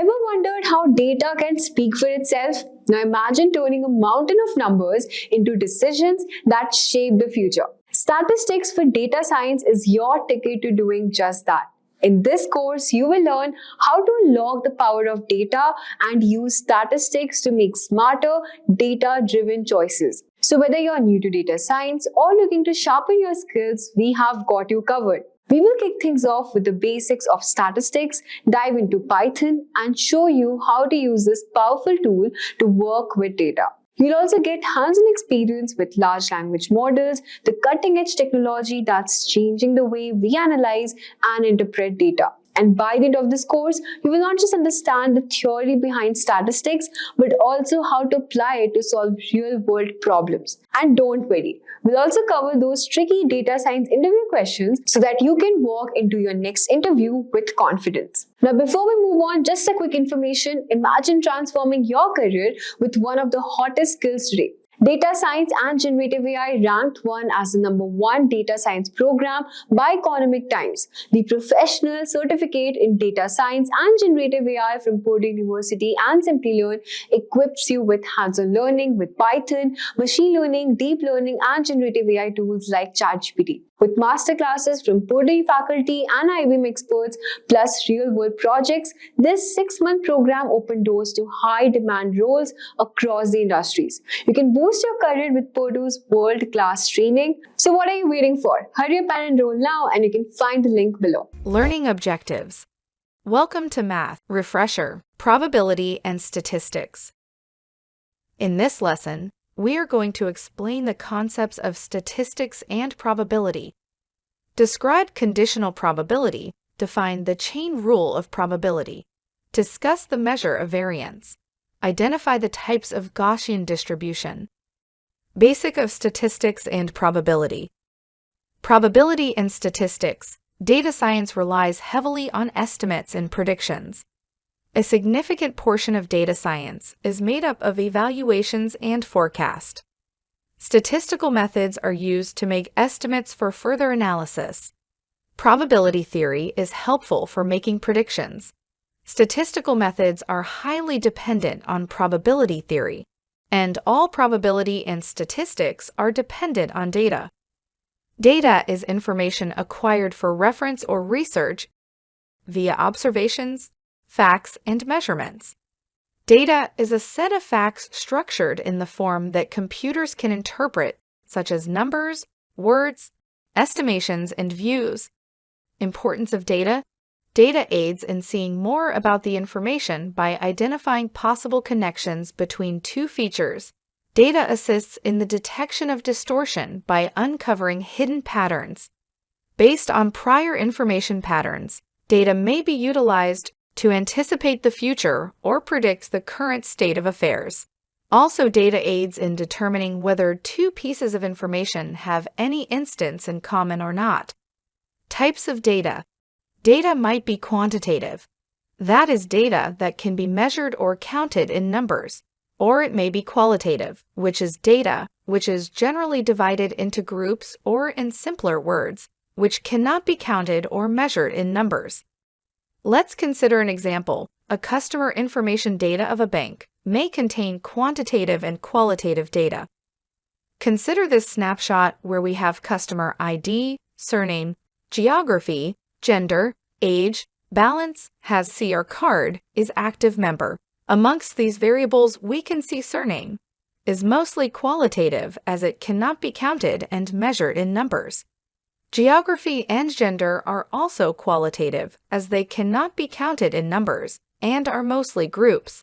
Ever wondered how data can speak for itself? Now imagine turning a mountain of numbers into decisions that shape the future. Statistics for data science is your ticket to doing just that. In this course, you will learn how to unlock the power of data and use statistics to make smarter, data-driven choices. So whether you're new to data science or looking to sharpen your skills, we have got you covered. We will kick things off with the basics of statistics, dive into Python, and show you how to use this powerful tool to work with data. You'll also get hands-on experience with large language models, the cutting-edge technology that's changing the way we analyze and interpret data. And by the end of this course, you will not just understand the theory behind statistics, but also how to apply it to solve real-world problems. And don't worry, we'll also cover those tricky data science interview questions so that you can walk into your next interview with confidence. Now, before we move on, just a quick information. Imagine transforming your career with one of the hottest skills today. Data science and generative AI ranked one as the #1 data science program by Economic Times. The professional certificate in data science and generative AI from Purdue University and Simplilearn equips you with hands-on learning with Python, machine learning, deep learning, and generative AI tools like ChatGPT. With masterclasses from Purdue faculty and IBM experts, plus real-world projects, this 6-month program opened doors to high-demand roles across the industries. You can boost your career with Purdue's world-class training. So what are you waiting for? Hurry up and enroll now, and you can find the link below. Learning objectives. Welcome to Math, Refresher, Probability, and Statistics. In this lesson, we are going to explain the concepts of statistics and probability, describe conditional probability, define the chain rule of probability, discuss the measure of variance, identify the types of Gaussian distribution, basic of statistics and probability. Probability and statistics. Data science relies heavily on estimates and predictions. A significant portion of data science is made up of evaluations and forecast. Statistical methods are used to make estimates for further analysis. Probability theory is helpful for making predictions. Statistical methods are highly dependent on probability theory, and all probability and statistics are dependent on data. Data is information acquired for reference or research via observations, facts, and measurements. Data is a set of facts structured in the form that computers can interpret, such as numbers, words, estimations, and views. Importance of data. Data aids in seeing more about the information by identifying possible connections between two features. Data assists in the detection of distortion by uncovering hidden patterns. Based on prior information patterns, data may be utilized to anticipate the future or predict the current state of affairs. Also, data aids in determining whether two pieces of information have any instance in common or not. Types of data. Data might be quantitative. That is data that can be measured or counted in numbers. Or it may be qualitative, which is data which is generally divided into groups, or in simpler words, which cannot be counted or measured in numbers. Let's consider an example. A customer information data of a bank may contain quantitative and qualitative data. Consider this snapshot where we have customer ID, surname, geography, gender, age, balance, has C or card, is active member. Amongst these variables, we can see surname is mostly qualitative as it cannot be counted and measured in numbers. Geography and gender are also qualitative as they cannot be counted in numbers and are mostly groups.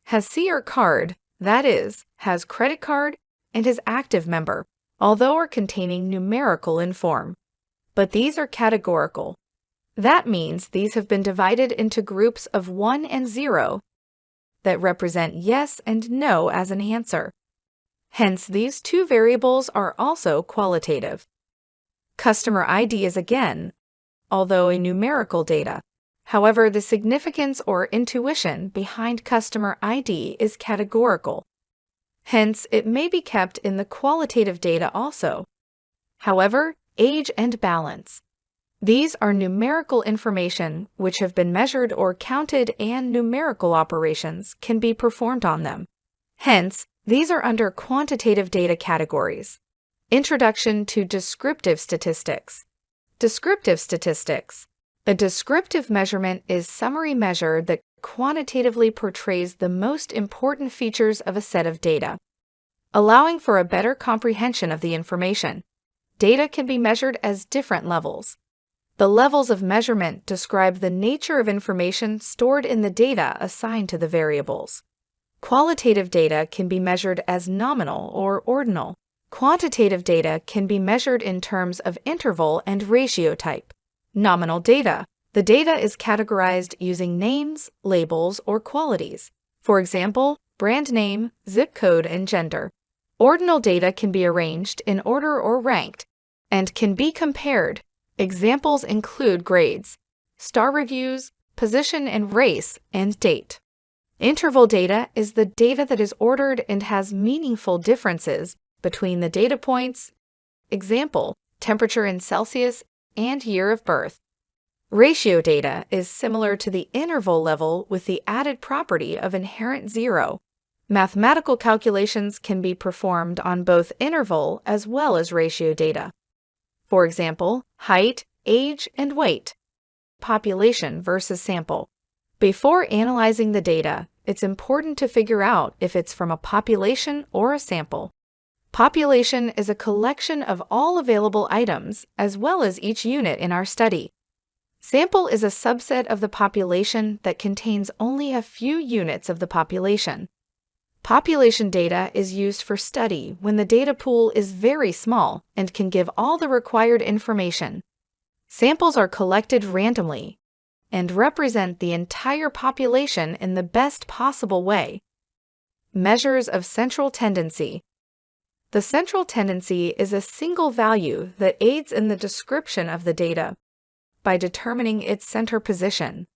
Has C or card, that is, has credit card, and is active member, although are containing numerical in form. But these are categorical. That means these have been divided into groups of 1 and 0 that represent yes and no as an answer. Hence, these two variables are also qualitative. Customer ID is again, although a numerical data. However, the significance or intuition behind customer ID is categorical. Hence, it may be kept in the qualitative data also. However, age and balance. These are numerical information which have been measured or counted, and numerical operations can be performed on them. Hence, these are under quantitative data categories. Introduction to descriptive statistics. Descriptive statistics. A descriptive measurement is a summary measure that quantitatively portrays the most important features of a set of data, allowing for a better comprehension of the information. Data can be measured as different levels. The levels of measurement describe the nature of information stored in the data assigned to the variables. Qualitative data can be measured as nominal or ordinal. Quantitative data can be measured in terms of interval and ratio type. Nominal data. The data is categorized using names, labels, or qualities. For example, brand name, zip code, and gender. Ordinal data can be arranged in order or ranked and can be compared. Examples include grades, star reviews, position and race, and date. Interval data is the data that is ordered and has meaningful differences between the data points, example, temperature in Celsius and year of birth. Ratio data is similar to the interval level with the added property of inherent zero. Mathematical calculations can be performed on both interval as well as ratio data. For example, height, age, and weight. Population versus sample. Before analyzing the data, it's important to figure out if it's from a population or a sample. Population is a collection of all available items as well as each unit in our study. Sample is a subset of the population that contains only a few units of the population. Population data is used for study when the data pool is very small and can give all the required information. Samples are collected randomly and represent the entire population in the best possible way. Measures of central tendency. The central tendency is a single value that aids in the description of the data by determining its center position.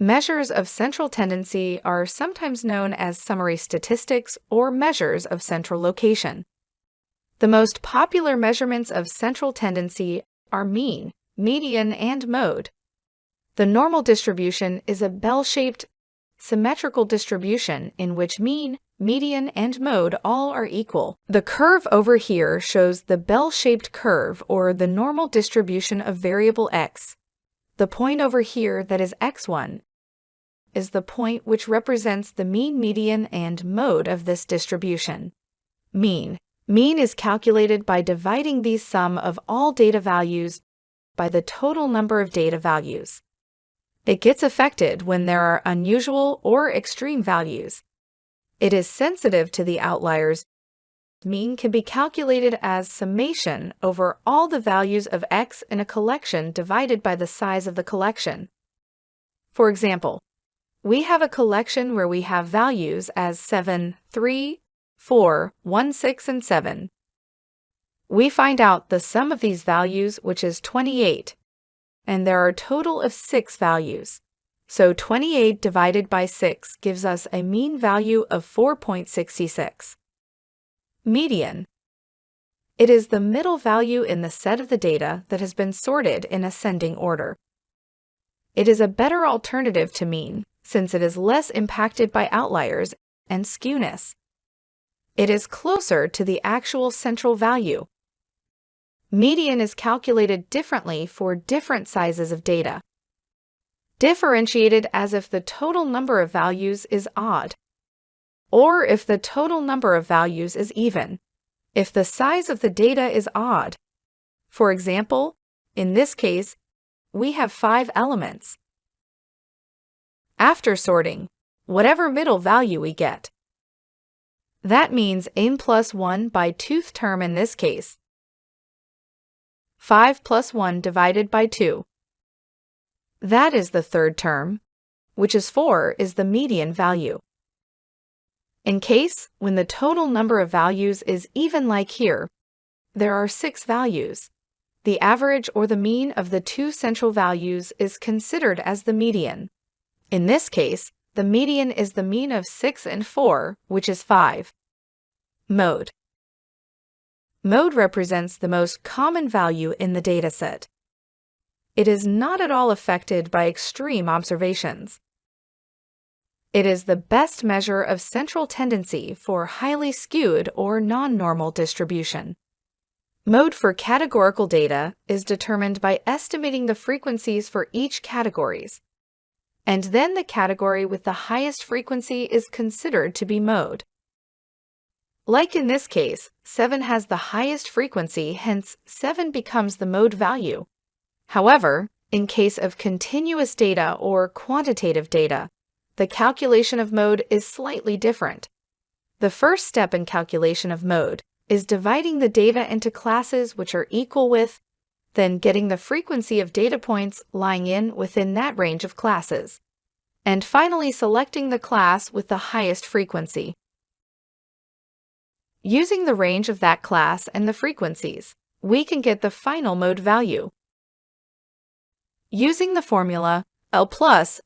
Measures of central tendency are sometimes known as summary statistics or measures of central location. The most popular measurements of central tendency are mean, median, and mode. The normal distribution is a bell-shaped, symmetrical distribution in which mean, median, and mode all are equal. The curve over here shows the bell-shaped curve or the normal distribution of variable x. The point over here that is x1 is the point which represents the mean, median, and mode of this distribution. Mean. Mean is calculated by dividing the sum of all data values by the total number of data values. It gets affected when there are unusual or extreme values. It is sensitive to the outliers. Mean can be calculated as summation over all the values of x in a collection divided by the size of the collection. For example, we have a collection where we have values as 7, 3, 4, 1, 6, and 7. We find out the sum of these values, which is 28, and there are a total of 6 values. So 28 divided by 6 gives us a mean value of 4.66. Median. It is the middle value in the set of the data that has been sorted in ascending order. It is a better alternative to mean, since it is less impacted by outliers and skewness. It is closer to the actual central value. Median is calculated differently for different sizes of data. Differentiated as if the total number of values is odd, or if the total number of values is even, if the size of the data is odd. For example, in this case, we have 5 elements. After sorting, whatever middle value we get. That means n plus 1 by 2th term in this case. 5 plus 1 divided by 2. That is the 3rd term, which is 4 is the median value. In case when the total number of values is even like here, there are 6 values. The average or the mean of the 2 central values is considered as the median. In this case, the median is the mean of 6 and 4, which is 5. Mode. Mode represents the most common value in the dataset. it is not at all affected by extreme observations. It is the best measure of central tendency for highly skewed or non-normal distribution. Mode for categorical data is determined by estimating the frequencies for each categories, and then the category with the highest frequency is considered to be mode. Like in this case, 7 has the highest frequency, hence 7 becomes the mode value. However, in case of continuous data or quantitative data, the calculation of mode is slightly different. The first step in calculation of mode is dividing the data into classes which are equal with, then getting the frequency of data points lying within that range of classes, and finally selecting the class with the highest frequency. Using the range of that class and the frequencies, we can get the final mode value. Using the formula L plus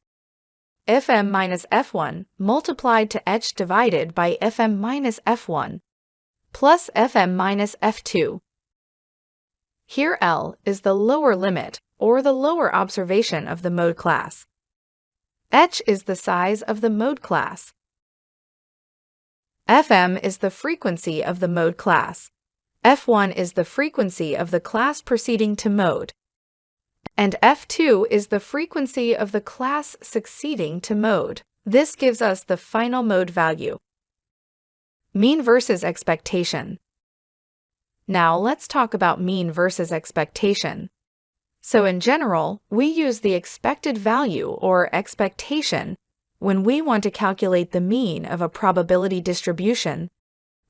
Fm minus F1 multiplied to H divided by Fm minus F1 plus Fm minus F2. Here L is the lower limit or the lower observation of the mode class. H is the size of the mode class. Fm is the frequency of the mode class. F1 is the frequency of the class proceeding to mode. And F2 is the frequency of the class succeeding to mode. This gives us the final mode value. Mean versus expectation. Now let's talk about mean versus expectation. So in general, we use the expected value or expectation when we want to calculate the mean of a probability distribution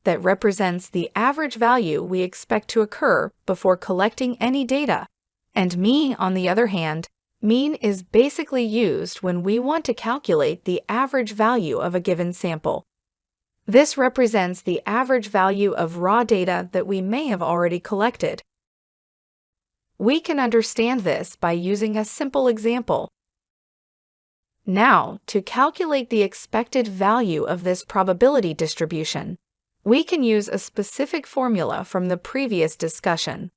that represents the average value we expect to occur before collecting any data. And mean, on the other hand, mean is basically used when we want to calculate the average value of a given sample. This represents the average value of raw data that we may have already collected. We can understand this by using a simple example. Now, to calculate the expected value of this probability distribution, we can use a specific formula from the previous discussion.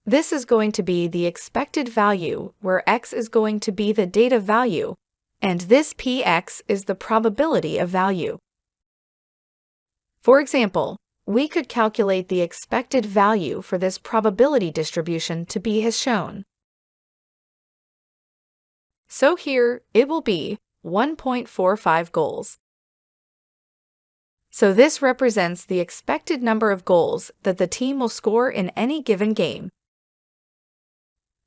This is going to be the expected value, where x is going to be the data value, and this px is the probability of value. For example, we could calculate the expected value for this probability distribution to be as shown. So here, it will be 1.45 goals. So this represents the expected number of goals that the team will score in any given game.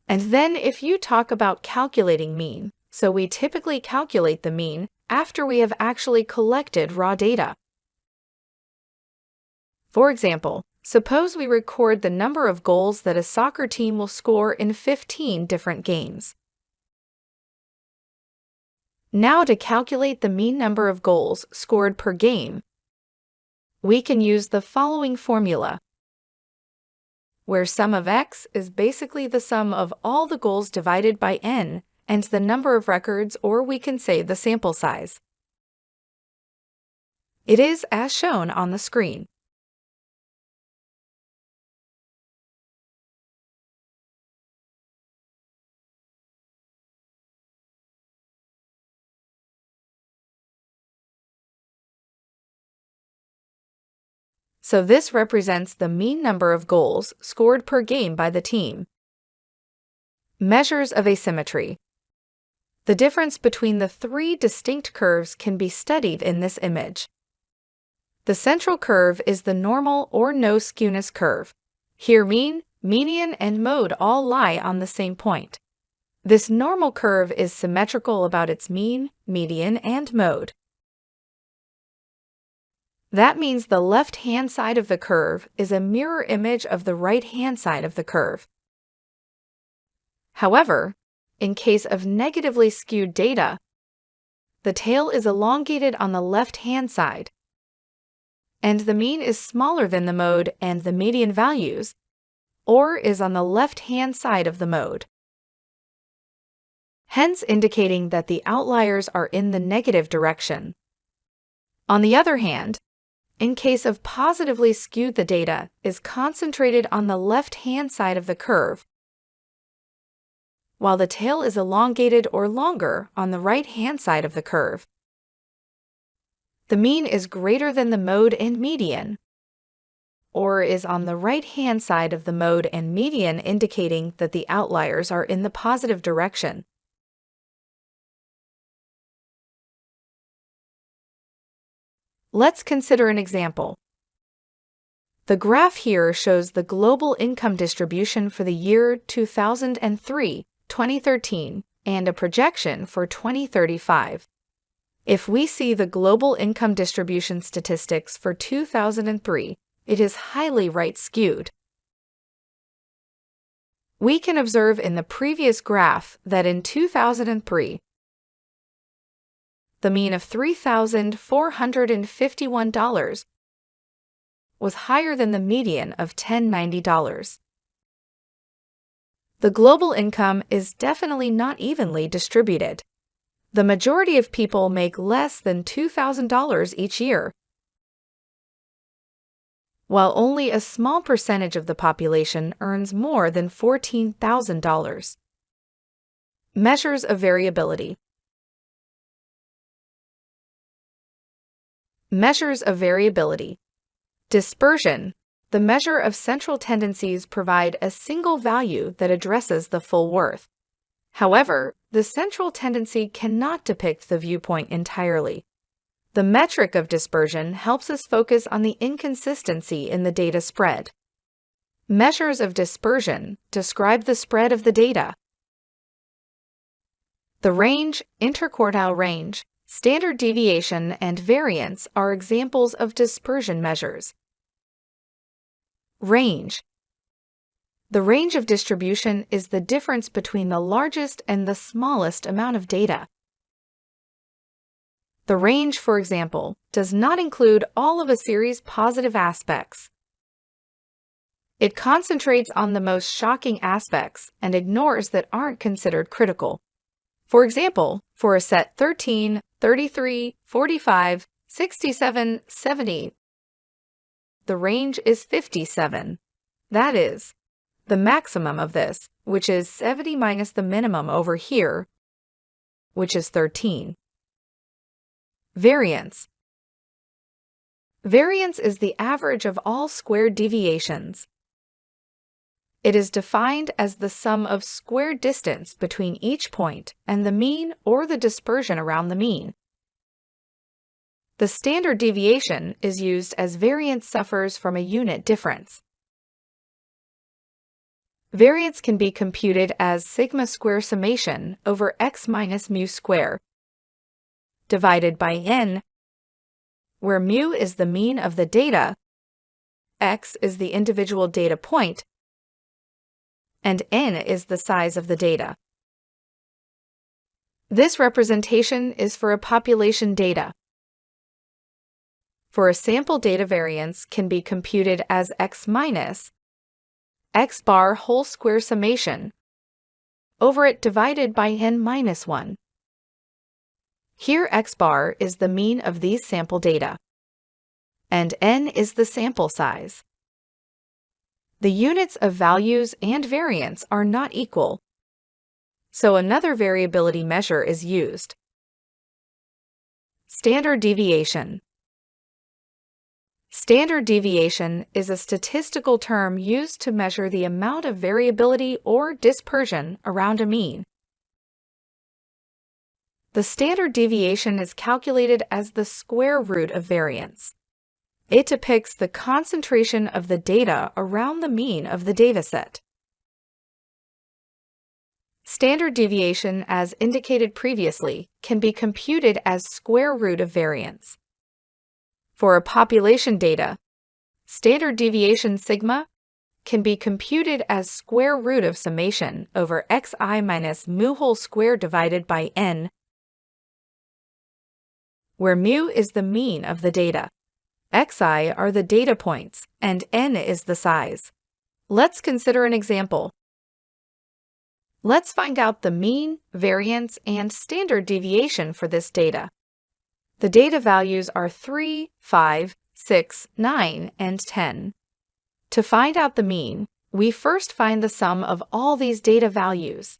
And then if you talk about calculating mean, so we typically calculate the mean after we have actually collected raw data. For example, suppose we record the number of goals that a soccer team will score in 15 different games. Now to calculate the mean number of goals scored per game, we can use the following formula, where sum of x is basically the sum of all the goals divided by n and the number of records, or we can say the sample size. It is as shown on the screen. So this represents the mean number of goals scored per game by the team. Measures of asymmetry. The difference between the three distinct curves can be studied in this image. The central curve is the normal or no skewness curve. Here mean, median, and mode all lie on the same point. This normal curve is symmetrical about its mean, median, and mode. That means the left-hand side of the curve is a mirror image of the right-hand side of the curve. However, in case of negatively skewed data, the tail is elongated on the left-hand side, and the mean is smaller than the mode and the median values, or is on the left-hand side of the mode, hence indicating that the outliers are in the negative direction. On the other hand, in case of positively skewed, the data is concentrated on the left-hand side of the curve, while the tail is elongated or longer on the right-hand side of the curve. The mean is greater than the mode and median, or is on the right-hand side of the mode and median, indicating that the outliers are in the positive direction. Let's consider an example. The graph here shows the global income distribution for the year 2013, and a projection for 2035. If we see the global income distribution statistics for 2003, it is highly right-skewed. We can observe in the previous graph that in 2003, the mean of $3,451 was higher than the median of $1,090. The global income is definitely not evenly distributed. The majority of people make less than $2,000 each year, while only a small percentage of the population earns more than $14,000. Measures of variability. Measures of variability. Dispersion. The measure of central tendencies provide a single value that addresses the full worth. However, the central tendency cannot depict the viewpoint entirely. The metric of dispersion helps us focus on the inconsistency in the data spread. Measures of dispersion describe the spread of the data. The range, interquartile range, standard deviation, and variance are examples of dispersion measures. Range. The range of distribution is the difference between the largest and the smallest amount of data. The range, for example, does not include all of a series' positive aspects. It concentrates on the most shocking aspects and ignores that aren't considered critical. For example, for a set 13, 33, 45, 67, 70, the range is 57. That is, the maximum of this, which is 70 minus the minimum over here, which is 13. Variance. Variance is the average of all squared deviations. It is defined as the sum of squared distance between each point and the mean or the dispersion around the mean. The standard deviation is used as variance suffers from a unit difference. Variance can be computed as sigma square summation over x minus mu square divided by n, where mu is the mean of the data, x is the individual data point, and n is the size of the data. This representation is for a population data. For a sample data, variance can be computed as x minus x bar whole square summation over it divided by n minus 1. Here x bar is the mean of these sample data, and n is the sample size. The units of values and variance are not equal, so another variability measure is used. Standard deviation. Standard deviation is a statistical term used to measure the amount of variability or dispersion around a mean. The standard deviation is calculated as the square root of variance. It depicts the concentration of the data around the mean of the dataset. Standard deviation, as indicated previously, can be computed as square root of variance. For a population data, standard deviation sigma can be computed as square root of summation over xi minus mu whole square divided by n, where mu is the mean of the data, xi are the data points, and n is the size. Let's consider an example. Let's find out the mean, variance, and standard deviation for this data. The data values are 3, 5, 6, 9, and 10. To find out the mean, we first find the sum of all these data values.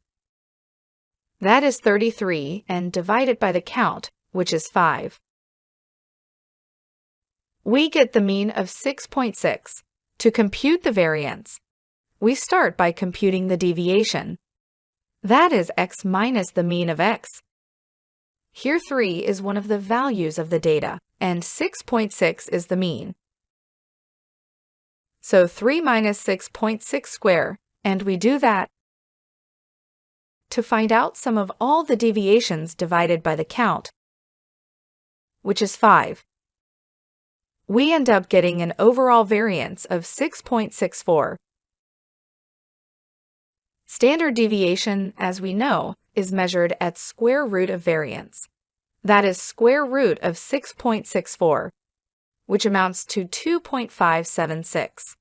That is 33, and divide it by the count, which is 5. We get the mean of 6.6. To compute the variance, we start by computing the deviation. That is x minus the mean of x. Here 3 is one of the values of the data, and 6.6 is the mean. So 3 minus 6.6 squared, and we do that to find out sum of all the deviations divided by the count, which is 5. We end up getting an overall variance of 6.64. Standard deviation, as we know, is measured at square root of variance. That is square root of 6.64, which amounts to 2.576.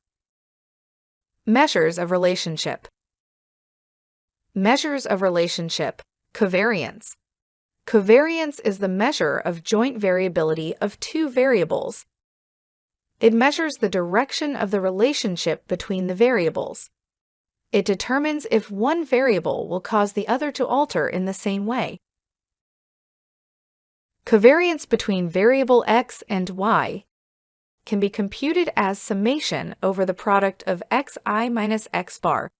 Measures of relationship. Measures of relationship. Covariance. Covariance is the measure of joint variability of two variables. It measures the direction of the relationship between the variables. It determines if one variable will cause the other to alter in the same way. Covariance between variable x and y can be computed as summation over the product of xi minus x bar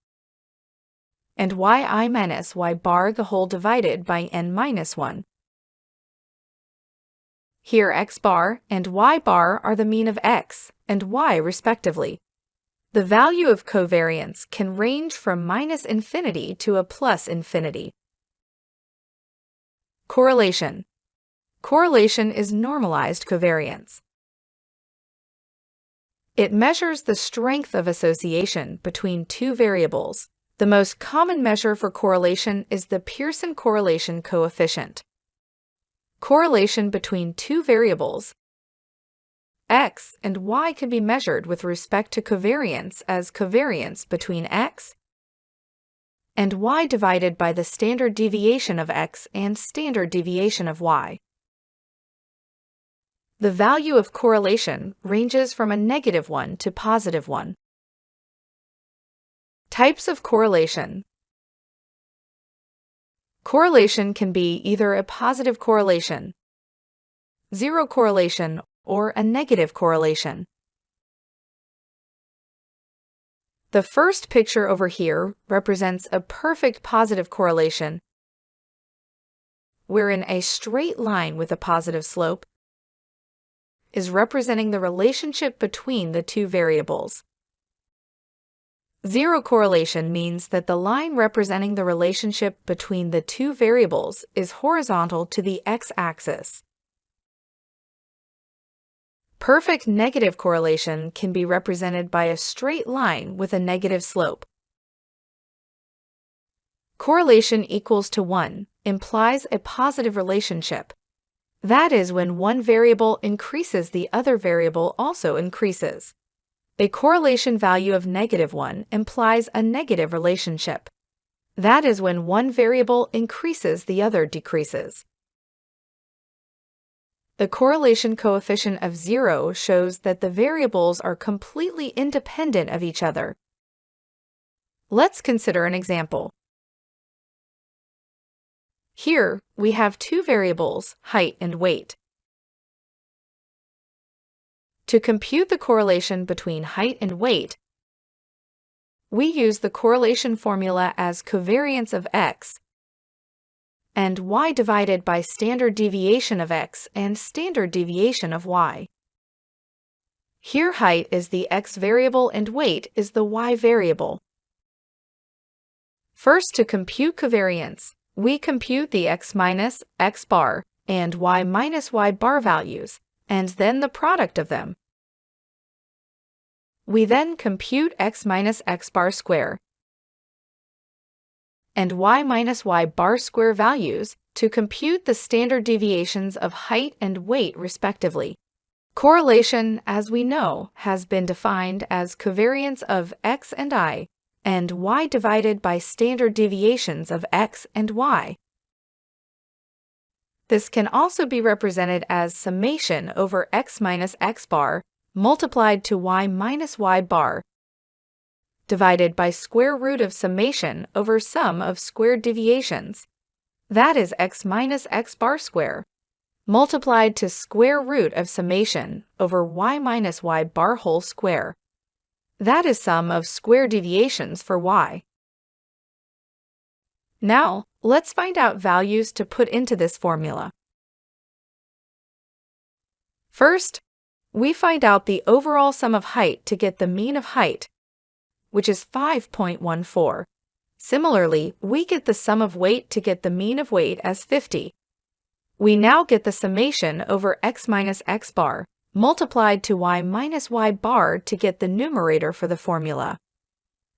and yi minus y bar the whole divided by n minus 1. Here x bar and y bar are the mean of x and y respectively. The value of covariance can range from minus infinity to a plus infinity. Correlation. Correlation is normalized covariance. It measures the strength of association between two variables. The most common measure for correlation is the Pearson correlation coefficient. Correlation between two variables, x and y, can be measured with respect to covariance as covariance between x and y divided by the standard deviation of x and standard deviation of y. The value of correlation ranges from a -1 to +1. Types of correlation. Correlation can be either a positive correlation, zero correlation, or a negative correlation. The first picture over here represents a perfect positive correlation, wherein a straight line with a positive slope is representing the relationship between the two variables. Zero correlation means that the line representing the relationship between the two variables is horizontal to the x-axis. Perfect negative correlation can be represented by a straight line with a negative slope. Correlation equals to 1 implies a positive relationship. That is when one variable increases, the other variable also increases. A correlation value of -1 implies a negative relationship. That is when one variable increases, the other decreases. The correlation coefficient of 0 shows that the variables are completely independent of each other. Let's consider an example. Here, we have two variables, height and weight. To compute the correlation between height and weight, we use the correlation formula as covariance of x and y divided by standard deviation of x and standard deviation of y. Here height is the x variable and weight is the y variable. First, to compute covariance, we compute the x minus x bar and y minus y bar values, and then the product of them. We then compute x minus x bar square and y minus y bar square values to compute the standard deviations of height and weight respectively. Correlation, as we know, has been defined as covariance of x and I and y divided by standard deviations of x and y. This can also be represented as summation over x minus x bar multiplied to y minus y bar divided by square root of summation over sum of squared deviations. That is x minus x bar square, multiplied to square root of summation over y minus y bar whole square. That is sum of square deviations for y. Now, let's find out values to put into this formula. First, we find out the overall sum of height to get the mean of height, which is 5.14. Similarly, we get the sum of weight to get the mean of weight as 50. We now get the summation over x minus x bar, multiplied to y minus y bar to get the numerator for the formula.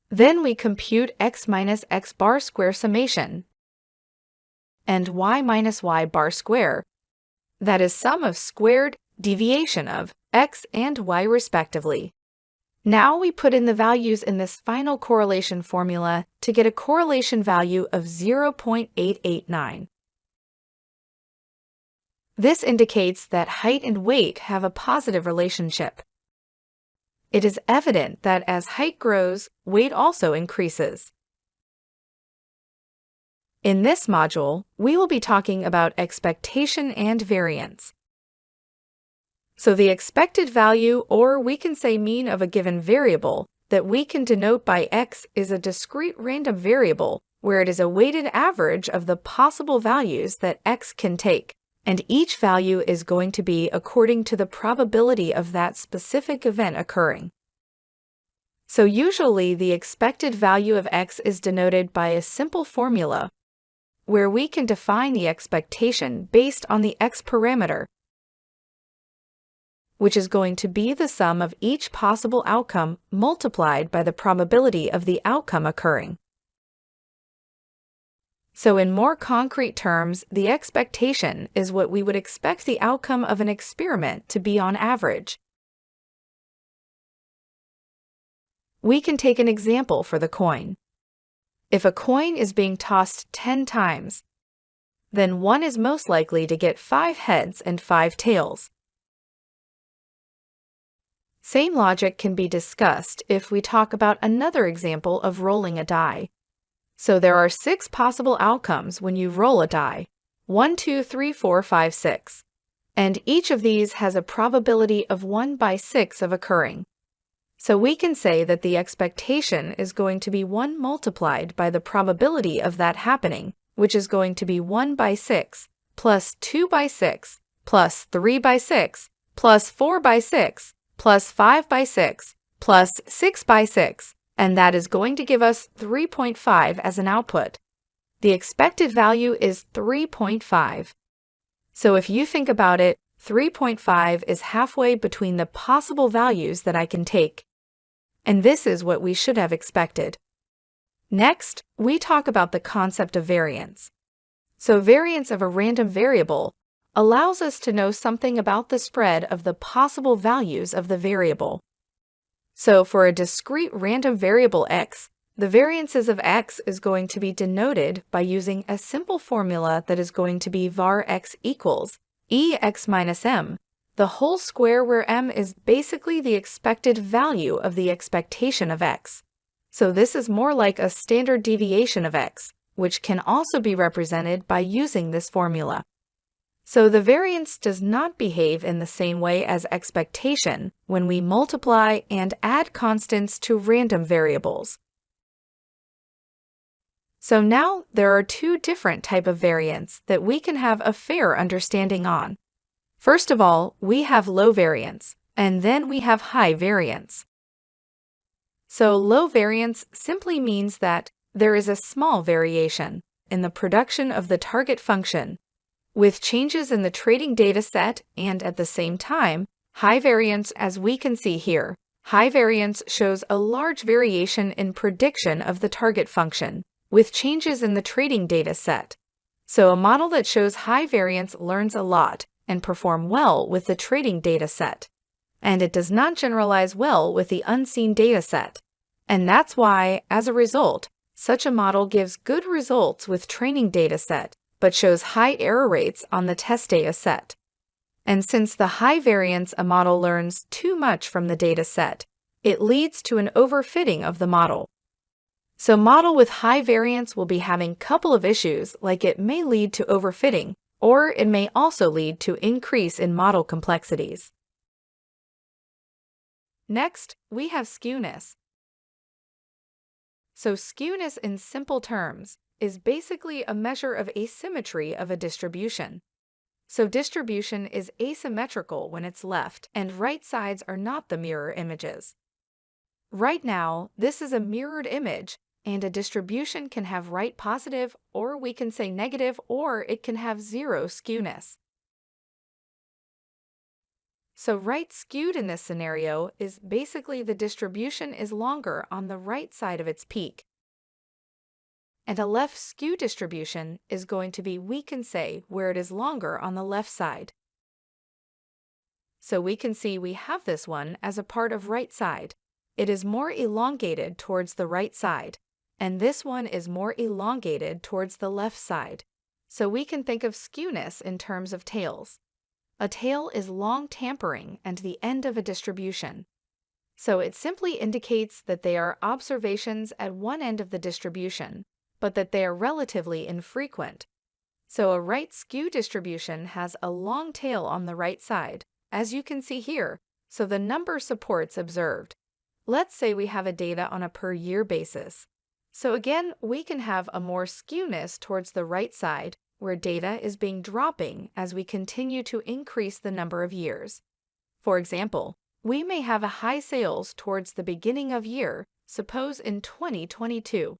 Then we compute x minus x bar square summation and y minus y bar square. That is sum of squared deviation of x and y respectively. Now we put in the values in this final correlation formula to get a correlation value of 0.889. This indicates that height and weight have a positive relationship. It is evident that as height grows, weight also increases. In this module, we will be talking about expectation and variance. So the expected value, or we can say mean of a given variable, that we can denote by x is a discrete random variable where it is a weighted average of the possible values that x can take, and each value is going to be according to the probability of that specific event occurring. So usually the expected value of x is denoted by a simple formula where we can define the expectation based on the x parameter, which is going to be the sum of each possible outcome multiplied by the probability of the outcome occurring. So in more concrete terms, the expectation is what we would expect the outcome of an experiment to be on average. We can take an example for the coin. If a coin is being tossed 10 times, then one is most likely to get 5 heads and 5 tails. Same logic can be discussed if we talk about another example of rolling a die. So there are 6 possible outcomes when you roll a die. 1, 2, 3, 4, 5, 6. And each of these has a probability of 1 by 6 of occurring. So we can say that the expectation is going to be 1 multiplied by the probability of that happening, which is going to be 1 by 6, plus 2 by 6, plus 3 by 6, plus 4 by 6, plus 5 by 6, plus 6 by 6, and that is going to give us 3.5 as an output. The expected value is 3.5. So if you think about it, 3.5 is halfway between the possible values that I can take. And this is what we should have expected. Next, we talk about the concept of variance. So variance of a random variable allows us to know something about the spread of the possible values of the variable. So for a discrete random variable x, the variances of x is going to be denoted by using a simple formula that is going to be var x equals ex minus m, the whole square where m is basically the expected value of the expectation of x. So this is more like a standard deviation of x, which can also be represented by using this formula. So the variance does not behave in the same way as expectation when we multiply and add constants to random variables. So now there are 2 different types of variance that we can have a fair understanding on. First of all, we have low variance, and then we have high variance. So low variance simply means that there is a small variation in the production of the target function, with changes in the training data set, and at the same time, high variance, as we can see here. High variance shows a large variation in prediction of the target function, with changes in the training data set. So a model that shows high variance learns a lot and performs well with the training data set. And it does not generalize well with the unseen data set. And that's why, as a result, such a model gives good results with training data set, but shows high error rates on the test data set. And since the high variance a model learns too much from the data set, it leads to an overfitting of the model. So model with high variance will be having a couple of issues, like it may lead to overfitting, or it may also lead to increase in model complexities. Next, we have skewness. So skewness in simple terms is basically a measure of asymmetry of a distribution. So distribution is asymmetrical when its left and right sides are not the mirror images. Right now, this is a mirrored image, and a distribution can have right positive, or we can say negative, or it can have zero skewness. So right skewed in this scenario is basically the distribution is longer on the right side of its peak. And a left skew distribution is going to be, we can say, where it is longer on the left side. So we can see we have this one as a part of right side. It is more elongated towards the right side, and this one is more elongated towards the left side. So we can think of skewness in terms of tails. A tail is long tampering and the end of a distribution. So it simply indicates that they are observations at one end of the distribution, but that they are relatively infrequent. So a right skew distribution has a long tail on the right side, as you can see here, so the number supports observed. Let's say we have a data on a per year basis. So again, we can have a more skewness towards the right side, where data is being dropping as we continue to increase the number of years. For example, we may have a high sales towards the beginning of year, suppose in 2022.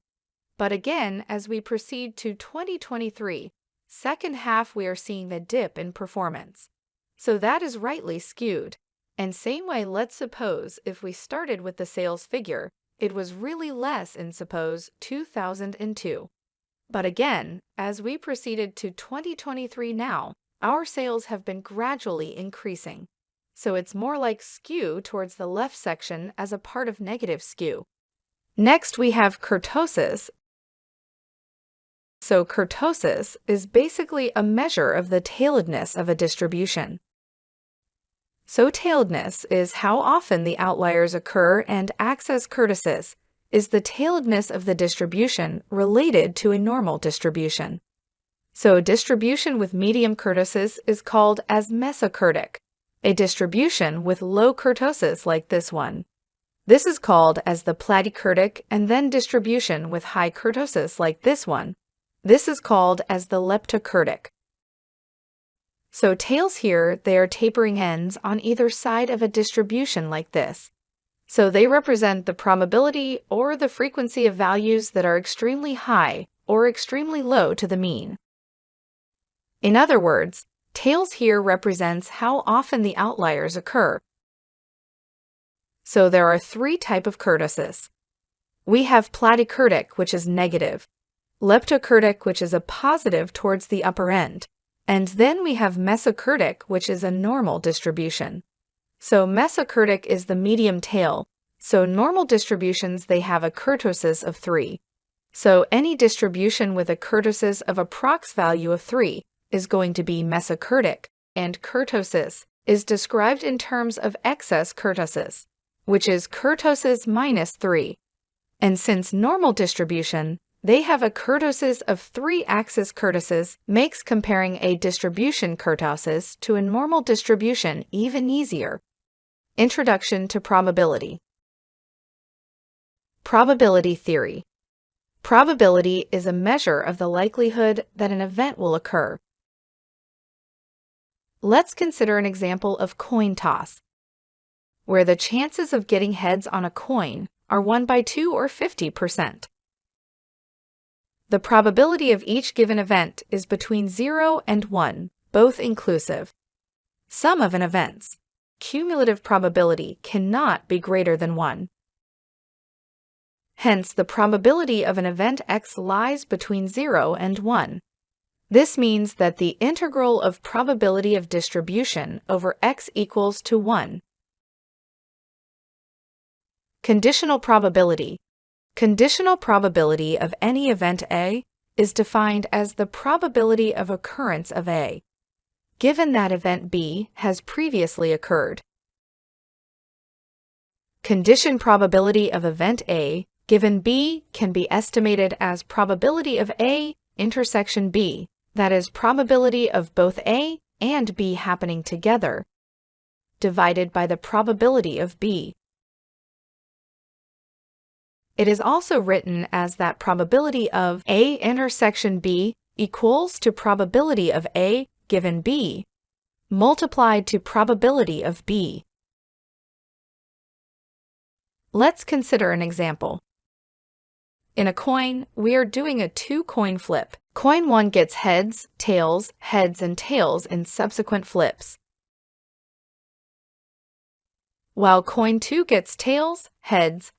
But again, as we proceed to 2023, second half we are seeing the dip in performance. So that is rightly skewed. And same way, let's suppose if we started with the sales figure, it was really less in suppose 2002. But again, as we proceeded to 2023 now, our sales have been gradually increasing. So it's more like skew towards the left section as a part of negative skew. Next, we have kurtosis. So kurtosis is basically a measure of the tailedness of a distribution. So tailedness is how often the outliers occur, and access kurtosis is the tailedness of the distribution related to a normal distribution. So a distribution with medium kurtosis is called as mesokurtic. A distribution with low kurtosis like this one. This is called as the platykurtic, and then distribution with high kurtosis like this one. This is called as the leptokurtic. So tails here, they are tapering ends on either side of a distribution like this. So they represent the probability or the frequency of values that are extremely high or extremely low to the mean. In other words, tails here represents how often the outliers occur. So there are three types of kurtosis. We have platykurtic, which is negative, leptokurtic, which is a positive towards the upper end, and then we have mesokurtic, which is a normal distribution. So mesokurtic is the medium tail. So normal distributions, they have a kurtosis of 3. So any distribution with a kurtosis of a prox value of 3 is going to be mesokurtic, and kurtosis is described in terms of excess kurtosis, which is kurtosis minus 3. And since normal distribution, they have a kurtosis of 3 axis kurtosis, makes comparing a distribution kurtosis to a normal distribution even easier. Introduction to probability. Probability theory. Probability is a measure of the likelihood that an event will occur. Let's consider an example of coin toss, where the chances of getting heads on a coin are 1 by 2 or 50%. The probability of each given event is between 0 and 1, both inclusive. Sum of an event's cumulative probability cannot be greater than 1. Hence, the probability of an event x lies between 0 and 1. This means that the integral of probability of distribution over x equals to 1. Conditional probability. Conditional probability of any event A is defined as the probability of occurrence of A, given that event B has previously occurred. Condition probability of event A given B can be estimated as probability of A intersection B, that is, probability of both A and B happening together, divided by the probability of B. It is also written as that probability of A intersection B equals to probability of A given B multiplied to probability of B. Let's consider an example. In a coin, we are doing a 2-coin flip. Coin 1 gets heads, and tails in subsequent flips, while coin 2 gets tails, heads,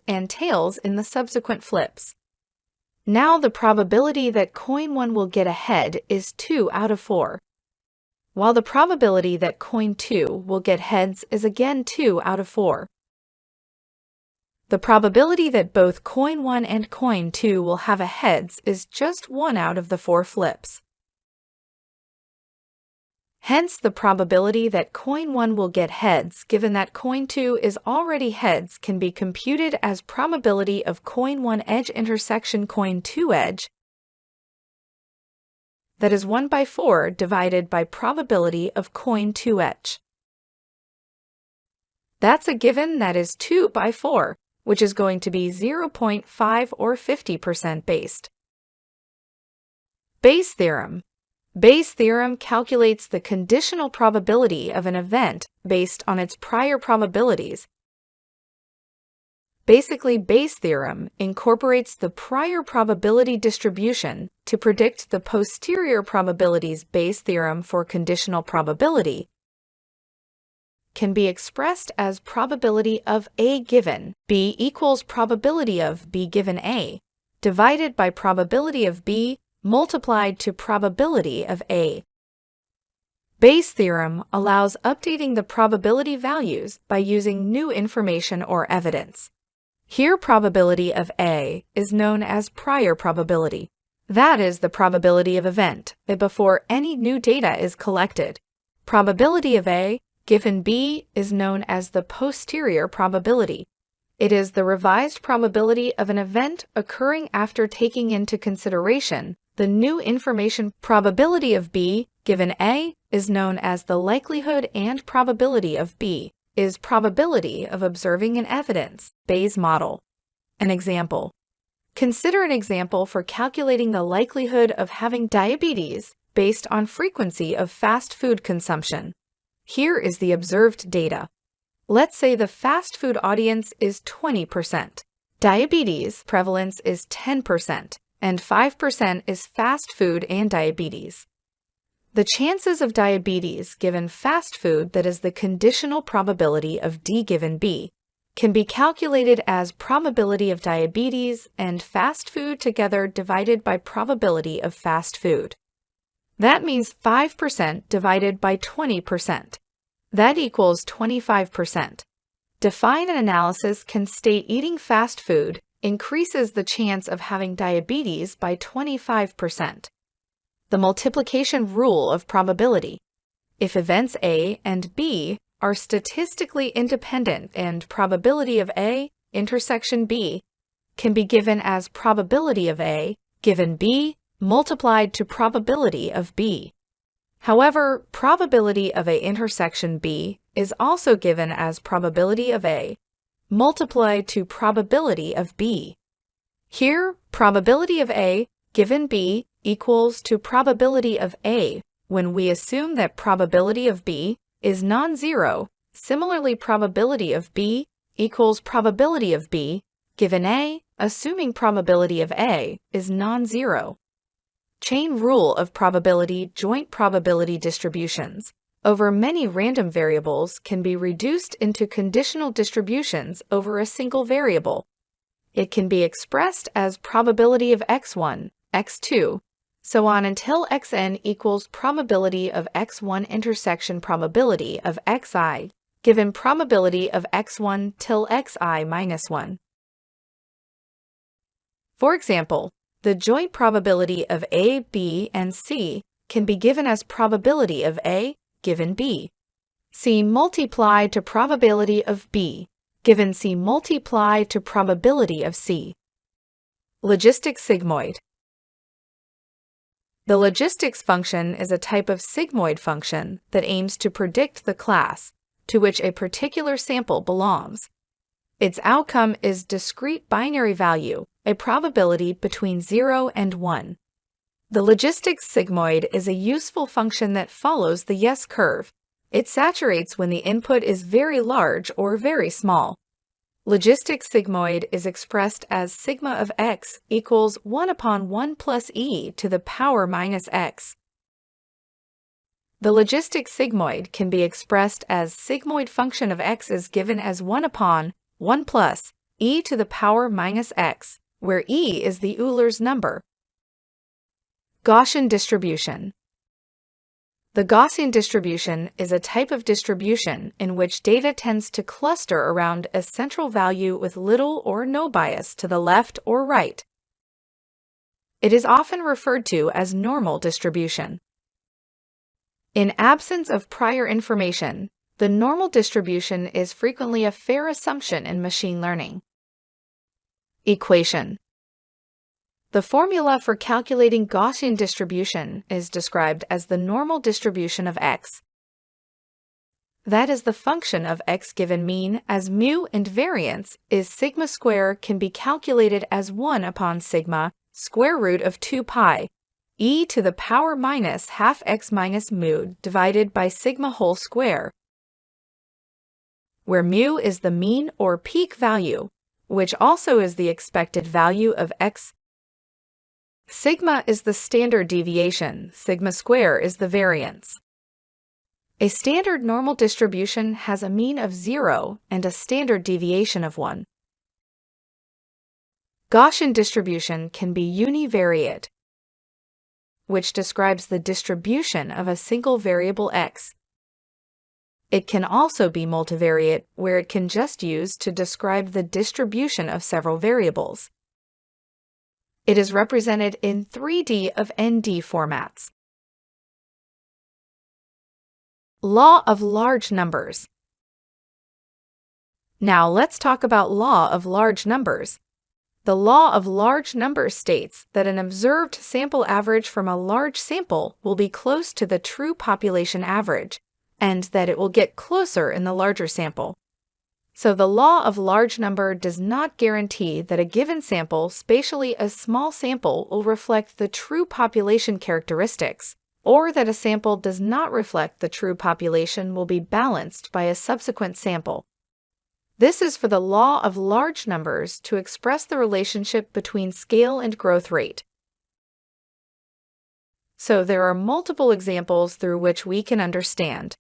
and tails in the subsequent flips. Now the probability that coin 1 will get a head is 2 out of 4, while the probability that coin 2 will get heads is again 2 out of 4. The probability that both coin 1 and coin 2 will have a heads is just 1 out of the 4 flips. Hence, the probability that coin 1 will get heads given that coin 2 is already heads can be computed as probability of coin 1 edge intersection coin 2 edge, that is 1 by 4 divided by probability of coin 2 edge. That's a given that is 2 by 4, which is going to be 0.5 or 50% based. Bayes theorem. Bayes' theorem calculates the conditional probability of an event based on its prior probabilities. Basically, Bayes' theorem incorporates the prior probability distribution to predict the posterior probabilities. Bayes' theorem for conditional probability can be expressed as probability of A given B equals probability of B given A divided by probability of B multiplied to probability of A. Bayes' theorem allows updating the probability values by using new information or evidence. Here, probability of A is known as prior probability. That is the probability of event before any new data is collected. Probability of A given B is known as the posterior probability. It is the revised probability of an event occurring after taking into consideration the new information. Probability of B given A is known as the likelihood, and probability of B is probability of observing an evidence. Bayes model. An example. Consider an example for calculating the likelihood of having diabetes based on frequency of fast food consumption. Here is the observed data. Let's say the fast food audience is 20%. Diabetes prevalence is 10%, and 5% is fast food and diabetes. The chances of diabetes given fast food, that is the conditional probability of D given B, can be calculated as probability of diabetes and fast food together divided by probability of fast food. That means 5% divided by 20%. That equals 25%. Define an analysis can state eating fast food increases the chance of having diabetes by 25%. The multiplication rule of probability. If events A and B are statistically independent and probability of A intersection B can be given as probability of A given B multiplied to probability of B. However, probability of A intersection B is also given as probability of A multiplied to probability of B. Here, probability of A given B equals to probability of A when we assume that probability of B is non-zero. Similarly, probability of B equals probability of B given A, assuming probability of A is non-zero. Chain rule of probability. Joint probability distributions over many random variables can be reduced into conditional distributions over a single variable. It can be expressed as probability of x1, x2, so on until xn equals probability of x1 intersection probability of xi, given probability of x1 till xi minus 1. For example, the joint probability of A, B, and C can be given as probability of A given B. C multiplied to probability of B given C multiply to probability of C. Logistic sigmoid. The logistics function is a type of sigmoid function that aims to predict the class to which a particular sample belongs. Its outcome is discrete binary value, a probability between 0 and 1. The logistics sigmoid is a useful function that follows the yes curve. It saturates when the input is very large or very small. Logistic sigmoid is expressed as sigma of x equals 1 upon 1 plus e to the power minus x. The logistic sigmoid can be expressed as sigmoid function of x is given as 1 upon 1 plus e to the power minus x, where e is the Euler's number. Gaussian distribution. The Gaussian distribution is a type of distribution in which data tends to cluster around a central value with little or no bias to the left or right. It is often referred to as normal distribution. In absence of prior information, the normal distribution is frequently a fair assumption in machine learning. Equation. The formula for calculating Gaussian distribution is described as the normal distribution of x. That is the function of x given mean as mu and variance is sigma square can be calculated as 1 upon sigma square root of 2 pi e to the power minus half x minus mu divided by sigma whole square, where mu is the mean or peak value, which also is the expected value of x. Sigma is the standard deviation, sigma square is the variance. A standard normal distribution has a mean of 0 and a standard deviation of 1. Gaussian distribution can be univariate, which describes the distribution of a single variable x. It can also be multivariate, where it can just use to describe the distribution of several variables. It is represented in 3D of ND formats. Law of large numbers. Now let's talk about law of large numbers. The law of large numbers states that an observed sample average from a large sample will be close to the true population average, and that it will get closer in the larger sample. So the law of large number does not guarantee that a given sample, spatially a small sample, will reflect the true population characteristics, or that a sample does not reflect the true population will be balanced by a subsequent sample. This is for the law of large numbers to express the relationship between scale and growth rate. So there are multiple examples through which we can understand,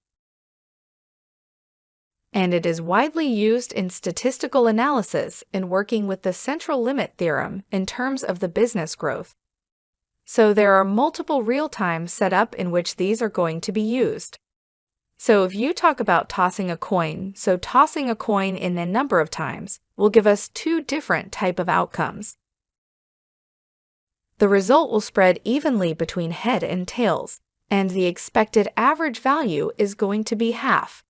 and it is widely used in statistical analysis in working with the central limit theorem in terms of the business growth. So there are multiple real-time setup in which these are going to be used. So if you talk about tossing a coin, so tossing a coin in a number of times will give us two different type of outcomes. The result will spread evenly between head and tails, and the expected average value is going to be half.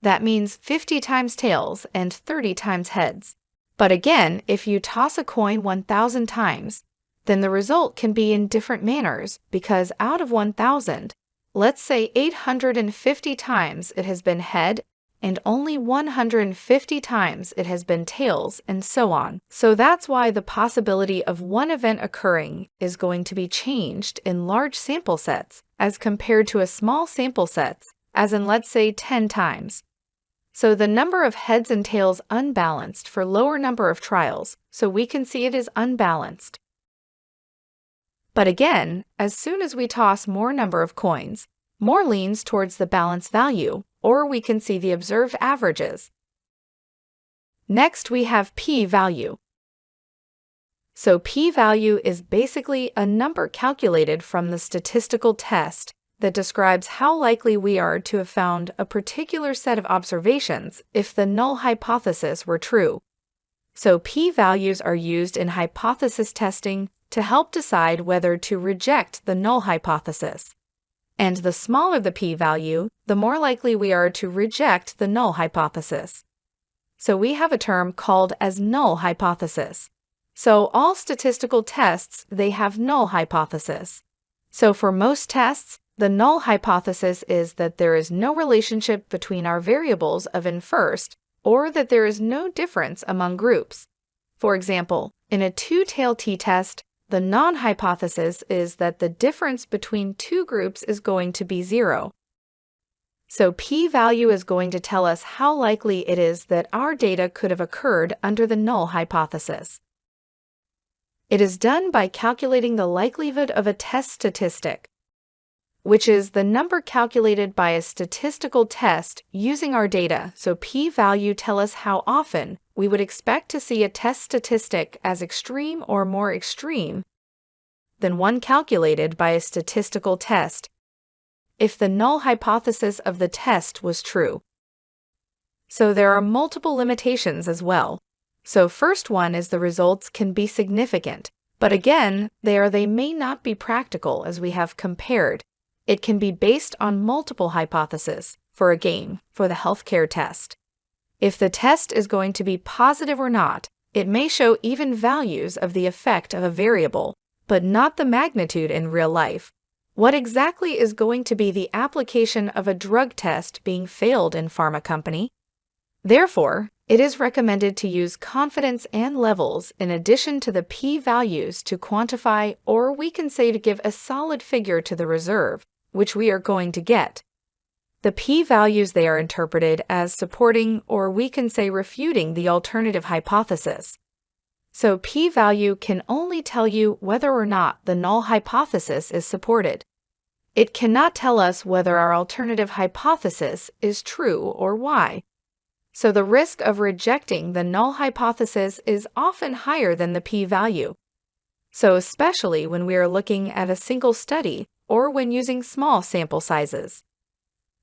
That means 50 times tails and 30 times heads. But again, if you toss a coin 1,000 times, then the result can be in different manners, because out of 1,000, let's say 850 times it has been head, and only 150 times it has been tails, and so on. So that's why the possibility of one event occurring is going to be changed in large sample sets as compared to a small sample sets, as in let's say 10 times. So the number of heads and tails unbalanced for lower number of trials, so we can see it is unbalanced. But again, as soon as we toss more number of coins, more leans towards the balance value, or we can see the observed averages. Next, we have p-value. So p-value is basically a number calculated from the statistical test that describes how likely we are to have found a particular set of observations if the null hypothesis were true. So p-values are used in hypothesis testing to help decide whether to reject the null hypothesis. And the smaller the p-value, the more likely we are to reject the null hypothesis. So we have a term called as null hypothesis. So all statistical tests, they have null hypothesis. So for most tests, the null hypothesis is that there is no relationship between our variables of n first, or that there is no difference among groups. For example, in a two-tailed t-test, the non-hypothesis is that the difference between two groups is going to be 0. So p-value is going to tell us how likely it is that our data could have occurred under the null hypothesis. It is done by calculating the likelihood of a test statistic, which is the number calculated by a statistical test using our data. So p-value tells us how often we would expect to see a test statistic as extreme or more extreme than one calculated by a statistical test if the null hypothesis of the test was true. So there are multiple limitations as well. So first one is the results can be significant, but again, they may not be practical as we have compared. It can be based on multiple hypotheses for a game, for the healthcare test. If the test is going to be positive or not, it may show even values of the effect of a variable, but not the magnitude in real life. What exactly is going to be the application of a drug test being failed in pharma company? Therefore, it is recommended to use confidence and levels in addition to the p-values to quantify, or we can say to give a solid figure to the reserve, which we are going to get. The p-values, they are interpreted as supporting, or we can say refuting, the alternative hypothesis. So p-value can only tell you whether or not the null hypothesis is supported. It cannot tell us whether our alternative hypothesis is true or why. So the risk of rejecting the null hypothesis is often higher than the p-value. So especially when we are looking at a single study or when using small sample sizes.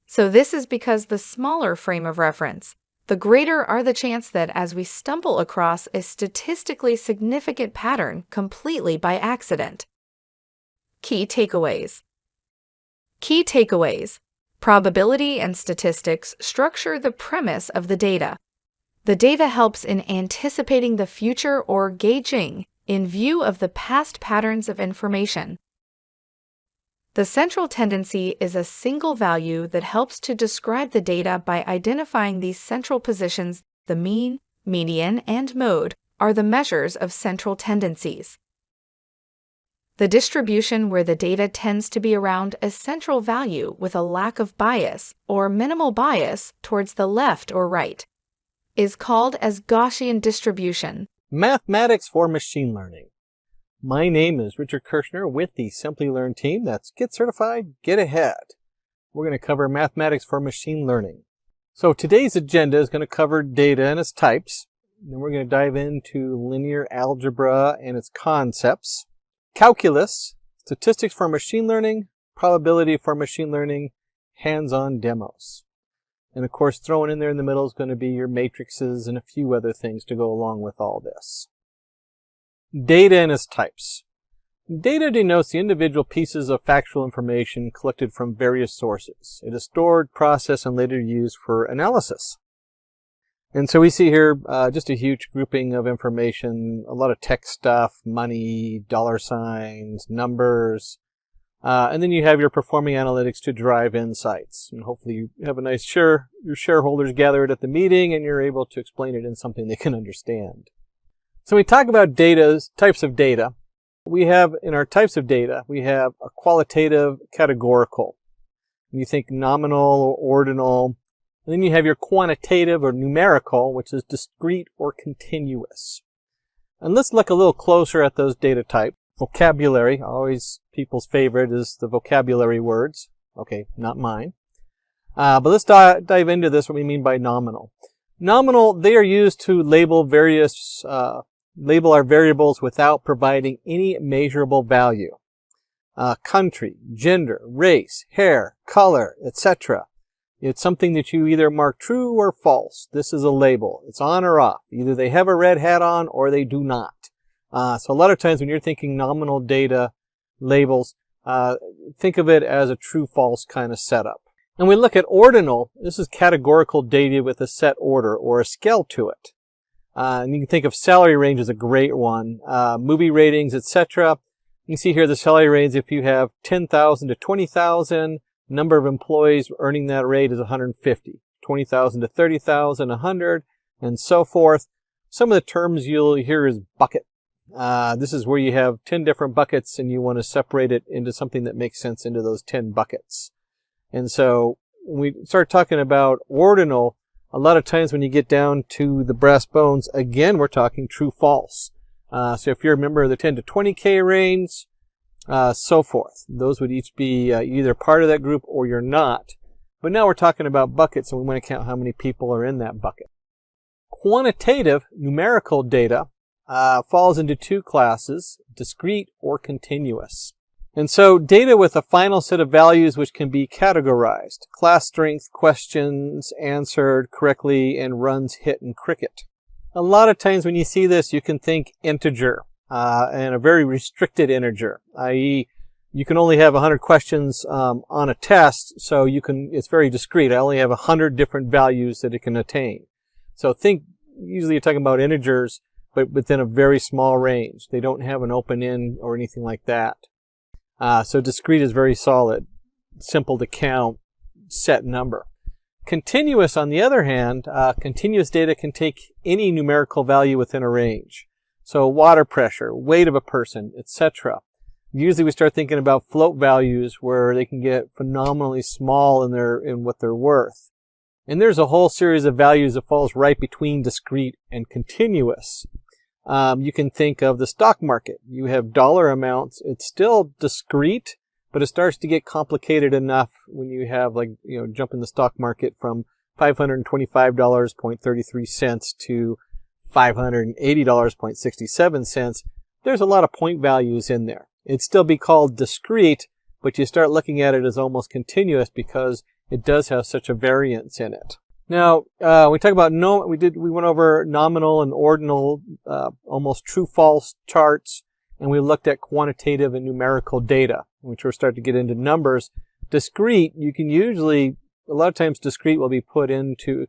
So this is because the smaller frame of reference, the greater are the chance that as we stumble across a statistically significant pattern completely by accident. Key takeaways. Key takeaways. Probability and statistics structure the premise of the data. The data helps in anticipating the future or gauging in view of the past patterns of information. The central tendency is a single value that helps to describe the data by identifying these central positions. The mean, median, and mode are the measures of central tendencies. The distribution where the data tends to be around a central value with a lack of bias or minimal bias towards the left or right is called as Gaussian distribution. Mathematics for machine learning. My name is Richard Kirshner with the Simplilearn team. That's Get Certified, Get Ahead. We're going to cover mathematics for machine learning. So today's agenda is going to cover data and its types. Then we're going to dive into linear algebra and its concepts, calculus, statistics for machine learning, probability for machine learning, hands-on demos. And of course, thrown in there in the middle is going to be your matrices and a few other things to go along with all this. Data and its types. Data denotes the individual pieces of factual information collected from various sources. It is stored, processed, and later used for analysis. And so we see here just a huge grouping of information, a lot of text stuff, money, dollar signs, numbers, and then you have your performing analytics to drive insights. And hopefully you have a nice your shareholders gathered at the meeting and you're able to explain it in something they can understand. So when we talk about types of data, we have in our types of data, we have a qualitative, categorical. You think nominal or ordinal. And then you have your quantitative or numerical, which is discrete or continuous. And let's look a little closer at those data types. Vocabulary, always people's favorite is the vocabulary words. Okay, not mine. But let's dive into this, what we mean by nominal. Nominal, they are used to label our variables without providing any measurable value. Country, gender, race, hair, color, etc. It's something that you either mark true or false. This is a label. It's on or off. Either they have a red hat on or they do not. So a lot of times when you're thinking nominal data labels, think of it as a true-false kind of setup. And we look at ordinal. This is categorical data with a set order or a scale to it. And you can think of salary range as a great one. Movie ratings, etc. You can see here the salary range. If you have 10,000 to 20,000, number of employees earning that rate is 150. 20,000 to 30,000, 100, and so forth. Some of the terms you'll hear is bucket. This is where you have 10 different buckets and you want to separate it into something that makes sense into those 10 buckets. And so when we start talking about ordinal, a lot of times when you get down to the brass bones, again, we're talking true false. So if you're a member of the 10 to 20K range, so forth. Those would each be either part of that group or you're not. But now we're talking about buckets and we want to count how many people are in that bucket. Quantitative numerical data falls into two classes, discrete or continuous. And so data with a final set of values which can be categorized. Class strength, questions answered correctly, and runs hit in cricket. A lot of times when you see this, you can think integer, and a very restricted integer, i.e. you can only have 100 questions on a test, so it's very discrete. I only have 100 different values that it can attain. So usually you're talking about integers, but within a very small range. They don't have an open end or anything like that. So discrete is very solid, simple to count, set number. Continuous, on the other hand, continuous data can take any numerical value within a range. So water pressure, weight of a person, etc. Usually we start thinking about float values where they can get phenomenally small in what they're worth. And there's a whole series of values that falls right between discrete and continuous. You can think of the stock market. You have dollar amounts. It's still discrete, but it starts to get complicated enough when you have jump in the stock market from $525.33 to $580.67. There's a lot of point values in there. It'd still be called discrete, but you start looking at it as almost continuous because it does have such a variance in it. Now, we talk about we went over nominal and ordinal, almost true-false charts, and we looked at quantitative and numerical data, which we're starting to get into numbers. Discrete, you can usually, a lot of times discrete could be put into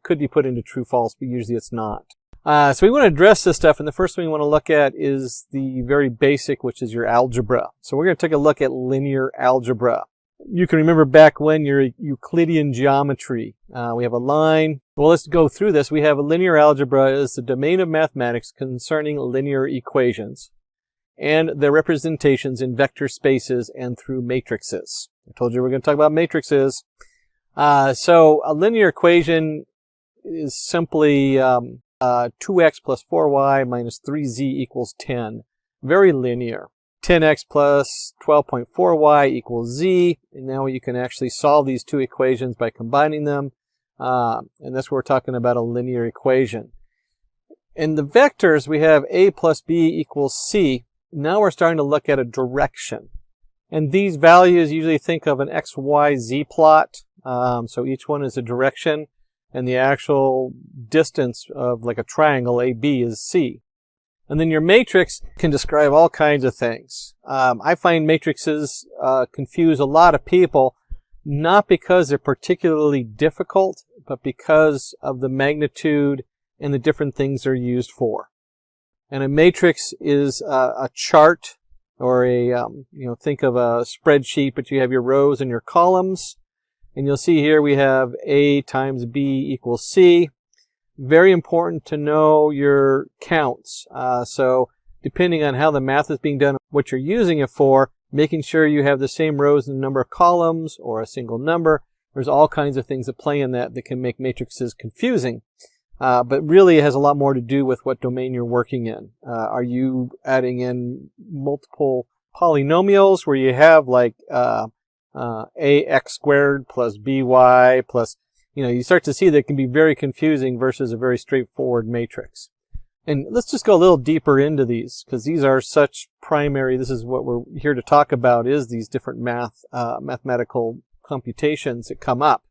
true-false, but usually it's not. So we want to address this stuff, and the first thing we want to look at is the very basic, which is your algebra. So we're going to take a look at linear algebra. You can remember back when your Euclidean geometry. We have a line. Well, let's go through this. We have a linear algebra is the domain of mathematics concerning linear equations and their representations in vector spaces and through matrices. I told you we're going to talk about matrices. So a linear equation is simply 2x plus 4y minus 3z equals 10. Very linear. 10x plus 12.4y equals z. And now you can actually solve these two equations by combining them. And that's where we're talking about a linear equation. In the vectors, we have a plus b equals c. Now we're starting to look at a direction. And these values usually think of an x, y, z plot. So each one is a direction. And the actual distance of like a triangle, AB, is c. And then your matrix can describe all kinds of things. I find matrices confuse a lot of people, not because they're particularly difficult, but because of the magnitude and the different things they're used for. And a matrix is a chart, or think of a spreadsheet, but you have your rows and your columns. And you'll see here we have A times B equals C. Very important to know your counts. So depending on how the math is being done, what you're using it for, making sure you have the same rows and number of columns or a single number. There's all kinds of things that play in that can make matrices confusing. But really it has a lot more to do with what domain you're working in. Are you adding in multiple polynomials where you have like ax squared plus by plus, you start to see that it can be very confusing versus a very straightforward matrix. And let's just go a little deeper into these, because these are such primary. This is what we're here to talk about, is these different mathematical computations that come up.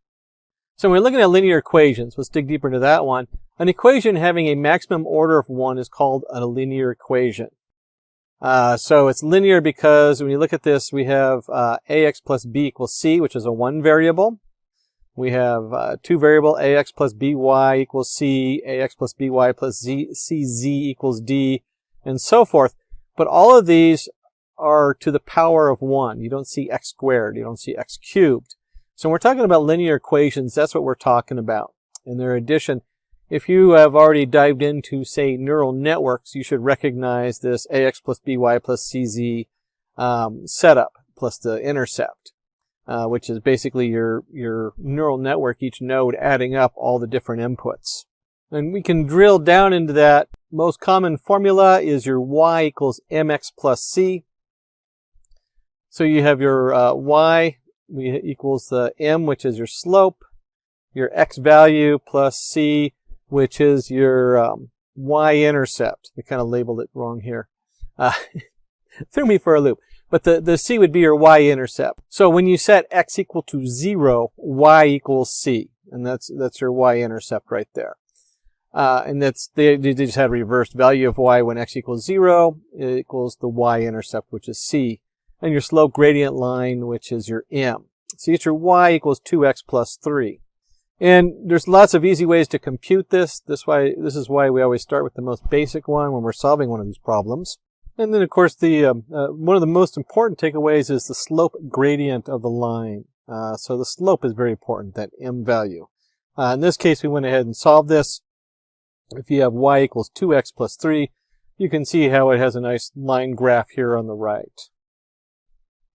So when we're looking at linear equations, let's dig deeper into that one. An equation having a maximum order of 1 is called a linear equation. So it's linear because when you look at this, we have ax plus b equals c, which is a 1 variable. We have two variable ax plus by equals c, ax plus by plus cz equals d, and so forth. But all of these are to the power of 1. You don't see x squared. You don't see x cubed. So when we're talking about linear equations, that's what we're talking about. In their addition, if you have already dived into, say, neural networks, you should recognize this ax plus by plus cz setup plus the intercept. Which is basically your neural network, each node adding up all the different inputs. And we can drill down into that. Most common formula is your y equals mx plus c. So you have your y equals the m, which is your slope, your x value plus c, which is your y-intercept. I kind of labeled it wrong here. Threw me for a loop. But the c would be your y-intercept. So when you set x equal to 0, y equals c. And that's your y-intercept right there. And they just had a reversed value of y when x equals 0. It equals the y-intercept, which is c. And your slope gradient line, which is your m. So you get your y equals 2x plus 3. And there's lots of easy ways to compute this. This is why we always start with the most basic one when we're solving one of these problems. And then, of course, one of the most important takeaways is the slope gradient of the line. So the slope is very important, that m value. In this case, we went ahead and solved this. If you have y equals 2x plus 3, you can see how it has a nice line graph here on the right.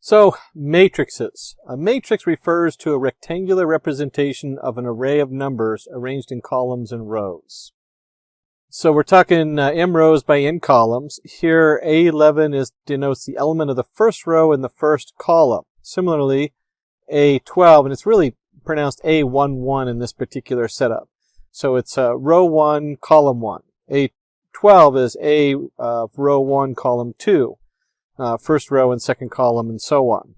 So, matrices. A matrix refers to a rectangular representation of an array of numbers arranged in columns and rows. So we're talking m rows by n columns. Here, A11 denotes the element of the first row in the first column. Similarly, A12, and it's really pronounced A11 in this particular setup. So it's row 1, column 1. A12 is A row 1, column 2. First row and second column, and so on.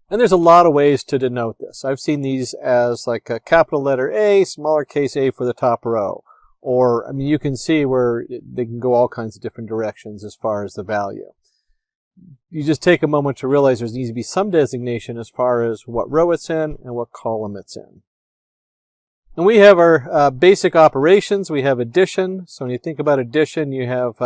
And there's a lot of ways to denote this. I've seen these as like a capital letter A, smaller case a for the top row. Or, I mean, you can see where they can go all kinds of different directions as far as the value. You just take a moment to realize there needs to be some designation as far as what row it's in and what column it's in. And we have our basic operations. We have addition. So when you think about addition, you have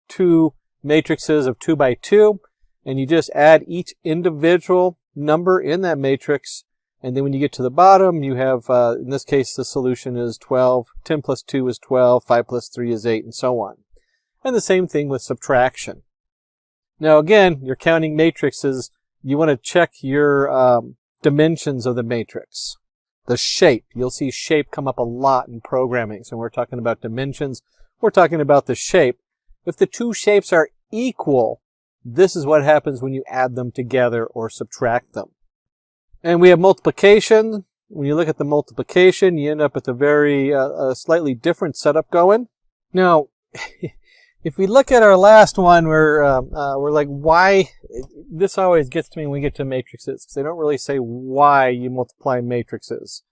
two matrices of 2 by 2, and you just add each individual number in that matrix. And then when you get to the bottom, you have, in this case, the solution is 12, 10 plus 2 is 12, 5 plus 3 is 8, and so on. And the same thing with subtraction. Now again, you're counting matrices. You want to check your dimensions of the matrix. The shape. You'll see shape come up a lot in programming. So when we're talking about dimensions, we're talking about the shape. If the two shapes are equal, this is what happens when you add them together or subtract them. And we have multiplication. When you look at the multiplication, you end up with a very slightly different setup going. Now, if we look at our last one, we're like, why? This always gets to me when we get to matrices, because they don't really say why you multiply matrices.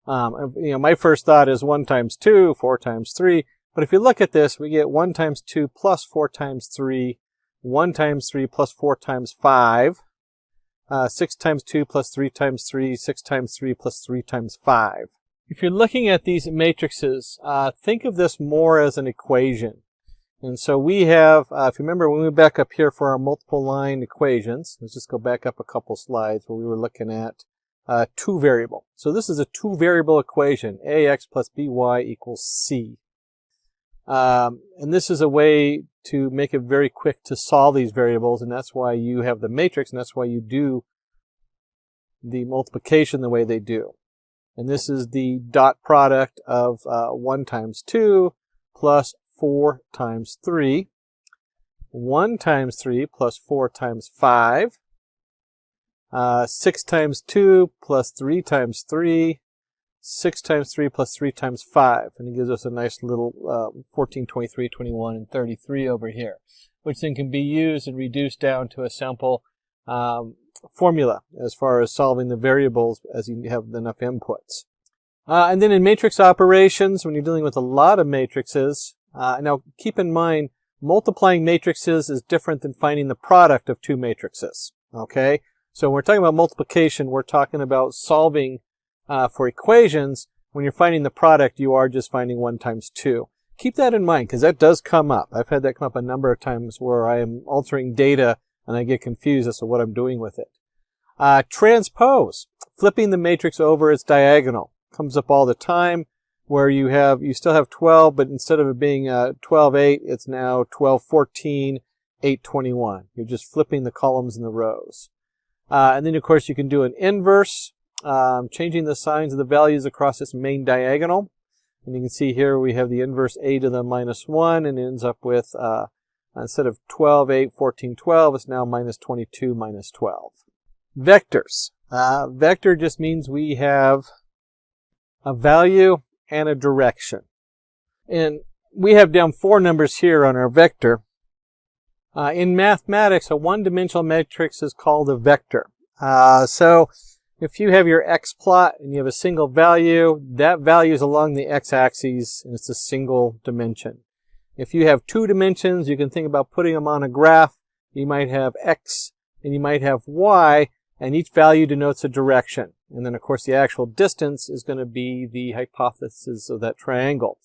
My first thought is 1 times 2, 4 times 3. But if you look at this, we get 1 times 2 plus 4 times 3, 1 times 3 plus 4 times 5. 6 times 2 plus 3 times 3, 6 times 3 plus 3 times 5. If you're looking at these matrices, think of this more as an equation. And so we have, if you remember, when we back up here for our multiple line equations, let's just go back up a couple slides where we were looking at 2 variable. So this is a 2 variable equation, ax plus by equals c. And this is a way to make it very quick to solve these variables, and that's why you have the matrix, and that's why you do the multiplication the way they do. And this is the dot product of 1 times 2 plus 4 times 3. 1 times 3 plus 4 times 5. 6 times 2 plus 3 times 3. 6 times 3 plus 3 times 5. And it gives us a nice little 14, 23, 21, and 33 over here, which then can be used and reduced down to a simple formula as far as solving the variables as you have enough inputs. And then in matrix operations, when you're dealing with a lot of matrices, now keep in mind, multiplying matrices is different than finding the product of 2 matrices. Okay? So when we're talking about multiplication, we're talking about solving for equations. When you're finding the product, you are just finding 1 times 2. Keep that in mind because that does come up. I've had that come up a number of times where I am altering data and I get confused as to what I'm doing with it. Transpose, flipping the matrix over its diagonal. Comes up all the time where you still have 12, but instead of it being 12, 8, it's now 12, 14, 8, 21. You're just flipping the columns and the rows. And then, of course, you can do an inverse, changing the signs of the values across this main diagonal. And you can see here we have the inverse a to the minus 1, and it ends up with, instead of 12, 8, 14, 12, it's now minus 22, minus 12. Vectors. Vector just means we have a value and a direction. And we have down 4 numbers here on our vector. In mathematics, a one-dimensional matrix is called a vector. So if you have your x plot and you have a single value, that value is along the x-axis and it's a single dimension. If you have 2 dimensions, you can think about putting them on a graph. You might have x and you might have y, and each value denotes a direction. And then, of course, the actual distance is going to be the hypothesis of that triangle.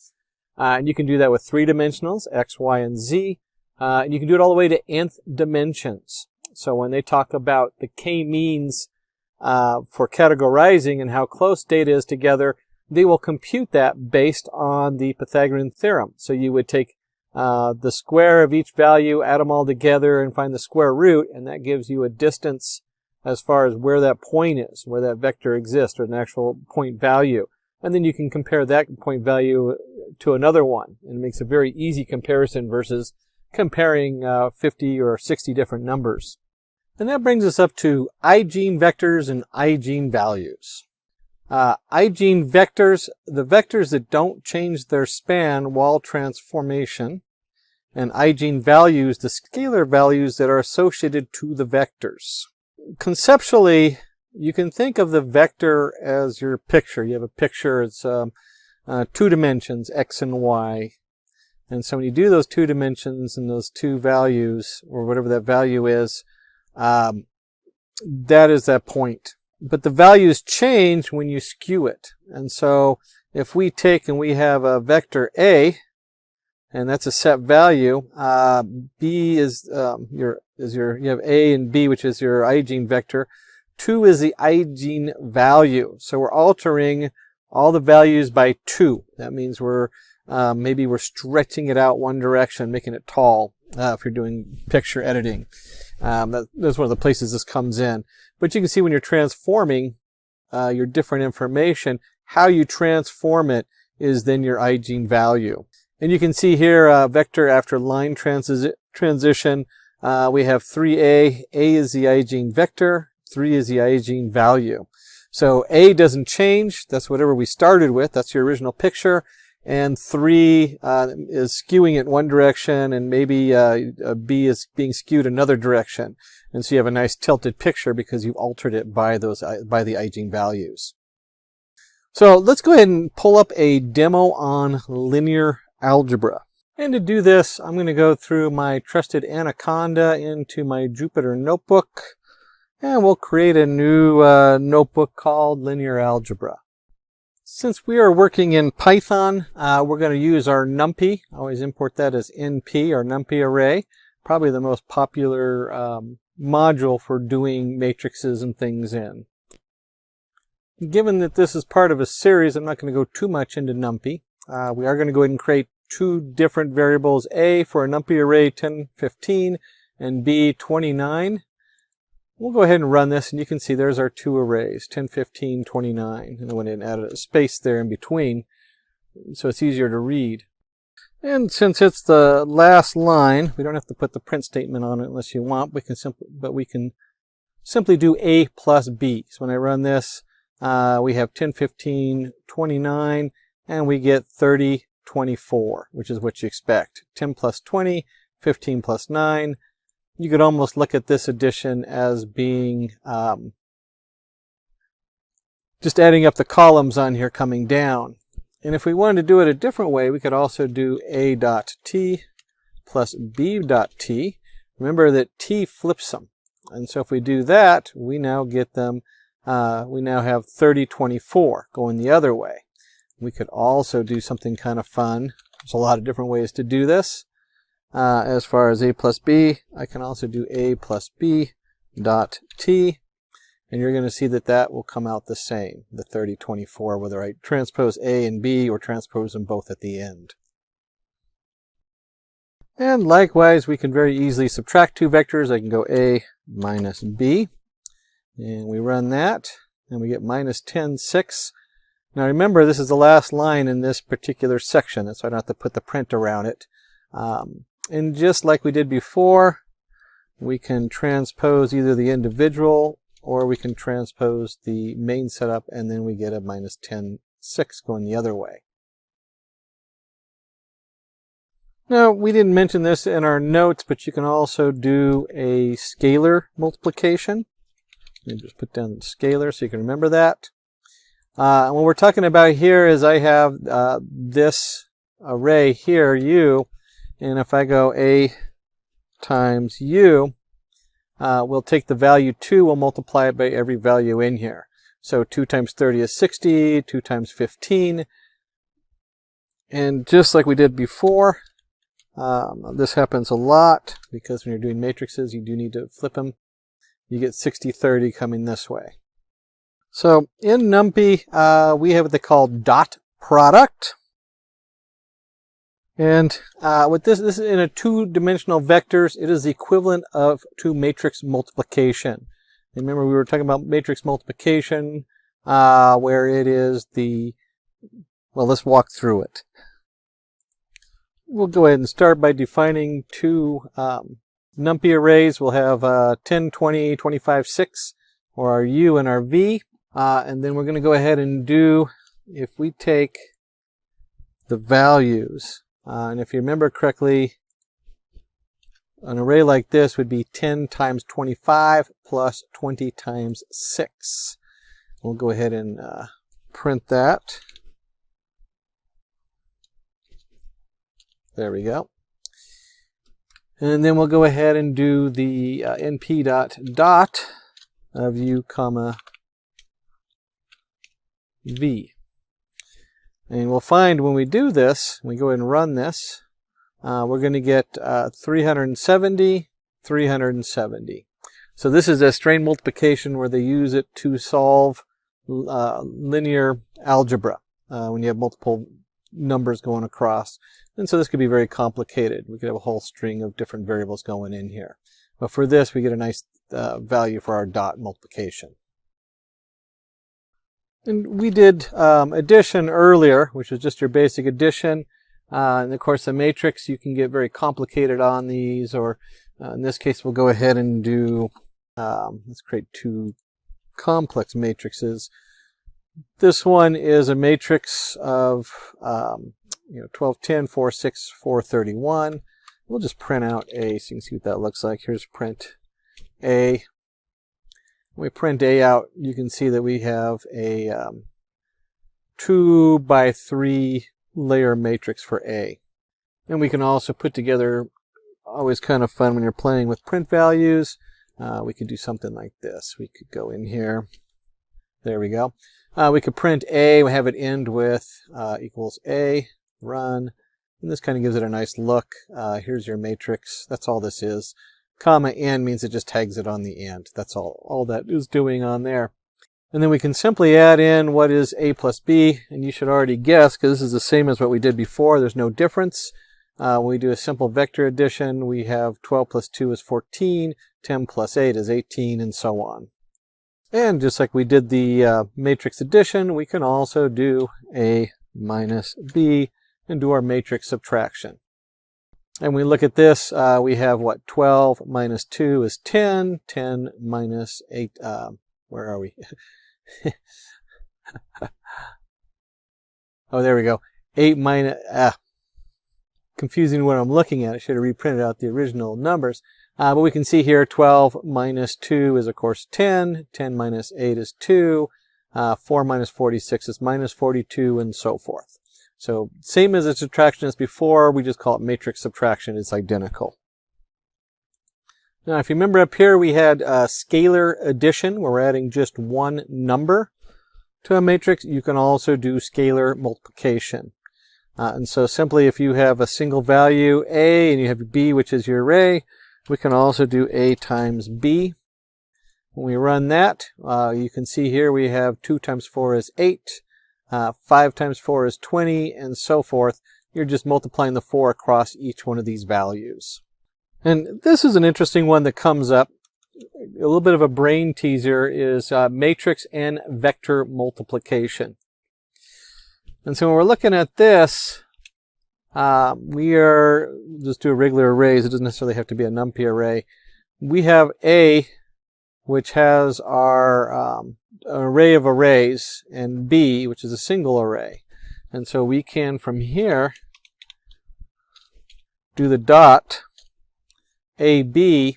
And you can do that with 3 dimensionals, x, y, and z. And you can do it all the way to nth dimensions. So when they talk about the k-means for categorizing and how close data is together, they will compute that based on the Pythagorean theorem. So you would take the square of each value, add them all together, and find the square root, and that gives you a distance as far as where that point is, where that vector exists, or an actual point value. And then you can compare that point value to another one. And it makes a very easy comparison versus comparing 50 or 60 different numbers. And that brings us up to eigenvectors and eigenvalues. Eigenvectors, the vectors that don't change their span while transformation, and eigenvalues, the scalar values that are associated to the vectors. Conceptually, you can think of the vector as your picture. You have a picture, it's 2 dimensions, x and y. And so when you do those 2 dimensions and those 2 values, or whatever that value is, that is that point. But the values change when you skew it. And so if we take and we have a vector A, and that's a set value, B is you have A and B, which is your eigenvector. 2 is the eigenvalue. So we're altering all the values by 2. That means maybe we're stretching it out one direction, making it tall, if you're doing picture editing. That's one of the places this comes in. But you can see when you're transforming your different information, how you transform it is then your eigenvalue. And you can see here, vector after line transition, we have 3a. A is the eigenvector, 3 is the eigenvalue. So A doesn't change. That's whatever we started with. That's your original picture. And 3 is skewing it one direction, and maybe B is being skewed another direction. And so you have a nice tilted picture because you've altered it by the eigenvalues. So let's go ahead and pull up a demo on linear algebra. And to do this, I'm going to go through my trusted Anaconda into my Jupyter notebook, and we'll create a new notebook called linear algebra. Since we are working in Python, we're going to use our NumPy. I always import that as NP, or NumPy array. Probably the most popular module for doing matrices and things in. Given that this is part of a series, I'm not going to go too much into NumPy. We are going to go ahead and create 2 different variables, A for a NumPy array 10, 15, and B 29. We'll go ahead and run this, and you can see there's our 2 arrays, 10, 15, 29. And I went ahead and added a space there in between, so it's easier to read. And since it's the last line, we don't have to put the print statement on it unless you want. We can simply do A plus B. So when I run this, we have 10, 15, 29, and we get 30, 24, which is what you expect. 10 plus 20, 15 plus 9. You could almost look at this addition as being just adding up the columns on here coming down. And if we wanted to do it a different way, we could also do A dot T plus B dot T. Remember that T flips them. And so if we do that, we now get them, we now have 30, 24 going the other way. We could also do something kind of fun. There's a lot of different ways to do this. As far as a plus b, I can also do a plus b dot t. And you're going to see that that will come out the same, the 30, 24, whether I transpose a and b or transpose them both at the end. And likewise, we can very easily subtract two vectors. I can go a minus b, and we run that, and we get minus 10, 6. Now remember, this is the last line in this particular section, so I don't have to put the print around it. And just like we did before, we can transpose either the individual or we can transpose the main setup, and then we get a minus 10, 6 going the other way. Now, we didn't mention this in our notes, but you can also do a scalar multiplication. Let me just put down scalar so you can remember that. And what we're talking about here is I have this array here, u, and if I go a times u, we'll take the value 2, we'll multiply it by every value in here. So 2 times 30 is 60, 2 times 15. And just like we did before, this happens a lot because when you're doing matrices, you do need to flip them. You get 60, 30 coming this way. So in NumPy, we have what they call dot product. And with this is in a two-dimensional vectors. It is the equivalent to matrix multiplication. And remember, we were talking about matrix multiplication, where it is the, well, let's walk through it. We'll go ahead and start by defining two NumPy arrays. We'll have 10, 20, 25, 6, or our u and our v. And then we're going to go ahead and do, if we take the values, and if you remember correctly, an array like this would be 10 times 25 plus 20 times 6. We'll go ahead and print that. There we go. And then we'll go ahead and do the np dot of u comma v. And we'll find when we do this, we go ahead and run this, we're going to get 370, 370. So this is a strain multiplication where they use it to solve linear algebra when you have multiple numbers going across. And so this could be very complicated. We could have a whole string of different variables going in here. But for this, we get a nice value for our dot multiplication. And we did addition earlier, which was just your basic addition. And of course, the matrix, you can get very complicated on these, or in this case, we'll go ahead and do, let's create two complex matrices. This one is a matrix of 12, 10, 4, 6, 4, 31. We'll just print out A so you can see what that looks like. Here's print A. When we print A out, you can see that we have a 2 by 3 layer matrix for A. And we can also put together, always kind of fun when you're playing with print values, we could do something like this. We could go in here. There we go. We could print A, we have it end with equals A, run, and this kind of gives it a nice look. Here's your matrix. That's all this is. Comma end means it just tags it on the end. That's all that is doing on there. And then we can simply add in what is A plus B, and you should already guess, because this is the same as what we did before. There's no difference. When we do a simple vector addition, we have 12 plus 2 is 14, 10 plus 8 is 18, and so on. And just like we did the matrix addition, we can also do A minus B and do our matrix subtraction. And we look at this, we have what? 12 minus 2 is 10, 10 minus 8, where are we? Oh, there we go. 8 minus, confusing what I'm looking at. I should have reprinted out the original numbers. But we can see here 12 minus 2 is, of course, 10. 10 minus 8 is 2. 4 minus 46 is minus 42, and so forth. So same as the subtraction as before, we just call it matrix subtraction. It's identical. Now, if you remember up here, we had scalar addition, where we're adding just one number to a matrix. You can also do scalar multiplication. And so simply, if you have a single value A and you have B, which is your array, we can also do A times B. When we run that, you can see here we have 2 times 4 is 8, 5 times 4 is 20, and so forth. You're just multiplying the 4 across each one of these values. And this is an interesting one that comes up. A little bit of a brain teaser is matrix and vector multiplication. And so when we're looking at this, we are, just do a regular arrays. It doesn't necessarily have to be a NumPy array. We have A, which has our array of arrays, and B, which is a single array. And so we can, from here, do the dot AB,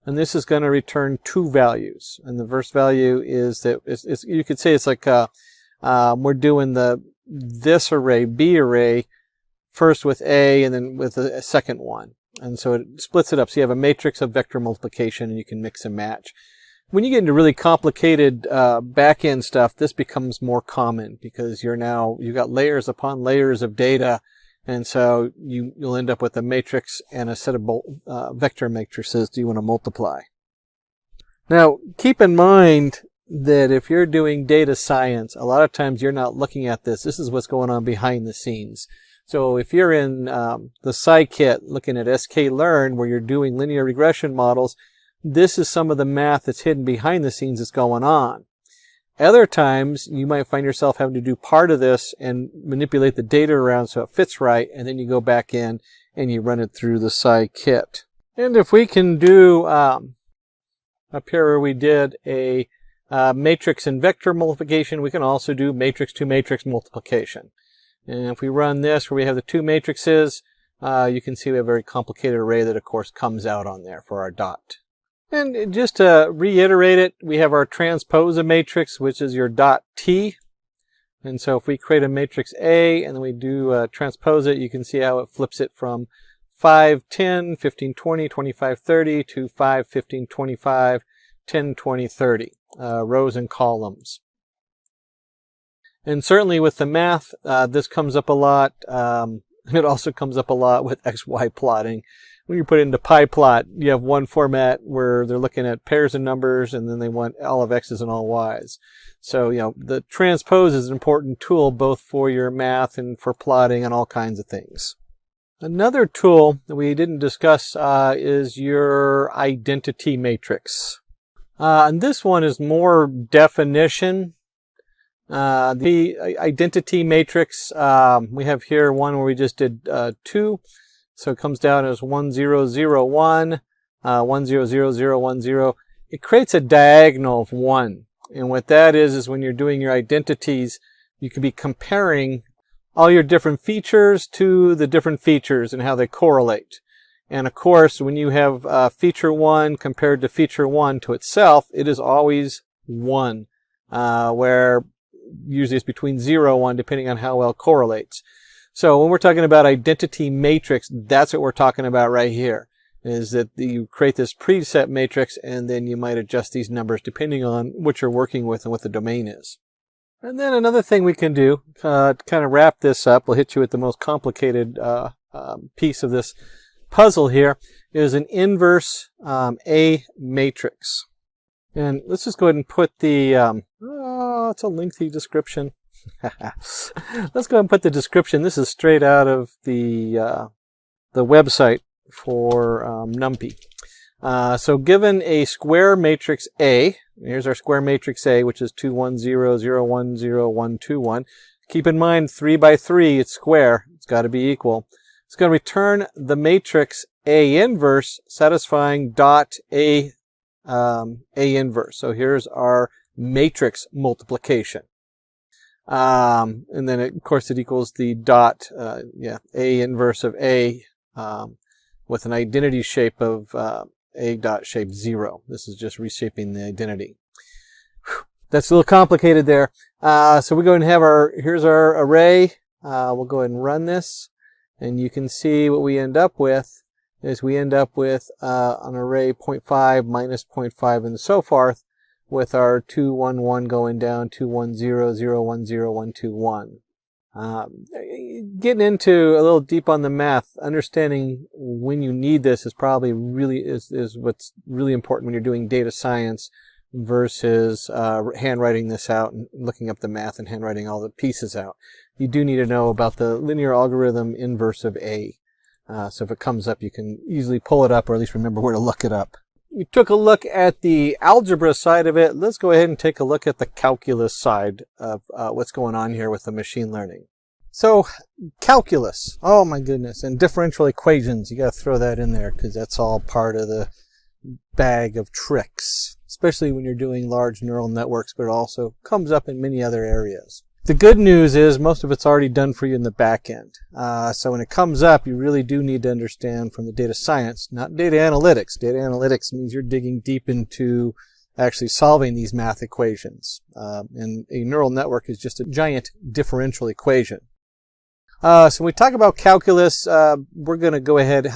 and this is going to return 2 values. And the first value is that, you could say it's like we're doing this array, B array, first with A and then with a second one. And so it splits it up. So you have a matrix of vector multiplication, and you can mix and match. When you get into really complicated back-end stuff, this becomes more common because you've got layers upon layers of data, and so you'll end up with a matrix and a set of vector matrices that you want to multiply. Now, keep in mind that if you're doing data science, a lot of times you're not looking at this. This is what's going on behind the scenes. So if you're in the scikit looking at sklearn, where you're doing linear regression models, this is some of the math that's hidden behind the scenes that's going on. Other times, you might find yourself having to do part of this and manipulate the data around so it fits right, and then you go back in and you run it through the scikit. And if we can do, up here where we did a matrix and vector multiplication, we can also do matrix to matrix multiplication. And if we run this where we have the 2 matrices, you can see we have a very complicated array that, of course, comes out on there for our dot. And just to reiterate it, we have our transpose matrix, which is your dot T. And so if we create a matrix A and then we do transpose it, you can see how it flips it from 5, 10, 15, 20, 25, 30 to 5, 15, 25, 10, 20, 30, rows and columns. And certainly with the math, this comes up a lot. It also comes up a lot with XY plotting. When you put it into PyPlot, you have one format where they're looking at pairs of numbers, and then they want all of X's and all Y's. So, the transpose is an important tool both for your math and for plotting and all kinds of things. Another tool that we didn't discuss is your identity matrix. And this one is more definition. The identity matrix, we have here one where we just did 2. So it comes down as 1, 0, 0, 1, 1, 0, 0, 0, 1, 0. It creates a diagonal of 1. And what that is when you're doing your identities, you can be comparing all your different features to the different features and how they correlate. And of course, when you have feature 1 compared to feature 1 to itself, it is always 1, where usually it's between 0 and 1, depending on how well it correlates. So when we're talking about identity matrix, that's what we're talking about right here, is that you create this preset matrix and then you might adjust these numbers depending on what you're working with and what the domain is. And then another thing we can do to kind of wrap this up, we'll hit you with the most complicated piece of this puzzle here, is an inverse A matrix. And let's just go ahead and put the, it's a lengthy description. Let's go ahead and put the description. This is straight out of the website for NumPy. So given a square matrix A, here's our square matrix A, which is 2, 1, 0, 0, 1, 0, 1, 2, 1. Keep in mind 3 by 3, it's square. It's got to be equal. It's going to return the matrix A inverse satisfying dot A inverse. So here's our matrix multiplication. And then of course it equals the dot, A inverse of A, with an identity shape of A dot shape 0. This is just reshaping the identity. That's a little complicated there. So we go ahead and have here's our array. We'll go ahead and run this, and you can see what we end up with is we end up with an array 0.5 minus 0.5 and so forth, with our 2, 1, 1 going down, 2, 1, 0, 0, 1, 0, 1, 2, 1. Getting into a little deep on the math, understanding when you need this is probably really is what's really important when you're doing data science versus handwriting this out and looking up the math and handwriting all the pieces out. You do need to know about the linear algorithm inverse of A. So if it comes up, you can easily pull it up, or at least remember where to look it up. We took a look at the algebra side of it. Let's go ahead and take a look at the calculus side of what's going on here with the machine learning. So calculus, oh my goodness, and differential equations, you got to throw that in there because that's all part of the bag of tricks, especially when you're doing large neural networks, but it also comes up in many other areas. The good news is most of it's already done for you in the back end. So when it comes up, you really do need to understand from the data science, not data analytics. Data analytics means you're digging deep into actually solving these math equations. And a neural network is just a giant differential equation. So when we talk about calculus, we're going to go ahead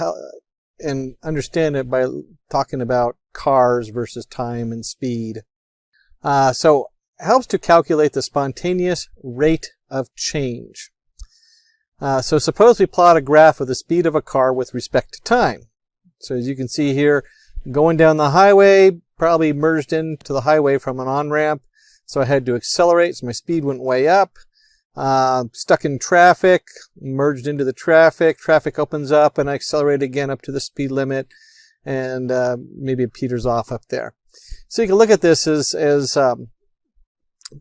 and understand it by talking about cars versus time and speed. So helps to calculate the spontaneous rate of change. So suppose we plot a graph of the speed of a car with respect to time. So as you can see here, going down the highway, probably merged into the highway from an on-ramp. So I had to accelerate, so my speed went way up. Stuck in traffic, merged into the traffic. Traffic opens up and I accelerate again up to the speed limit. And maybe it peters off up there. So you can look at this as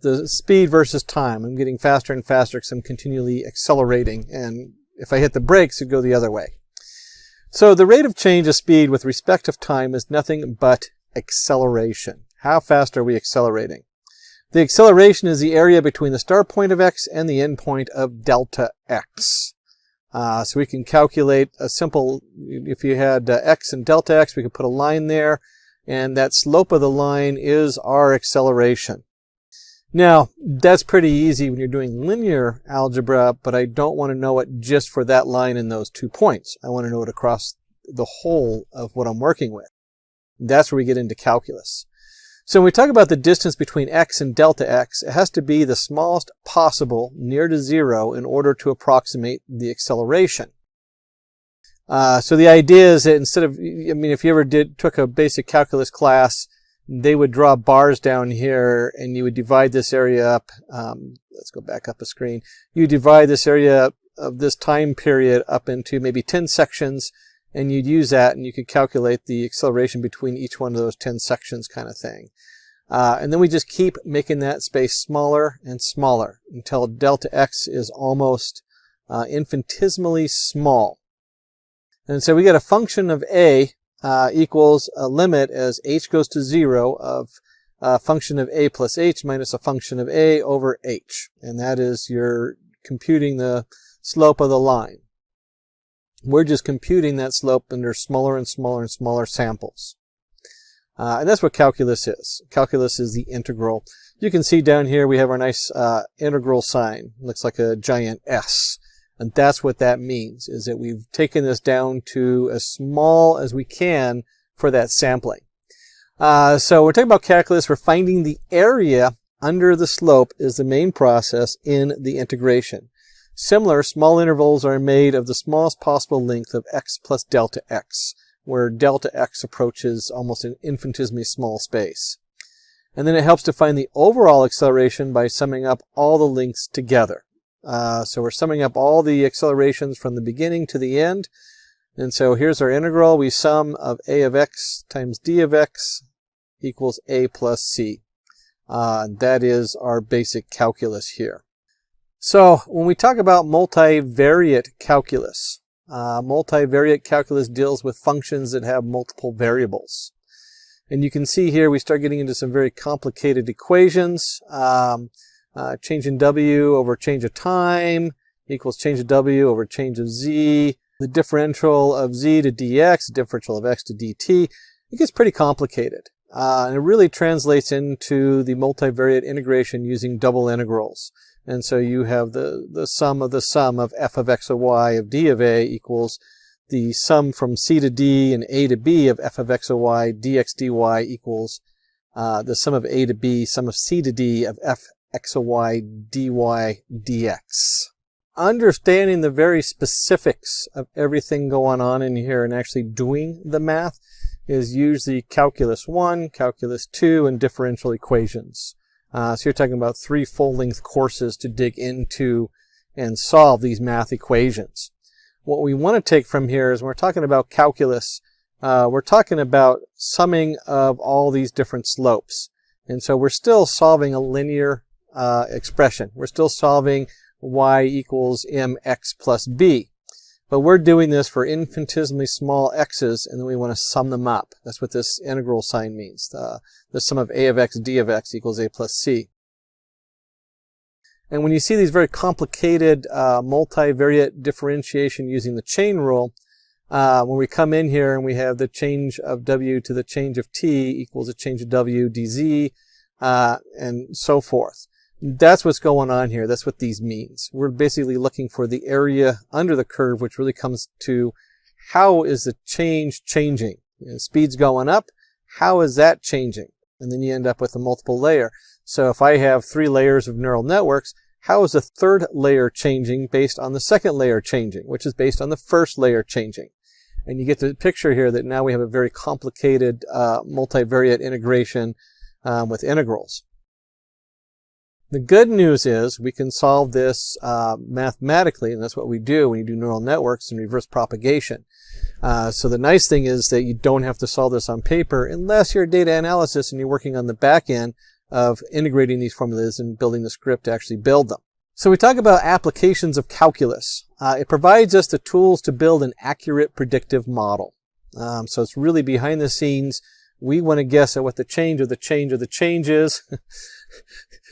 the speed versus time. I'm getting faster and faster because I'm continually accelerating, and if I hit the brakes, it'd go the other way. So the rate of change of speed with respect of time is nothing but acceleration. How fast are we accelerating? The acceleration is the area between the start point of x and the end point of delta x. So we can calculate a simple, if you had x and delta x, we could put a line there, and that slope of the line is our acceleration. Now, that's pretty easy when you're doing linear algebra, but I don't want to know it just for that line and those 2 points. I want to know it across the whole of what I'm working with. That's where we get into calculus. So when we talk about the distance between x and delta x, it has to be the smallest possible near to zero in order to approximate the acceleration. So the idea is that instead of, if you ever took a basic calculus class, they would draw bars down here and you would divide this area up. Let's go back up a screen. You divide this area of this time period up into maybe 10 sections, and you'd use that and you could calculate the acceleration between each one of those 10 sections kind of thing. And then we just keep making that space smaller and smaller until delta x is almost infinitesimally small. And so we get a function of a equals a limit as h goes to 0 of a function of a plus h minus a function of a over h. And that is you're computing the slope of the line. We're just computing that slope under smaller and smaller and smaller samples. And that's what calculus is. Calculus is the integral. You can see down here we have our nice integral sign. It looks like a giant S. And that's what that means, is that we've taken this down to as small as we can for that sampling. So we're talking about calculus. We're finding the area under the slope is the main process in the integration. Similar, small intervals are made of the smallest possible length of x plus delta x, where delta x approaches almost an infinitesimally small space. And then it helps to find the overall acceleration by summing up all the lengths together. So we're summing up all the accelerations from the beginning to the end. And so here's our integral. We sum of a of x times d of x equals a plus c. That is our basic calculus here. So when we talk about multivariate calculus deals with functions that have multiple variables. And you can see here we start getting into some very complicated equations. Change in w over change of time equals change of w over change of z. The differential of z to dx, the differential of x to dt. It gets pretty complicated. And it really translates into the multivariate integration using double integrals. And so you have the sum of f of x of y of d of a equals the sum from c to d and a to b of f of x of y dx dy equals the sum of a to b, sum of c to d of f x of y dy dx. Understanding the very specifics of everything going on in here and actually doing the math is usually calculus 1, calculus 2, and differential equations. So you're talking about 3 full-length courses to dig into and solve these math equations. What we want to take from here is when we're talking about calculus, we're talking about summing of all these different slopes. And so we're still solving a linear expression. We're still solving y equals mx plus b. But we're doing this for infinitesimally small x's, and then we want to sum them up. That's what this integral sign means. The sum of a of x d of x equals a plus c. And when you see these very complicated multivariate differentiation using the chain rule, when we come in here and we have the change of w to the change of t equals a change of w dz, and so forth. That's what's going on here. That's what these means. We're basically looking for the area under the curve, which really comes to how is the change changing? Speed's going up. How is that changing? And then you end up with a multiple layer. So if I have 3 layers of neural networks, how is the third layer changing based on the second layer changing, which is based on the first layer changing? And you get the picture here that now we have a very complicated multivariate integration with integrals. The good news is we can solve this mathematically, and that's what we do when you do neural networks and reverse propagation. So the nice thing is that you don't have to solve this on paper unless you're data analysis and you're working on the back end of integrating these formulas and building the script to actually build them. So we talk about applications of calculus. It provides us the tools to build an accurate predictive model. So it's really behind the scenes. We want to guess at what the change of the change of the change is.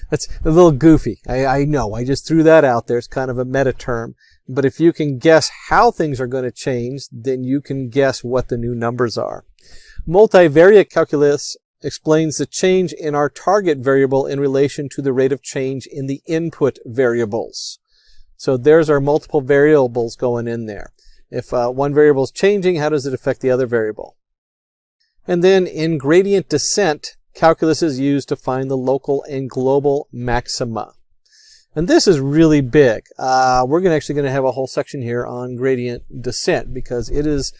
That's a little goofy. I know. I just threw that out there. It's kind of a meta term. But if you can guess how things are going to change, then you can guess what the new numbers are. Multivariate calculus explains the change in our target variable in relation to the rate of change in the input variables. So there's our multiple variables going in there. If one variable is changing, how does it affect the other variable? And then in gradient descent, calculus is used to find the local and global maxima. And this is really big. We're actually going to have a whole section here on gradient descent because it is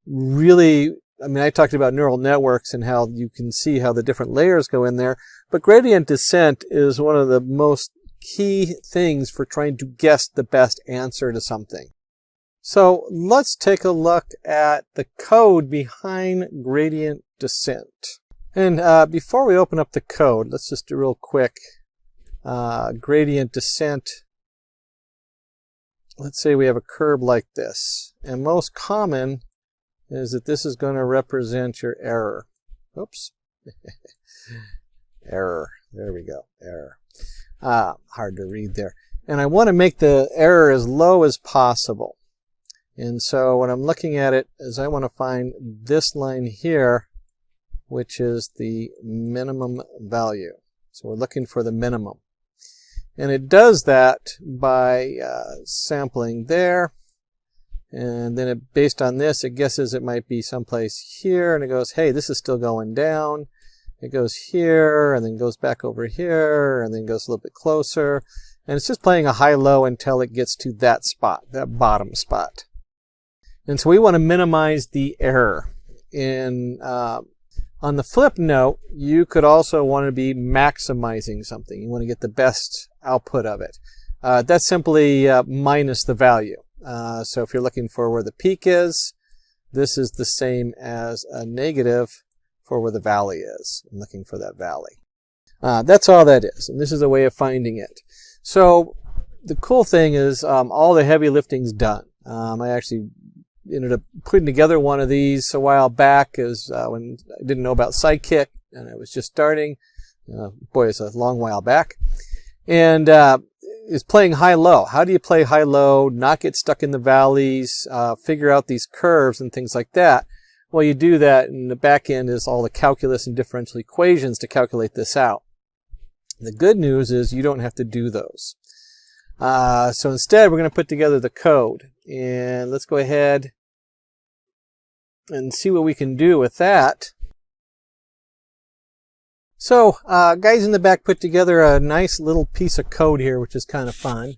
really, I talked about neural networks and how you can see how the different layers go in there, but gradient descent is one of the most key things for trying to guess the best answer to something. So let's take a look at the code behind gradient descent. And before we open up the code, let's just do real quick gradient descent. Let's say we have a curve like this. And most common is that this is going to represent your error. Oops. Error. There we go. Error. Hard to read there. And I want to make the error as low as possible. And so when I'm looking at it is I want to find this line here, which is the minimum value. So we're looking for the minimum. And it does that by sampling there. And then based on this, it guesses it might be someplace here. And it goes, hey, this is still going down. It goes here, and then goes back over here, and then goes a little bit closer. And it's just playing a high-low until it gets to that spot, that bottom spot. And so we want to minimize the error. On the flip note, you could also want to be maximizing something. You want to get the best output of it. That's simply minus the value. So if you're looking for where the peak is, this is the same as a negative for where the valley is. I'm looking for that valley. That's all that is, and this is a way of finding it. So the cool thing is all the heavy lifting's done. I actually ended up putting together one of these a while back when I didn't know about Sidekick and I was just starting. Boy, it's a long while back. And is playing high-low. How do you play high-low, not get stuck in the valleys, figure out these curves and things like that? Well, you do that, and the back end is all the calculus and differential equations to calculate this out. The good news is you don't have to do those. So instead, we're going to put together the code. And let's go ahead and see what we can do with that. So, guys in the back put together a nice little piece of code here, which is kind of fun.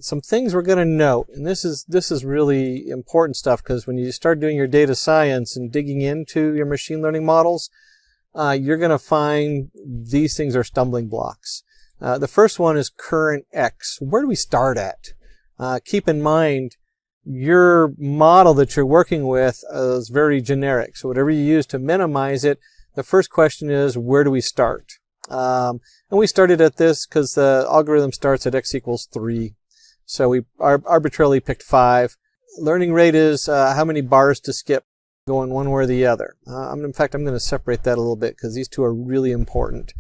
Some things we're going to note, and this is really important stuff, because when you start doing your data science and digging into your machine learning models, you're going to find these things are stumbling blocks. The first one is current X. Where do we start at? Keep in mind, your model that you're working with is very generic. So whatever you use to minimize it, the first question is, where do we start? And we started at this because the algorithm starts at x equals 3. So we arbitrarily picked 5. Learning rate is how many bars to skip going one way or the other. In fact, I'm going to separate that a little bit because these two are really important.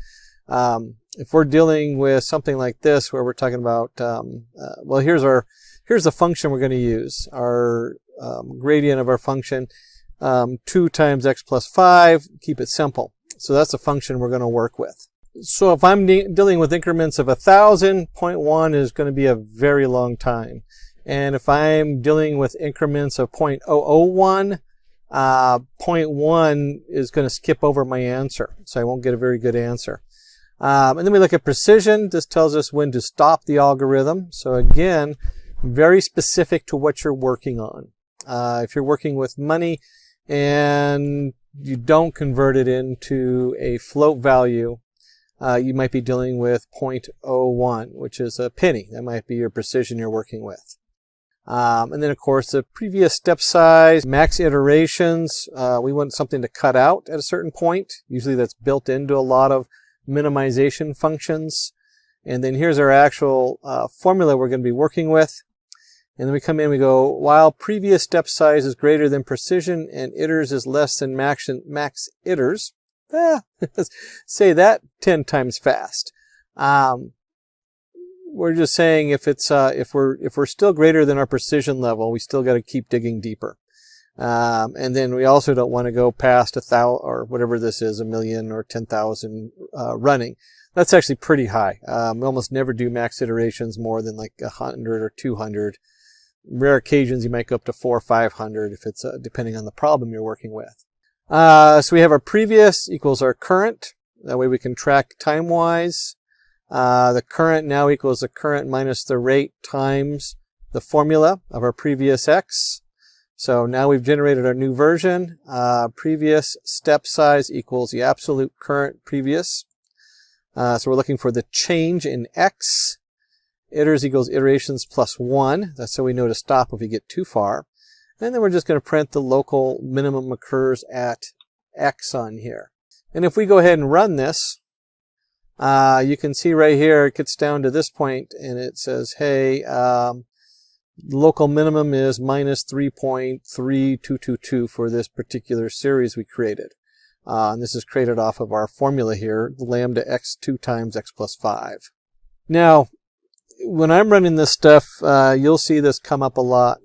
If we're dealing with something like this where we're talking about, well, here's the function we're going to use. Our gradient of our function, 2 times x plus 5, keep it simple. So that's the function we're going to work with. So if I'm dealing with increments of 1,000, 0.1 is going to be a very long time. And if I'm dealing with increments of 0.001, 0.1 is going to skip over my answer. So I won't get a very good answer. And then we look at precision. This tells us when to stop the algorithm. So again, very specific to what you're working on. If you're working with money and you don't convert it into a float value, you might be dealing with 0.01, which is a penny. That might be your precision you're working with. And then, of course, the previous step size, max iterations. We want something to cut out at a certain point. Usually that's built into a lot of minimization functions. And then here's our actual formula we're going to be working with. And then we come in and we go, while previous step size is greater than precision and iters is less than max iters. Say that 10 times fast. We're just saying if it's if we're still greater than our precision level, we still got to keep digging deeper. And then we also don't want to go past 1,000 or whatever this is, 1,000,000 or 10,000 running. That's actually pretty high. We almost never do max iterations more than like 100 or 200. Rare occasions you might go up to 400 or 500 if it's depending on the problem you're working with. So we have our previous equals our current. That way we can track time-wise. The current now equals the current minus the rate times the formula of our previous x. So now we've generated our new version. Previous step size equals the absolute current previous. So we're looking for the change in x. Iters equals iterations plus 1. That's so we know to stop if we get too far. And then we're just going to print the local minimum occurs at x on here. And if we go ahead and run this, you can see right here it gets down to this point and it says, hey, local minimum is minus 3.3222 for this particular series we created. And this is created off of our formula here, lambda x 2 times x plus 5. Now, when I'm running this stuff, you'll see this come up a lot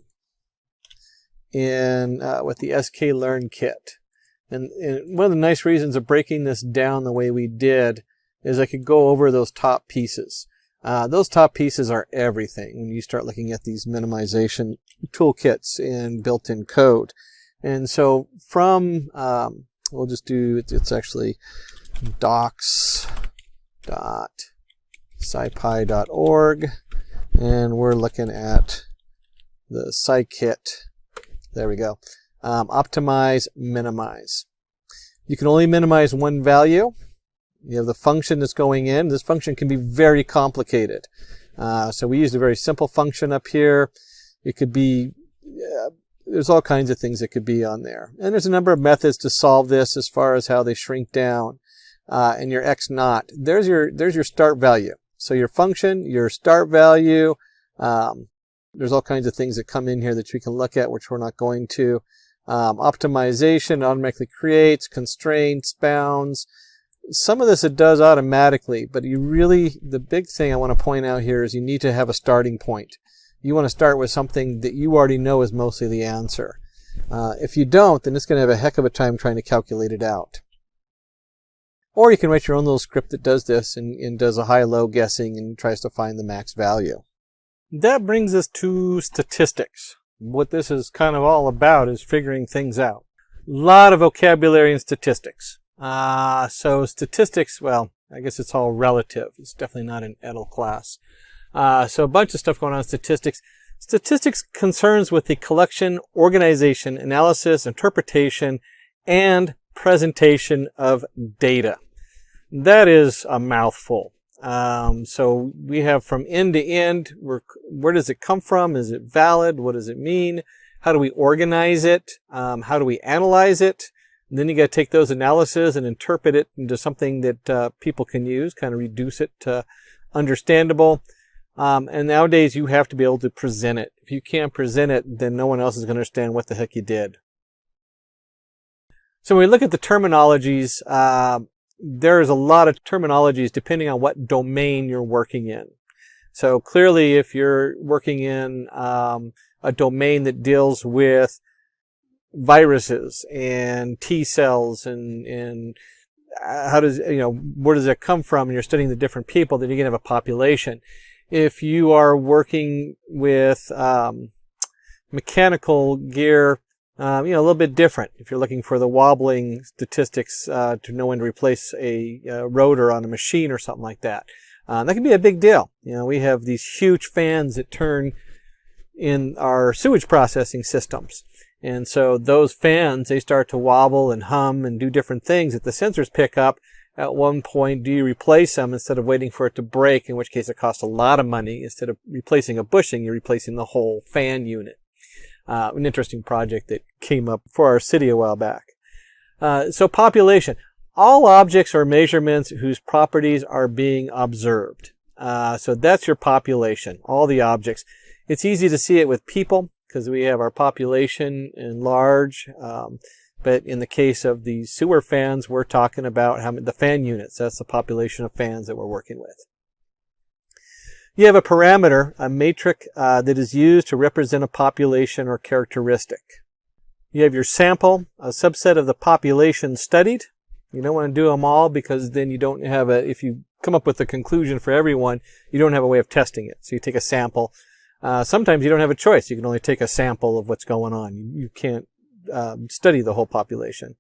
in with the sklearn kit. And one of the nice reasons of breaking this down the way we did is I could go over those top pieces. Those top pieces are everything when you start looking at these minimization toolkits in built-in code. And so from, we'll just do, it's actually docs.scipy.org, and we're looking at the scikit. There we go. Optimize, minimize. You can only minimize one value. You have the function that's going in. This function can be very complicated. So we used a very simple function up here. It could be, there's all kinds of things that could be on there. And there's a number of methods to solve this as far as how they shrink down. And your x naught. There's your start value. So your function, your start value, there's all kinds of things that come in here that you can look at, which we're not going to. Optimization automatically creates, constraints, bounds. Some of this it does automatically, but the big thing I want to point out here is you need to have a starting point. You want to start with something that you already know is mostly the answer. If you don't, then it's going to have a heck of a time trying to calculate it out. Or you can write your own little script that does this and does a high-low guessing and tries to find the max value. That brings us to statistics. What this is kind of all about is figuring things out. A lot of vocabulary in statistics. So statistics, well, I guess it's all relative. It's definitely not an EDL class. So a bunch of stuff going on in statistics. Statistics concerns with the collection, organization, analysis, interpretation, and presentation of data. That is a mouthful. So we have from end to end, where does it come from? Is it valid? What does it mean? How do we organize it? How do we analyze it? And then you got to take those analyses and interpret it into something that people can use, kind of reduce it to understandable. And nowadays you have to be able to present it. If you can't present it, then no one else is going to understand what the heck you did. So when we look at the terminologies, there's a lot of terminologies depending on what domain you're working in. So clearly if you're working in a domain that deals with viruses and T cells and how does, where does that come from, and you're studying the different people, then you're going to have a population. If you are working with mechanical gear, a little bit different. If you're looking for the wobbling statistics to know when to replace a rotor on a machine or something like that, that can be a big deal. We have these huge fans that turn in our sewage processing systems. And so those fans, they start to wobble and hum and do different things that the sensors pick up. At one point, do you replace them instead of waiting for it to break, in which case it costs a lot of money. Instead of replacing a bushing, you're replacing the whole fan unit. An interesting project that came up for our city a while back. So population. All objects or measurements whose properties are being observed. So that's your population, all the objects. It's easy to see it with people because we have our population in large. But in the case of the sewer fans, we're talking about the fan units. That's the population of fans that we're working with. You have a parameter, a metric that is used to represent a population or characteristic. You have your sample, a subset of the population studied. You don't want to do them all because then you don't have if you come up with a conclusion for everyone, you don't have a way of testing it. So you take a sample. Sometimes you don't have a choice. You can only take a sample of what's going on. You can't study the whole population.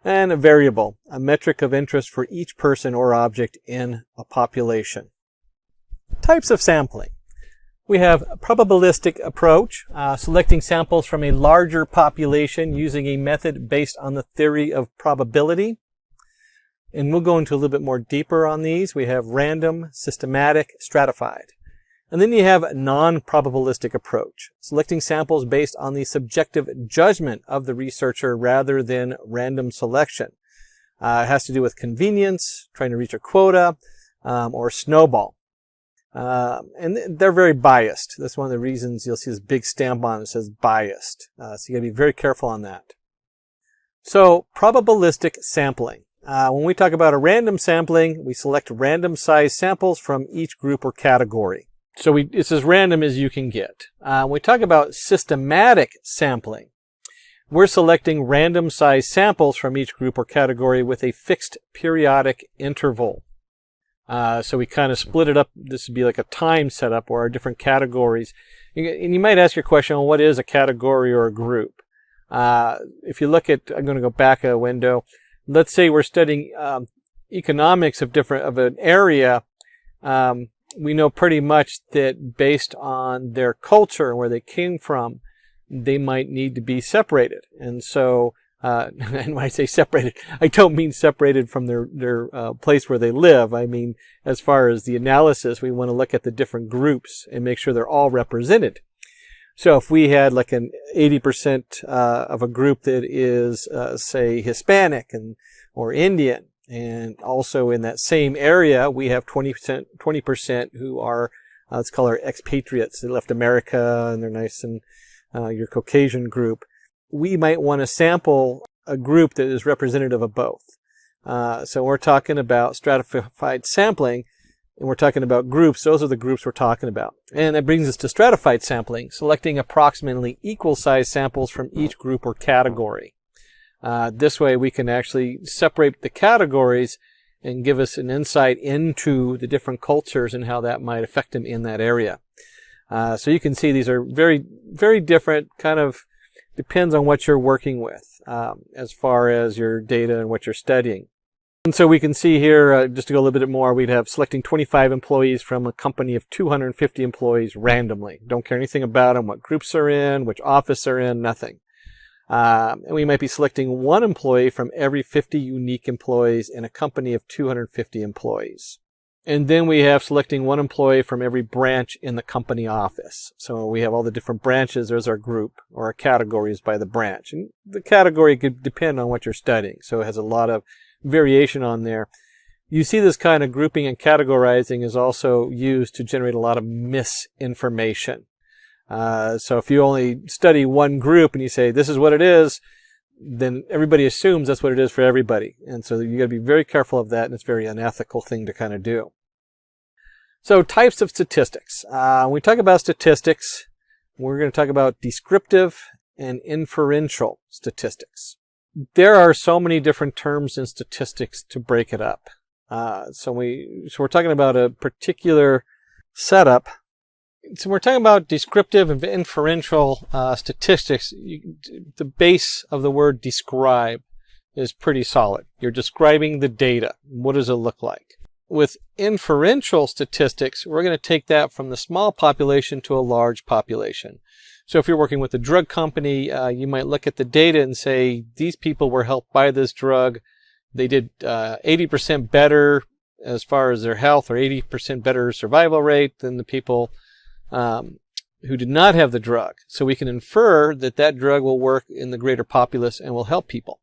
And a variable, a metric of interest for each person or object in a population. Types of sampling. We have a probabilistic approach, selecting samples from a larger population using a method based on the theory of probability. And we'll go into a little bit more deeper on these. We have random, systematic, stratified. And then you have a non-probabilistic approach, selecting samples based on the subjective judgment of the researcher rather than random selection. It has to do with convenience, trying to reach a quota, or snowball. And they're very biased. That's one of the reasons you'll see this big stamp on it that says biased. So you got to be very careful on that. So probabilistic sampling. When we talk about a random sampling, we select random size samples from each group or category. So it's as random as you can get. When we talk about systematic sampling, we're selecting random size samples from each group or category with a fixed periodic interval. So we kind of split it up. This would be like a time setup or our different categories. And you might ask your question, well, what is a category or a group? If you look at, I'm going to go back a window. Let's say we're studying economics of an area. We know pretty much that based on their culture and where they came from, they might need to be separated. And so, and when I say separated, I don't mean separated from their place where they live. I mean, as far as the analysis, we want to look at the different groups and make sure they're all represented. So if we had like an 80% of a group that is, say, Hispanic or Indian, and also in that same area, we have 20% who are, let's call her expatriates. They left America and they're nice, and your Caucasian group. We might want to sample a group that is representative of both. So we're talking about stratified sampling, and we're talking about groups. Those are the groups we're talking about. And that brings us to stratified sampling, selecting approximately equal size samples from each group or category. This way we can actually separate the categories and give us an insight into the different cultures and how that might affect them in that area. So you can see these are very, very different, kind of depends on what you're working with as far as your data and what you're studying. And so we can see here, just to go a little bit more, we'd have selecting 25 employees from a company of 250 employees randomly. Don't care anything about them, what groups they're in, which office they're in, nothing. And we might be selecting one employee from every 50 unique employees in a company of 250 employees. And then we have selecting one employee from every branch in the company office. So we have all the different branches. There's our group, or our categories by the branch. And the category could depend on what you're studying. So it has a lot of variation on there. You see this kind of grouping and categorizing is also used to generate a lot of misinformation. So if you only study one group and you say, this is what it is, then everybody assumes that's what it is for everybody. And so you got to be very careful of that, and it's a very unethical thing to kind of do. So types of statistics. When we talk about statistics, we're going to talk about descriptive and inferential statistics. There are so many different terms in statistics to break it up. So we're talking about a particular setup. So we're talking about descriptive and inferential statistics. The base of the word describe is pretty solid. You're describing the data. What does it look like? With inferential statistics, we're going to take that from the small population to a large population. So if you're working with a drug company, you might look at the data and say, these people were helped by this drug. They did 80% better as far as their health, or 80% better survival rate than the people who did not have the drug. So we can infer that that drug will work in the greater populace and will help people.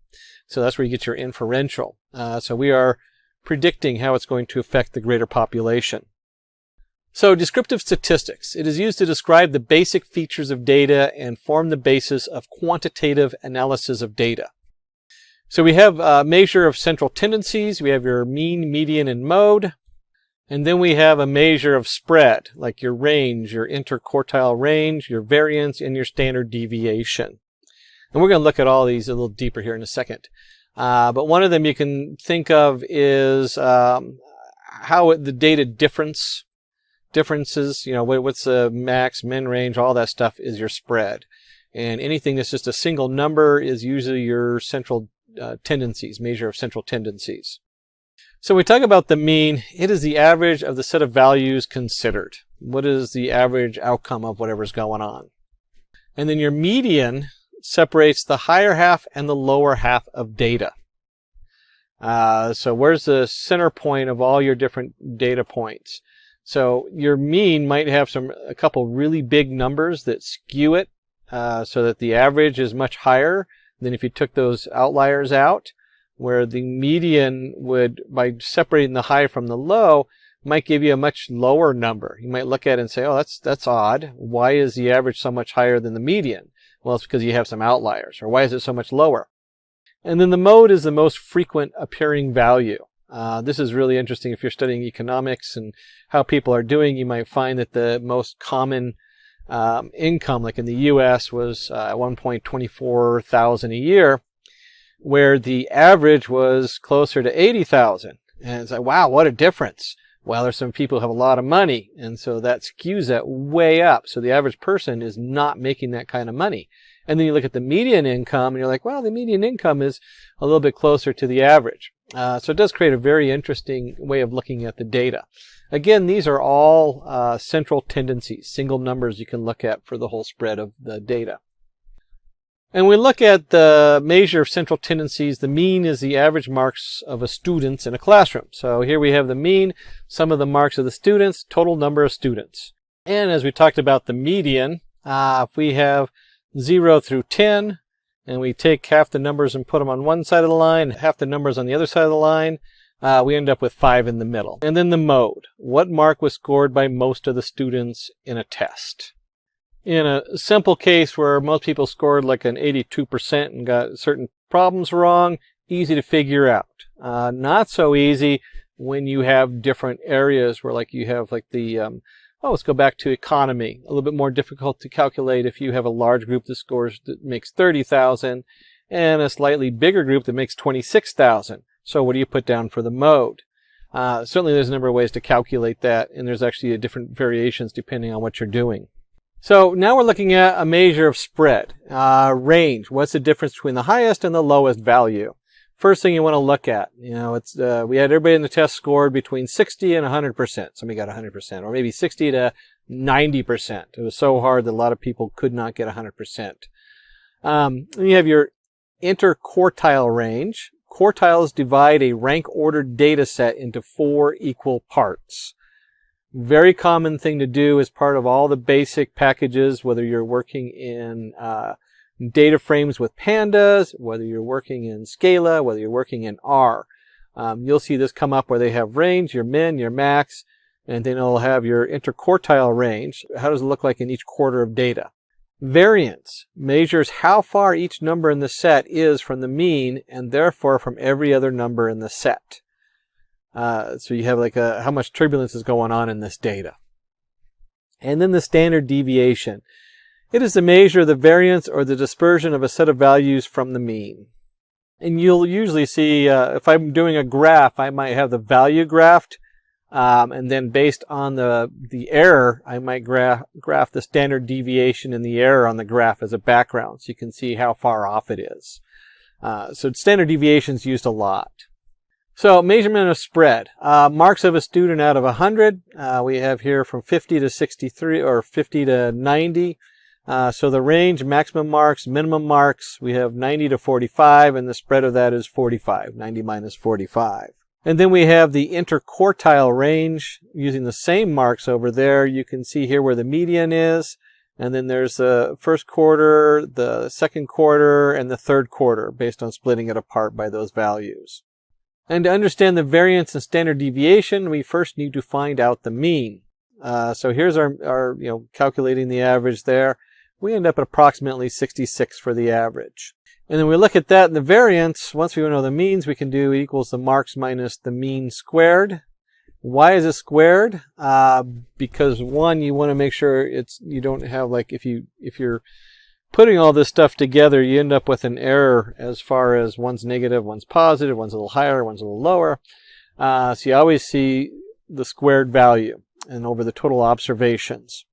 So that's where you get your inferential. So we are predicting how it's going to affect the greater population. So descriptive statistics. It is used to describe the basic features of data and form the basis of quantitative analysis of data. So we have a measure of central tendencies. We have your mean, median, and mode. And then we have a measure of spread, like your range, your interquartile range, your variance, and your standard deviation. And we're going to look at all these a little deeper here in a second. But one of them you can think of is how the data differences, what's the max, min range, all that stuff is your spread. And anything that's just a single number is usually your central tendencies, measure of central tendencies. So we talk about the mean. It is the average of the set of values considered. What is the average outcome of whatever's going on? And then your median separates the higher half and the lower half of data. So where's the center point of all your different data points? So your mean might have a couple really big numbers that skew it so that the average is much higher than if you took those outliers out, where the median would, by separating the high from the low, might give you a much lower number. You might look at it and say, oh, that's odd. Why is the average so much higher than the median? Well, it's because you have some outliers. Or why is it so much lower? And then the mode is the most frequent appearing value. This is really interesting if you're studying economics and how people are doing. You might find that the most common income, like in the U.S., was $1,240,000 a year, where the average was closer to $80,000. And it's like, wow, what a difference. Well, there's some people who have a lot of money, and so that skews that way up. So the average person is not making that kind of money. And then you look at the median income, and you're like, well, the median income is a little bit closer to the average. So it does create a very interesting way of looking at the data. Again, these are all central tendencies, single numbers you can look at for the whole spread of the data. And we look at the measure of central tendencies. The mean is the average marks of a student in a classroom. So here we have the mean, sum of the marks of the students, total number of students. And as we talked about the median, if we have 0 through 10, and we take half the numbers and put them on one side of the line, half the numbers on the other side of the line, we end up with 5 in the middle. And then the mode. What mark was scored by most of the students in a test? In a simple case where most people scored like an 82% and got certain problems wrong, easy to figure out. Not so easy when you have different areas where like you have like the, let's go back to economy. A little bit more difficult to calculate if you have a large group that makes 30,000 and a slightly bigger group that makes 26,000. So what do you put down for the mode? Certainly there's a number of ways to calculate that, and there's actually different variations depending on what you're doing. So now we're looking at a measure of spread, range. What's the difference between the highest and the lowest value? First thing you want to look at, it's we had everybody in the test scored between 60 and 100%. Somebody got 100%, or maybe 60 to 90%. It was so hard that a lot of people could not get 100%. Then you have your interquartile range. Quartiles divide a rank-ordered data set into 4 equal parts. Very common thing to do as part of all the basic packages, whether you're working in data frames with pandas, whether you're working in Scala, whether you're working in R. You'll see this come up where they have range, your min, your max, and then it'll have your interquartile range. How does it look like in each quarter of data? Variance measures how far each number in the set is from the mean and therefore from every other number in the set. So you have like how much turbulence is going on in this data. And then the standard deviation. It is the measure of the variance or the dispersion of a set of values from the mean. And you'll usually see, if I'm doing a graph, I might have the value graphed, and then based on the error, I might graph the standard deviation and the error on the graph as a background, so you can see how far off it is. So standard deviation is used a lot. So measurement of spread. Marks of a student out of 100. We have here from 50 to 63 or 50 to 90. So the range, maximum marks, minimum marks, we have 90 to 45, and the spread of that is 45, 90 minus 45. And then we have the interquartile range using the same marks over there. You can see here where the median is, and then there's the first quarter, the second quarter, and the third quarter based on splitting it apart by those values. And to understand the variance and standard deviation, we first need to find out the mean. So here's our calculating the average there. We end up at approximately 66 for the average. And then we look at that and the variance. Once we know the means, we can do equals the marks minus the mean squared. Why is it squared? Because one, you want to make sure you don't have, like, if you're putting all this stuff together, you end up with an error as far as one's negative, one's positive, one's a little higher, one's a little lower. So you always see the squared value and over the total observations.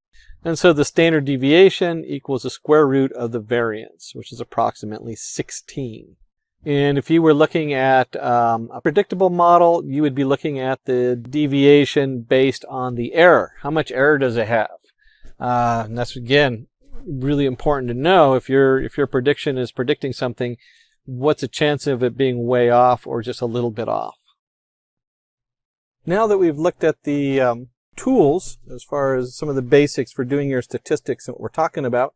And so the standard deviation equals the square root of the variance, which is approximately 16. And if you were looking at a predictable model, you would be looking at the deviation based on the error. How much error does it have? And that's, again, really important to know. If your prediction is predicting something, what's the chance of it being way off or just a little bit off? Now that we've looked at the tools, as far as some of the basics for doing your statistics and what we're talking about,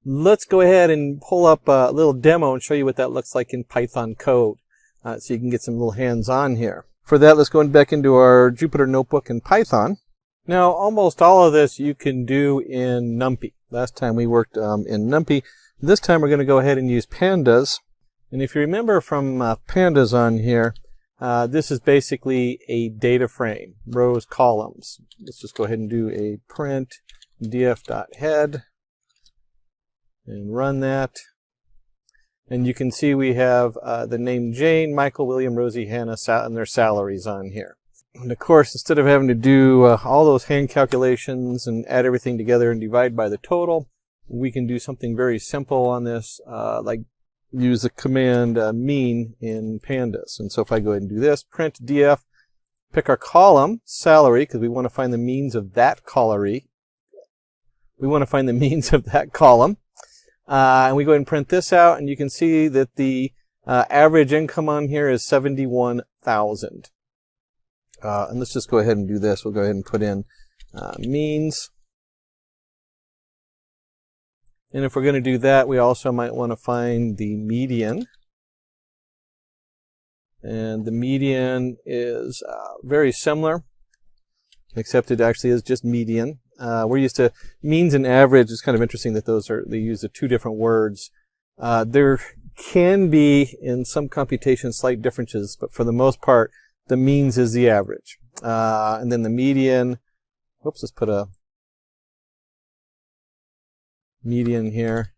let's go ahead and pull up a little demo and show you what that looks like in Python code, so you can get some little hands-on here. For that, let's go back into our Jupyter Notebook in Python. Now, almost all of this you can do in NumPy. Last time we worked in NumPy. This time we're going to go ahead and use pandas. And if you remember from pandas on here, this is basically a data frame, rows, columns. Let's just go ahead and do a print df.head and run that. And you can see we have the name Jane, Michael, William, Rosie, Hannah, and their salaries on here. And of course, instead of having to do all those hand calculations and add everything together and divide by the total, we can do something very simple on this, like use the command mean in pandas. And so if I go ahead and do this, print df, pick our column, salary, because we want to find the means of that column. We want to find the means of that column. And we go ahead and print this out, and you can see that the average income on here is 71,000. And let's just go ahead and do this. We'll go ahead and put in means. And if we're going to do that, we also might want to find the median. And the median is very similar, except it actually is just median. We're used to means and average. It's kind of interesting that they use the two different words. There can be, in some computations, slight differences, but for the most part, the means is the average. And then the median, whoops, let's put a median here,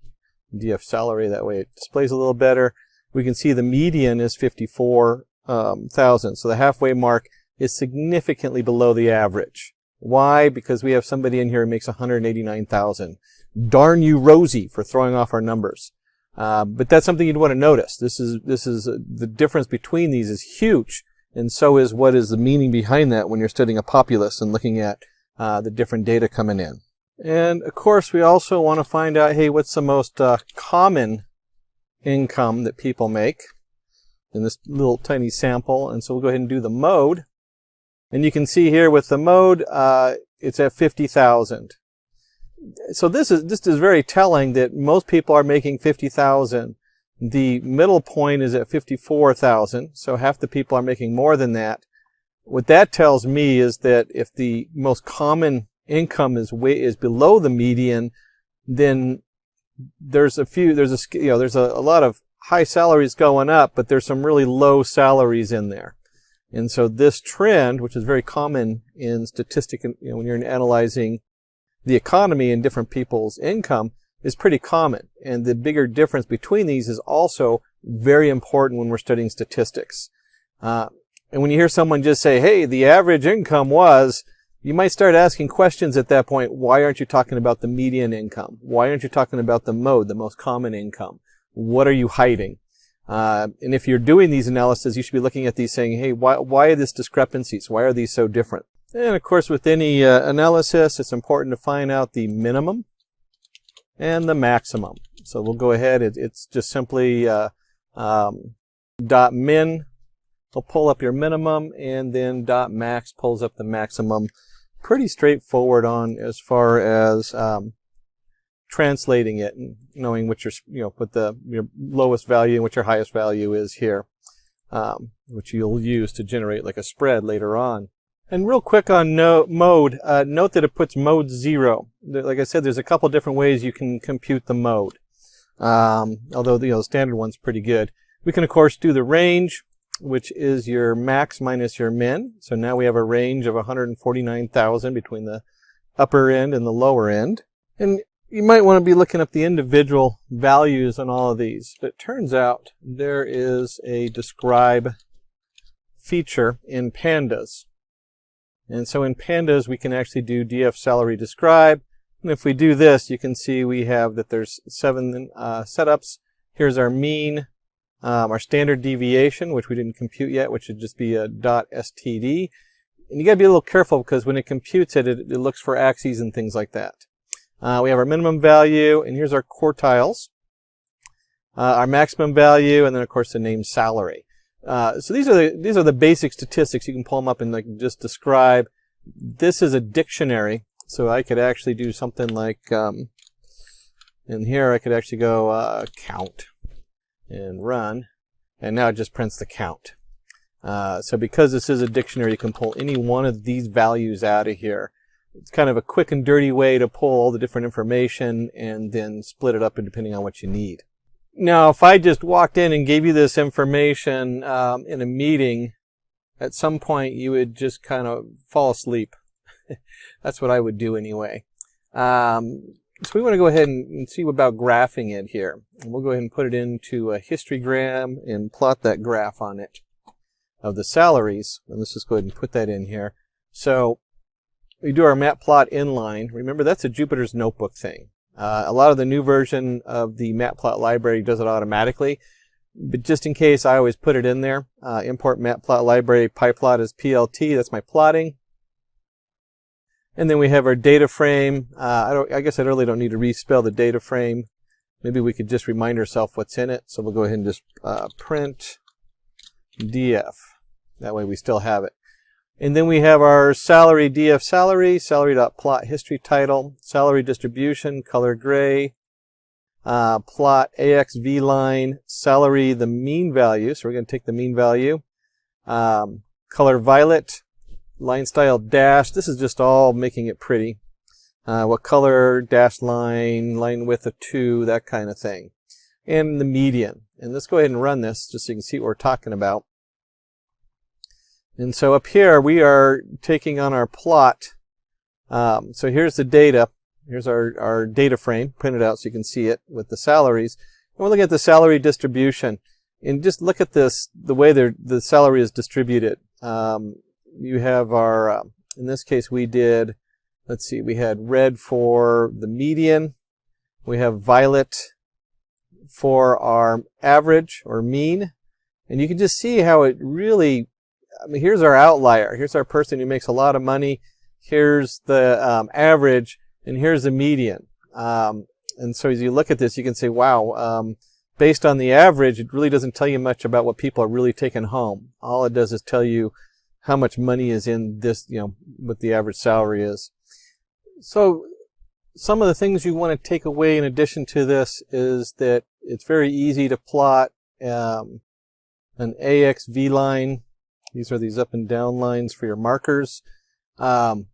df salary, that way it displays a little better. We can see the median is 54,000, so the halfway mark is significantly below the average. Why? Because we have somebody in here who makes $189,000. Darn you, Rosie, for throwing off our numbers. But that's something you'd want to notice. The difference between these is huge, and so is what is the meaning behind that when you're studying a populace and looking at the different data coming in. And of course, we also want to find out, hey, what's the most common income that people make in this little tiny sample. And so we'll go ahead and do the mode. And you can see here with the mode, it's at 50,000. So this is very telling that most people are making 50,000. The middle point is at 54,000. So half the people are making more than that. What that tells me is that if the most common income is below the median, then there's a lot of high salaries going up, but there's some really low salaries in there. And so this trend, which is very common in statistics, when you're analyzing the economy and different people's income, is pretty common. And the bigger difference between these is also very important when we're studying statistics. And when you hear someone just say, hey, the average income was, you might start asking questions at that point. Why aren't you talking about the median income? Why aren't you talking about the mode, the most common income? What are you hiding? And if you're doing these analyses, you should be looking at these saying, hey, why are these discrepancies? Why are these so different? And of course, with any analysis, it's important to find out the minimum and the maximum. So we'll go ahead. It's just simply dot min will pull up your minimum, and then dot max pulls up the maximum. Pretty straightforward on as far as translating it and knowing what your lowest value and what your highest value is here, which you'll use to generate like a spread later on. And real quick on mode, note that it puts mode 0. Like I said, there's a couple different ways you can compute the mode. Although the standard one's pretty good. We can of course do the range, which is your max minus your min. So now we have a range of 149,000 between the upper end and the lower end. And you might want to be looking up the individual values on all of these. But it turns out there is a describe feature in pandas. And so in pandas, we can actually do df salary describe. And if we do this, you can see we have that there's 7 setups. Here's our mean, our standard deviation, which we didn't compute yet, which would just be a .std. And you got to be a little careful because when it computes it, it looks for axes and things like that. We have our minimum value, and here's our quartiles, our maximum value, and then of course the name salary. So these are the basic statistics. You can pull them up and just describe. This is a dictionary, so I could actually do something like in here I could actually go count and run, and now it just prints the count. So because this is a dictionary, you can pull any one of these values out of here. It's kind of a quick and dirty way to pull all the different information and then split it up depending on what you need. Now, if I just walked in and gave you this information in a meeting, at some point you would just kind of fall asleep. That's what I would do anyway. So we want to go ahead and see about graphing it here. And we'll go ahead and put it into a histogram and plot that graph on it of the salaries. And let's just go ahead and put that in here. So we do our matplot inline. Remember, that's a Jupyter's Notebook thing. A lot of the new version of the matplot library does it automatically. But just in case, I always put it in there. Import matplot library, pyplot as PLT. That's my plotting. And then we have our data frame. I guess I really don't need to respell the data frame. Maybe we could just remind ourselves what's in it. So we'll go ahead and just print df. That way we still have it. And then we have our salary df salary, salary.plot history title, salary distribution, color gray, plot AXV line, salary the mean value. So we're going to take the mean value, color violet, line style dash. This is just all making it pretty. What color, dash line, line width of 2, that kind of thing. And the median. And let's go ahead and run this just so you can see what we're talking about. And so up here we are taking on our plot. So here's the data. Here's our data frame printed out so you can see it with the salaries. And we're looking at the salary distribution. And just look at this, the way the salary is distributed. You have our In this case, we did, let's see, we had red for the median. We have violet for our average or mean. And you can just see how it really, I mean, here's our outlier. Here's our person who makes a lot of money. Here's the average, and here's the median. And so as you look at this, you can say, wow, based on the average, it really doesn't tell you much about what people are really taking home. All it does is tell you how much money is in this, what the average salary is. So some of the things you want to take away in addition to this is that it's very easy to plot an AX, V line. These are these up and down lines for your markers. And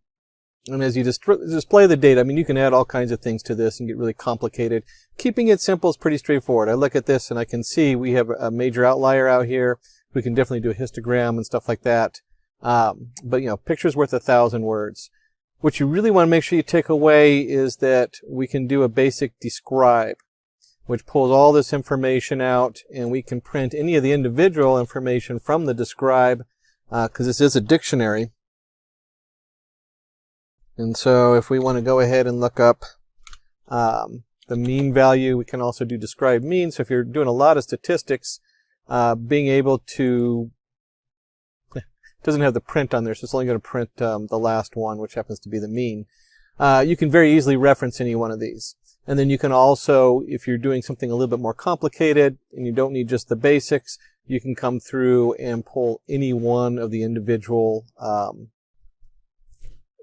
as you display the data, I mean, you can add all kinds of things to this and get really complicated. Keeping it simple is pretty straightforward. I look at this and I can see we have a major outlier out here. We can definitely do a histogram and stuff like that. But picture's worth 1,000 words. What you really want to make sure you take away is that we can do a basic describe, which pulls all this information out, and we can print any of the individual information from the describe, because this is a dictionary. And so if we want to go ahead and look up the mean value, we can also do describe mean. So if you're doing a lot of statistics, being able to, it doesn't have the print on there, so it's only going to print the last one, which happens to be the mean. You can very easily reference any one of these. And then you can also, if you're doing something a little bit more complicated and you don't need just the basics, you can come through and pull any one of the individual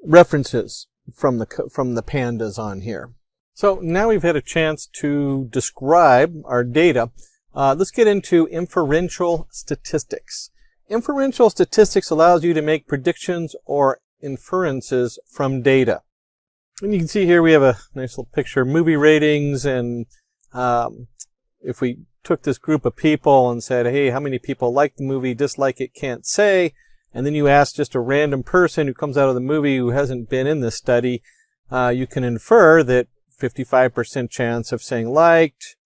references from the pandas on here. So now we've had a chance to describe our data. Let's get into inferential statistics. Inferential statistics allows you to make predictions or inferences from data. And you can see here we have a nice little picture of movie ratings, and if we took this group of people and said, hey, how many people like the movie, dislike it, can't say, and then you ask just a random person who comes out of the movie who hasn't been in this study, you can infer that 55% chance of saying liked,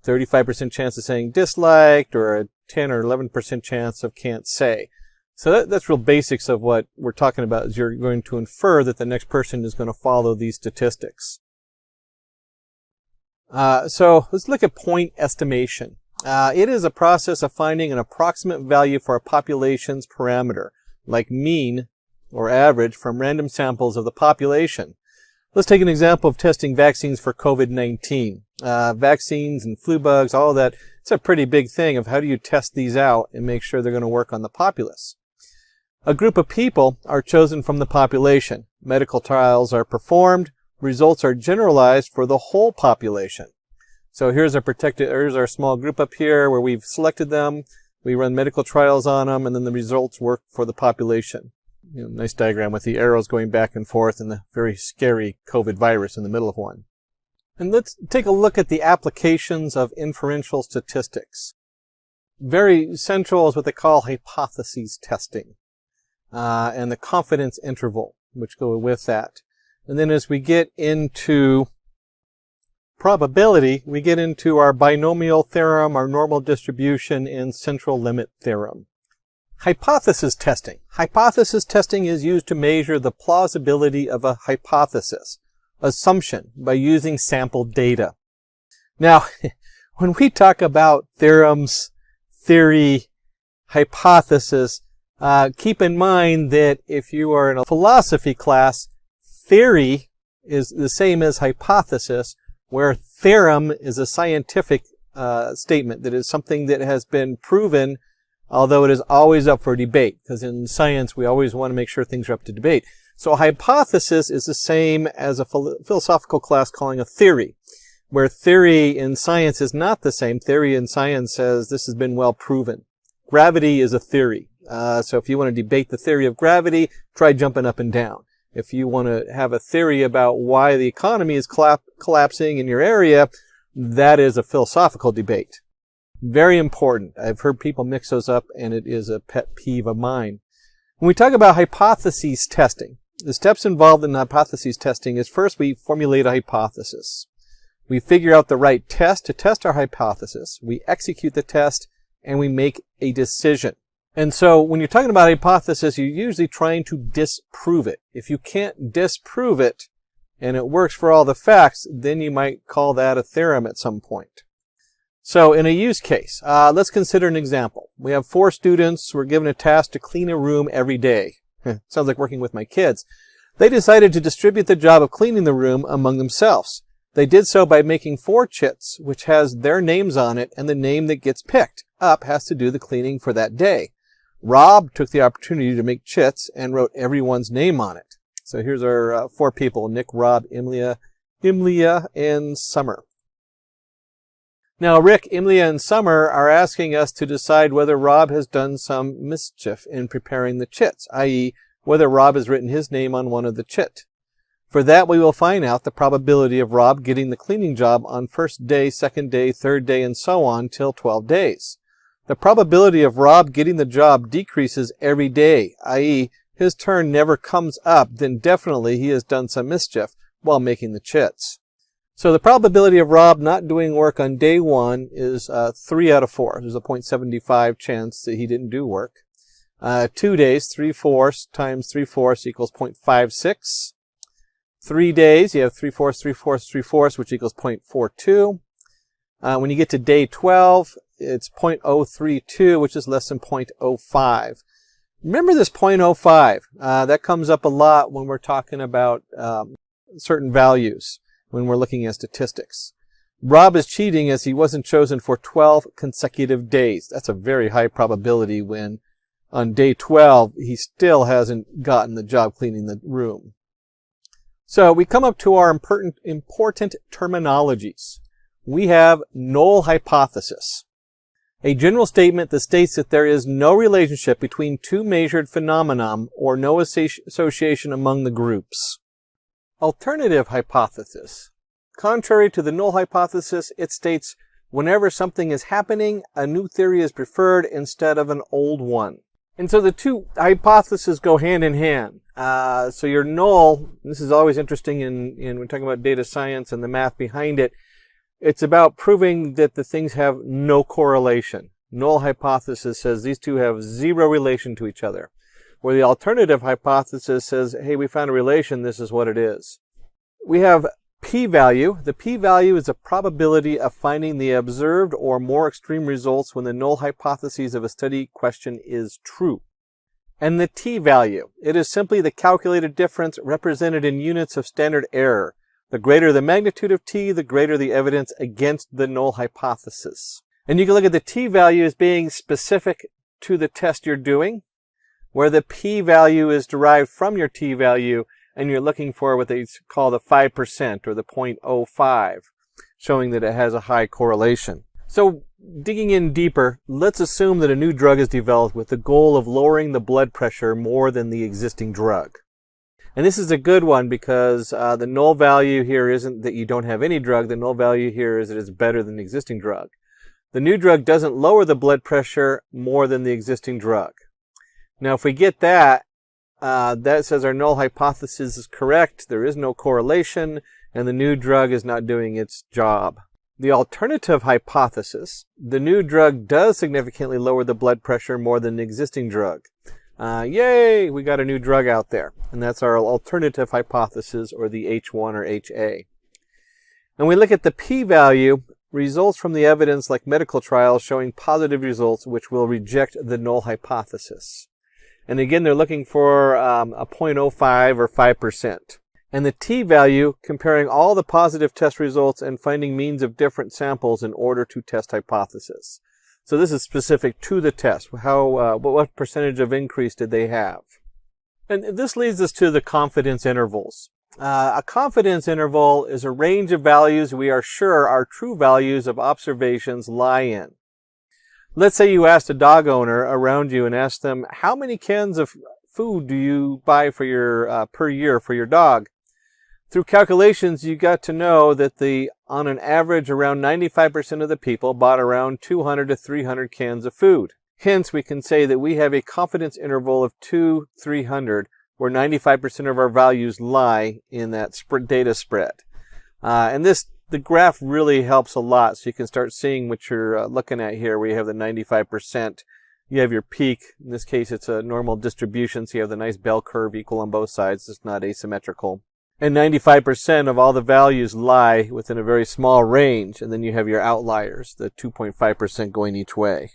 35% chance of saying disliked, or a 10 or 11% chance of can't say. So that's real basics of what we're talking about, is you're going to infer that the next person is going to follow these statistics. So let's look at point estimation. It is a process of finding an approximate value for a population's parameter, like mean or average, from random samples of the population. Let's take an example of testing vaccines for COVID-19. Vaccines and flu bugs, all that, it's a pretty big thing of how do you test these out and make sure they're going to work on the populace. A group of people are chosen from the population. Medical trials are performed. Results are generalized for the whole population. So here's our small group up here where we've selected them. We run medical trials on them, and then the results work for the population. Nice diagram with the arrows going back and forth and the very scary COVID virus in the middle of one. And let's take a look at the applications of inferential statistics. Very central is what they call hypotheses testing, and the confidence interval, which go with that. And then as we get into probability, we get into our binomial theorem, our normal distribution, and central limit theorem. Hypothesis testing. Hypothesis testing is used to measure the plausibility of a hypothesis, assumption, by using sample data. Now, when we talk about theorems, theory, hypothesis, keep in mind that if you are in a philosophy class, theory is the same as hypothesis, where theorem is a scientific statement that is something that has been proven, although it is always up for debate, because in science we always want to make sure things are up to debate. So a hypothesis is the same as a philosophical class calling a theory, where theory in science is not the same. Theory in science says this has been well proven. Gravity is a theory. So if you want to debate the theory of gravity, try jumping up and down. If you want to have a theory about why the economy is collapsing in your area, that is a philosophical debate. Very important. I've heard people mix those up, and it is a pet peeve of mine. When we talk about hypotheses testing, the steps involved in hypotheses testing is first we formulate a hypothesis. We figure out the right test to test our hypothesis. We execute the test, and we make a decision. And so when you're talking about a hypothesis, you're usually trying to disprove it. If you can't disprove it and it works for all the facts, then you might call that a theorem at some point. So in a use case, let's consider an example. We have 4 students who are given a task to clean a room every day. Sounds like working with my kids. They decided to distribute the job of cleaning the room among themselves. They did so by making 4 chits, which has their names on it, and the name that gets picked up has to do the cleaning for that day. Rob took the opportunity to make chits and wrote everyone's name on it. So here's our 4 people: Nick, Rob, Imlia, and Summer. Now, Rick, Imlia, and Summer are asking us to decide whether Rob has done some mischief in preparing the chits, i.e., whether Rob has written his name on one of the chit. For that, we will find out the probability of Rob getting the cleaning job on first day, second day, third day, and so on till 12 days. The probability of Rob getting the job decreases every day, i.e., his turn never comes up, then definitely he has done some mischief while making the chits. So the probability of Rob not doing work on day 1 is 3 out of 4. There's a 0.75 chance that he didn't do work. 2 days, 3/4 times 3/4 equals 0.56. 3 days, you have 3/4, 3/4, 3/4, which equals 0.42. When you get to day 12, it's 0.032, which is less than 0.05. Remember this 0.05. That comes up a lot when we're talking about certain values, when we're looking at statistics. Rob is cheating as he wasn't chosen for 12 consecutive days. That's a very high probability when on day 12 he still hasn't gotten the job cleaning the room. So we come up to our important terminologies. We have null hypothesis, a general statement that states that there is no relationship between 2 measured phenomena or no association among the groups. Alternative hypothesis. Contrary to the null hypothesis, it states whenever something is happening, a new theory is preferred instead of an old one. And so the 2 hypotheses go hand in hand. So your null, this is always interesting in when we're talking about data science and the math behind it, it's about proving that the things have no correlation. Null hypothesis says these 2 have 0 relation to each other. Where the alternative hypothesis says, hey, we found a relation, this is what it is. We have p-value. The p-value is a probability of finding the observed or more extreme results when the null hypothesis of a study question is true. And the t-value. It is simply the calculated difference represented in units of standard error. The greater the magnitude of t, the greater the evidence against the null hypothesis. And you can look at the t-value as being specific to the test you're doing, where the p-value is derived from your t-value, and you're looking for what they call the 5% or the 0.05, showing that it has a high correlation. So digging in deeper, let's assume that a new drug is developed with the goal of lowering the blood pressure more than the existing drug. And this is a good one because the null value here isn't that you don't have any drug. The null value here is that it's better than the existing drug. The new drug doesn't lower the blood pressure more than the existing drug. Now, if we get that, that says our null hypothesis is correct. There is no correlation, and the new drug is not doing its job. The alternative hypothesis, the new drug does significantly lower the blood pressure more than the existing drug. Yay, we got a new drug out there. And that's our alternative hypothesis, or the H1 or HA. And we look at the p-value, results from the evidence like medical trials showing positive results which will reject the null hypothesis. And again, they're looking for a 0.05 or 5%. And the t-value, comparing all the positive test results and finding means of different samples in order to test hypothesis. So this is specific to the test. What percentage of increase did they have? And this leads us to the confidence intervals. A confidence interval is a range of values we are sure our true values of observations lie in. Let's say you asked a dog owner around you and asked them, how many cans of food do you buy for your per year for your dog? Through calculations, you got to know that on an average, around 95% of the people bought around 200 to 300 cans of food. Hence, we can say that we have a confidence interval of 2-300, where 95% of our values lie in that data spread. And the graph really helps a lot, so you can start seeing what you're looking at here, where you have the 95% you have your peak. In this case, it's a normal distribution, so you have the nice bell curve equal on both sides. It's not asymmetrical. And 95% of all the values lie within a very small range, and then you have your outliers, the 2.5% going each way.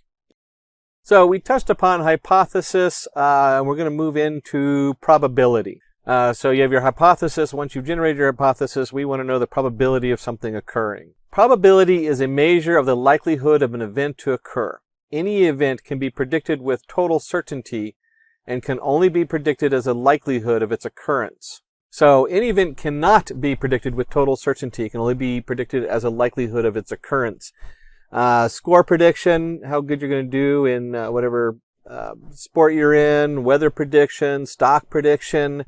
So we touched upon hypothesis, and we're going to move into probability. So you have your hypothesis. Once you've generated your hypothesis, we want to know the probability of something occurring. Probability is a measure of the likelihood of an event to occur. Any event can be predicted with total certainty and can only be predicted as a likelihood of its occurrence. So any event cannot be predicted with total certainty. It can only be predicted as a likelihood of its occurrence. Score prediction, how good you're going to do in whatever sport you're in, weather prediction, stock prediction.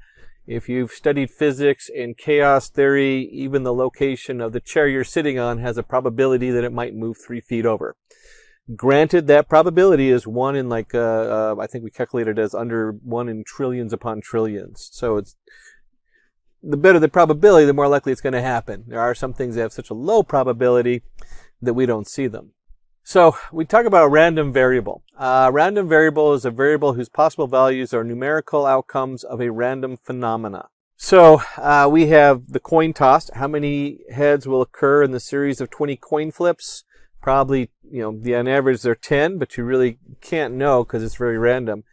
If you've studied physics and chaos theory, even the location of the chair you're sitting on has a probability that it might move 3 feet over. Granted, that probability is 1 in I think we calculated it as under 1 in trillions upon trillions. So it's the better the probability, the more likely it's going to happen. There are some things that have such a low probability that we don't see them. So we talk about a random variable. Random variable is a variable whose possible values are numerical outcomes of a random phenomena. So we have the coin toss. How many heads will occur in the series of 20 coin flips? Probably, on average they're 10, but you really can't know because it's very random.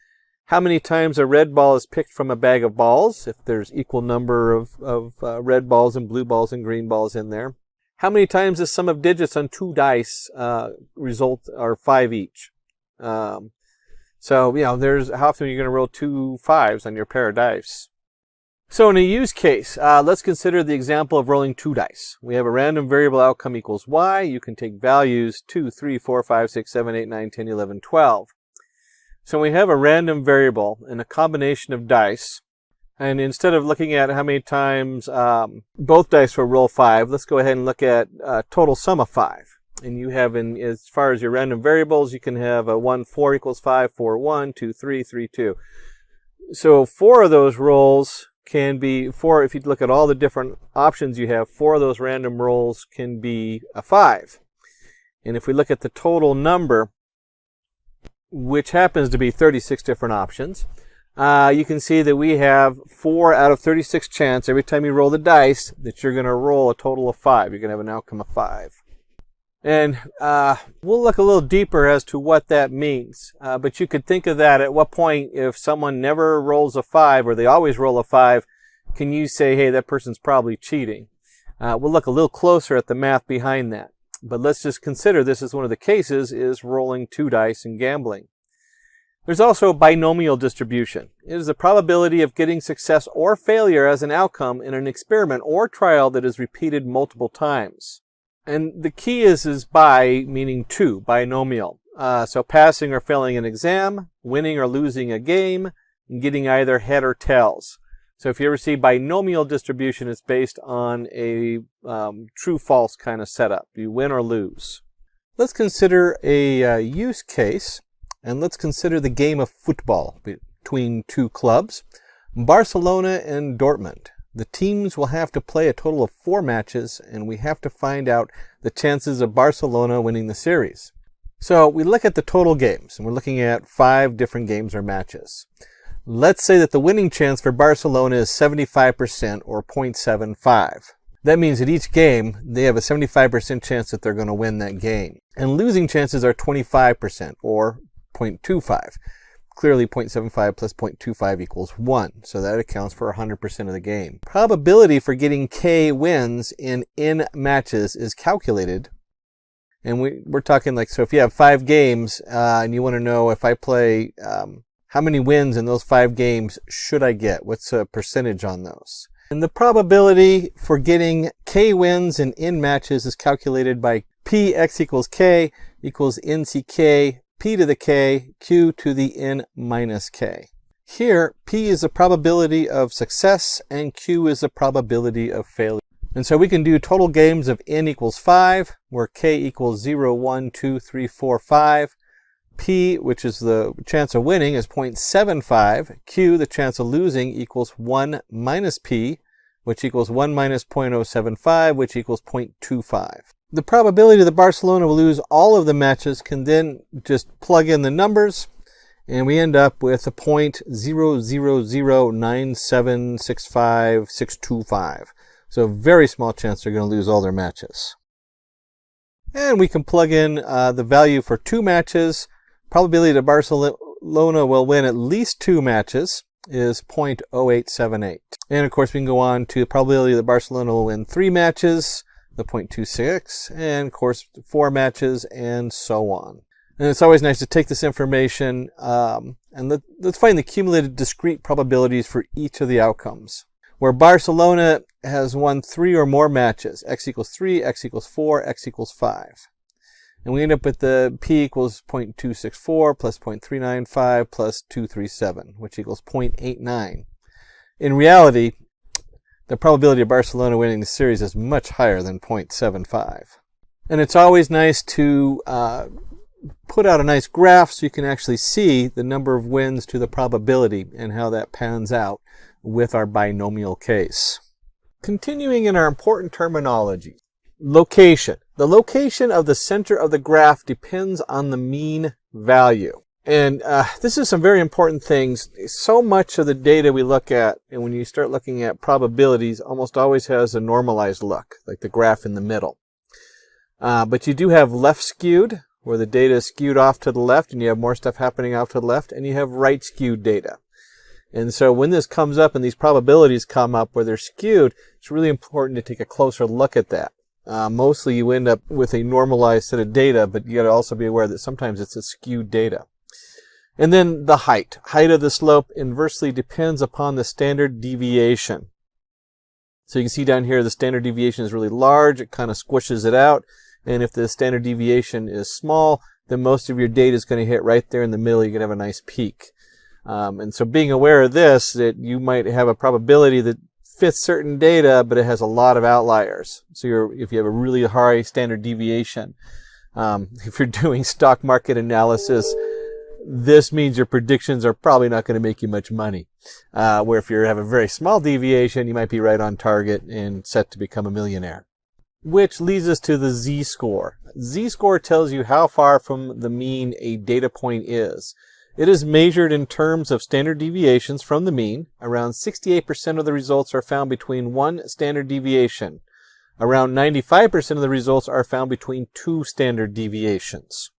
How many times a red ball is picked from a bag of balls, if there's equal number of red balls and blue balls and green balls in there. How many times the sum of digits on 2 dice result are 5 each. There's how often you're going to roll 2 5s on your pair of dice. So in a use case, let's consider the example of rolling 2 dice. We have a random variable outcome equals y. You can take values 2, 3, 4, 5, 6, 7, 8, 9, 10, 11, 12. So we have a random variable and a combination of dice. And instead of looking at how many times both dice will roll 5, let's go ahead and look at total sum of 5. And you have, as far as your random variables, you can have a 1, 4 equals 5, 4, 1, 2, 3, 3, 2. So 4 of those rolls can be 4. If you look at all the different options you have, 4 of those random rolls can be a 5. And if we look at the total number, which happens to be 36 different options, you can see that we have 4 out of 36 chance every time you roll the dice that you're going to roll a total of 5. You're going to have an outcome of 5. And we'll look a little deeper as to what that means. But you could think of that at what point, if someone never rolls a 5 or they always roll a 5, can you say, hey, that person's probably cheating? We'll look a little closer at the math behind that. But let's just consider this is one of the cases, is rolling 2 dice and gambling. There's also a binomial distribution. It is the probability of getting success or failure as an outcome in an experiment or trial that is repeated multiple times. And the key is bi, meaning 2, binomial. So passing or failing an exam, winning or losing a game, and getting either head or tails. So if you ever see binomial distribution, it's based on a true-false kind of setup. You win or lose. Let's consider a use case, and let's consider the game of football between 2 clubs, Barcelona and Dortmund. The teams will have to play a total of 4 matches, and we have to find out the chances of Barcelona winning the series. So we look at the total games, and we're looking at 5 different games or matches. Let's say that the winning chance for Barcelona is 75% or 0.75. That means that each game, they have a 75% chance that they're going to win that game. And losing chances are 25% or 0.25. Clearly 0.75 plus 0.25 equals 1. So that accounts for 100% of the game. Probability for getting K wins in matches is calculated. And we're talking so if you have 5 games and you want to know if I play, how many wins in those 5 games should I get? What's the percentage on those? And the probability for getting K wins in matches is calculated by Px equals K equals NCK, P to the K, Q to the N minus K. Here, P is the probability of success and Q is the probability of failure. And so we can do total games of N equals 5, where K equals 0, 1, 2, 3, 4, 5. P, which is the chance of winning, is 0.75. Q, the chance of losing, equals 1 minus P, which equals 1 minus 0.075, which equals 0.25. The probability that Barcelona will lose all of the matches can then just plug in the numbers. and we end up with a 0.0009765,625. So a very small chance they're going to lose all their matches. And we can plug in the value for 2 matches. Probability that Barcelona will win at least 2 matches is 0.0878. And of course we can go on to the probability that Barcelona will win 3 matches, the 0.26, and of course 4 matches, and so on. And it's always nice to take this information and let's find the cumulative discrete probabilities for each of the outcomes. Where Barcelona has won 3 or more matches, x equals 3, x equals 4, x equals 5. And we end up with the p equals 0.264 plus 0.395 plus 237, which equals 0.89. In reality, the probability of Barcelona winning the series is much higher than 0.75. And it's always nice to put out a nice graph so you can actually see the number of wins to the probability and how that pans out with our binomial case. Continuing in our important terminology, location. The location of the center of the graph depends on the mean value. And this is some very important things. So much of the data we look at, and when you start looking at probabilities, almost always has a normalized look, like the graph in the middle. But you do have left skewed, where the data is skewed off to the left and you have more stuff happening off to the left, and you have right skewed data. And so when this comes up and these probabilities come up where they're skewed, it's really important to take a closer look at that. Mostly you end up with a normalized set of data, but you got to also be aware that sometimes it's a skewed data. And then the height. Height of the slope inversely depends upon the standard deviation. So you can see down here the standard deviation is really large, it kind of squishes it out. And if the standard deviation is small, then most of your data is going to hit right there in the middle. You're going to have a nice peak. And so being aware of this, that you might have a probability that fits certain data, but it has a lot of outliers. So if you have a really high standard deviation, if you're doing stock market analysis, this means your predictions are probably not going to make you much money. Where if you have a very small deviation, you might be right on target and set to become a millionaire. Which leads us to the z-score. Z-score tells you how far from the mean a data point is. It is measured in terms of standard deviations from the mean. Around 68% of the results are found between 1 standard deviation. Around 95% of the results are found between 2 standard deviations.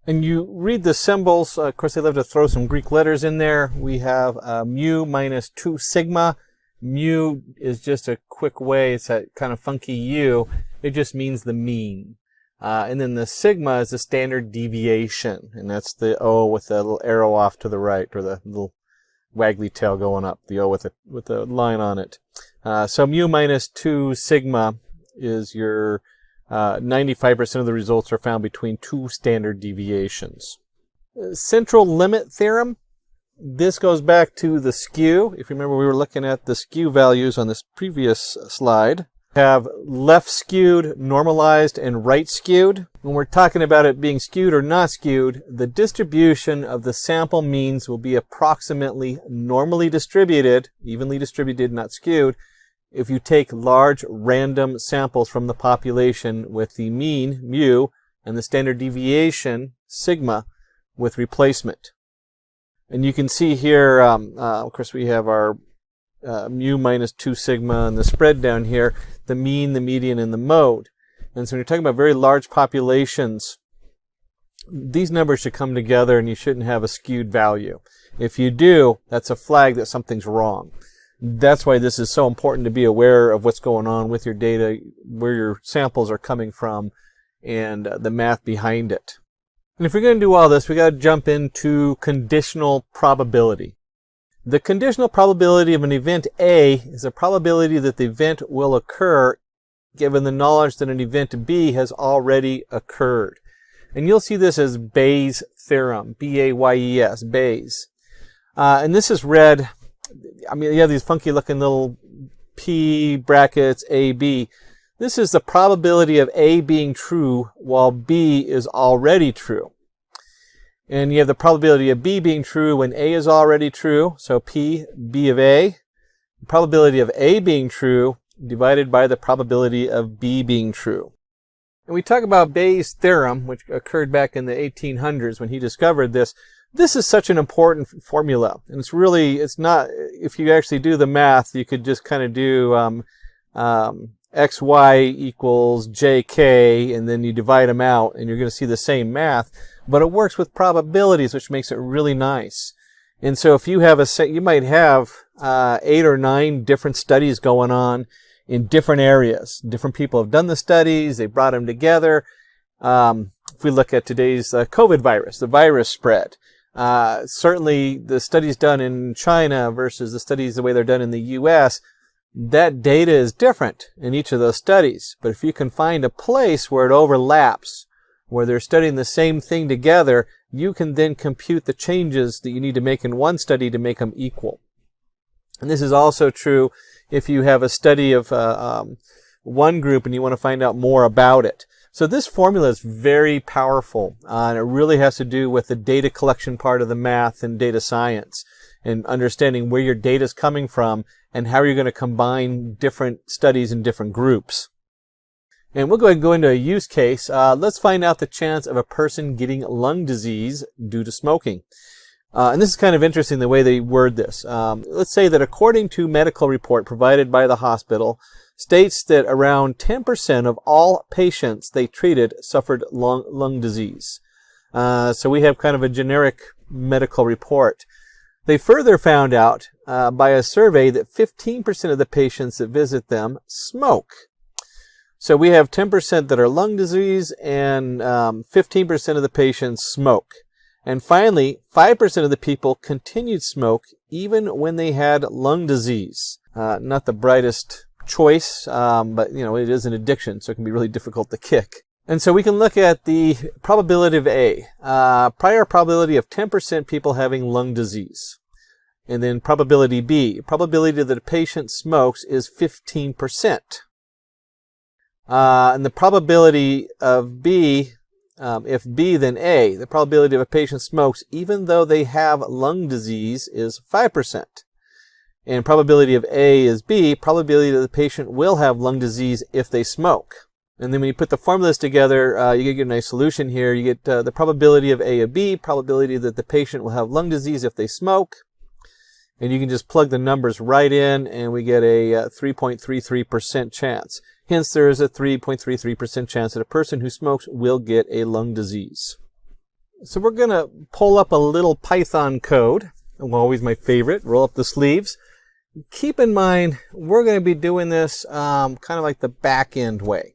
And you read the symbols. Of course, they love to throw some Greek letters in there. We have mu minus 2 sigma. Mu is just a quick way. It's that kind of funky U. It just means the mean. And then the sigma is the standard deviation. And that's the O with the little arrow off to the right, or the little waggly tail going up, the O with the line on it. So mu minus 2 sigma is your 95% of the results are found between 2 standard deviations. Central limit theorem. This goes back to the skew. If you remember, we were looking at the skew values on this previous slide. Have left skewed, normalized, and right skewed. When we're talking about it being skewed or not skewed, the distribution of the sample means will be approximately normally distributed, evenly distributed, not skewed, if you take large random samples from the population with the mean, mu, and the standard deviation, sigma, with replacement. And you can see here, of course, we have our mu minus 2 sigma and the spread down here, the mean, the median, and the mode. And so when you're talking about very large populations, these numbers should come together and you shouldn't have a skewed value. If you do, that's a flag that something's wrong. That's why this is so important to be aware of what's going on with your data, where your samples are coming from, and the math behind it. And if we're going to do all this, we got to jump into conditional probability. The conditional probability of an event A is a probability that the event will occur given the knowledge that an event B has already occurred. And you'll see this as Bayes' theorem, B-A-Y-E-S, Bayes. And this is read, I mean, you have these funky looking little P brackets, A, B. This is the probability of A being true while B is already true. And you have the probability of B being true when A is already true, so P, B of A. The probability of A being true divided by the probability of B being true. And we talk about Bayes' theorem, which occurred back in the 1800s when he discovered this. This is such an important formula, and it's not, if you actually do the math, you could just kind of do xy equals jk, and then you divide them out, and you're going to see the same math, but it works with probabilities, which makes it really nice. And so if you have you might have 8 or 9 different studies going on in different areas. Different people have done the studies, they brought them together. If we look at today's COVID virus, the virus spread, certainly the studies done in China versus the studies the way they're done in the US, that data is different in each of those studies. But if you can find a place where it overlaps, where they're studying the same thing together, you can then compute the changes that you need to make in one study to make them equal. And this is also true if you have a study of one group and you want to find out more about it. So this formula is very powerful, and it really has to do with the data collection part of the math and data science, and understanding where your data is coming from and how you're going to combine different studies in different groups. And we'll go ahead and go into a use case. Let's find out the chance of a person getting lung disease due to smoking. And this is kind of interesting the way they word this. Let's say that according to medical report provided by the hospital, states that around 10% of all patients they treated suffered lung disease. So we have kind of a generic medical report. They further found out by a survey that 15% of the patients that visit them smoke. So we have 10% that are lung disease, and 15% of the patients smoke. And finally, 5% of the people continued smoke even when they had lung disease. Not the brightest choice, but it is an addiction, so it can be really difficult to kick. And so we can look at the probability of A. Prior probability of 10% people having lung disease. And then probability B. Probability that a patient smokes is 15%. And the probability of B, if B then A, the probability of a patient smokes even though they have lung disease is 5%. And probability of A is B, probability that the patient will have lung disease if they smoke. And then when you put the formulas together, you get a nice solution here. You get the probability of A of B, probability that the patient will have lung disease if they smoke. And you can just plug the numbers right in, and we get a 3.33% chance. Hence, there is a 3.33% chance that a person who smokes will get a lung disease. So we're going to pull up a little Python code. Always my favorite. Roll up the sleeves. Keep in mind, we're going to be doing this kind of like the back end way,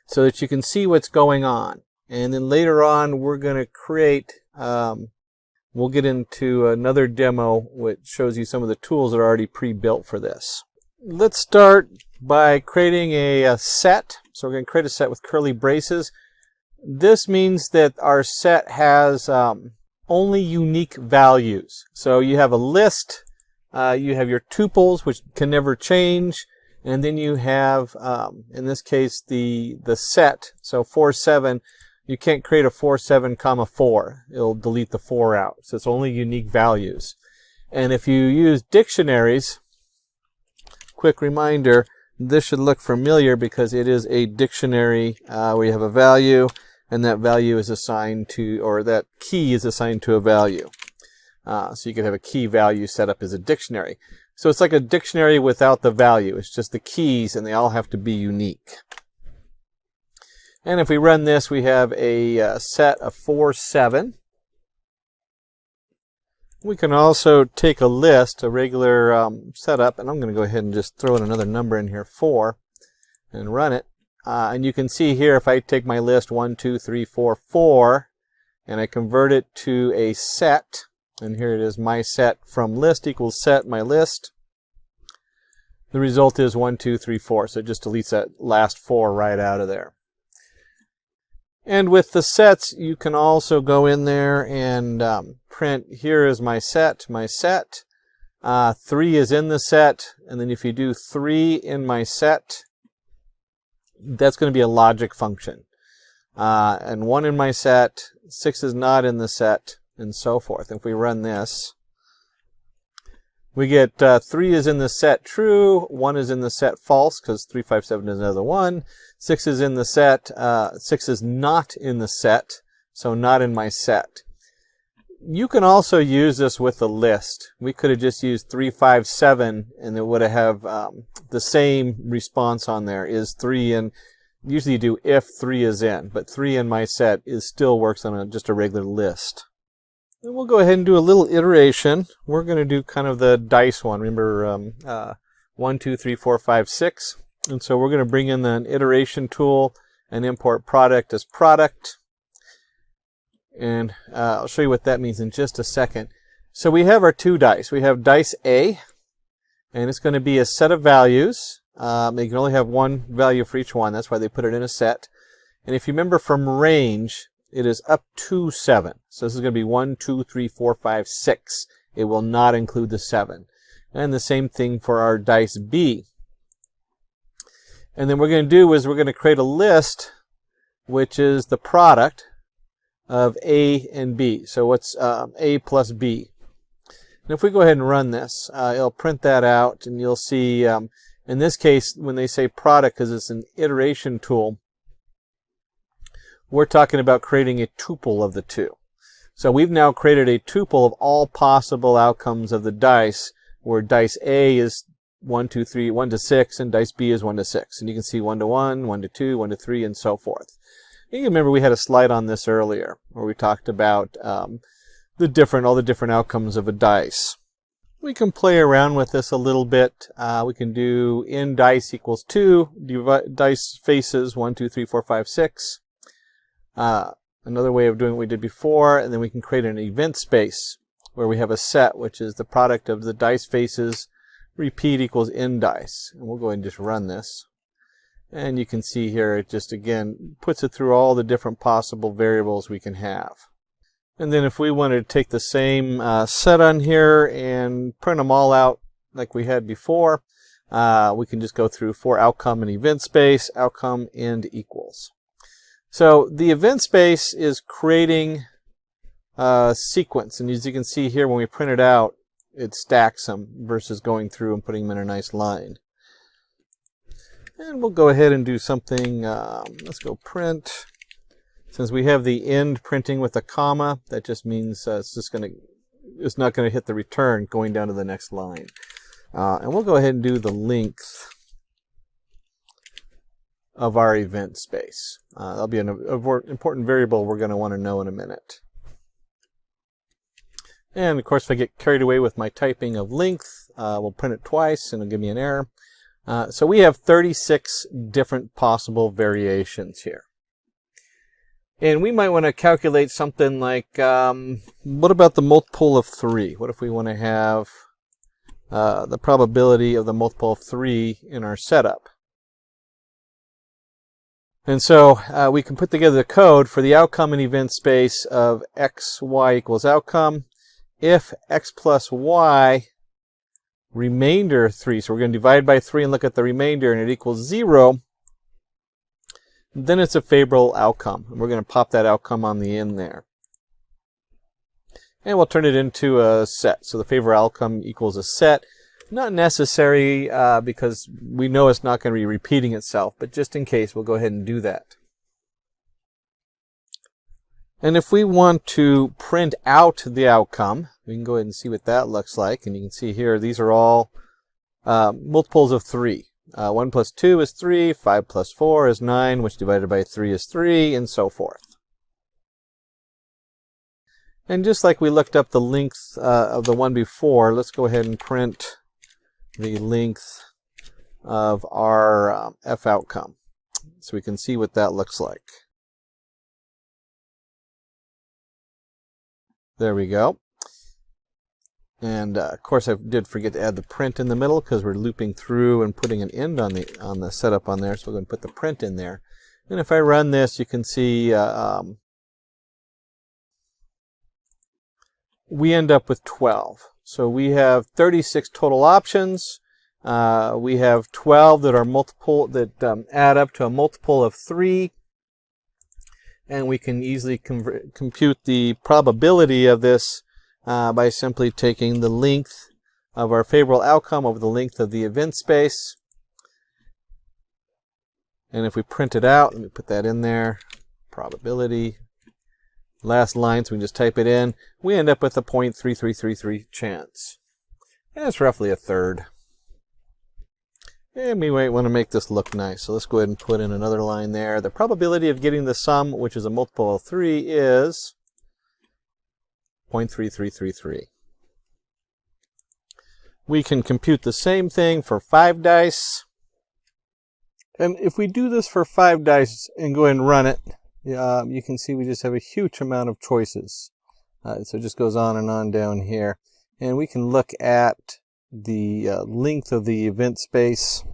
so that you can see what's going on. And then later on, we're going to create, we'll get into another demo which shows you some of the tools that are already pre-built for this. Let's start by creating a set. So we're going to create a set with curly braces. This means that our set has only unique values. So you have a list, you have your tuples, which can never change, and then you have, in this case, the set. So 4, 7, you can't create a 4, 7, comma 4. It'll delete the 4 out. So it's only unique values. And if you use dictionaries, quick reminder, this should look familiar because it is a dictionary where you have a value, and that value is assigned to, or that key is assigned to a value. So you could have a key value set up as a dictionary. So it's like a dictionary without the value. It's just the keys, and they all have to be unique. And if we run this, we have a set of 4, 7. We can also take a list, a regular setup, and I'm going to go ahead and just throw in another number in here, 4, and run it. And you can see here, if I take my list 1, 2, 3, 4, 4, and I convert it to a set, and here it is, my set from list equals set, my list. The result is 1, 2, 3, 4. So it just deletes that last 4 right out of there. And with the sets, you can also go in there and print, here is my set, 3 is in the set, and then if you do 3 in my set, that's going to be a logic function. And 1 in my set, 6 is not in the set, and so forth. If we run this, we get 3 is in the set true, 1 is in the set false, because 3, 5, 7 is another 1. 6 is in the set, 6 is not in the set, so not in my set. You can also use this with a list. We could have just used 3, 5, 7, and it would have the same response on there. Is 3 in? Usually you do if 3 is in, but 3 in my set still works on just a regular list. And we'll go ahead and do a little iteration. We're going to do kind of the dice one. Remember 1, 2, 3, 4, 5, 6. And so we're going to bring in an iteration tool and import product as product. And I'll show you what that means in just a second. So we have our 2 dice. We have dice A, and it's going to be a set of values. You can only have 1 value for each one. That's why they put it in a set. And if you remember from range, it is up to 7. So this is going to be 1, 2, 3, 4, 5, 6. It will not include the 7. And the same thing for our dice B. And then what we're going to do is we're going to create a list, which is the product of A and B. So what's A plus B? And if we go ahead and run this, it'll print that out, and you'll see, in this case, when they say product, because it's an iteration tool, we're talking about creating a tuple of the 2. So we've now created a tuple of all possible outcomes of the dice, where dice A is 1, 2, 3, 1 to 6, and dice B is 1 to 6. And you can see 1 to 1, 1 to 2, 1 to 3, and so forth. You remember we had a slide on this earlier where we talked about all the different outcomes of a dice. We can play around with this a little bit. We can do in dice equals 2, dice faces 1, 2, 3, 4, 5, 6. Another way of doing what we did before, and then we can create an event space where we have a set, which is the product of the dice faces, repeat equals in dice. And we'll go ahead and just run this. And you can see here, it just again puts it through all the different possible variables we can have. And then if we wanted to take the same set on here and print them all out like we had before, we can just go through for outcome and event space, outcome and equals. So the event space is creating a sequence. And as you can see here, when we print it out, it stacks them versus going through and putting them in a nice line. And we'll go ahead and do something, let's go print. Since we have the end printing with a comma, that just means it's not going to hit the return going down to the next line. And we'll go ahead and do the length of our event space. That'll be an important variable we're going to want to know in a minute. And of course, if I get carried away with my typing of length, we'll print it twice and it'll give me an error. So we have 36 different possible variations here. And we might want to calculate something like, what about the multiple of 3? What if we want to have the probability of the multiple of 3 in our setup? And so we can put together the code for the outcome and event space of x, y equals outcome. If x plus y remainder 3, so we're going to divide by 3 and look at the remainder, and it equals 0, then it's a favorable outcome. And we're going to pop that outcome on the end there. And we'll turn it into a set. So the favorable outcome equals a set. Not necessary because we know it's not going to be repeating itself, but just in case, we'll go ahead and do that. And if we want to print out the outcome, we can go ahead and see what that looks like. And you can see here, these are all multiples of 3. 1 plus 2 is 3, 5 plus 4 is 9, which divided by 3 is 3, and so forth. And just like we looked up the length of the one before, let's go ahead and print the length of our F outcome, so we can see what that looks like. There we go. And of course, I did forget to add the print in the middle because we're looping through and putting an end on the setup on there. So we're going to put the print in there. And if I run this, you can see we end up with 12. So we have 36 total options. We have 12 that are multiple that add up to a multiple of 3. And we can easily compute the probability of this by simply taking the length of our favorable outcome over the length of the event space. And if we print it out, let me put that in there, probability last line, so we can just type it in. We end up with a 0.3333 chance. That's roughly a third. And we might want to make this look nice. So let's go ahead and put in another line there. The probability of getting the sum, which is a multiple of 3, is 0.3333. We can compute the same thing for 5 dice. And if we do this for 5 dice and go ahead and run it, you can see we just have a huge amount of choices. So it just goes on and on down here. And we can look at the length of the event space.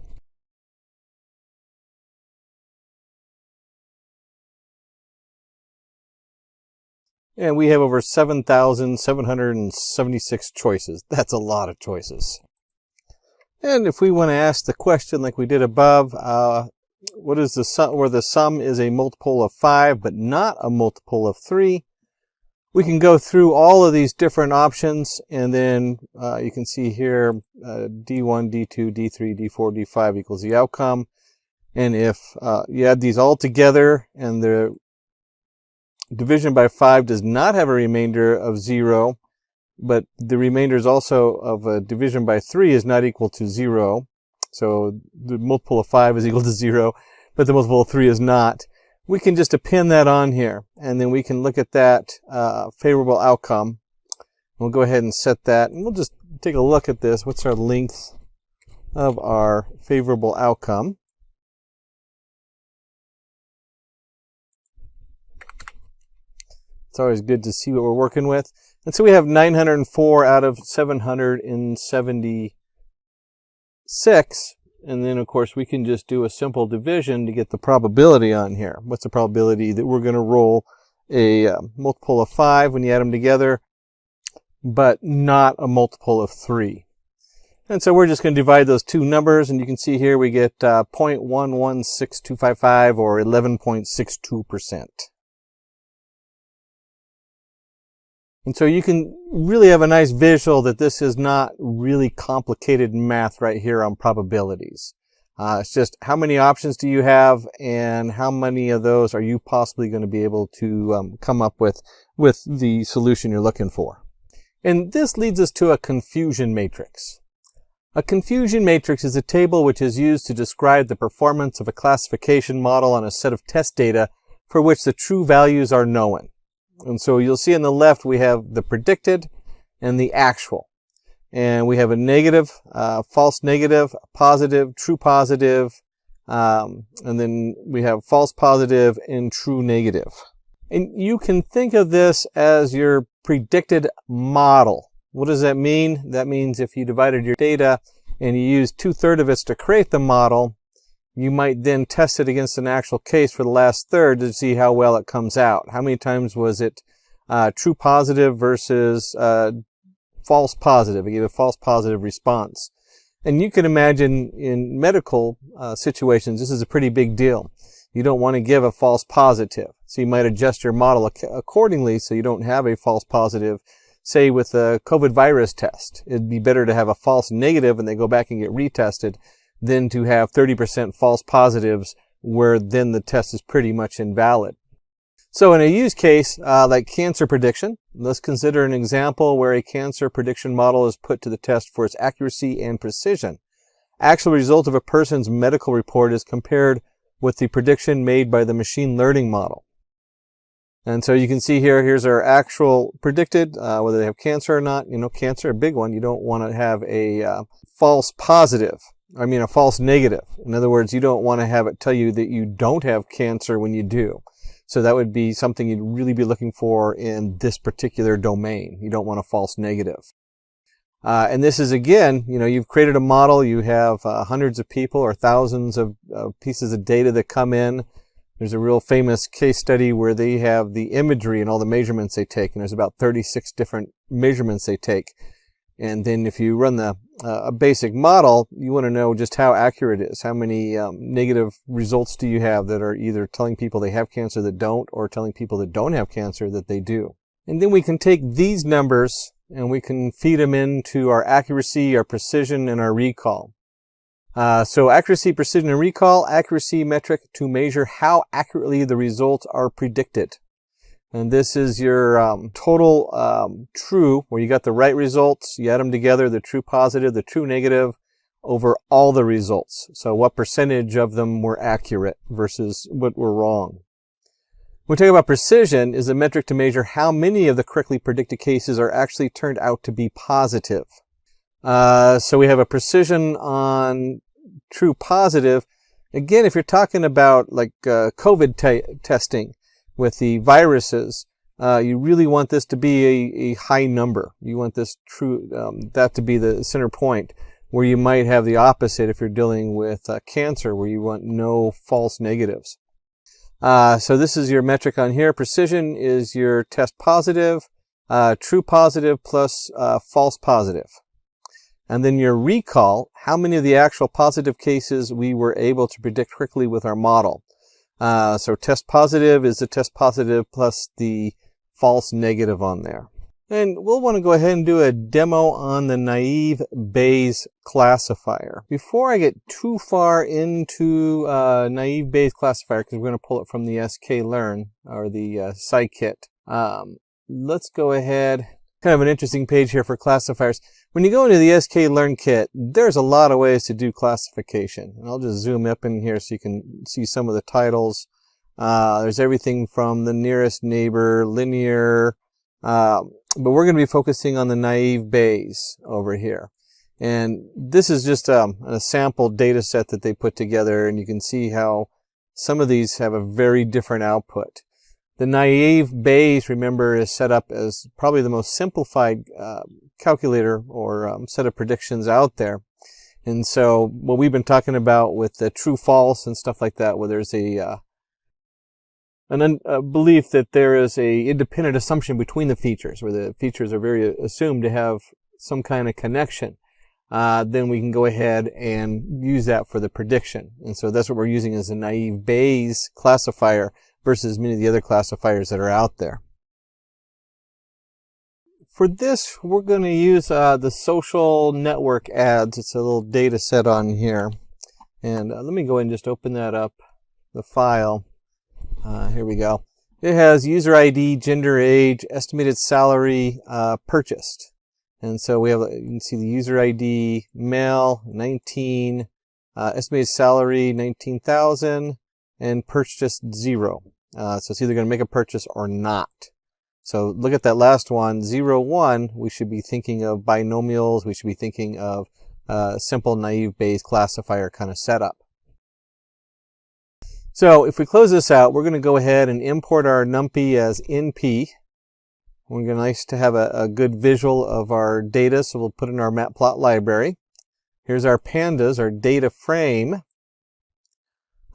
And we have over 7,776 choices. That's a lot of choices. And if we want to ask the question like we did above, what is the sum, where the sum is a multiple of 5 but not a multiple of 3, we can go through all of these different options, and then you can see here D1, D2, D3, D4, D5 equals the outcome. And if you add these all together and the division by 5 does not have a remainder of 0, but the remainder is also of a division by 3 is not equal to 0. So the multiple of 5 is equal to 0, but the multiple of 3 is not. We can just append that on here, and then we can look at that favorable outcome. We'll go ahead and set that, and we'll just take a look at this. What's our length of our favorable outcome? It's always good to see what we're working with. And so we have 904 out of 776. And then, of course, we can just do a simple division to get the probability on here. What's the probability that we're going to roll a multiple of 5 when you add them together, but not a multiple of 3? And so we're just going to divide those two numbers, and you can see here we get 0.116255, or 11.62%. And so you can really have a nice visual that this is not really complicated math right here on probabilities. It's just how many options do you have, and how many of those are you possibly going to be able to come up with the solution you're looking for. And this leads us to a confusion matrix. A confusion matrix is a table which is used to describe the performance of a classification model on a set of test data for which the true values are known. And so you'll see on the left we have the predicted and the actual. And we have a negative, false negative, positive, true positive, and then we have false positive and true negative. And you can think of this as your predicted model. What does that mean? That means if you divided your data and you used 2/3 of it to create the model, you might then test it against an actual case for the last third to see how well it comes out. How many times was it true positive versus false positive? It gave a false positive response. And you can imagine in medical situations, this is a pretty big deal. You don't want to give a false positive. So you might adjust your model accordingly so you don't have a false positive. Say with a COVID virus test, it'd be better to have a false negative and they go back and get retested than to have 30% false positives where then the test is pretty much invalid. So in a use case like cancer prediction, let's consider an example where a cancer prediction model is put to the test for its accuracy and precision. Actual result of a person's medical report is compared with the prediction made by the machine learning model. And so you can see here, here's our actual predicted, whether they have cancer or not. You know, cancer, a big one. You don't want to have a false positive. A false negative. In other words, you don't want to have it tell you that you don't have cancer when you do. So that would be something you'd really be looking for in this particular domain. You don't want a false negative. And this is, again, you've created a model. You have hundreds of people or thousands of pieces of data that come in. There's a real famous case study where they have the imagery and all the measurements they take, and there's about 36 different measurements they take. And then if you run a basic model, you want to know just how accurate it is. How many negative results do you have that are either telling people they have cancer that don't, or telling people that don't have cancer that they do. And then we can take these numbers and we can feed them into our accuracy, our precision, and our recall. So accuracy, precision, and recall. Accuracy metric to measure how accurately the results are predicted. And this is your total true, where you got the right results, you add them together, the true positive, the true negative, over all the results. So what percentage of them were accurate versus what were wrong. When we talk about precision, is a metric to measure how many of the correctly predicted cases are actually turned out to be positive. So we have a precision on true positive. Again, if you're talking about like COVID testing with the viruses, you really want this to be a high number. You want this true that to be the center point, where you might have the opposite if you're dealing with cancer, where you want no false negatives. So this is your metric on here. Precision is your test positive, true positive plus false positive. And then your recall, how many of the actual positive cases we were able to predict quickly with our model. So test positive is the test positive plus the false negative on there. And we'll want to go ahead and do a demo on the naive Bayes classifier. Before I get too far into naive Bayes classifier, because we're going to pull it from the sklearn or the scikit, let's go ahead. Kind of an interesting page here for classifiers. When you go into the sklearn kit, there's a lot of ways to do classification. And I'll just zoom up in here so you can see some of the titles. There's everything from the nearest neighbor, linear, but we're going to be focusing on the naive Bayes over here. And this is just a sample data set that they put together, and you can see how some of these have a very different output. The naive Bayes, remember, is set up as probably the most simplified calculator or set of predictions out there. And so what we've been talking about with the true false and stuff like that, where there's a belief that there is a independent assumption between the features, where the features are very assumed to have some kind of connection, then we can go ahead and use that for the prediction. And so that's what we're using as a naive Bayes classifier versus many of the other classifiers that are out there. For this, we're going to use the social network ads. It's a little data set on here. And let me go ahead and just open that up, the file. Here we go. It has user ID, gender, age, estimated salary, purchased. And so we have, you can see the user ID, male, 19, estimated salary, 19,000, and purchased 0. So it's either going to make a purchase or not. So look at that last one, 0, 1. We should be thinking of binomials. We should be thinking of simple naive Bayes classifier kind of setup. So if we close this out, we're going to go ahead and import our NumPy as NP. We're going to have a good visual of our data, so we'll put in our matplot library. Here's our pandas, our data frame.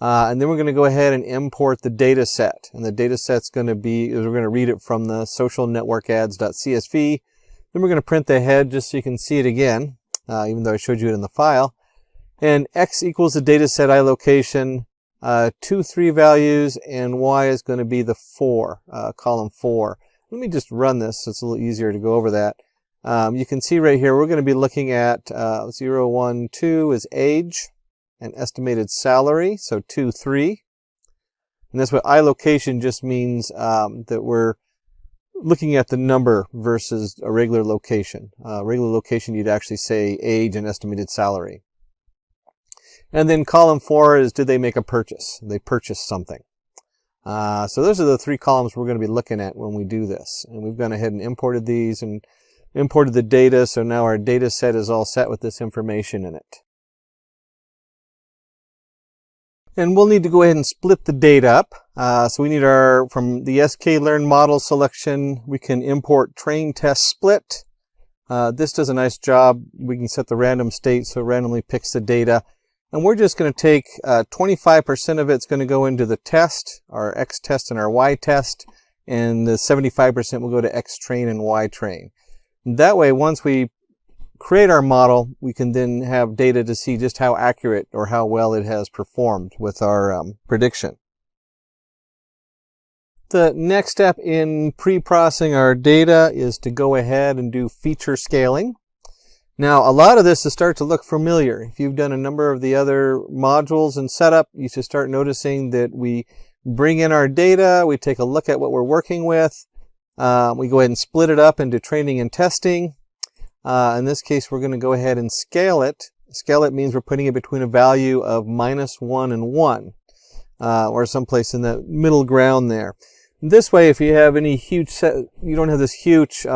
And then we're going to go ahead and import the data set. And the data set's going to be, we're going to read it from the social network ads.csv. Then we're going to print the head just so you can see it again, even though I showed you it in the file. And x equals the data set iLocation. 2, 3 values, and y is going to be the 4, column 4. Let me just run this so it's a little easier to go over that. You can see right here we're going to be looking at 0, 1, 2 is age and estimated salary, so 2, 3. And that's what iLocation just means, that we're looking at the number versus a regular location. Regular location, you'd actually say age and estimated salary. And then column 4 is, did they make a purchase? They purchased something. So those are the 3 columns we're going to be looking at when we do this. And we've gone ahead and imported these and imported the data. So now our data set is all set with this information in it. And we'll need to go ahead and split the data up. So we need from the sklearn model selection, we can import train test split. This does a nice job. We can set the random state so it randomly picks the data. And we're just going to take 25% of it's going to go into the test, our X test and our Y test, and the 75% will go to X train and Y train. That way, once we create our model, we can then have data to see just how accurate or how well it has performed with our prediction. The next step in pre-processing our data is to go ahead and do feature scaling. Now, a lot of this is start to look familiar. If you've done a number of the other modules and setup, you should start noticing that we bring in our data, we take a look at what we're working with, we go ahead and split it up into training and testing. In this case, we're going to go ahead and scale it. Scale it means we're putting it between a value of -1 and 1, or someplace in the middle ground there. This way, if you have any huge you don't have this huge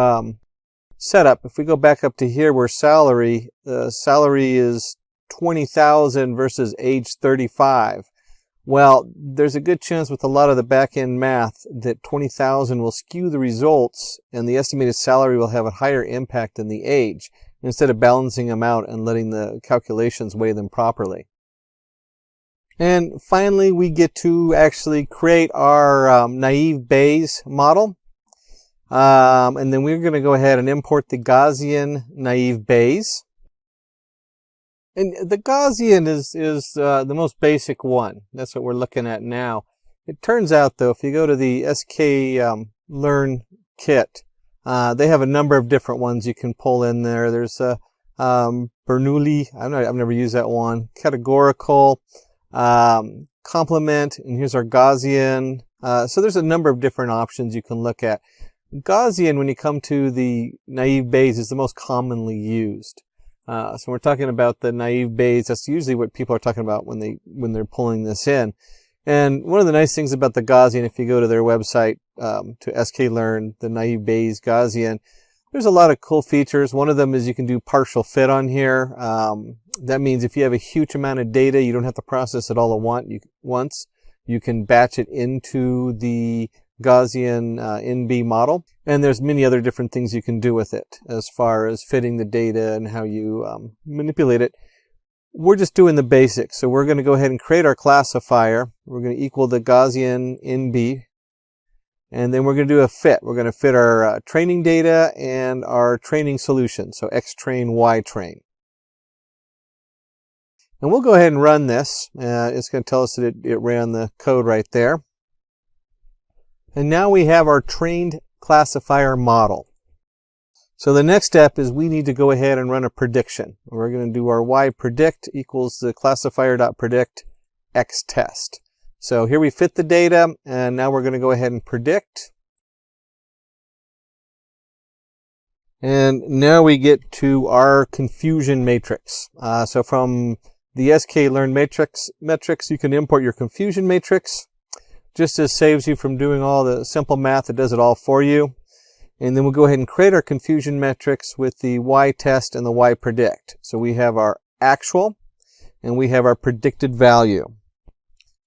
setup. If we go back up to here where salary is 20,000 versus age 35. Well, there's a good chance with a lot of the back-end math that 20,000 will skew the results, and the estimated salary will have a higher impact than the age, instead of balancing them out and letting the calculations weigh them properly. And finally, we get to actually create our naive Bayes model. And then we're going to go ahead and import the Gaussian naive Bayes. And the Gaussian is the most basic one. That's what we're looking at now. It turns out, though, if you go to the Simplilearn kit, they have a number of different ones you can pull in there. There's Bernoulli. I've never used that one. Categorical, complement, and here's our Gaussian. So there's a number of different options you can look at. Gaussian, when you come to the naive Bayes, is the most commonly used. So we're talking about the naive Bayes. That's usually what people are talking about when they're pulling this in. And one of the nice things about the Gaussian, if you go to their website, to sklearn, the naive Bayes Gaussian, there's a lot of cool features. One of them is you can do partial fit on here. That means if you have a huge amount of data, you don't have to process it all at once. You can batch it into the Gaussian NB model, and there's many other different things you can do with it as far as fitting the data and how you manipulate it. We're just doing the basics, so we're going to go ahead and create our classifier. We're going to equal the Gaussian NB, and then we're going to do a fit. We're going to fit our training data and our training solution, so X train, Y train. And we'll go ahead and run this. It's going to tell us that it ran the code right there. And now we have our trained classifier model. So the next step is we need to go ahead and run a prediction. We're going to do our Y predict equals the classifier.predict X test. So here we fit the data, and now we're going to go ahead and predict. And now we get to our confusion matrix. So from the sklearn metrics, you can import your confusion matrix. Just as saves you from doing all the simple math, it does it all for you. And then we'll go ahead and create our confusion metrics with the Y test and the Y predict. So we have our actual and we have our predicted value.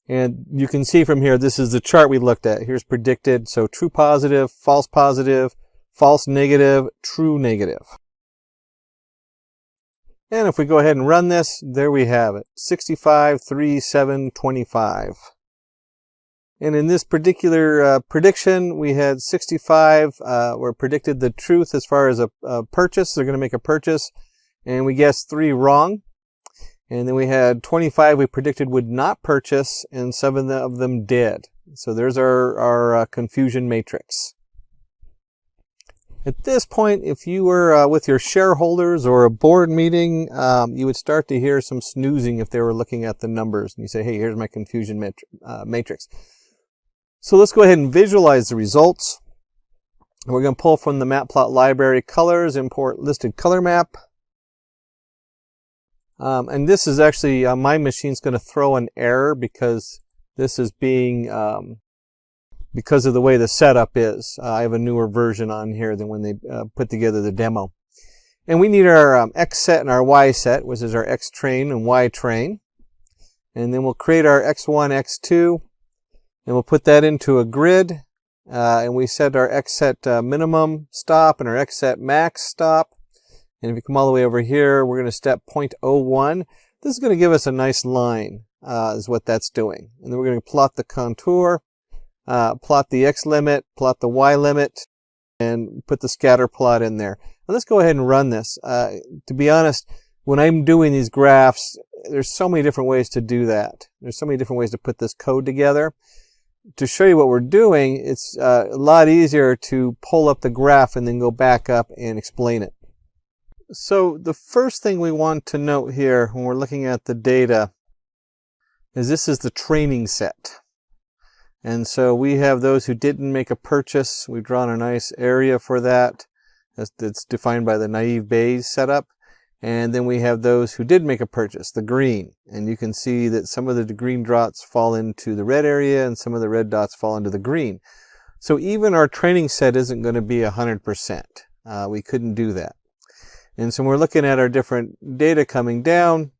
And you can see from here, this is the chart we looked at. Here's predicted, so true positive, false negative, true negative. And if we go ahead and run this, there we have it, 65, 3, 7, 25. And in this particular prediction, we had 65 were predicted the truth as far as a purchase. They're going to make a purchase, and we guessed 3 wrong. And then we had 25 we predicted would not purchase, and 7 of them did. So there's our confusion matrix. At this point, if you were with your shareholders or a board meeting, you would start to hear some snoozing if they were looking at the numbers. And you say, hey, here's my confusion matrix. So let's go ahead and visualize the results. We're going to pull from the matplot library colors, import listed color map. And this is actually, my machine's going to throw an error because this is being, because of the way the setup is. I have a newer version on here than when they put together the demo. And we need our X set and our Y set, which is our X train and Y train. And then we'll create our X1, X2. And we'll put that into a grid, and we set our X set minimum stop and our X set max stop. And if you come all the way over here, we're going to step 0.01. This is going to give us a nice line, is what that's doing. And then we're going to plot the contour, plot the X limit, plot the Y limit, and put the scatter plot in there. And let's go ahead and run this. To be honest, when I'm doing these graphs, there's so many different ways to do that. There's so many different ways to put this code together. To show you what we're doing, it's a lot easier to pull up the graph and then go back up and explain it. So the first thing we want to note here when we're looking at the data is this is the training set. And so we have those who didn't make a purchase. We've drawn a nice area for that. That's defined by the naive Bayes setup. And then we have those who did make a purchase, the green. And you can see that some of the green dots fall into the red area and some of the red dots fall into the green. So even our training set isn't going to be 100%. We couldn't do that. And so when we're looking at our different data coming down,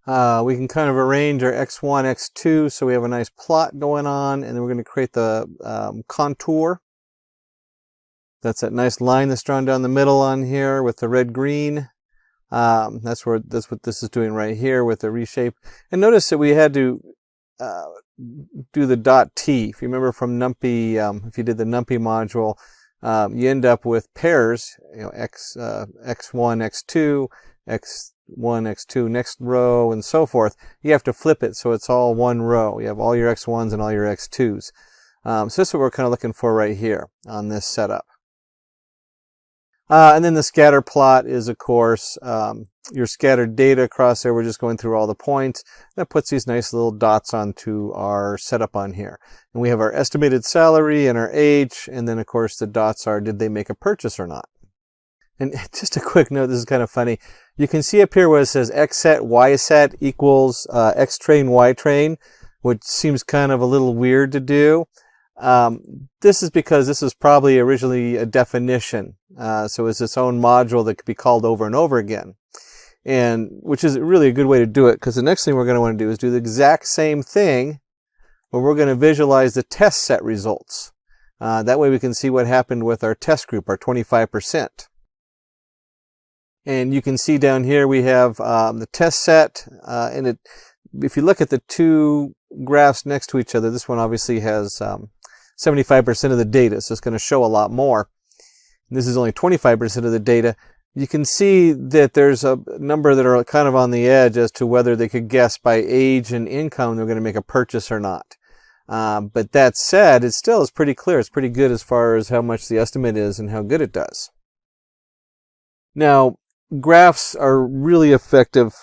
we can kind of arrange our x1, x2, so we have a nice plot going on, and then we're going to create the contour. That's that nice line that's drawn down the middle on here with the red-green. That's what this is doing right here with the reshape. And notice that we had to do the dot t. If you remember from NumPy, if you did the NumPy module, you end up with pairs, x1, x2, x1, x2, next row, and so forth. You have to flip it so it's all one row. You have all your x1s and all your x2s. So this is what we're kind of looking for right here on this setup. And then the scatter plot is, of course, your scattered data across there. We're just going through all the points. That puts these nice little dots onto our setup on here. And we have our estimated salary and our age. And then, of course, the dots are, did they make a purchase or not? And just a quick note, this is kind of funny. You can see up here where it says x set, y set equals x train, y train, which seems kind of a little weird to do. This is because this is probably originally a definition. So it's its own module that could be called over and over again. And which is really a good way to do it, because the next thing we're going to want to do is do the exact same thing, where we're going to visualize the test set results. That way we can see what happened with our test group, our 25%. And you can see down here we have the test set, and if you look at the two graphs next to each other, this one obviously has 75% of the data, so it's going to show a lot more. This is only 25% of the data. You can see that there's a number that are kind of on the edge as to whether they could guess by age and income they're going to make a purchase or not. But that said, it still is pretty clear. It's pretty good as far as how much the estimate is and how good it does. Now, graphs are really effective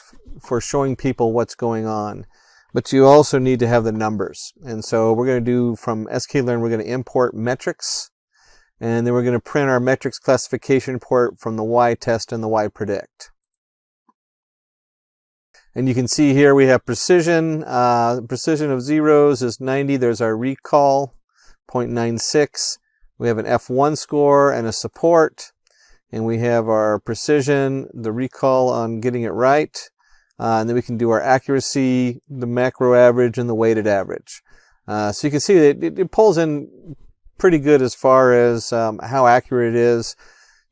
for showing people what's going on, but you also need to have the numbers. And so we're going to do from sklearn, we're going to import metrics, and then we're going to print our metrics classification report from the y-test and the y-predict. And you can see here we have precision. Precision of zeros is 90. There's our recall, 0.96. We have an F1 score and a support. And we have our precision, the recall on getting it right. And then we can do our accuracy, the macro average, and the weighted average. So you can see that it pulls in pretty good as far as how accurate it is.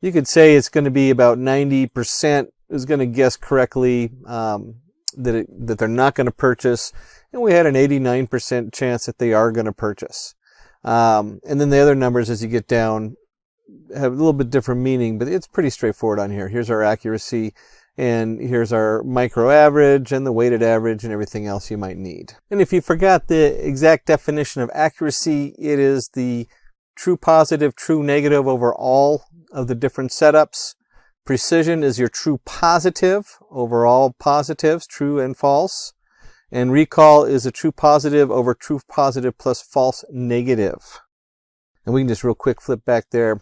You could say it's going to be about 90% is going to guess correctly that they're not going to purchase. And we had an 89% chance that they are going to purchase. And then the other numbers as you get down have a little bit different meaning, but it's pretty straightforward on here. Here's our accuracy, and here's our micro average and the weighted average and everything else you might need. And if you forgot the exact definition of accuracy, it is the true positive, true negative over all of the different setups. Precision is your true positive over all positives, true and false. And recall is a true positive over true positive plus false negative. And we can just real quick flip back there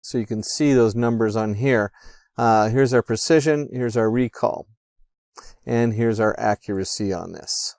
so you can see those numbers on here. Here's our precision, here's our recall, and here's our accuracy on this.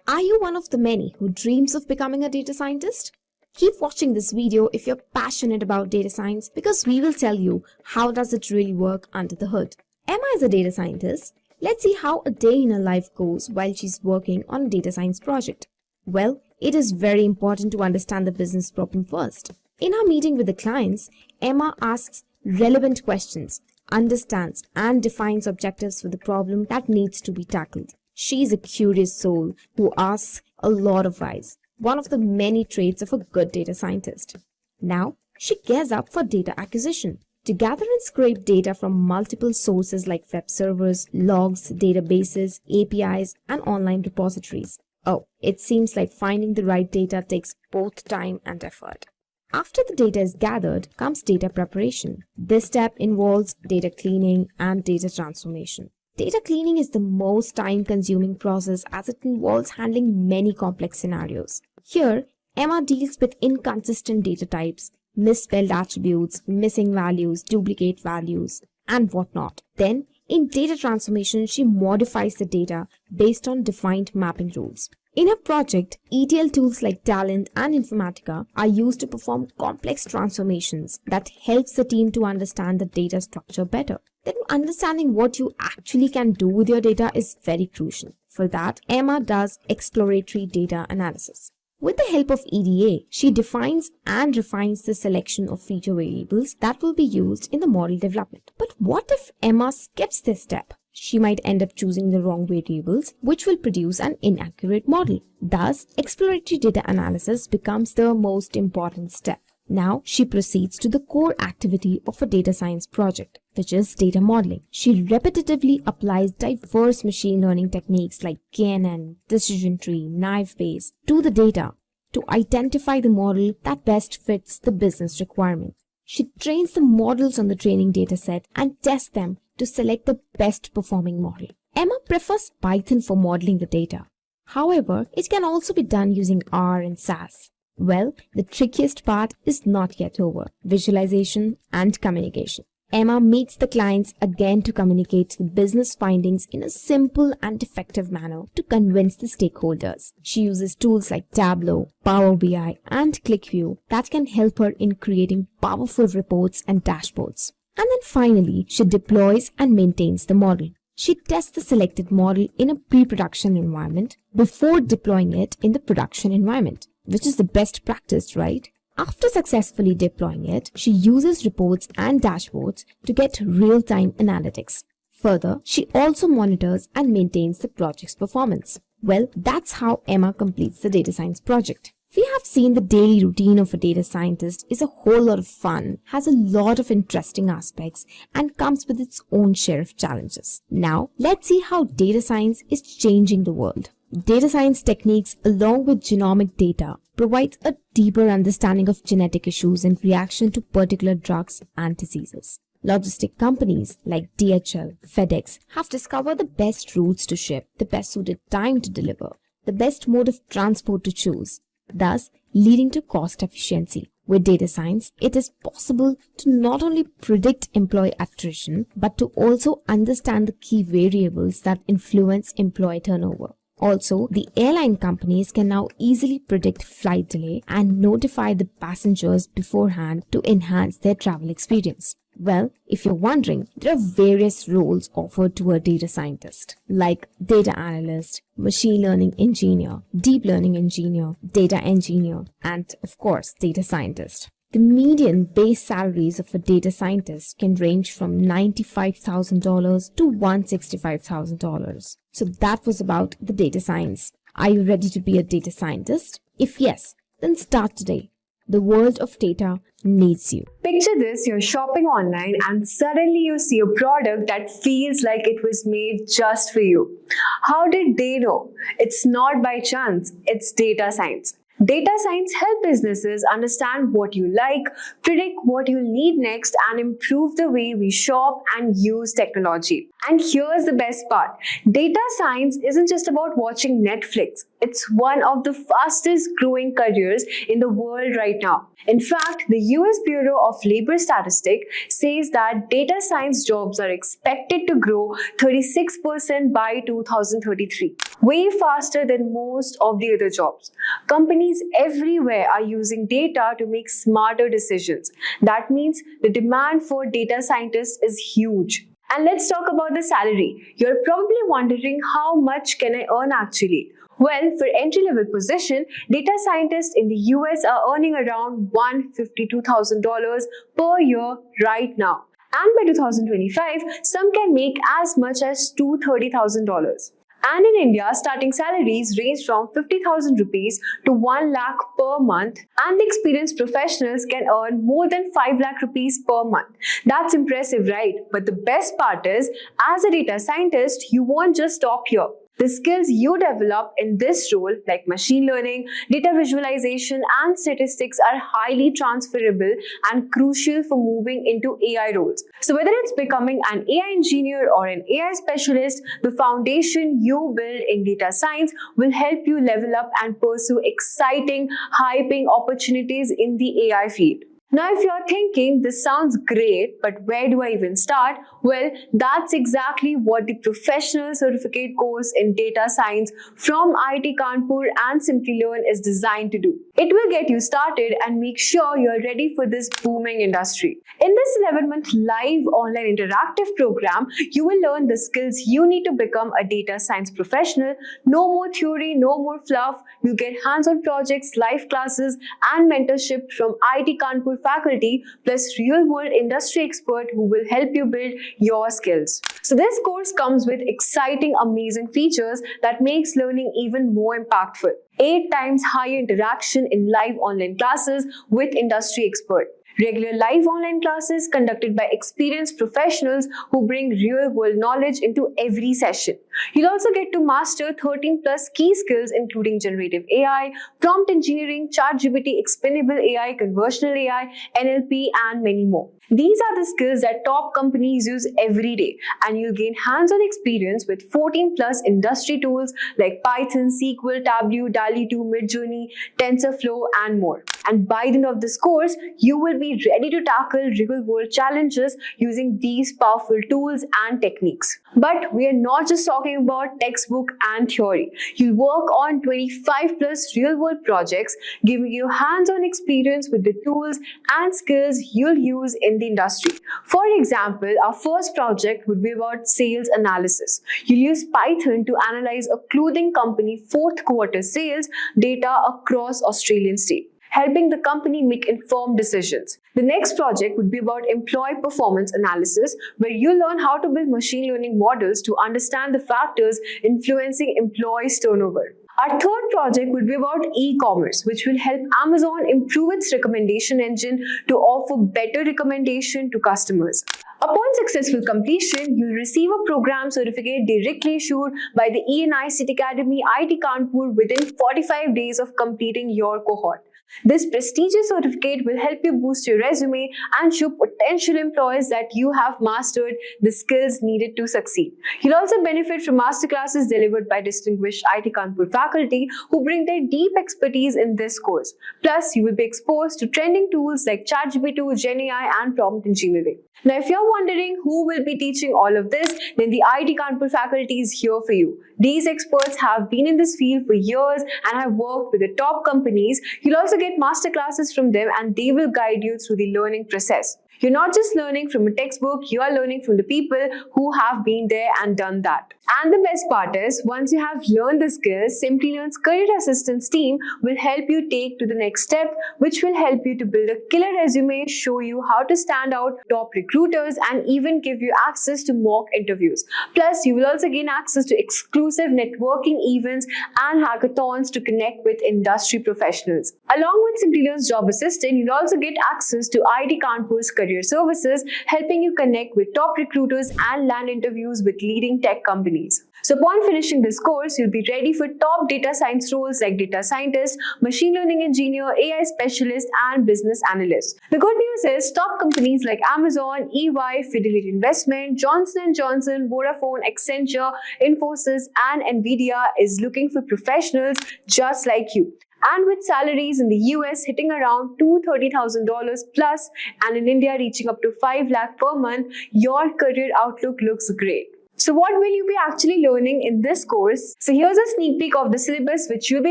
Are you one of the many who dreams of becoming a data scientist? Keep watching this video if you're passionate about data science, because we will tell you how does it really work under the hood. Emma is a data scientist. Let's see how a day in her life goes while she's working on a data science project. Well, it is very important to understand the business problem first. In our meeting with the clients, Emma asks relevant questions, understands and defines objectives for the problem that needs to be tackled. She's a curious soul who asks a lot of whys, one of the many traits of a good data scientist. Now, she gears up for data acquisition to gather and scrape data from multiple sources like web servers, logs, databases, APIs, and online repositories. Oh, it seems like finding the right data takes both time and effort. After the data is gathered comes data preparation. This step involves data cleaning and data transformation. Data cleaning is the most time-consuming process as it involves handling many complex scenarios. Here, Emma deals with inconsistent data types, misspelled attributes, missing values, duplicate values, and whatnot. Then, in data transformation, she modifies the data based on defined mapping rules. In her project, ETL tools like Talent and Informatica are used to perform complex transformations that helps the team to understand the data structure better. Then understanding what you actually can do with your data is very crucial. For that, Emma does exploratory data analysis. With the help of EDA, she defines and refines the selection of feature variables that will be used in the model development. But what if Emma skips this step? She might end up choosing the wrong variables, which will produce an inaccurate model. Thus, exploratory data analysis becomes the most important step. Now, she proceeds to the core activity of a data science project, which is data modeling. She repetitively applies diverse machine learning techniques like KNN, decision tree, naive Bayes to the data to identify the model that best fits the business requirement. She trains the models on the training dataset and tests them to select the best performing model. Emma prefers Python for modeling the data. However, it can also be done using R and SAS. Well, the trickiest part is not yet over: visualization and communication. Emma meets the clients again to communicate the business findings in a simple and effective manner to convince the stakeholders. She uses tools like Tableau, Power BI, and ClickView that can help her in creating powerful reports and dashboards. And then finally, she deploys and maintains the model. She tests the selected model in a pre-production environment before deploying it in the production environment, which is the best practice, right? After successfully deploying it, she uses reports and dashboards to get real-time analytics. Further, she also monitors and maintains the project's performance. Well, that's how Emma completes the data science project. We have seen the daily routine of a data scientist is a whole lot of fun, has a lot of interesting aspects, and comes with its own share of challenges. Now, let's see how data science is changing the world. Data science techniques along with genomic data provides a deeper understanding of genetic issues in reaction to particular drugs and diseases. Logistic companies like DHL, FedEx have discovered the best routes to ship, the best suited time to deliver, the best mode of transport to choose, thus leading to cost efficiency. With data science, it is possible to not only predict employee attrition, but to also understand the key variables that influence employee turnover. Also, the airline companies can now easily predict flight delay and notify the passengers beforehand to enhance their travel experience. Well, if you're wondering, there are various roles offered to a data scientist, like data analyst, machine learning engineer, deep learning engineer, data engineer, and of course, data scientist. The median base salaries of a data scientist can range from $95,000 to $165,000. So that was about the data science. Are you ready to be a data scientist? If yes, then start today. The world of data needs you. Picture this, you're shopping online and suddenly you see a product that feels like it was made just for you. How did they know? It's not by chance, it's data science. Data science helps businesses understand what you like, predict what you'll need next, and improve the way we shop and use technology. And here's the best part. Data science isn't just about watching Netflix. It's one of the fastest growing careers in the world right now. In fact, the US Bureau of Labor Statistics says that data science jobs are expected to grow 36% by 2033, way faster than most of the other jobs. Companies everywhere are using data to make smarter decisions. That means the demand for data scientists is huge. And let's talk about the salary. You're probably wondering, how much can I earn actually? Well, for entry-level position, data scientists in the US are earning around $152,000 per year right now. And by 2025, some can make as much as $230,000. And in India, starting salaries range from 50,000 rupees to 1 lakh per month, and the experienced professionals can earn more than 5 lakh rupees per month. That's impressive, right? But the best part is, as a data scientist, you won't just stop here. The skills you develop in this role, like machine learning, data visualization, and statistics, are highly transferable and crucial for moving into AI roles. So whether it's becoming an AI engineer or an AI specialist, the foundation you build in data science will help you level up and pursue exciting, high-paying opportunities in the AI field. Now, if you're thinking, this sounds great, but where do I even start? Well, that's exactly what the professional certificate course in data science from IIT Kanpur and Simplilearn is designed to do. It will get you started and make sure you're ready for this booming industry. In this 11-month live online interactive program, you will learn the skills you need to become a data science professional. No more theory, no more fluff. You get hands-on projects, live classes, and mentorship from IIT Kanpur faculty, plus real-world industry expert who will help you build your skills. So this course comes with exciting, amazing features that makes learning even more impactful. 8 times higher interaction in live online classes with industry expert. Regular live online classes conducted by experienced professionals who bring real-world knowledge into every session. You'll also get to master 13 plus key skills including generative AI, prompt engineering, ChatGPT, explainable AI, conversational AI, NLP, and many more. These are the skills that top companies use every day, and you'll gain hands-on experience with 14 plus industry tools like Python, SQL, Tableau, DALL-E 2, Midjourney, TensorFlow, and more. And by the end of this course, you will be ready to tackle real-world challenges using these powerful tools and techniques. But we are not just talking about textbook and theory. You'll work on 25 plus real-world projects, giving you hands-on experience with the tools and skills you'll use in the industry. For example, our first project would be about sales analysis. You'll use Python to analyze a clothing company fourth quarter sales data across Australian states, helping the company make informed decisions. The next project would be about employee performance analysis, where you learn how to build machine learning models to understand the factors influencing employees' turnover. Our third project would be about e-commerce, which will help Amazon improve its recommendation engine to offer better recommendation to customers. Upon successful completion, you'll receive a program certificate directly issued by the ENICT Academy IIT Kanpur within 45 days of completing your cohort. This prestigious certificate will help you boost your resume and show potential employers that you have mastered the skills needed to succeed. You'll also benefit from masterclasses delivered by distinguished IIT Kanpur faculty who bring their deep expertise in this course. Plus, you will be exposed to trending tools like ChatGPT, GenAI, and prompt engineering. Now, if you're wondering who will be teaching all of this, then the IIT Kanpur faculty is here for you. These experts have been in this field for years and have worked with the top companies. You'll also get masterclasses from them, and they will guide you through the learning process. You're not just learning from a textbook, you are learning from the people who have been there and done that. And the best part is, once you have learned the skills, Simplilearn's Career Assistance team will help you take to the next step, which will help you to build a killer resume, show you how to stand out top recruiters, and even give you access to mock interviews. Plus, you will also gain access to exclusive networking events and hackathons to connect with industry professionals. Along with Simplilearn's Job Assistant, you'll also get access to IIT Kanpur's Career Services, helping you connect with top recruiters and land interviews with leading tech companies. So upon finishing this course, you'll be ready for top data science roles like data scientist, machine learning engineer, AI specialist, and business analyst. The good news is top companies like Amazon, EY, Fidelity Investment, Johnson & Johnson, Vodafone, Accenture, Infosys, and Nvidia is looking for professionals just like you. And with salaries in the US hitting around $230,000 plus and in India reaching up to 5 lakh per month, your career outlook looks great. So what will you be actually learning in this course? So here's a sneak peek of the syllabus which you'll be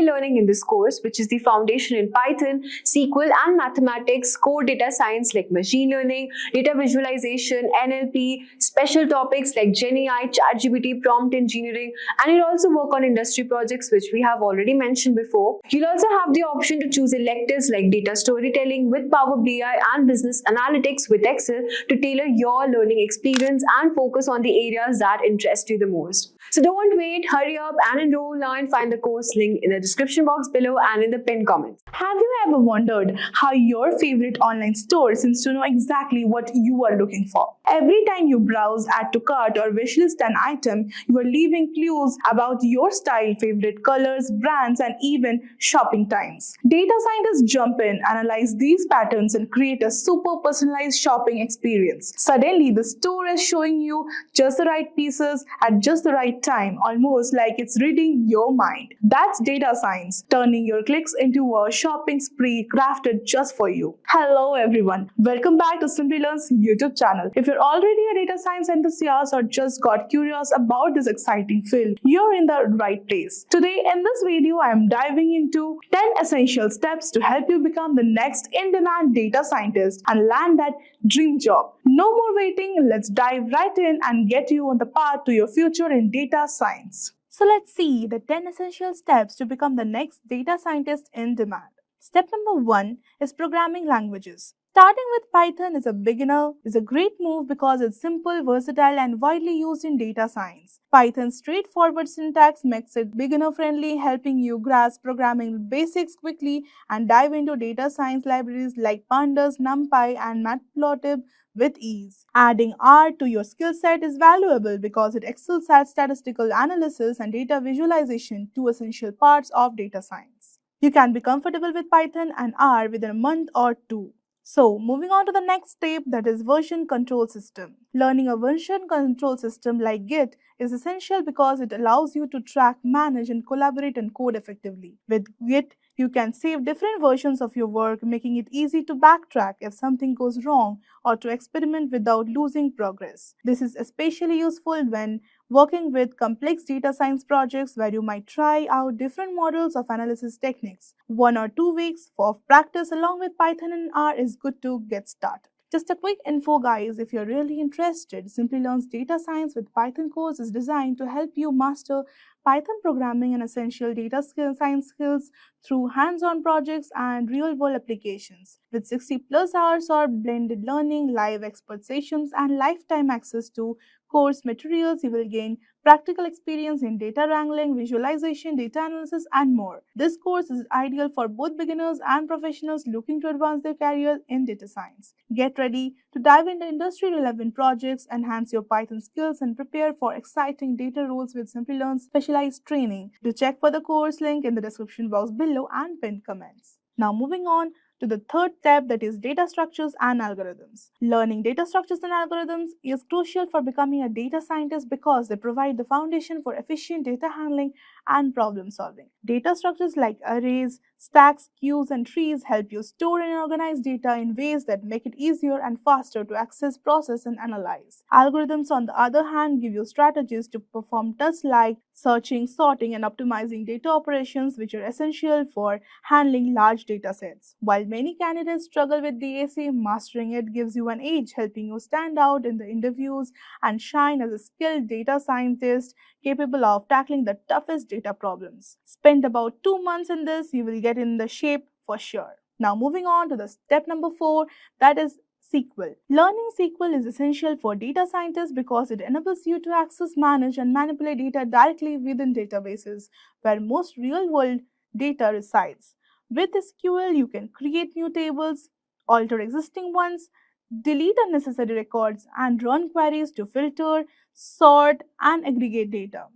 learning in this course, which is the foundation in Python, SQL, and mathematics, core data science like machine learning, data visualization, NLP, special topics like GenAI, ChatGPT, prompt engineering, and you'll also work on industry projects which we have already mentioned before. You'll also have the option to choose electives like data storytelling with Power BI and business analytics with Excel to tailor your learning experience and focus on the areas that interest you the most. So don't wait, hurry up and enroll now and find the course link in the description box below and in the pinned comments. Have you ever wondered how your favorite online store seems to know exactly what you are looking for? Every time you browse, add to cart, or wishlist an item, you are leaving clues about your style, favorite colors, brands, and even shopping times. Data scientists jump in, analyze these patterns, and create a super personalized shopping experience. Suddenly, the store is showing you just the right pieces at just the right time, almost like it's reading your mind. That's data science, turning your clicks into a shopping spree crafted just for you. Hello everyone, welcome back to Simplilearn's YouTube channel. If you're already a data science enthusiast or just got curious about this exciting field, you're in the right place. Today in this video, I am diving into 10 essential steps to help you become the next in-demand data scientist and land that dream job. No more waiting, let's dive right in and get you on the path to your future in data science. So let's see the 10 essential steps to become the next data scientist in demand. Step number 1 is programming languages. Starting with Python as a beginner is a great move because it's simple, versatile, and widely used in data science. Python's straightforward syntax makes it beginner-friendly, helping you grasp programming basics quickly and dive into data science libraries like Pandas, NumPy, and Matplotlib with ease. Adding R to your skill set is valuable because it excels at statistical analysis and data visualization, two essential parts of data science. You can be comfortable with Python and R within a month or two. So, moving on to the next step, that is version control system. Learning a version control system like Git is essential because it allows you to track, manage, and collaborate and code effectively. With Git, you can save different versions of your work, making it easy to backtrack if something goes wrong or to experiment without losing progress. This is especially useful when working with complex data science projects where you might try out different models of analysis techniques. 1 or 2 weeks of practice along with Python and R is good to get started. Just a quick info guys, if you're really interested, Simplilearn's Data Science with Python course is designed to help you master Python programming and essential data science skills through hands-on projects and real-world applications. With 60 plus hours of blended learning, live expert sessions, and lifetime access to course materials, you will gain practical experience in data wrangling, visualization, data analysis, and more. This course is ideal for both beginners and professionals looking to advance their careers in data science. Get ready to dive into industry-relevant projects, enhance your Python skills, and prepare for exciting data roles with Simplilearn's specialized training. Do check for the course link in the description box below and pinned comments. Now moving on to the third step, that is data structures and algorithms. Learning data structures and algorithms is crucial for becoming a data scientist because they provide the foundation for efficient data handling and problem solving. Data structures like arrays, stacks, queues, and trees help you store and organize data in ways that make it easier and faster to access, process, and analyze. Algorithms, on the other hand, give you strategies to perform tasks like searching, sorting, and optimizing data operations, which are essential for handling large data sets. While many candidates struggle with DAC, mastering it gives you an edge, helping you stand out in the interviews and shine as a skilled data scientist capable of tackling the toughest data problems. Spend about 2 months in this, you will get in the shape for sure. Now moving on to the step number 4, that is SQL. Learning SQL is essential for data scientists because it enables you to access, manage, and manipulate data directly within databases where most real-world data resides. With SQL, you can create new tables, alter existing ones, delete unnecessary records, and run queries to filter, sort, and aggregate data.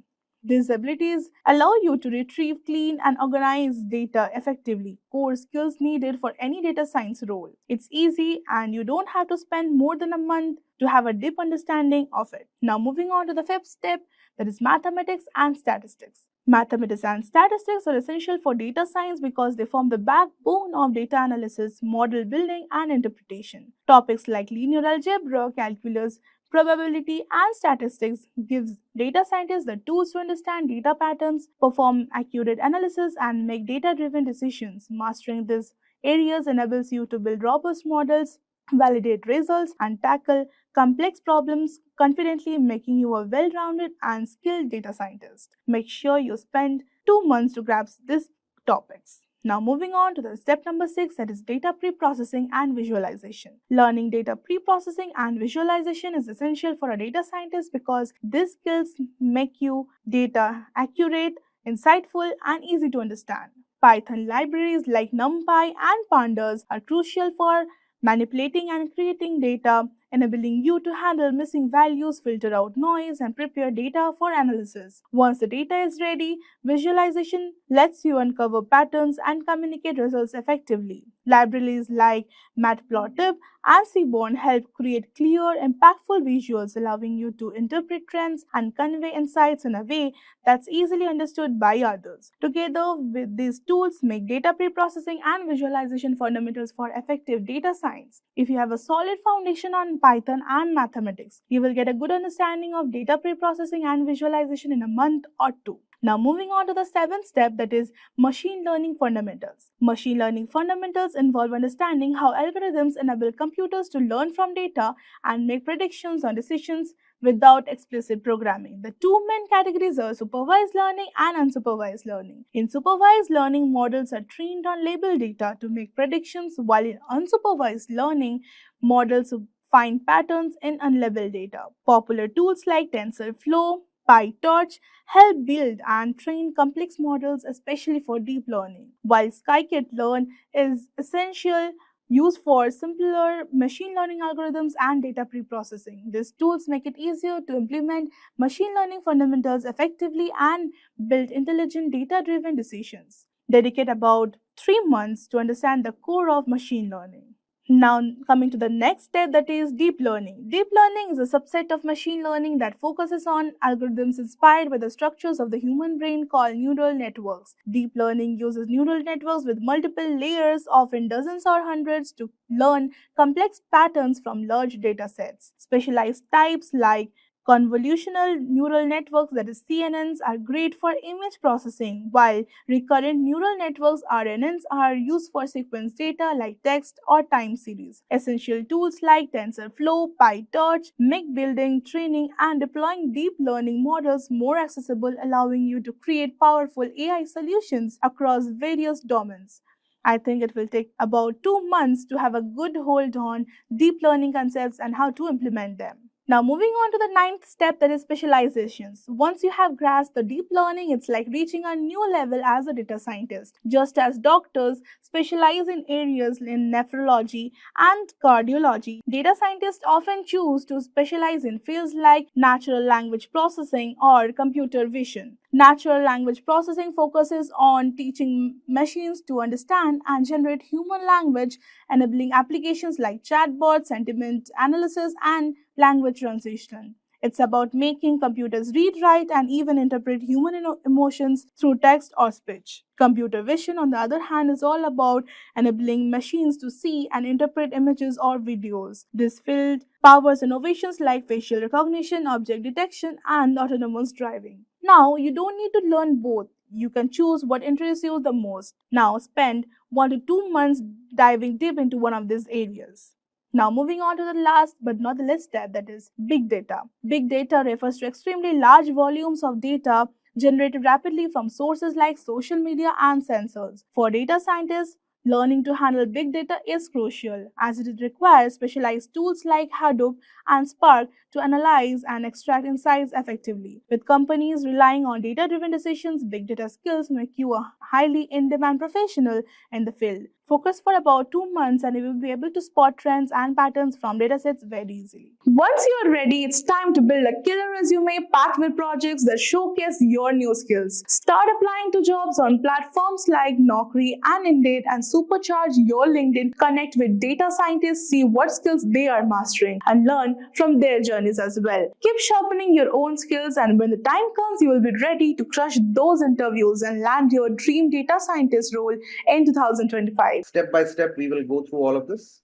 These abilities allow you to retrieve, clean, and organize data effectively, core skills needed for any data science role. It's easy and you don't have to spend more than a month to have a deep understanding of it. Now moving on to the fifth step, that is mathematics and statistics. Mathematics and statistics are essential for data science because they form the backbone of data analysis, model building, and interpretation. Topics like linear algebra, calculus, probability, and statistics gives data scientists the tools to understand data patterns, perform accurate analysis, and make data-driven decisions. Mastering these areas enables you to build robust models, validate results, and tackle complex problems confidently, making you a well-rounded and skilled data scientist. Make sure you spend 2 months to grasp these topics. Now moving on to the step number 6, that is data pre-processing and visualization. Learning data pre-processing and visualization is essential for a data scientist because these skills make you data accurate, insightful, and easy to understand. Python libraries like NumPy and Pandas are crucial for manipulating and creating data, enabling you to handle missing values, filter out noise, and prepare data for analysis. Once the data is ready, visualization lets you uncover patterns and communicate results effectively. Libraries like Matplotlib and Seaborn help create clear, impactful visuals, allowing you to interpret trends and convey insights in a way that's easily understood by others. Together with these tools, make data pre-processing and visualization fundamentals for effective data science. If you have a solid foundation on Python and mathematics, you will get a good understanding of data pre-processing and visualization in a month or two. Now moving on to the 7th step, that is machine learning fundamentals. Machine learning fundamentals involve understanding how algorithms enable computers to learn from data and make predictions on decisions without explicit programming. The two main categories are supervised learning and unsupervised learning. In supervised learning, models are trained on labeled data to make predictions, while in unsupervised learning, models find patterns in unlabeled data. Popular tools like TensorFlow, PyTorch help build and train complex models, especially for deep learning, while scikit-learn is essential used for simpler machine learning algorithms and data pre-processing. These tools make it easier to implement machine learning fundamentals effectively and build intelligent data-driven decisions. Dedicate about 3 months to understand the core of machine learning. Now coming to the next step, that is deep learning. Deep learning is a subset of machine learning that focuses on algorithms inspired by the structures of the human brain called neural networks. Deep learning uses neural networks with multiple layers, often dozens or hundreds, to learn complex patterns from large data sets. Specialized types like convolutional neural networks, that is CNNs, are great for image processing, while recurrent neural networks RNNs are used for sequence data like text or time series. Essential tools like TensorFlow, PyTorch make building, training, and deploying deep learning models more accessible, allowing you to create powerful AI solutions across various domains. I think it will take about 2 months to have a good hold on deep learning concepts and how to implement them. Now moving on to the 9th step, that is specializations. Once you have grasped the deep learning, it's like reaching a new level as a data scientist. Just as doctors specialize in areas in nephrology and cardiology, data scientists often choose to specialize in fields like natural language processing or computer vision. Natural language processing focuses on teaching machines to understand and generate human language, enabling applications like chatbots, sentiment analysis, and language translation. It's about making computers read, write, and even interpret human emotions through text or speech. Computer vision, on the other hand, is all about enabling machines to see and interpret images or videos. This field powers innovations like facial recognition, object detection, and autonomous driving. Now, you don't need to learn both. You can choose what interests you the most. Now, spend 1 to 2 months diving deep into one of these areas. Now moving on to the last but not the least step, that is big data. Big data refers to extremely large volumes of data generated rapidly from sources like social media and sensors. For data scientists, learning to handle big data is crucial, as it requires specialized tools like Hadoop and Spark to analyze and extract insights effectively. With companies relying on data-driven decisions, big data skills make you a highly in-demand professional in the field. Focus for about 2 months and you will be able to spot trends and patterns from datasets very easily. Once you're ready, it's time to build a killer resume packed with projects that showcase your new skills. Start applying to jobs on platforms like Naukri and Indeed and supercharge your LinkedIn. Connect with data scientists, see what skills they are mastering, and learn from their journeys as well. Keep sharpening your own skills, and when the time comes, you will be ready to crush those interviews and land your dream data scientist role in 2025. Step by step, we will go through all of this,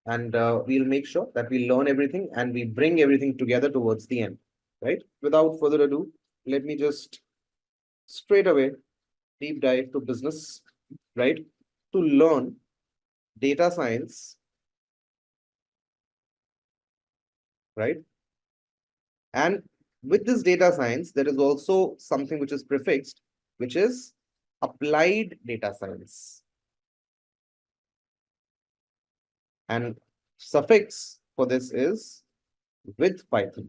and we'll make sure that we learn everything and we bring everything together towards the end, right? Without further ado, let me just straight away deep dive to business, right? To learn data science, right? And with this data science, there is also something which is prefixed, which is applied data science. And suffix for this is with Python,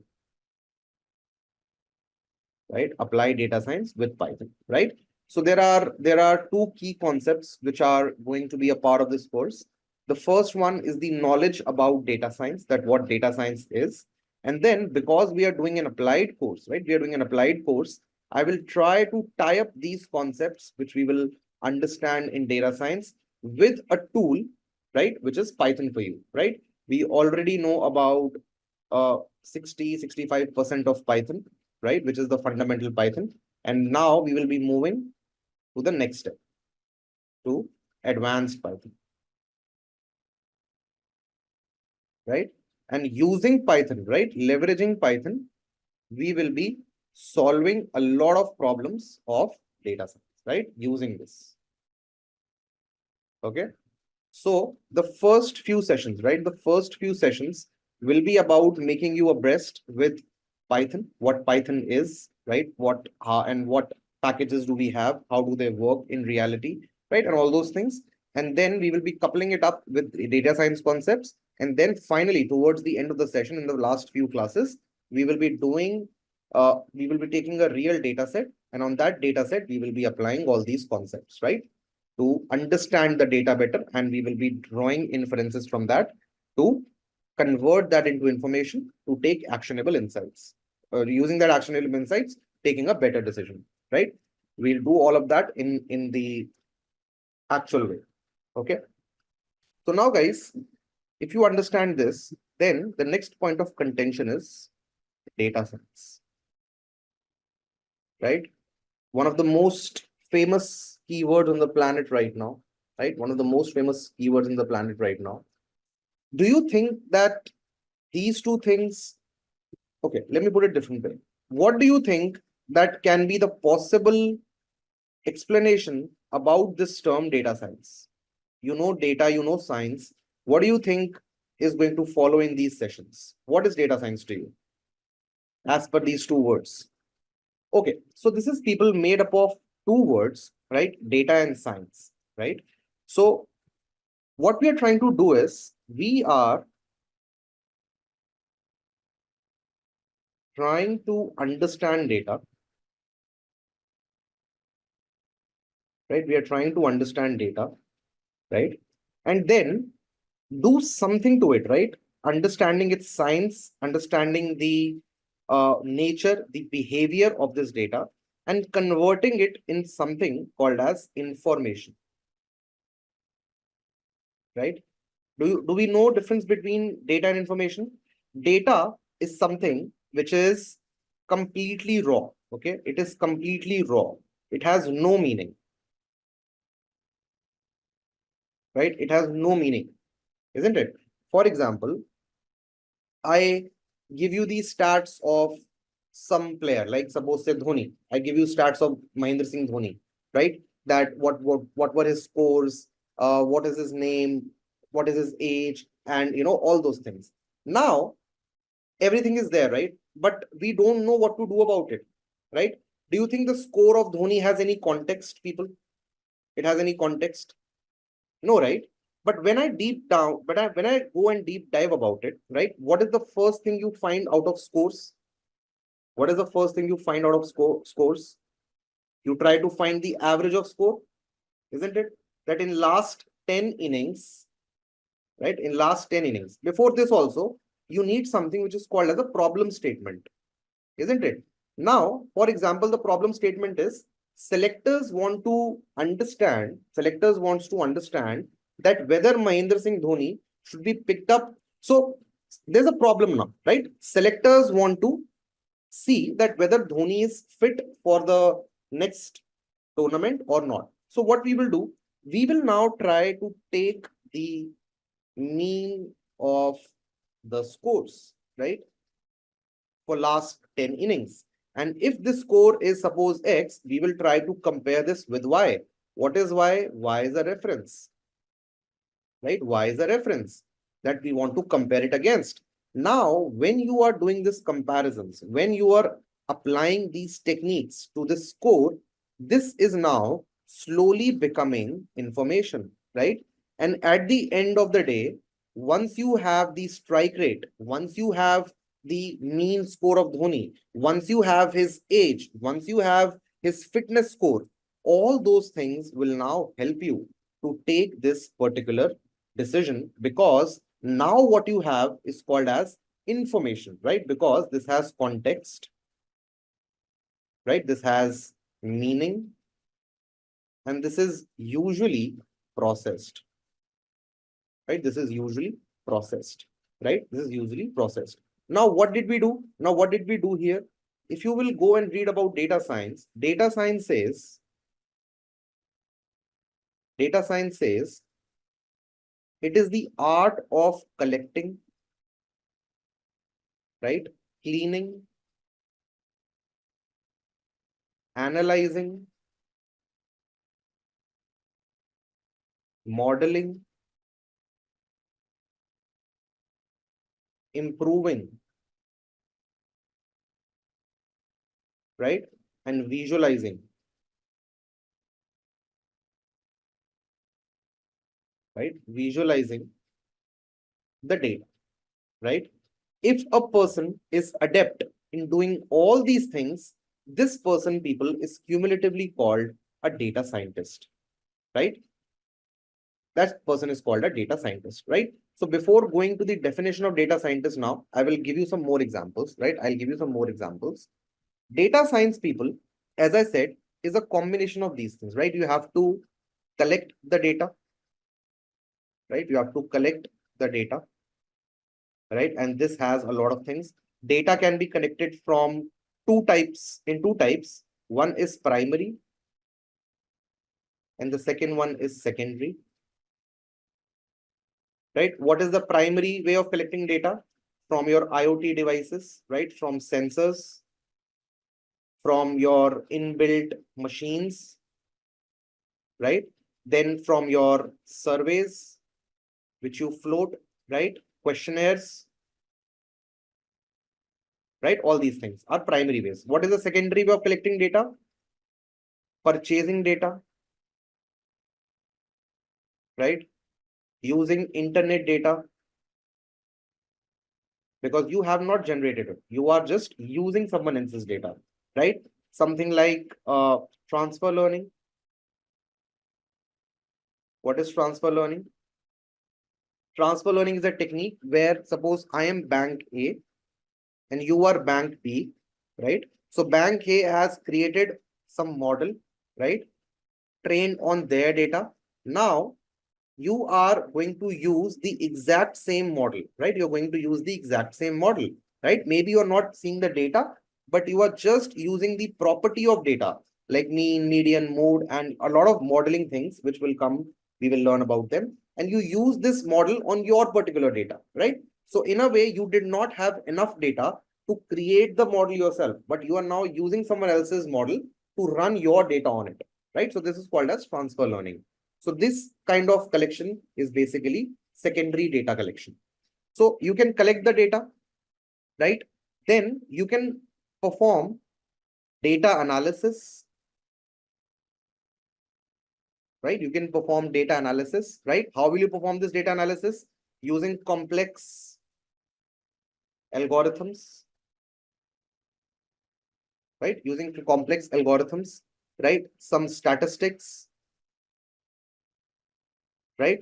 right? Applied data science with Python, right? So there are two key concepts which are going to be a part of this course. The first one is the knowledge about data science, that what data science is. And then because we are doing an applied course, right? We are doing an applied course. I will try to tie up these concepts, which we will understand in data science, with a tool, right? Which is Python for you, right? We already know about 65% of Python, right? Which is the fundamental Python. And now we will be moving to the next step, to advanced Python, right? And using Python, right? Leveraging Python, we will be solving a lot of problems of data science, right? Using this. Okay. So the first few sessions, right? The first few sessions will be about making you abreast with Python, what Python is, right? What and what packages do we have? How do they work in reality, right? And all those things. And then we will be coupling it up with data science concepts. And then finally, towards the end of the session, in the last few classes, we will be doing, we will be taking a real data set. And on that data set, we will be applying all these concepts, right? To understand the data better, and we will be drawing inferences from that to convert that into information to take actionable insights. Using that actionable insights, taking a better decision, right? We'll do all of that in the actual way. Okay. So now, guys, if you understand this, then the next point of contention is data science, right? One of the most famous keywords on the planet right now, right? One of the most famous keywords on the planet right now. Do you think that these two things, okay, let me put it different way. What do you think that can be the possible explanation about this term data science? You know data, you know science. What do you think is going to follow in these sessions? What is data science to you as per these two words? Okay, so this is people made up of two words, right? Data and science, right? So what we are trying to do is we are trying to understand data, right? We are trying to understand data, right? And then do something to it, right? Understanding its science, understanding the nature, the behavior of this data, and converting it in something called as information, right? Do we know difference between data and information? Data is something which is completely raw, okay? It is completely raw. It has no meaning, right? It has no meaning, isn't it? For example, I give you the stats of some player, like suppose say Dhoni. I give you stats of Mahendra Singh Dhoni, right? That what were his scores, what is his name, what is his age, and all those things. Now everything is there, right? But we don't know what to do about it, right? Do you think the score of Dhoni has any context, people? It has any context? No, right? But when I deep down, when I go and deep dive about it, right? What is the first thing you find out of scores? What is the first thing you find out of scores? You try to find the average of score, isn't it? That in last 10 innings, right? In last 10 innings, before this also, you need something which is called as a problem statement, isn't it? Now, for example, the problem statement is selectors wants to understand that whether Mahendra Singh Dhoni should be picked up. So there's a problem now, right? Selectors want to see that whether Dhoni is fit for the next tournament or not. So what we will do, we will now try to take the mean of the scores, right? For last 10 innings. And if this score is suppose X, we will try to compare this with Y. What is Y? Y is a reference, right? Y is a reference that we want to compare it against. Now, when you are doing this comparisons, when you are applying these techniques to this score, this is now slowly becoming information, right? And at the end of the day, once you have the strike rate, once you have the mean score of Dhoni, once you have his age, once you have his fitness score, all those things will now help you to take this particular decision, because now what you have is called as information, right? Because this has context, right? This has meaning, and this is usually processed, right? This is usually processed, right? This is usually processed. Now, what did we do? Now, what did we do here? If you will go and read about data science says, it is the art of collecting, right? Cleaning, analyzing, modeling, improving, right? And visualizing, right? Visualizing the data, right? If a person is adept in doing all these things, this person, people, is cumulatively called a data scientist, right? That person is called a data scientist, right? So before going to the definition of data scientist now, I will give you some more examples, right? I'll give you some more examples. Data science people, as I said, is a combination of these things, right? You have to collect the data, right? You have to collect the data, right? And this has a lot of things. Data can be connected from two types. One is primary, and the second one is secondary, right? What is the primary way of collecting data? From your IoT devices, right? From sensors, from your inbuilt machines, right? Then from your surveys, which you float, right? Questionnaires, right? All these things are primary ways. What is the secondary way of collecting data? Purchasing data, right? Using internet data, because you have not generated it. You are just using someone else's data, right? Something like transfer learning. What is transfer learning? Transfer learning is a technique where, suppose I am bank A and you are bank B, right? So bank A has created some model, right? Trained on their data. Now you are going to use the exact same model, right? You're going to use the exact same model, right? Maybe you're not seeing the data, but you are just using the property of data, like mean, median, mode, and a lot of modeling things, which will come, we will learn about them. And you use this model on your particular data, right? So in a way, you did not have enough data to create the model yourself, but you are now using someone else's model to run your data on it, right? So this is called as transfer learning. So this kind of collection is basically secondary data collection. So you can collect the data, right? Then you can perform data analysis, right? You can perform data analysis, right? How will you perform this data analysis? Using complex algorithms, right? Using complex algorithms, right? Some statistics, right?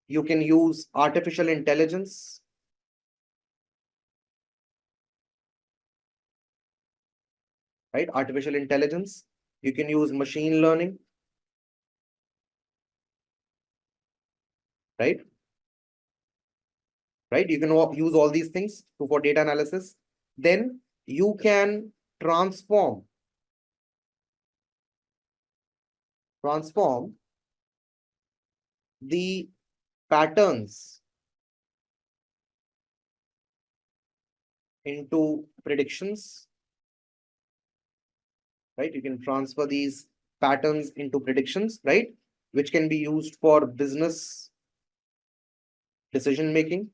You can use artificial intelligence, right? Artificial intelligence. You can use machine learning, right? Right? You can use all these things for data analysis. Then you can transform the patterns into predictions, right? You can transfer these patterns into predictions, right? Which can be used for business decision making,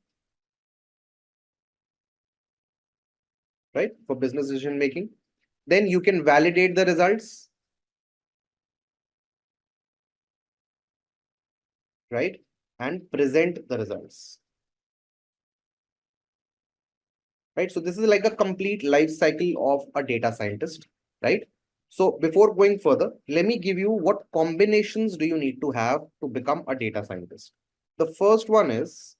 right? For business decision making. Then you can validate the results, right? And present the results. Right? So this is like a complete life cycle of a data scientist, right? So before going further, let me give you what combinations do you need to have to become a data scientist. The first one is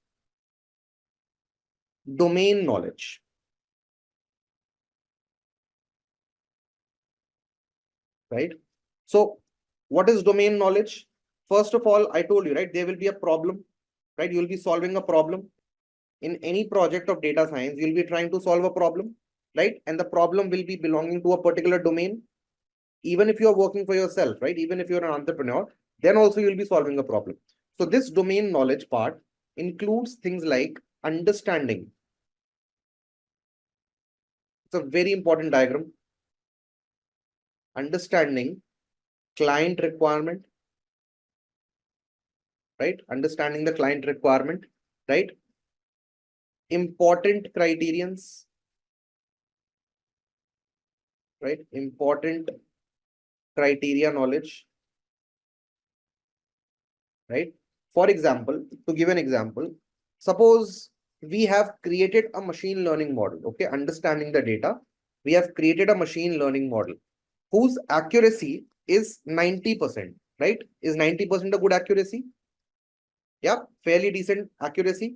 domain knowledge. Right? So what is domain knowledge? First of all, I told you, right, there will be a problem, right? You will be solving a problem. In any project of data science, you'll be trying to solve a problem, right? And the problem will be belonging to a particular domain. Even if you're working for yourself, right? Even if you're an entrepreneur, then also you'll be solving a problem. So this domain knowledge part includes things like understanding. It's a very important diagram. Understanding client requirement, right? Understanding the client requirement, right? Important criterions, right? Important criteria knowledge, right? For example, to give an example, suppose we have created a machine learning model, okay? Understanding the data, we have created a machine learning model whose accuracy is 90%, right? Is 90% a good accuracy? Yeah, fairly decent accuracy.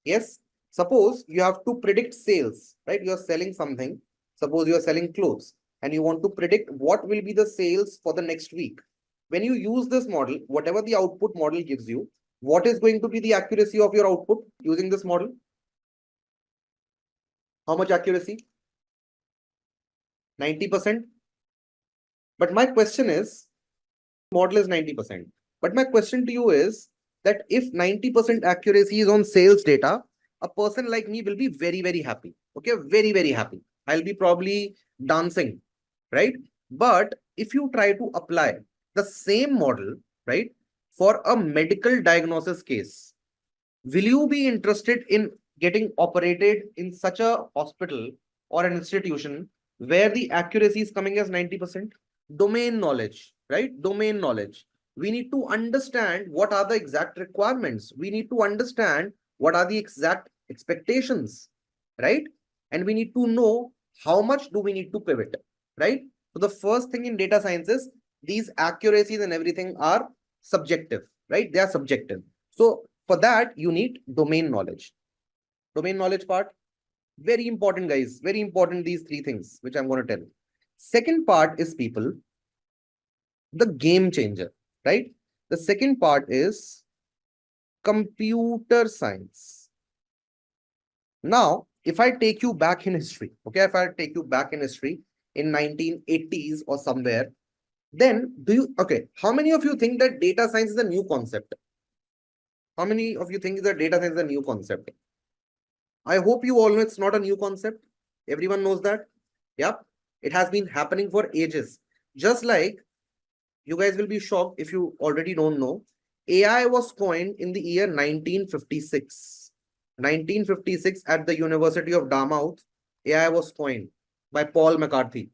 Yes. Suppose you have to predict sales, right? You're selling something. Suppose you're selling clothes and you want to predict what will be the sales for the next week. When you use this model, whatever the output model gives you, what is going to be the accuracy of your output using this model? How much accuracy? 90%. But my question is, model is 90%. But my question to you is that if 90% accuracy is on sales data, a person like me will be very, very happy. Okay, very, very happy. I'll be probably dancing, right? But if you try to apply the same model, right, for a medical diagnosis case, will you be interested in getting operated in such a hospital or an institution where the accuracy is coming as 90%? Domain knowledge, right? Domain knowledge. We need to understand what are the exact requirements. We need to understand what are the exact expectations, right? And we need to know how much do we need to pivot, right? So the first thing in data science is these accuracies and everything are subjective, right? They are subjective. So for that, you need domain knowledge. Domain knowledge part, very important, guys. Very important, these three things, which I'm going to tell you. Second part is people, the game changer, right? The second part is computer science. Now, if I take you back in history, okay, if I take you back in history in 1980s or somewhere, then okay, how many of you think that data science is a new concept? How many of you think that data science is a new concept? I hope you all know it's not a new concept. Everyone knows that. Yep. It has been happening for ages. Just like you guys will be shocked if you already don't know. AI was coined in the year 1956. 1956 at the University of Dartmouth. AI was coined by Paul McCarthy,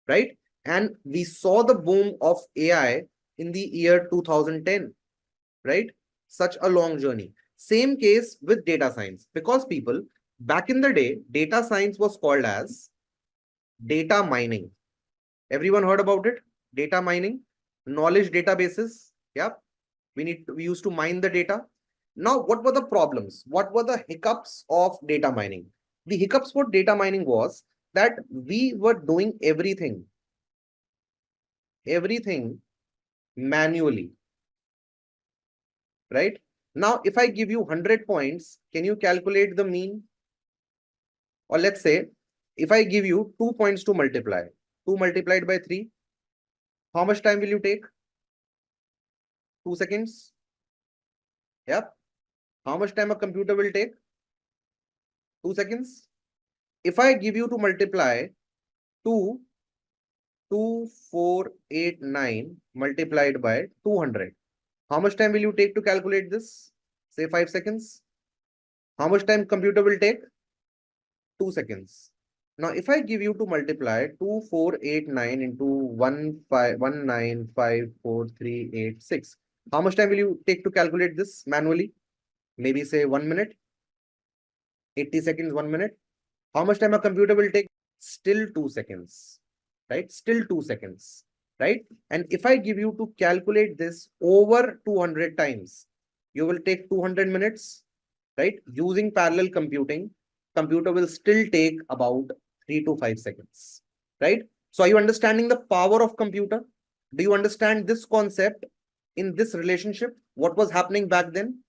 right? And we saw the boom of AI in the year 2010, right? Such a long journey. Same case with data science, because people back in the day, data science was called as data mining. Everyone heard about it? Data mining, knowledge databases. Yeah, we used to mine the data. Now, what were the problems? What were the hiccups of data mining? The hiccups for data mining was that we were doing everything manually, right? Now, if I give you 100 points, can you calculate the mean? Or let's say, if I give you 2 points to multiply, 2 multiplied by 3, how much time will you take? 2 seconds. Yep. How much time a computer will take? 2 seconds. If I give you to multiply 2489 multiplied by 200, how much time will you take to calculate this? Say 5 seconds. How much time computer will take? 2 seconds. Now, if I give you to multiply 2489 into 1954386, How much time will you take to calculate this manually? Maybe say 1 minute, 80 seconds, 1 minute. How much time a computer will take? Still 2 seconds, right? Still 2 seconds, right? And if I give you to calculate this over 200 times, you will take 200 minutes, right? Using parallel computing, computer will still take about 3 to 5 seconds, right? So are you understanding the power of computer? Do you understand this concept in this relationship? What was happening back then?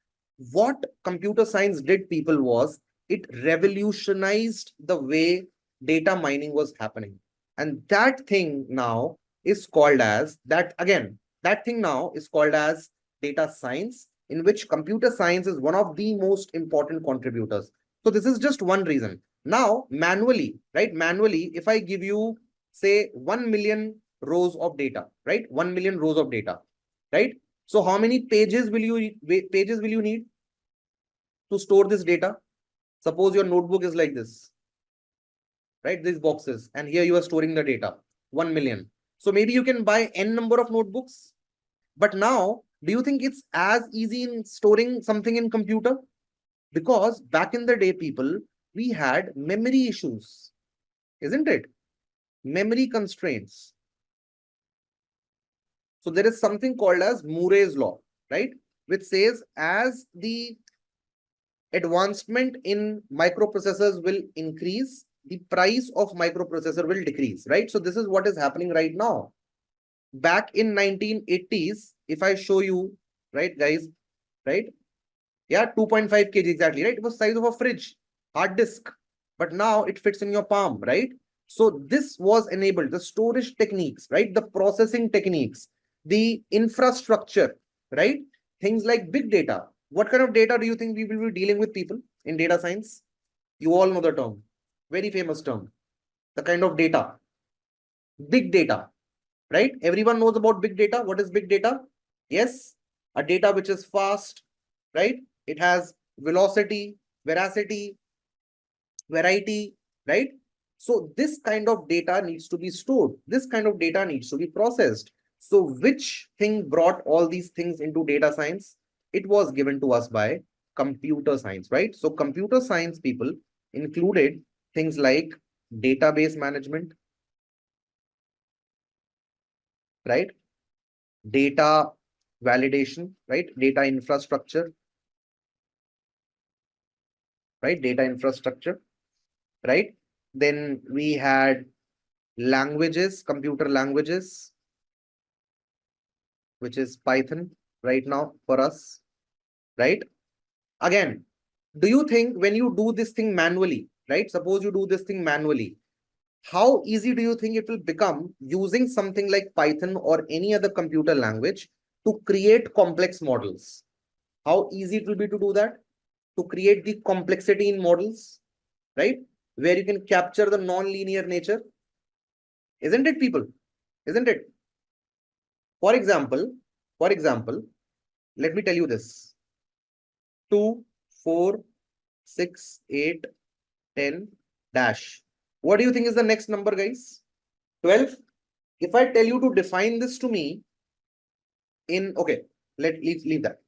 What computer science did, people, was it revolutionized the way data mining was happening. And that thing now is called as, that thing now is called as data science, in which computer science is one of the most important contributors. So this is just one reason. Now, manually, right? Manually, if I give you, say, 1 million rows of data, right? 1 million rows of data, right? So how many pages will you need to store this data? Suppose your notebook is like this, right? These boxes, and here you are storing the data, 1 million. So maybe you can buy n number of notebooks. But now, do you think it's as easy in storing something in computer? Because back in the day, people, we had memory issues, isn't it? Memory constraints. So there is something called as Murray's law, right? Which says as the advancement in microprocessors will increase, the price of microprocessor will decrease, right? So this is what is happening right now. Back in 1980s, if I show you, right, guys, right? Yeah, 2.5 kg exactly, right? It was size of a fridge, hard disk, but now it fits in your palm, right? So this was enabled, the storage techniques, right? The processing techniques, the infrastructure, right? Things like big data. What kind of data do you think we will be dealing with, people, in data science? You all know the term, very famous term, the kind of data, big data, right? Everyone knows about big data. What is big data? Yes, a data which is fast, right? It has velocity, veracity, variety, right? So this kind of data needs to be stored. This kind of data needs to be processed. So which thing brought all these things into data science? It was given to us by computer science, right? So computer science, people, included things like database management, right? Data validation, right? Data infrastructure, right? Data infrastructure, right? Then we had languages, computer languages, which is Python right now for us, right? Again, do you think when you do this thing manually, right? Suppose you do this thing manually, how easy do you think it will become using something like Python or any other computer language to create complex models? How easy it will be to do that? To create the complexity in models, right? Where you can capture the non-linear nature. Isn't it, people? Isn't it? For example, let me tell you this. 2, 4, 6, 8, 10, dash. What do you think is the next number, guys? 12. If I tell you to define this to me in, okay, let's leave that.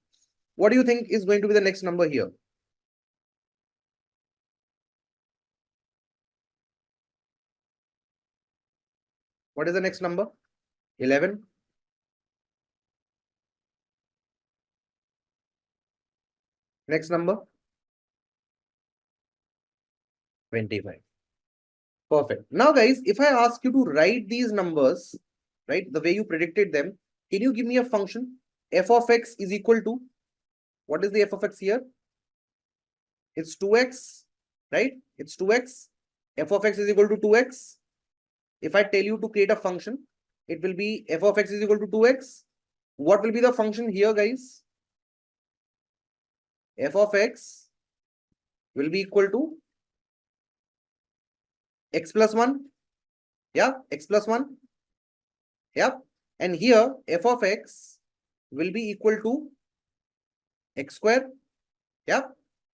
What do you think is going to be the next number here? What is the next number? 11. Next number? 25. Perfect. Now, guys, if I ask you to write these numbers, right, the way you predicted them, can you give me a function? F of x is equal to, what is the f of x here? It's 2x, right? It's 2x. F of x is equal to 2x. If I tell you to create a function, it will be f of x is equal to 2x. What will be the function here, guys? F of x will be equal to x plus 1. Yeah, x plus 1. Yeah. And here, f of x will be equal to x square. Yeah.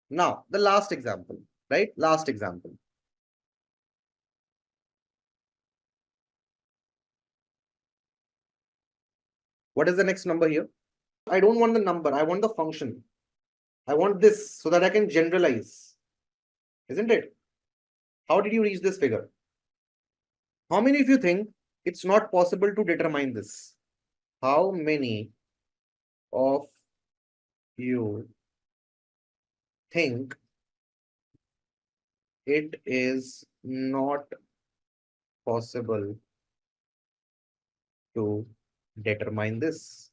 Now, the last example, right? Last example. What is the next number here? I don't want the number, I want the function. I want this so that I can generalize. Isn't it? How did you reach this figure? How many of you think it's not possible to determine this? How many of you think it is not possible to determine this?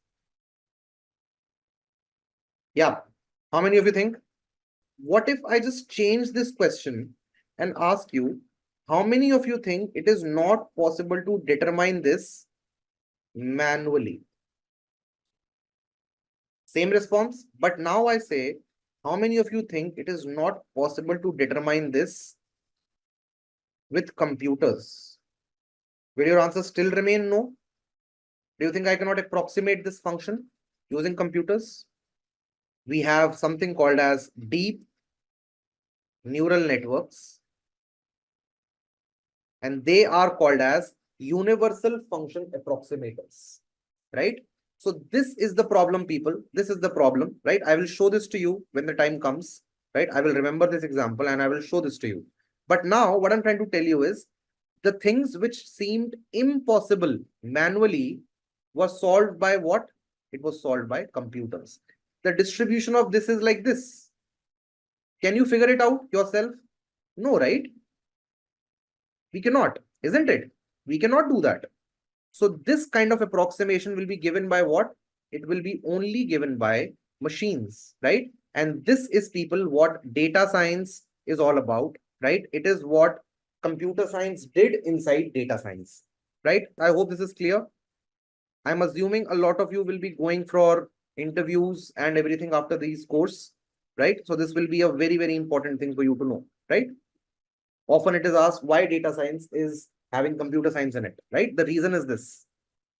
Yeah. How many of you think? What if I just change this question and ask you, how many of you think it is not possible to determine this manually? Same response, but now I say, how many of you think it is not possible to determine this with computers? Will your answer still remain no? Do you think I cannot approximate this function using computers? We have something called as deep neural networks, and they are called as universal function approximators, right? So this is the problem, people. This is the problem, right? I will show this to you when the time comes, right? I will remember this example and I will show this to you. But now what I'm trying to tell you is the things which seemed impossible manually was solved by what? It was solved by computers. The distribution of this is like this. Can you figure it out yourself? No, right? We cannot, isn't it? We cannot do that. So this kind of approximation will be given by what? It will be only given by machines, right? And this is, people, what data science is all about, right? It is what computer science did inside data science, right? I hope this is clear. I'm assuming a lot of you will be going for interviews and everything after this course, right? So this will be a very, very important thing for you to know, right? Often it is asked why data science is having computer science in it, right? The reason is this,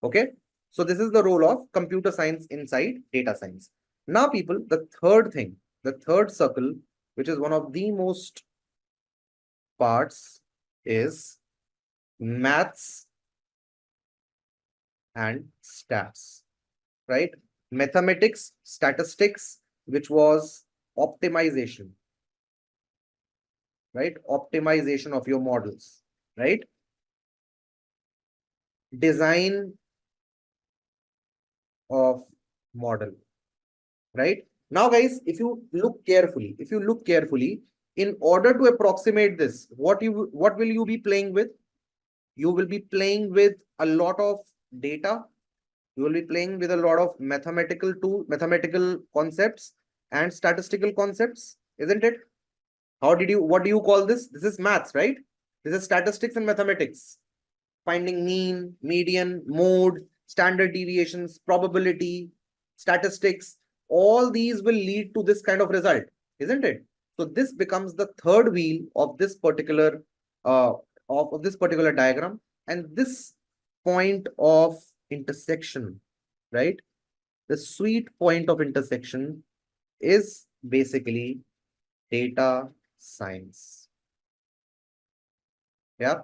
okay? So this is the role of computer science inside data science. Now, people, the third thing, the third circle, which is one of the most parts, is maths and stats, right? Mathematics, statistics, which was optimization, right? Optimization of your models, right? Design of model, right? Now, guys, if you look carefully, in order to approximate this, what will you be playing with? You will be playing with a lot of data. You will be playing with a lot of mathematical concepts and statistical concepts, isn't it? What do you call this? This is maths, right? This is statistics and mathematics. Finding mean, median, mode, standard deviations, probability, statistics, all these will lead to this kind of result, isn't it? So this becomes the third wheel of this particular diagram, and this point of intersection, right? The sweet point of intersection is basically data science. Yeah,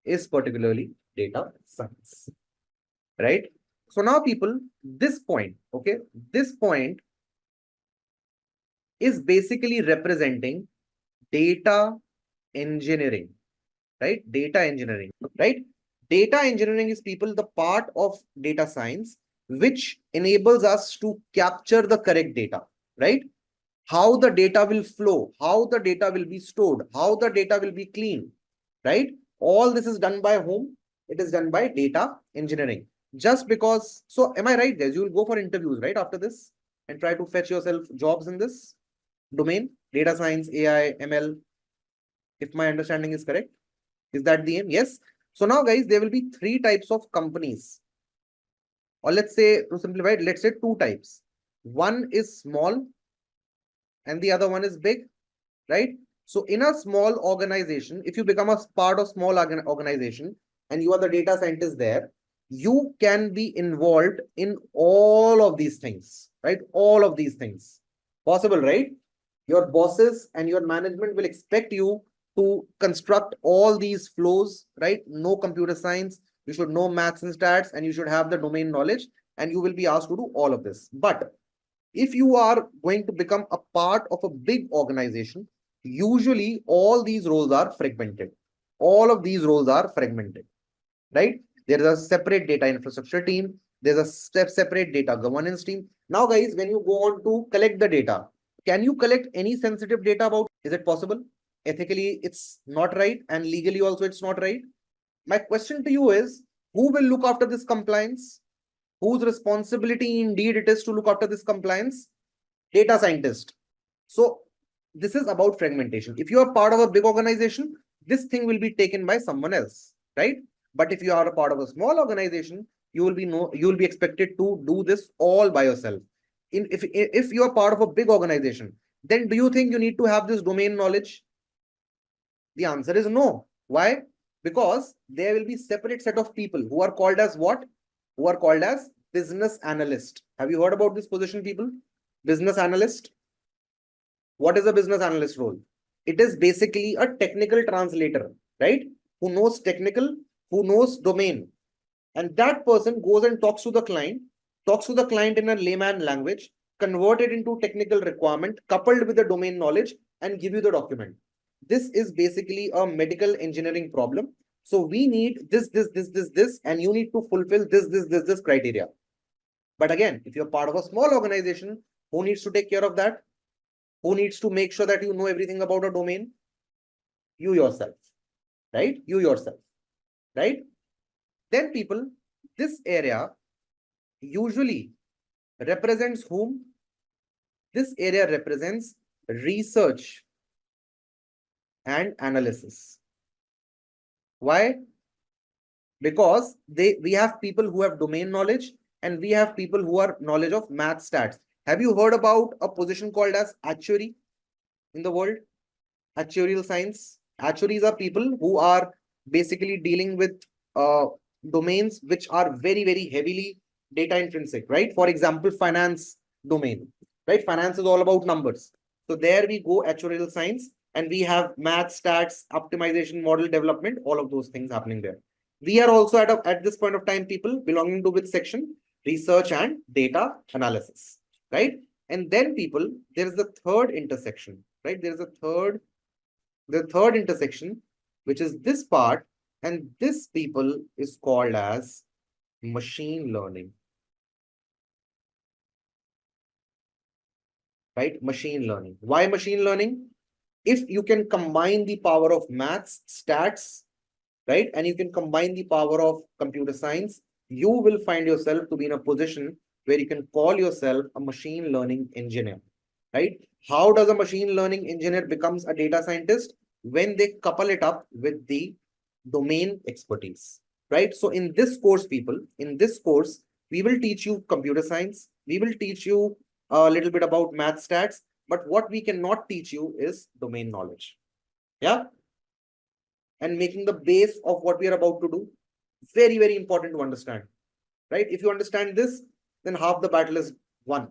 is particularly data science, right? So now, people, this point, okay, this point is basically representing data engineering, right? Data engineering, right? Data engineering is, people, the part of data science which enables us to capture the correct data, right? How the data will flow, how the data will be stored, how the data will be cleaned, right? All this is done by whom? It is done by data engineering. Just because, so am I right, guys? You will go for interviews, right, after this, and try to fetch yourself jobs in this domain, data science, AI, ML, if my understanding is correct. Is that the aim? Yes. So now, guys, there will be three types of companies. Or let's say, to simplify it, let's say two types. One is small and the other one is big, right? So in a small organization, if you become a part of small organization and you are the data scientist there, you can be involved in all of these things, right? All of these things. Possible, right? Your bosses and your management will expect you to construct all these flows, right? No computer science. You should know maths and stats, and you should have the domain knowledge. and you will be asked to do all of this. But if you are going to become a part of a big organization, usually all these roles are fragmented. All of these roles are fragmented, right? There is a separate data infrastructure team. There's a separate data governance team. Now, guys, when you go on to collect the data, can you collect any sensitive data about? Is it possible? Ethically, it's not right, and legally also it's not right. My question to you is, who will look after this compliance? Whose responsibility indeed it is to look after this compliance? Data scientist. So this is about fragmentation. If you are part of a big organization, this thing will be taken by someone else, right? But if you are a part of a small organization, you will be expected to do this all by yourself. If you are part of a big organization, then do you think you need to have this domain knowledge? The answer is no. Why? Because there will be separate set of people who are called as what? Who are called as business analyst. Have you heard about this position, people? Business analyst. What is a business analyst role? It is basically a technical translator, right? Who knows technical, who knows domain. And that person goes and talks to the client in a layman language, convert it into technical requirement, coupled with the domain knowledge, and give you the document. This is basically a medical engineering problem. So we need this, and you need to fulfill this criteria. But again, if you're part of a small organization, who needs to take care of that? Who needs to make sure that you know everything about a domain? You yourself, right? You yourself, right? Then people, this area usually represents whom? This area represents research and analysis. Why? Because we have people who have domain knowledge, and we have people who are knowledge of math stats. Have you heard about a position called as actuary in the world? Actuarial science. Actuaries are people who are basically dealing with domains which are very, very heavily data intrinsic, right? For example, finance domain, right? Finance is all about numbers. So there we go, actuarial science, and we have math, stats, optimization, model development, all of those things happening there. We are also at this point of time, people belonging to which section? Research and data analysis, right? And then people, there is the third intersection, right? There is the third intersection, which is this part, and this people is called as machine learning, right? Machine learning. Why machine learning? If you can combine the power of maths, stats, right, and you can combine the power of computer science, you will find yourself to be in a position where you can call yourself a machine learning engineer, right? How does a machine learning engineer becomes a data scientist? When they couple it up with the domain expertise, right? So in this course, people, in this course, we will teach you computer science. We will teach you a little bit about math stats, but what we cannot teach you is domain knowledge. Yeah. And making the base of what we are about to do. Very, very important to understand, right? If you understand this, then half the battle is won,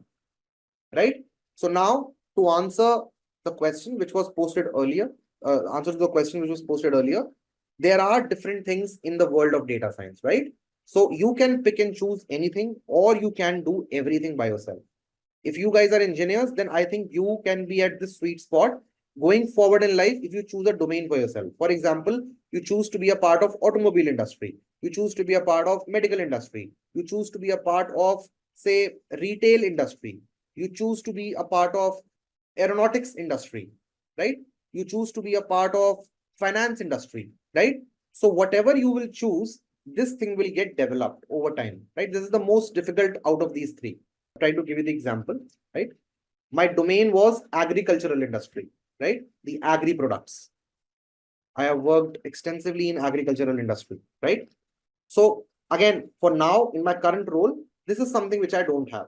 right? So now to answer the question which was posted earlier, there are different things in the world of data science, right? So you can pick and choose anything, or you can do everything by yourself. If you guys are engineers, then I think you can be at this sweet spot going forward in life. If you choose a domain for yourself, for example, you choose to be a part of automobile industry, you choose to be a part of medical industry, you choose to be a part of, say, retail industry, you choose to be a part of aeronautics industry, right? You choose to be a part of finance industry, right? So whatever you will choose, this thing will get developed over time, right? This is the most difficult out of these three. I'll try to give you the example, right? My domain was agricultural industry, right? The agri products. I have worked extensively in agricultural industry, right? So again, for now, in my current role, this is something which I don't have.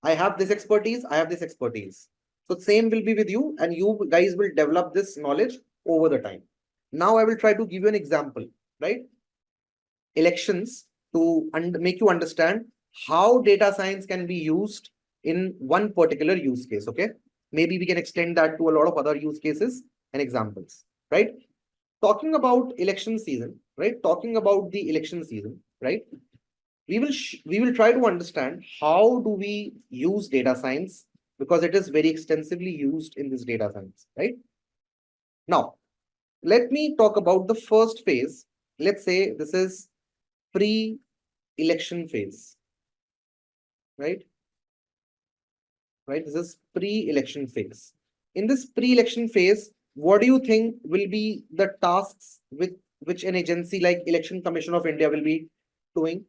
I have this expertise, I have this expertise. So same will be with you, and you guys will develop this knowledge over the time. Now I will try to give you an example, right? Elections, to make you understand how data science can be used in one particular use case, okay? Maybe we can extend that to a lot of other use cases and examples, right? Talking about election season, right? Talking about the election season, right? we will try to understand how do we use data science, because it is very extensively used in this data science, right? Now, let me talk about the first phase. Let's say this is pre-election phase, right? Right, this is pre-election phase. In this pre-election phase, what do you think will be the tasks with which an agency like Election Commission of India will be doing?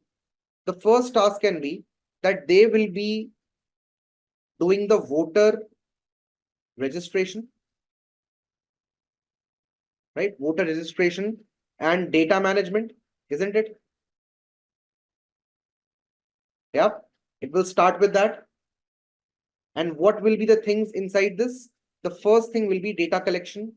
The first task can be that they will be doing the voter registration, right? Voter registration and data management, isn't it? Yeah, it will start with that. And what will be the things inside this? The first thing will be data collection,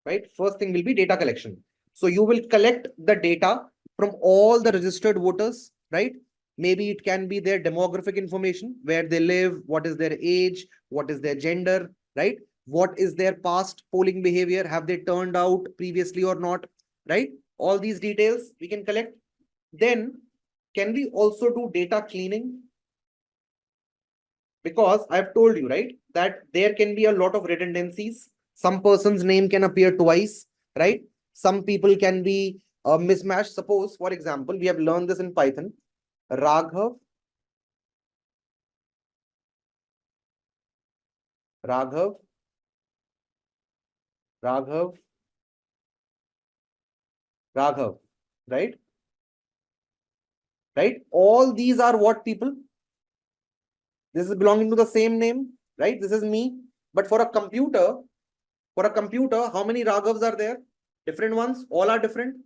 right? First thing will be data collection. So you will collect the data from all the registered voters, right? Maybe it can be their demographic information, where they live, what is their age, what is their gender, right? What is their past polling behavior? Have they turned out previously or not, right? All these details we can collect. Then can we also do data cleaning? Because I've told you, right, that there can be a lot of redundancies. Some person's name can appear twice, right? Some people can be mismatched. Suppose, for example, we have learned this in Python. Raghav, Raghav, Raghav, Raghav, right? Right? All these are what people? This is belonging to the same name, right? This is me. But for a computer, how many Raghavs are there? Different ones, all are different,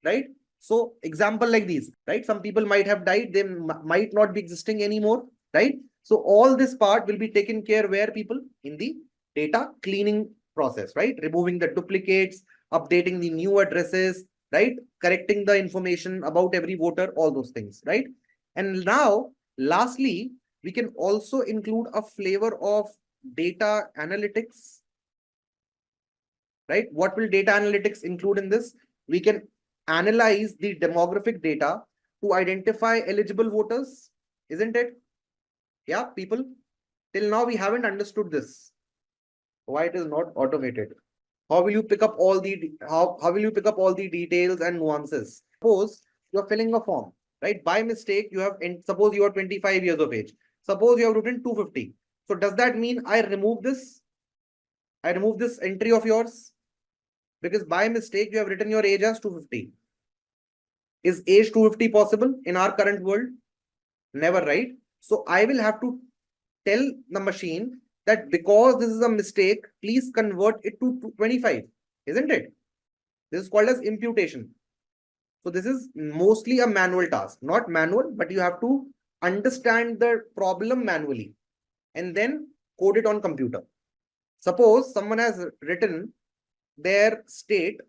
right? So example like these, right? Some people might have died, they might not be existing anymore, right? So all this part will be taken care where people in the data cleaning process, right? Removing the duplicates, updating the new addresses, right? Correcting the information about every voter, all those things, right? And now, lastly, we can also include a flavor of data analytics, right? What will data analytics include in this? We can analyze the demographic data to identify eligible voters, isn't it? Yeah, people, till now we haven't understood this. Why it is not automated? How will you pick up all the how will you pick up all the details and nuances? Suppose you're filling a form, right? By mistake, you have, suppose you are 25 years of age. Suppose you have written 250. So does that mean I remove this? I remove this entry of yours? Because by mistake, you have written your age as 250. Is age 250 possible in our current world? Never, right? So I will have to tell the machine that because this is a mistake, please convert it to 25, isn't it? This is called as imputation. So this is mostly a manual task, not manual, but you have to understand the problem manually and then code it on computer. Suppose someone has written their state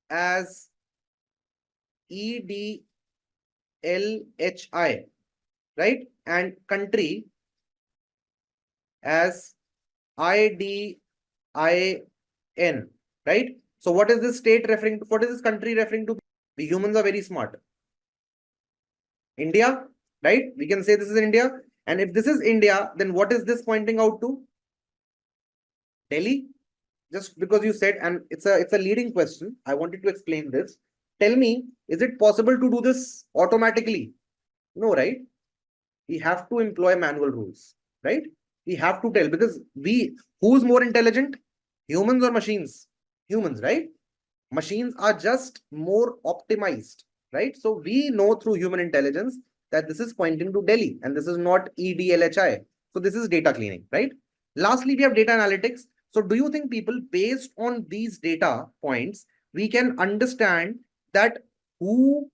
as EDLHI, right? And country as IDIN, right? So what is this state referring to? What is this country referring to? The humans are very smart. India, right? We can say this is India. And if this is India, then what is this pointing out to? Delhi? Just because you said, and it's a leading question, I wanted to explain this. Tell me, is it possible to do this automatically? No, right? We have to employ manual rules, right? We have to tell, because who's more intelligent? Humans or machines? Humans, right? Machines are just more optimized, right? So we know through human intelligence that this is pointing to Delhi and this is not EDLHI. So this is data cleaning, right? Lastly, we have data analytics. So do you think people, based on these data points, we can understand that who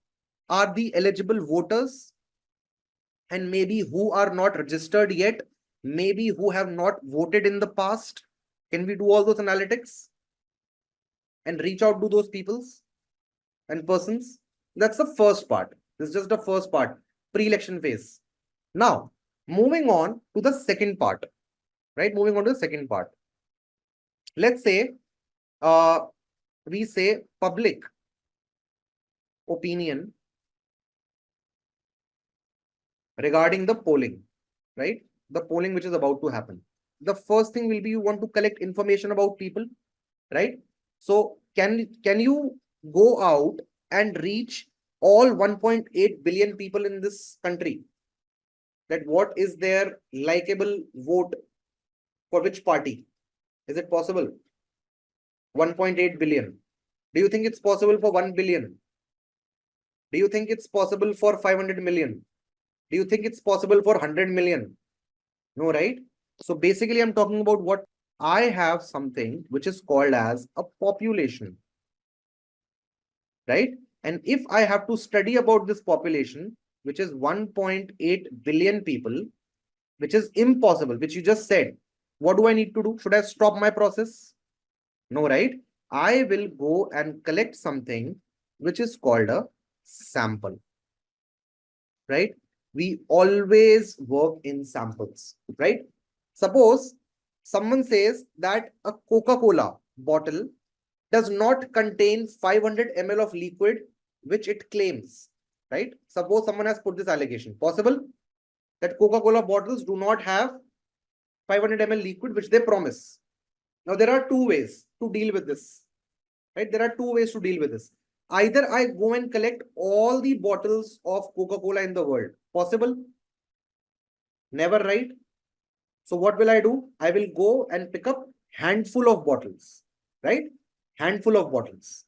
are the eligible voters and maybe who are not registered yet, maybe who have not voted in the past? Can we do all those analytics and reach out to those peoples and persons? That's the first part. This is just the first part, pre-election phase. Now, moving on to the second part, right? Moving on to the second part. Let's say we say public. opinion regarding the polling, right? The polling which is about to happen. The first thing will be you want to collect information about people, right? So can you go out and reach all 1.8 billion people in this country? That what is their likable vote for which party? Is it possible? 1.8 billion. Do you think it's possible for 1 billion? Do you think it's possible for 500 million? Do you think it's possible for 100 million? No, right? So basically, I'm talking about what I have something which is called as a population, right? And if I have to study about this population, which is 1.8 billion people, which is impossible, which you just said, what do I need to do? Should I stop my process? No, right? I will go and collect something which is called a sample, right? We always work in samples, right? Suppose someone says that a Coca-Cola bottle does not contain 500 ml of liquid, which it claims, right? Suppose someone has put this allegation. Possible that Coca-Cola bottles do not have 500 ml liquid, which they promise. Now, there are two ways to deal with this, right? There are two ways to deal with this. Either I go and collect all the bottles of Coca-Cola in the world. Possible? Never, right? So what will I do? I will go and pick up handful of bottles, right? Handful of bottles.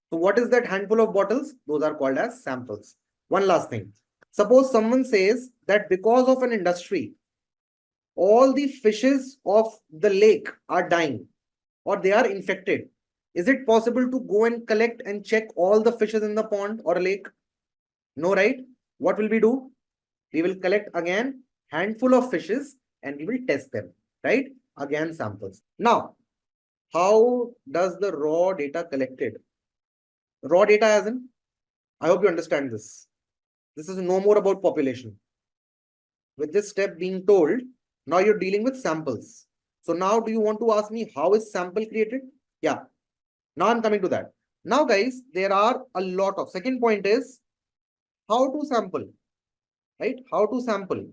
So what is that handful of bottles? Those are called as samples. One last thing. Suppose someone says that because of an industry, all the fishes of the lake are dying or they are infected. Is it possible to go and collect and check all the fishes in the pond or lake? No, right? What will we do? We will collect again handful of fishes and we will test them, right? Again, samples. Now, how does the raw data collected? Raw data as in, I hope you understand this. This is no more about population. With this step being told, now you're dealing with samples. So now do you want to ask me how is sample created? Yeah. Now I'm coming to that. Now guys, there are a lot of, second point is how to sample, right? How to sample,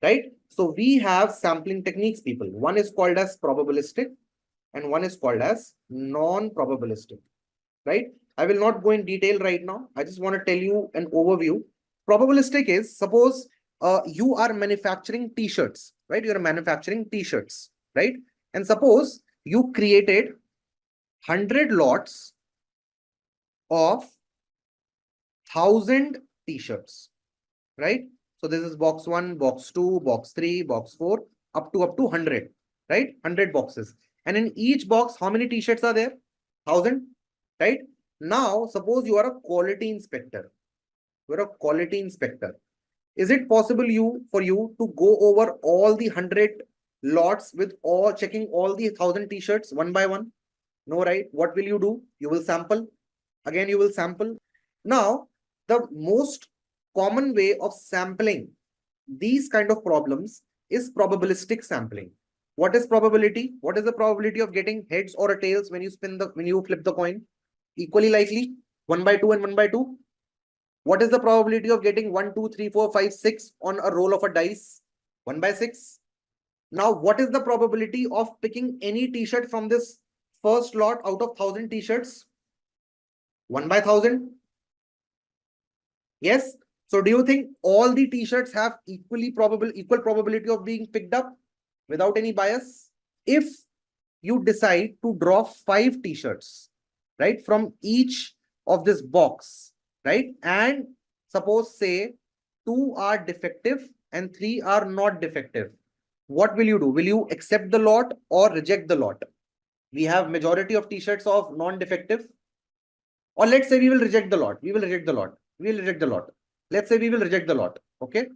right? So we have sampling techniques, people. One is called as probabilistic and one is called as non-probabilistic, right? I will not go in detail right now. I just want to tell you an overview. Probabilistic is, suppose you are manufacturing t-shirts, right? You're manufacturing t-shirts, right? And suppose you created 100 lots of 1,000 t-shirts, right? So this is box 1, box 2, box 3, box 4, up to 100, right? 100 boxes. And in each box, how many t-shirts are there? 1,000, right? Now, suppose you are a quality inspector. You're a quality inspector. Is it possible for you to go over all the 100 lots with all checking all the 1,000 t-shirts one by one? No, right? What will you do? You will sample. Again, you will sample. Now, the most common way of sampling these kind of problems is probabilistic sampling. What is probability? What is the probability of getting heads or tails when you flip the coin? Equally likely, 1 by 2 and 1 by 2. What is the probability of getting 1, 2, 3, 4, 5, 6 on a roll of a dice? 1 by 6. Now, what is the probability of picking any t-shirt from this first lot out of 1,000 t-shirts? 1 by 1,000. Yes. So do you think all the t-shirts have equal probability of being picked up without any bias? If you decide to draw 5 t-shirts, right, from each of this box, right, and suppose say 2 are defective and 3 are not defective, what will you do? Will you accept the lot or reject the lot? We have majority of t-shirts of non-defective, or let's say we will reject the lot. We will reject the lot. We will reject the lot. Let's say we will reject the lot. Okay.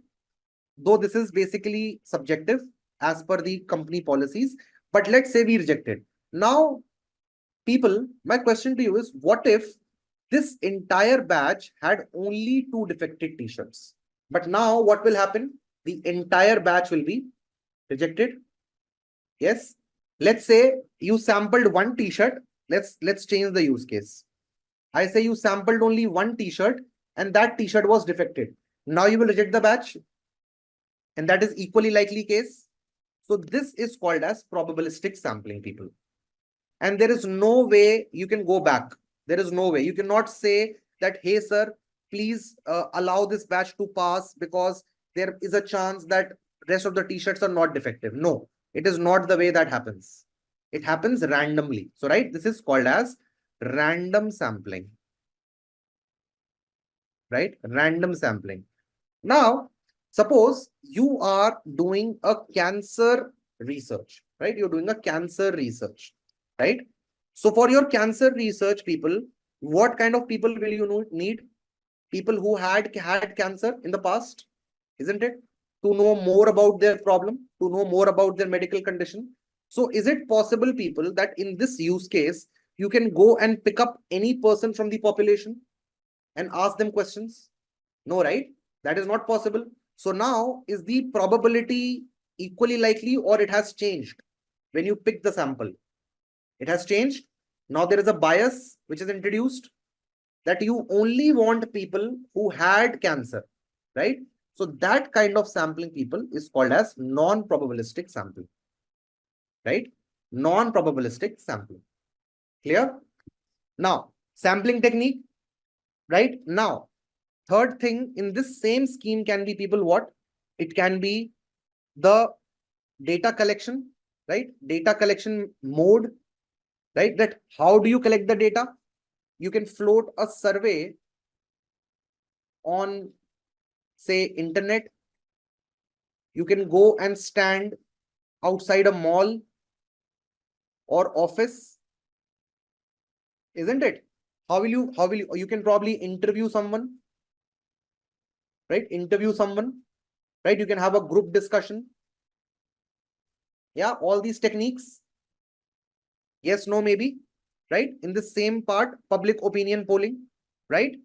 Though this is basically subjective as per the company policies, but let's say we reject it. Now, people, my question to you is, what if this entire batch had only 2 defective t-shirts? But now what will happen? The entire batch will be rejected. Yes. Let's say you sampled 1 t-shirt. Let's change the use case. I say you sampled only one t-shirt and that t-shirt was defected. Now you will reject the batch, and that is equally likely case. So this is called as probabilistic sampling, people. And there is no way you can go back. There is no way. You cannot say that, hey, sir, please allow this batch to pass because there is a chance that rest of the t-shirts are not defective. No, it is not the way that happens. It happens randomly. So, right, this is called as random sampling. Right? Random sampling. Now, suppose you are doing a cancer research, right? You're doing a cancer research, right? So for your cancer research, people, what kind of people will you need? People who had cancer in the past, isn't it? To know more about their problem, to know more about their medical condition. So is it possible, people, that in this use case, you can go and pick up any person from the population and ask them questions? No, right? That is not possible. So now, is the probability equally likely or it has changed when you pick the sample? It has changed. Now there is a bias which is introduced that you only want people who had cancer, right? So that kind of sampling, people, is called as non-probabilistic sampling, right? Non-probabilistic sampling. Clear? Now, sampling technique, right? Now, third thing in this same scheme can be, people, what? It can be the data collection, right? Data collection mode, right? That how do you collect the data? You can float a survey on, say, internet. You can go and stand outside a mall or office, isn't it? How will you can probably interview someone, right? Interview someone, right? You can have a group discussion. Yeah, all these techniques. Yes, no, maybe, right? In the same part, public opinion polling, right?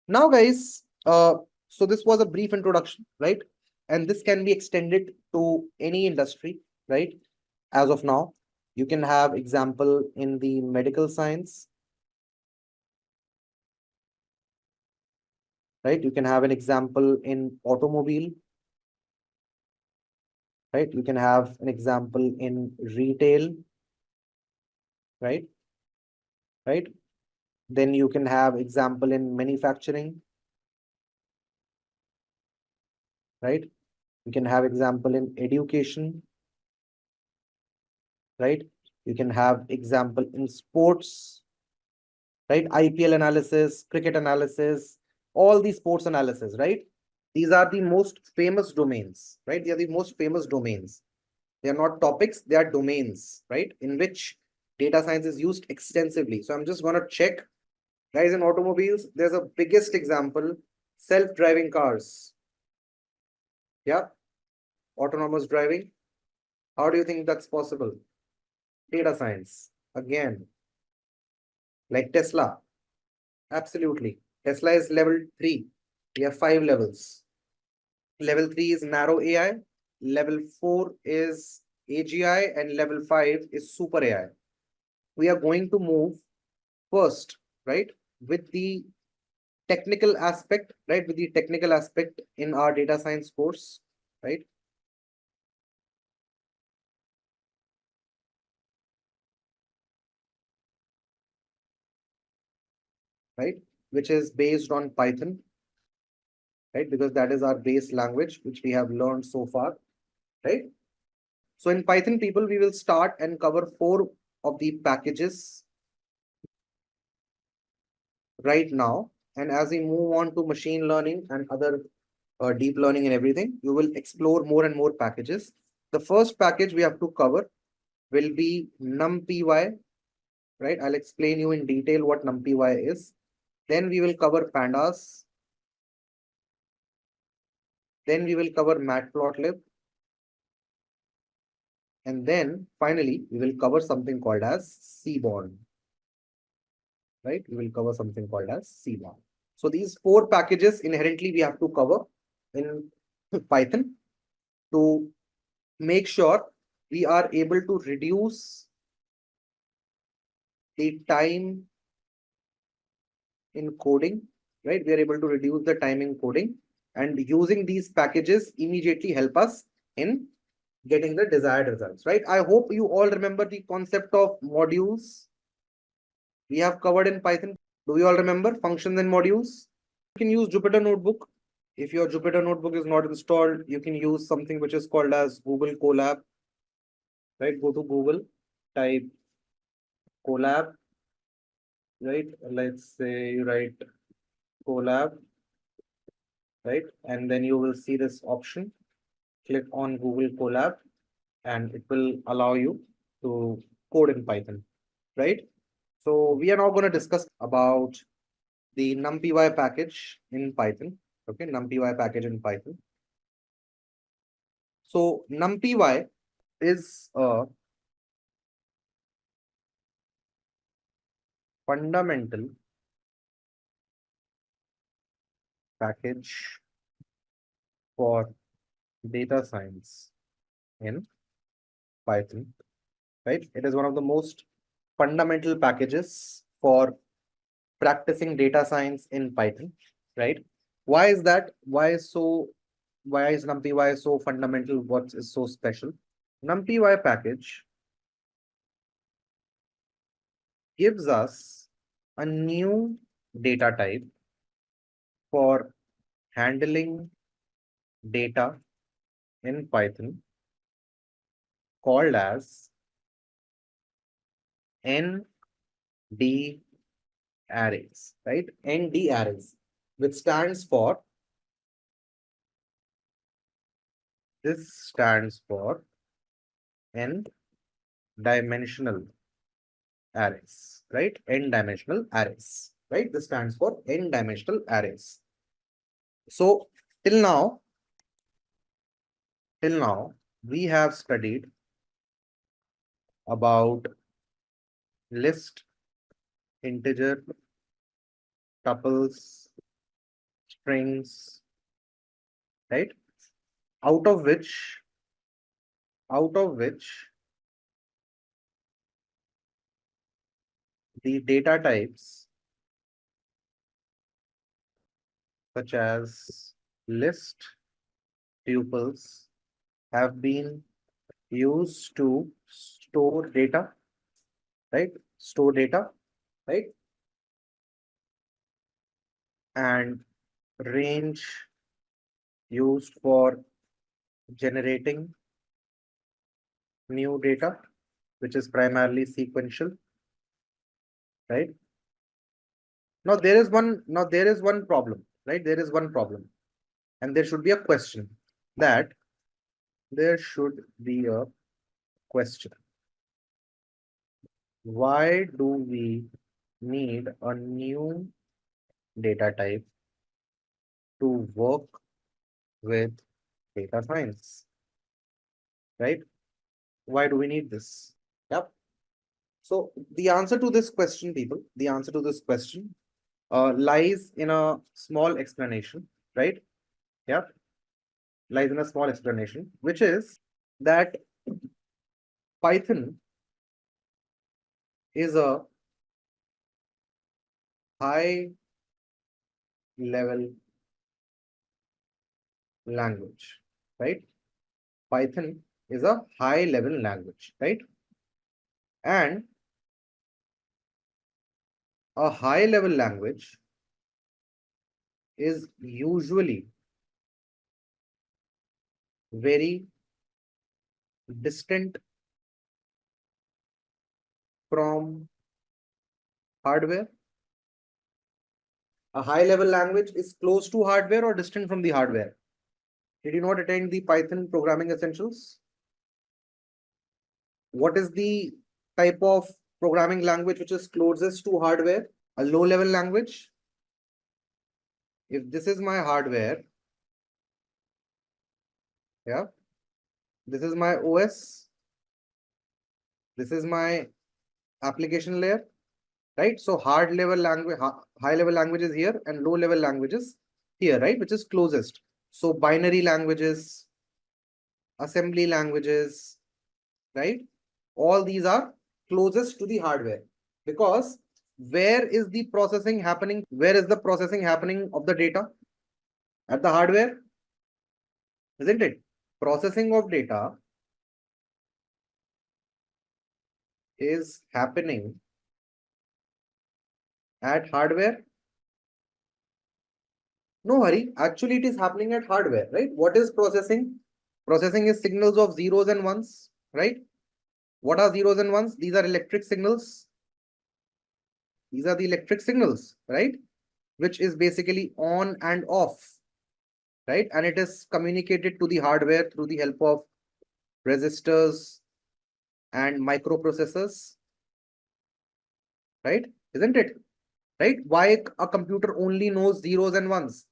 Now, guys, so this was a brief introduction, right? And this can be extended to any industry, right? As of now, you can have example in the medical science, right? You can have an example in automobile, right? You can have an example in retail, right? Right? Then you can have example in manufacturing, right? You can have example in education, right? You can have example in sports, right? IPL analysis, cricket analysis, all these sports analysis, right? These are the most famous domains, right? They are the most famous domains. They are not topics, they are domains, right? In which data science is used extensively. So I'm just going to check, guys, in automobiles, there's a biggest example, self-driving cars. Yeah, autonomous driving. How do you think that's possible? Data science, again, like Tesla. Absolutely. Tesla is level 3. We have 5 levels. Level 3 is narrow AI. Level 4 is AGI. And level 5 is super AI. We are going to move first, right, with the technical aspect, right, with the technical aspect in our data science course, right? Right, which is based on Python, right? Because that is our base language, which we have learned so far, right? So in Python, people, we will start and cover 4 of the packages right now. And as we move on to machine learning and other deep learning and everything, you will explore more and more packages. The first package we have to cover will be numpy, right? I'll explain you in detail what numpy is. Then we will cover pandas. Then we will cover matplotlib. And then finally, we will cover something called as Seaborn, right? We will cover something called as Seaborn. So these 4 packages inherently we have to cover in Python to make sure we are able to reduce the time in coding, right? We are able to reduce the time in coding, and using these packages immediately help us in getting the desired results, right? I hope you all remember the concept of modules we have covered in Python. Do you all remember functions and modules? You can use Jupyter Notebook. If your Jupyter Notebook is not installed, you can use something which is called as Google Colab, right? Go to Google, type Colab, right? Let's say you write Colab, right? And then you will see this option. Click on Google Colab and it will allow you to code in Python, right? So we are now going to discuss about the numpy package in Python. Okay, numpy package in Python. So numpy is a fundamental package for data science in Python, right? It is one of the most fundamental packages for practicing data science in Python, right? Why is that? Why is numpy so fundamental? What is so special? Numpy package gives us a new data type for handling data in Python called as ND arrays, right? ND arrays, which stands for n-dimensional arrays, right? N-dimensional arrays, right? This stands for n-dimensional arrays. So till now, we have studied about list, integer, tuples, strings, right? Out of which the data types such as list, tuples have been used to store data, right? Store data, right? And range used for generating new data, which is primarily sequential, right? Now there is one problem, right? There is one problem, and there should be a question. That there should be a question. Why do we need a new data type to work with data science, right? Why do we need this? Yep. So the answer to this question, people, the answer to this question lies in a small explanation, right? Yep. Lies in a small explanation, which is that Python is a high level language, right? Python is a high level language, right? And a high level language is usually very distant from hardware. A high level language is close to hardware or distant from the hardware. Did you not attend the Python programming essentials? What is the type of programming language which is closest to hardware? A low level language. If this is my hardware, yeah, this is my OS, this is my application layer, right? So high level language is here and low level languages here, right? Which is closest. So binary languages, assembly languages, right? All these are closest to the hardware because where is the processing happening? Where is the processing happening of the data? At the hardware, isn't it? Processing of data is happening at hardware. No hurry, actually it is happening at hardware, right? What is processing? Processing is signals of zeros and ones, right? What are zeros and ones? These are electric signals. These are the electric signals, right? Which is basically on and off, right? And it is communicated to the hardware through the help of resistors and microprocessors, right? Isn't it? Right? Why a computer only knows zeros and ones?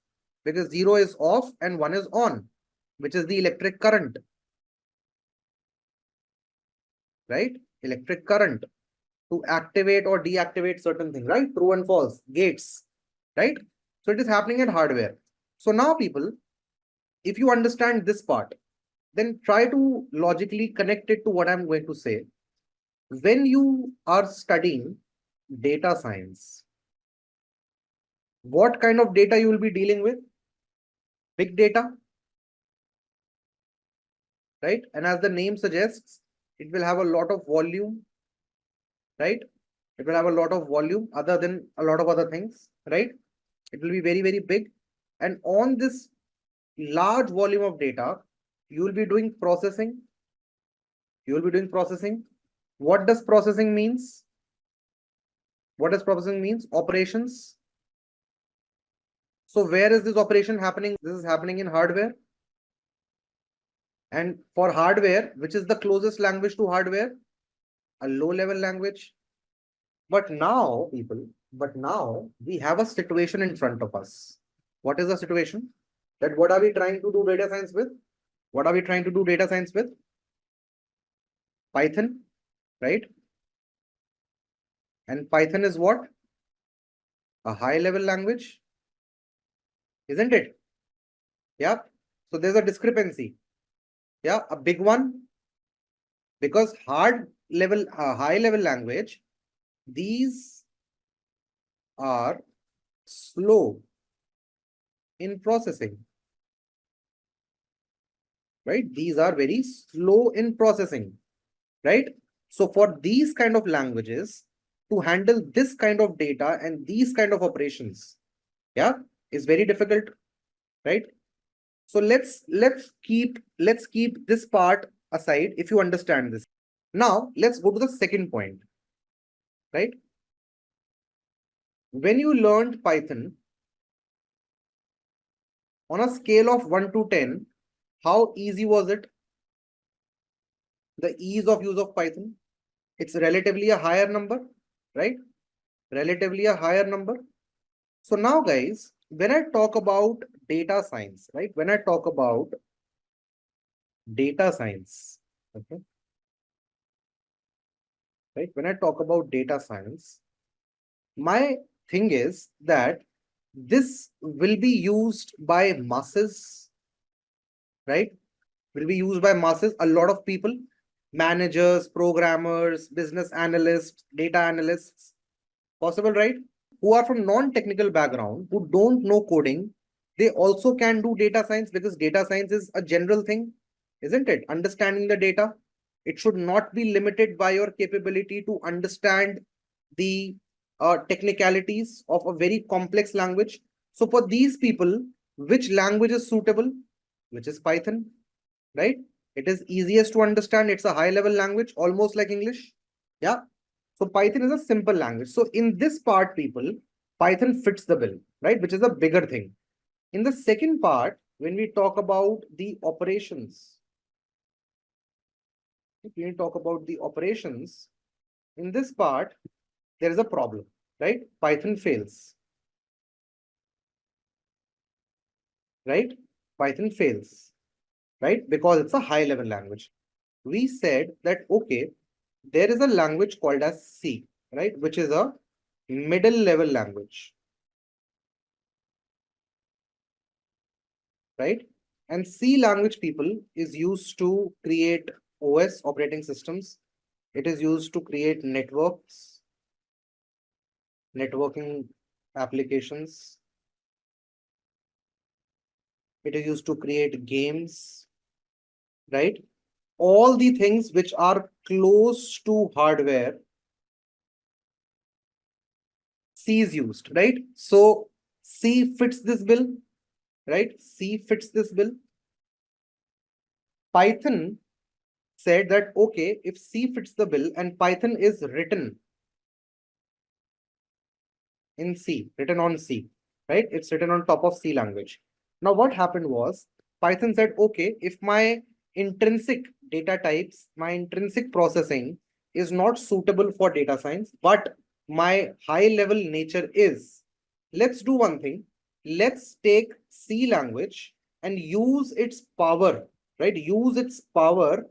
Because 0 is off and 1 is on, which is the electric current, right? Electric current to activate or deactivate certain things, right? True and false, gates, right? So it is happening at hardware. So now people, if you understand this part, then try to logically connect it to what I'm going to say. When you are studying data science, what kind of data you will be dealing with? Big data, right? And as the name suggests, it will have a lot of volume, right? It will have a lot of volume other than a lot of other things, right? It will be very, very big. And on this large volume of data, you will be doing processing. You will be doing processing. What does processing means? What does processing means? Operations. So where is this operation happening? This is happening in hardware. And for hardware, which is the closest language to hardware? A low-level language. But now, people, we have a situation in front of us. What is the situation? That what are we trying to do data science with? What are we trying to do data science with? Python, right? And Python is what? A high-level language, isn't it? Yeah. So there's a discrepancy. Yeah, a big one. Because high-level language, these are slow in processing, right? These are very slow in processing, right? So for these kind of languages, to handle this kind of data and these kind of operations, yeah, is very difficult, right? So let's keep this part aside if you understand this. Now let's go to the second point, right? When you learned Python, on a scale of 1 to 10, how easy was it? The ease of use of Python? It's relatively a higher number, right? Relatively a higher number. So now guys, when I talk about data science, right? When I talk about data science, okay? Right? When I talk about data science, my thing is that this will be used by masses, right? Will be used by masses, a lot of people, managers, programmers, business analysts, data analysts, possible, right? Who are from non-technical background, who don't know coding, they also can do data science because data science is a general thing, isn't it? Understanding the data. It should not be limited by your capability to understand the technicalities of a very complex language. So for these people, which language is suitable? Which is Python, right? It is easiest to understand. It's a high-level language, almost like English. Yeah. So Python is a simple language. So in this part, people, Python fits the bill, right? Which is a bigger thing. In the second part, when we talk about the operations, in this part, there is a problem, right? Python fails, right? Python fails, right? Because it's a high-level language. We said that, okay, there is a language called as C, right? Which is a middle level language, right? And C language, people, is used to create OS, operating systems. It is used to create networks, networking applications. It is used to create games, right? All the things which are close to hardware, C is used, right? So C fits this bill, right? C fits this bill. Python said that, okay, if C fits the bill and Python is written in C, written on C, right? It's written on top of C language. Now what happened was Python said, okay, if my intrinsic data types, my intrinsic processing is not suitable for data science, but my high level nature is, let's do one thing. Let's take C language and use its power, right? Use its power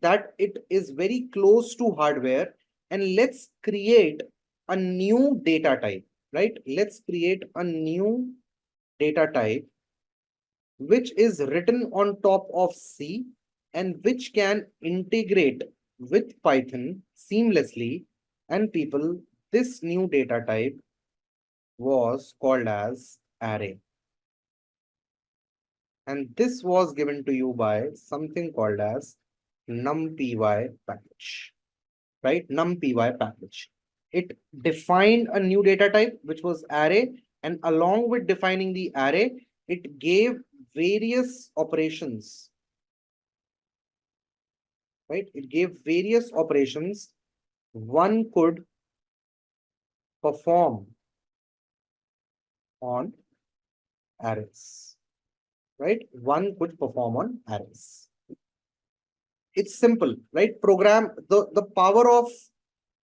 that it is very close to hardware, and let's create a new data type, right? Let's create a new data type which is written on top of C and which can integrate with Python seamlessly. And people, this new data type was called as array. And this was given to you by something called as numpy package, right? Numpy package. It defined a new data type, which was array. And along with defining the array, it gave various operations, right? It gave various operations one could perform on arrays, right? One could perform on arrays. It's simple, right? Program, the power of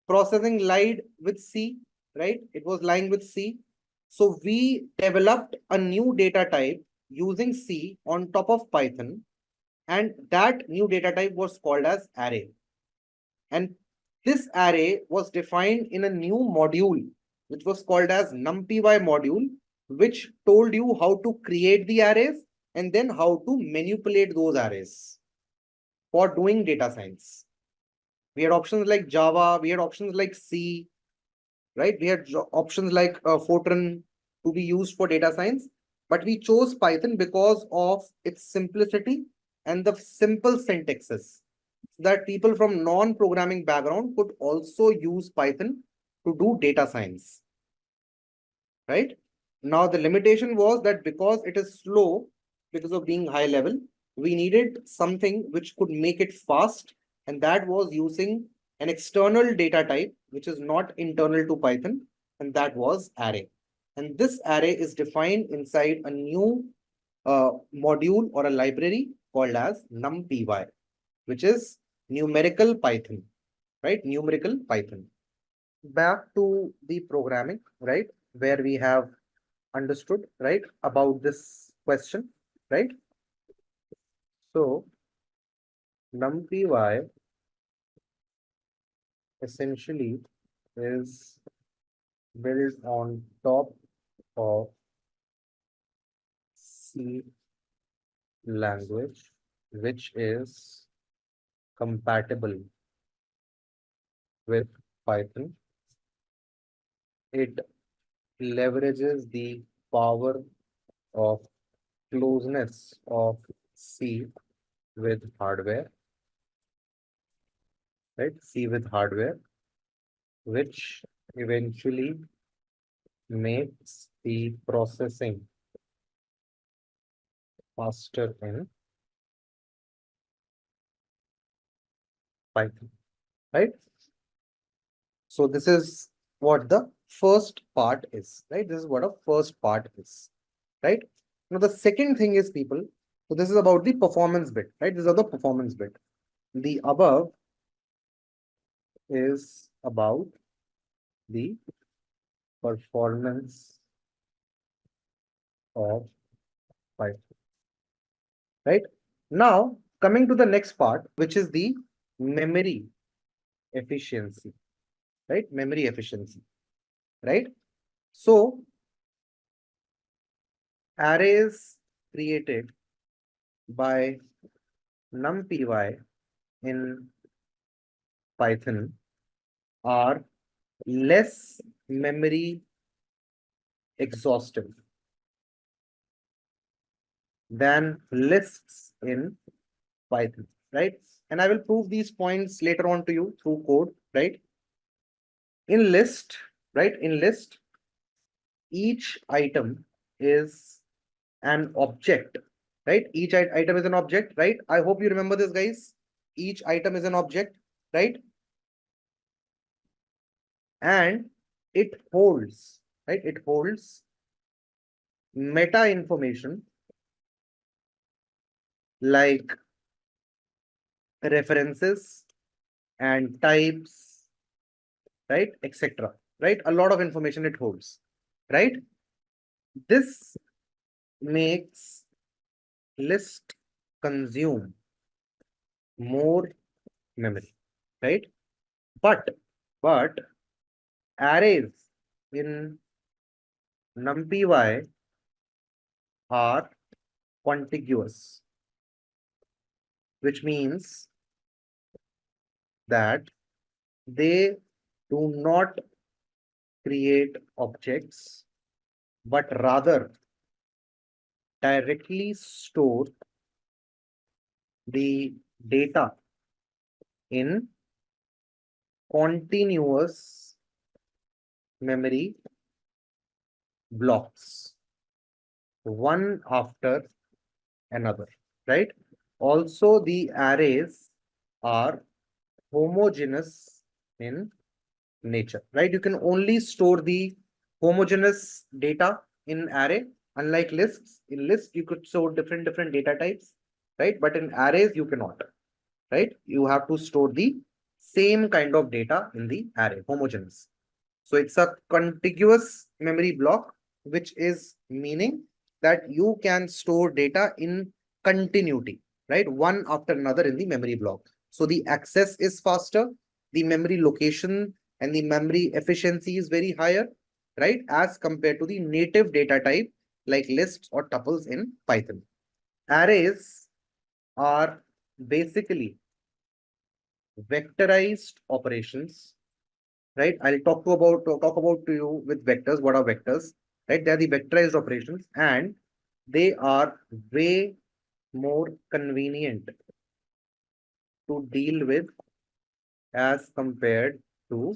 processing lied with C, right? It was lying with C. So we developed a new data type using C on top of Python, and that new data type was called as array. And this array was defined in a new module, which was called as numpy module, which told you how to create the arrays and then how to manipulate those arrays for doing data science. We had options like Java, we had options like C, right? We had options like Fortran to be used for data science, but we chose Python because of its simplicity and the simple syntaxes, so that people from non-programming background could also use Python to do data science, right? Now, the limitation was that because it is slow, because of being high level, we needed something which could make it fast, and that was using an external data type, which is not internal to Python, and that was array. And this array is defined inside a new module or a library called as numpy, which is numerical Python, right? Numerical Python. Back to the programming, right? Where we have understood, right, about this question, right? So numpy essentially is built on top of C language, which is compatible with Python. It leverages the power of closeness of C with hardware, right? C with hardware, which eventually makes the processing faster in Python, right? So this is what the first part is, right? This is what a first part is, right? Now the second thing is, people, so this is about the performance bit, right? This is the performance bit. The above is about the performance of Python, right? Now, coming to the next part, which is the memory efficiency, right? Memory efficiency, right? So, arrays created by numpy in Python are less memory exhaustive than lists in Python, right? And I will prove these points later on to you through code, right? In list, right? In list, each item is an object, right? Each item is an object, right? I hope you remember this, guys. Each item is an object, right? And it holds, right? It holds meta information like references and types, right? Etc. Right? A lot of information it holds, right? This makes list consume more memory, right? But arrays in numpy are contiguous, which means that they do not create objects, but rather directly store the data in continuous memory blocks, one after another, right? Also, the arrays are homogeneous in nature, right? You can only store the homogeneous data in array, unlike lists. In lists, you could store different data types, right? But in arrays, you cannot, right? You have to store the same kind of data in the array, homogeneous. So it's a contiguous memory block, which is meaning that you can store data in continuity, right? One after another in the memory block. So the access is faster, the memory location and the memory efficiency is very higher, right? As compared to the native data type like lists or tuples in Python. Arrays are basically vectorized operations, right? I'll talk about to you with vectors. What are vectors, right? They are the vectorized operations, and they are way more convenient to deal with as compared to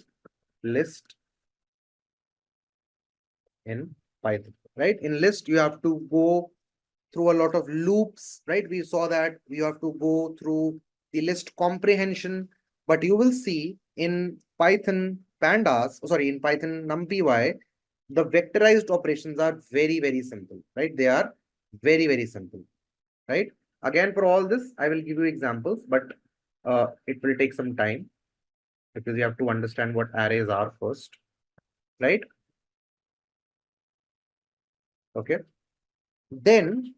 list in Python, right? In list, you have to go through a lot of loops, right? We saw that you have to go through the list comprehension, but you will see in Python pandas, sorry, in Python numpy, the vectorized operations are very simple, right? They are very simple, right? Again, for all this, I will give you examples, but it will take some time because you have to understand what arrays are first, right? Okay. Then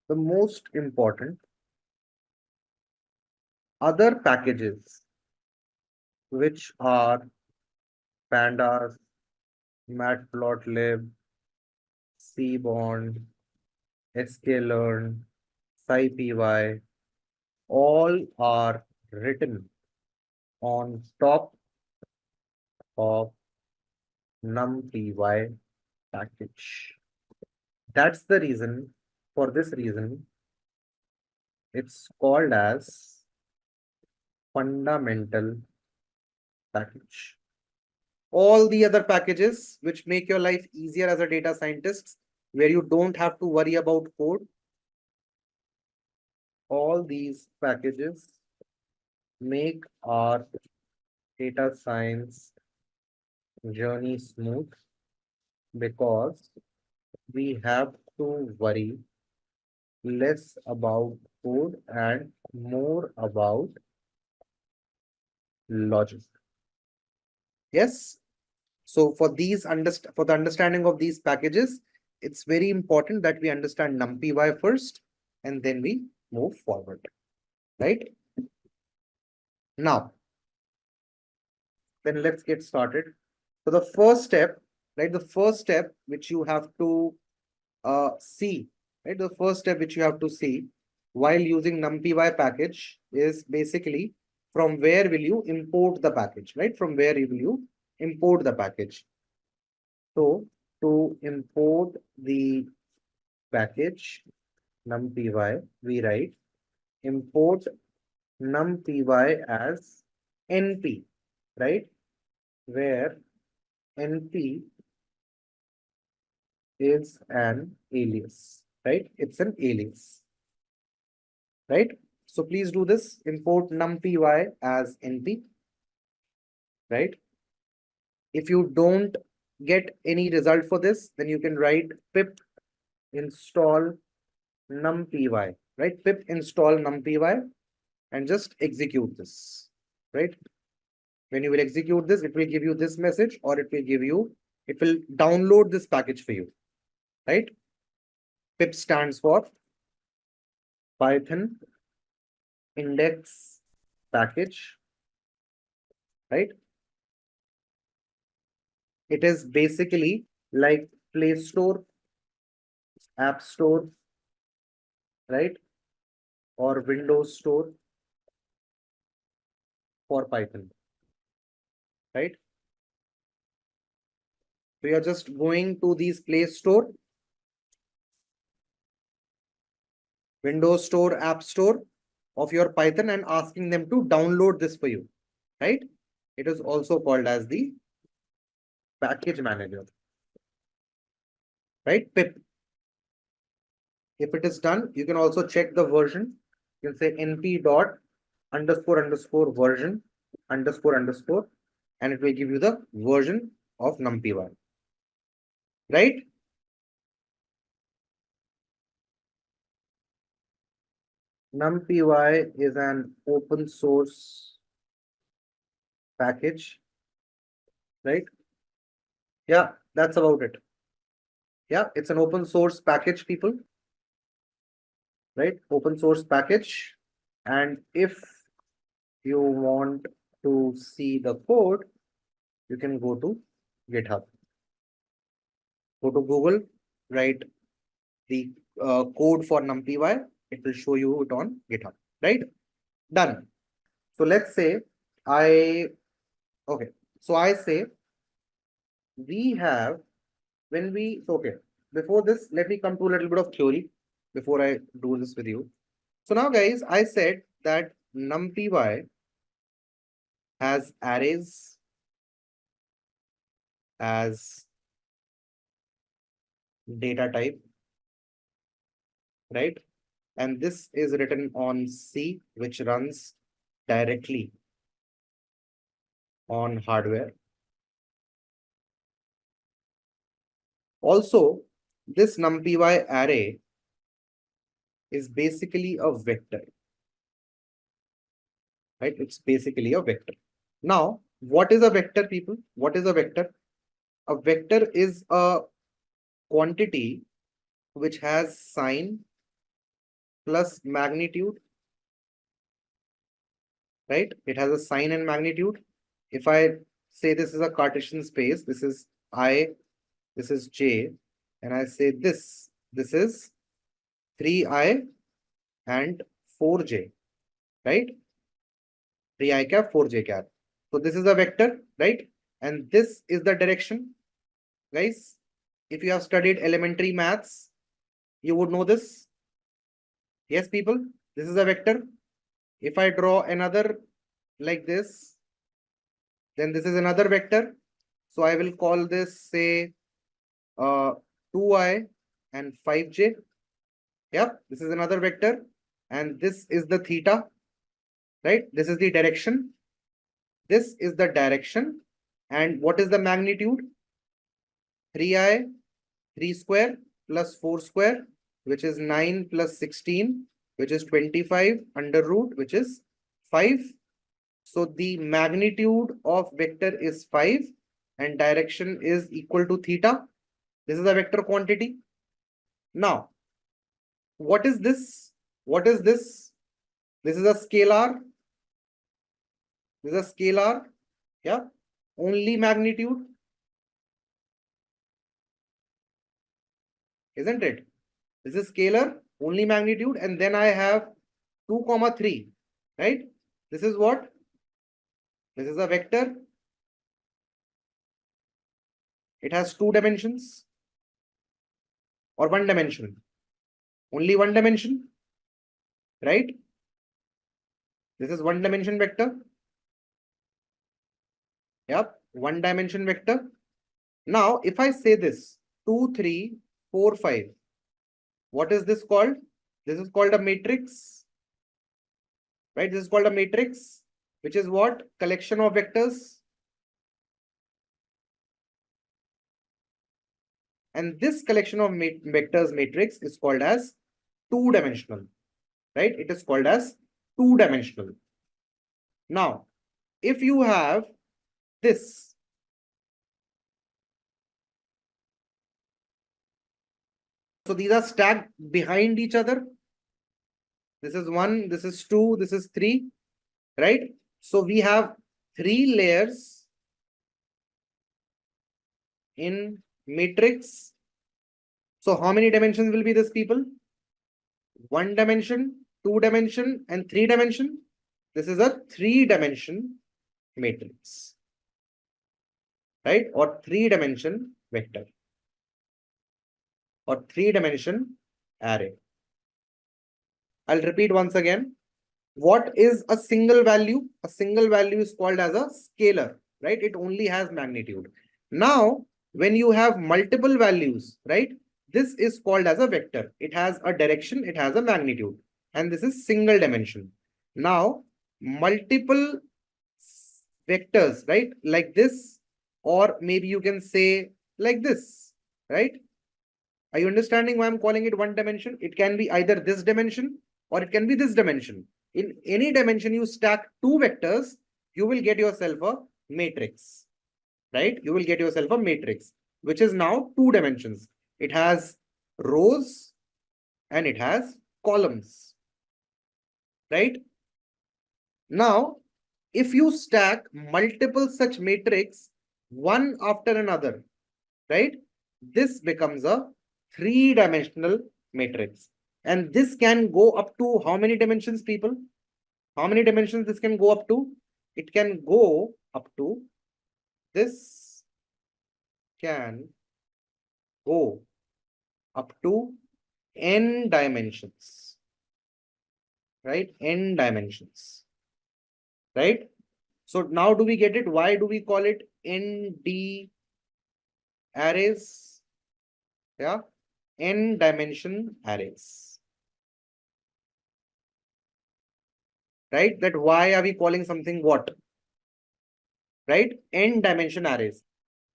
the most important other packages, which are pandas, matplotlib, cbond, sklearn, scipy, all are written on top of numpy package. That's the reason, for this reason, it's called as fundamental package. All the other packages which make your life easier as a data scientist, where you don't have to worry about code, all these packages make our data science journey smooth because we have to worry less about code and more about logic. Yes. So for these for the understanding of these packages, it's very important that we understand numpy first, and then we move forward. Right? Now, then let's get started. So the first step, right? The first step which you have to see, right? The first step which you have to see while using numpy package is basically from where will you import the package, right? From where will you import the package. So to import the package numpy, we write import numpy as np, right? Where np is an alias, right? It's an alias, right? So please do this. Import numpy as np, right? If you don't get any result for this, then you can write pip install numpy, right? Pip install numpy and just execute this, right? When you will execute this, it will give you this message, or it will download this package for you, right? Pip stands for Python index package, right? It is basically like Play Store, App Store, right? Or Windows Store for Python, right? So you're just going to these Play Store, Windows Store, App Store of your Python and asking them to download this for you, right? It is also called as the package manager, right? Pip. If it is done, you can also check the version. You can say np dot underscore underscore version underscore underscore, and it will give you the version of numpy, right? Numpy is an open source package, right? Yeah, that's about it. Yeah, it's an open source package, people, right? Open source package. And if you want to see the code, you can go to GitHub. Go to Google, write the code for numpy, it will show you it on GitHub, right? Done. So let's say okay. So I say we have, okay, before this, let me come to a little bit of theory before I do this with you. So now guys, I said that numpy has arrays as data type, right? And this is written on C, which runs directly on hardware. Also, this numpy array is basically a vector, right? It's basically a vector. Now, what is a vector, people? What is a vector? A vector is a quantity which has sign plus magnitude, right? It has a sign and magnitude. If I say this is a Cartesian space, this is I, this is J, and I say this is 3I and 4J, right? 3I cap, 4J cap. So this is a vector, right? And this is the direction. Guys, if you have studied elementary maths, you would know this. Yes, people, this is a vector. If I draw another like this, then this is another vector. So I will call this, say, 2I and 5J. Yep, this is another vector. And this is the theta, right? This is the direction. This is the direction. And what is the magnitude? 3I, 3 square plus 4 square, which is 9 plus 16, which is 25 under root, which is 5. So the magnitude of vector is 5 and direction is equal to theta. This is a vector quantity. Now, what is this? What is this? This is a scalar. This is a scalar. Yeah. Only magnitude. Isn't it? This is scalar, only magnitude. And then I have 2, 3. Right? This is what? This is a vector. It has 2 dimensions or 1 dimension. Only 1 dimension, right? This is 1 dimension vector. Yep, 1 dimension vector. Now, if I say this 2, 3, 4, 5, what is this called? This is called a matrix, right? This is called a matrix, which is what? Collection of vectors. And this collection of vectors matrix is called as 2-dimensional, right? It is called as 2-dimensional. Now, if you have this, so these are stacked behind each other. This is 1, this is 2, this is 3, right? So we have 3 layers in matrix. So how many dimensions will be this, people? 1 dimension, 2 dimension, and 3 dimension. This is a 3-dimension matrix, right? Or 3-dimension vector, or 3-dimension array. I'll repeat once again. What is a single value? A single value is called as a scalar, right? It only has magnitude. Now, when you have multiple values, right? This is called as a vector. It has a direction, it has a magnitude, and this is single dimension. Now, multiple vectors, right? Like this, or maybe you can say like this, right? Are you understanding why I'm calling it 1 dimension? It can be either this dimension or it can be this dimension. In any dimension you stack 2 vectors, you will get yourself a matrix, right? You will get yourself a matrix, which is now 2 dimensions. It has rows and it has columns, right? Now, if you stack multiple such matrix one after another, right? This becomes a 3-dimensional matrix. And this can go up to how many dimensions, people? How many dimensions this can go up to? It can go up to, this can go up to n dimensions, right? N dimensions, right? So now do we get it? Why do we call it ND arrays? Yeah, n dimension arrays, right? That why are we calling something what? Right? N dimension arrays.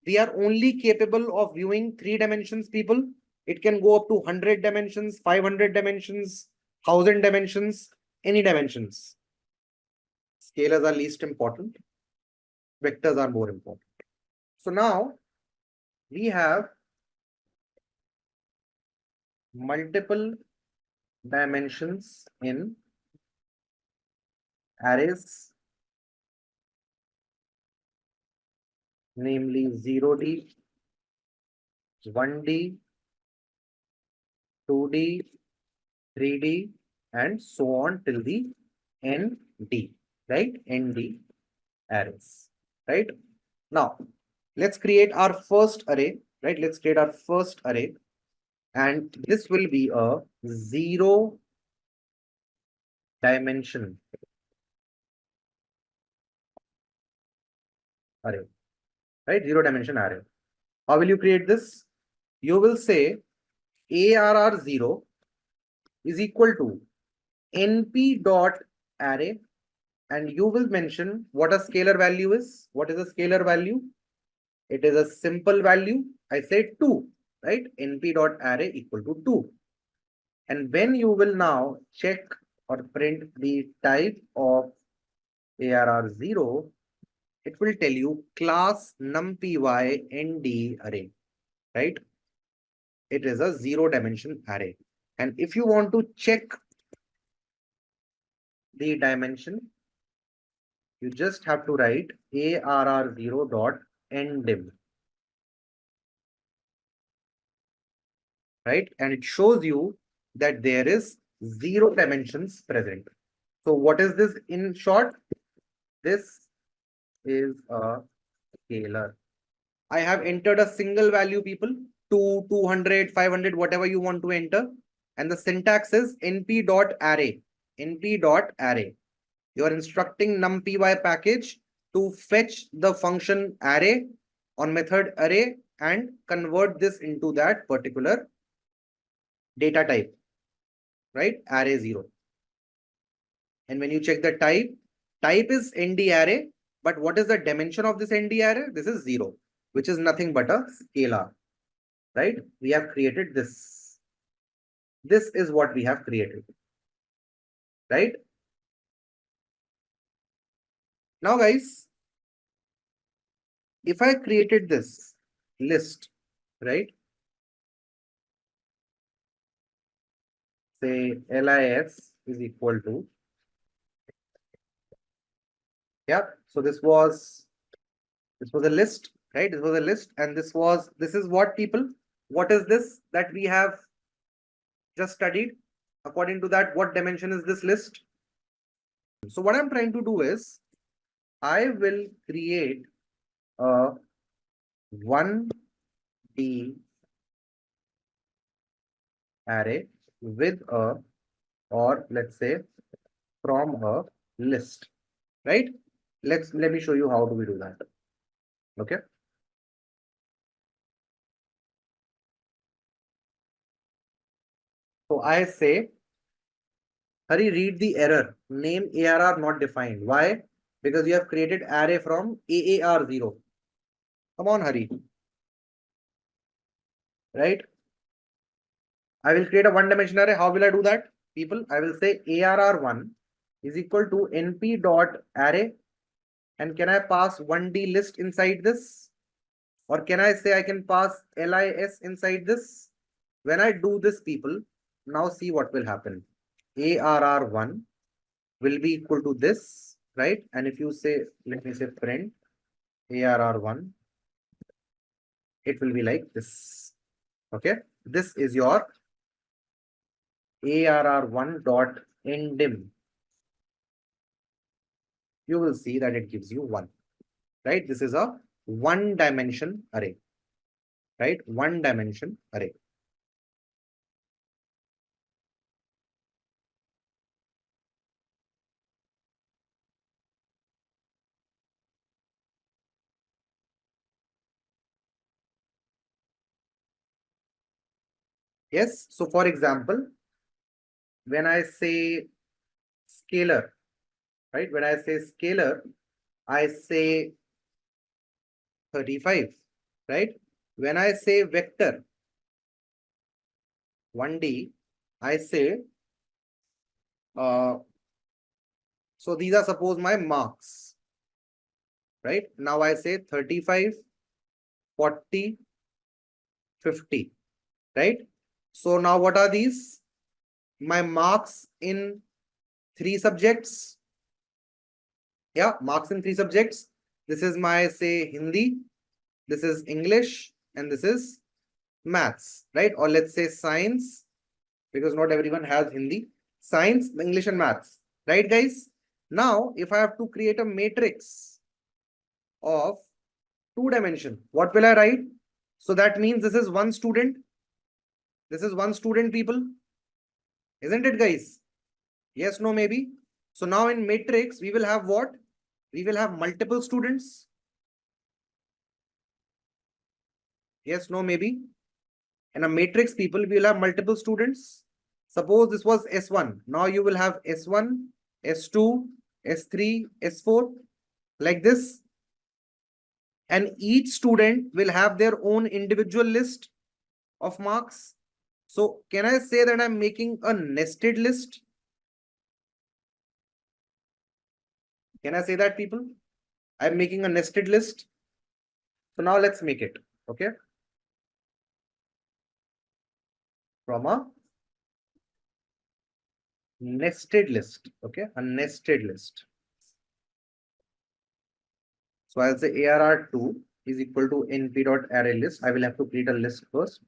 We are only capable of viewing 3 dimensions, people. It can go up to 100 dimensions, 500 dimensions, 1000 dimensions, any dimensions. Scalars are least important. Vectors are more important. So now we have multiple dimensions in arrays, namely 0D, 1D, 2D, 3D, and so on till the ND, right? ND arrays, right? Now, let's create our first array, right? Let's create our first array, and this will be a 0-dimension array, right? 0-dimension array. How will you create this? You will say ARR0 is equal to np.array, and you will mention what a scalar value is. What is a scalar value? It is a simple value. I say 2, right? np.array equal to 2. And when you will now check or print the type of ARR0, it will tell you class numpy nd array, right? It is a 0-dimension array. And if you want to check the dimension, you just have to write ARR0.ndim, right? And it shows you that there is 0 dimensions present. So what is this in short? This is a scalar. I have entered a single value, people, 2, 200, 500, whatever you want to enter. And the syntax is np.array. np.array. You are instructing numpy package to fetch the function array on method array and convert this into that particular data type, right? Array 0. And when you check the type is nd array, but what is the dimension of this nd array? This is 0, which is nothing but a scalar, right? We have created this. This is what we have created, right? Now, guys, if I created this list, right? Say LIS is equal to, yeah. So this was a list, right? This was a list, and this is what, people? What is this that we have just studied? According to that, what dimension is this list? So what I'm trying to do is, I will create a 1D array with a, or let's say from a list, right? Let me show you how do we do that. Okay. So I say, Hari, read the error. Name ARR not defined. Why? Because you have created array from AAR0. Come on, Hari. Right? I will create a one-dimensional array. How will I do that? People, I will say ARR1 is equal to np.array. And can I pass 1D list inside this? Or can I say I can pass LIS inside this? When I do this, people, now see what will happen. ARR1 will be equal to this, right? And if you say, let me say print ARR1, it will be like this. Okay. This is your ARR1.ndim. You will see that it gives you 1, right? This is a one-dimension array, right? One-dimension array. Yes. So for example, when I say scalar, right? When I say scalar, I say 35, right? When I say vector, 1D, I say, so these are suppose my marks, right? Now I say 35, 40, 50, right? So now what are these? My marks in 3 subjects. Yeah, marks in 3 subjects. This is my, say, Hindi, this is English, and this is maths, right? Or let's say science, because not everyone has Hindi. Science, English, and maths, right, guys? Now, if I have to create a matrix of 2 dimension, what will I write? So that means this is one student. This is one student, people. Isn't it, guys? Yes, no, maybe. So now in matrix, we will have what? We will have multiple students. Yes, no, maybe. In a matrix, people, we will have multiple students. Suppose this was S1. Now you will have S1, S2, S3, S4, like this. And each student will have their own individual list of marks. So can I say that I'm making a nested list? Can I say that, people? I'm making a nested list. So now let's make it. Okay. From a nested list. Okay. A nested list. So I'll say ARR2 is equal to np.arraylist. I will have to create a list first.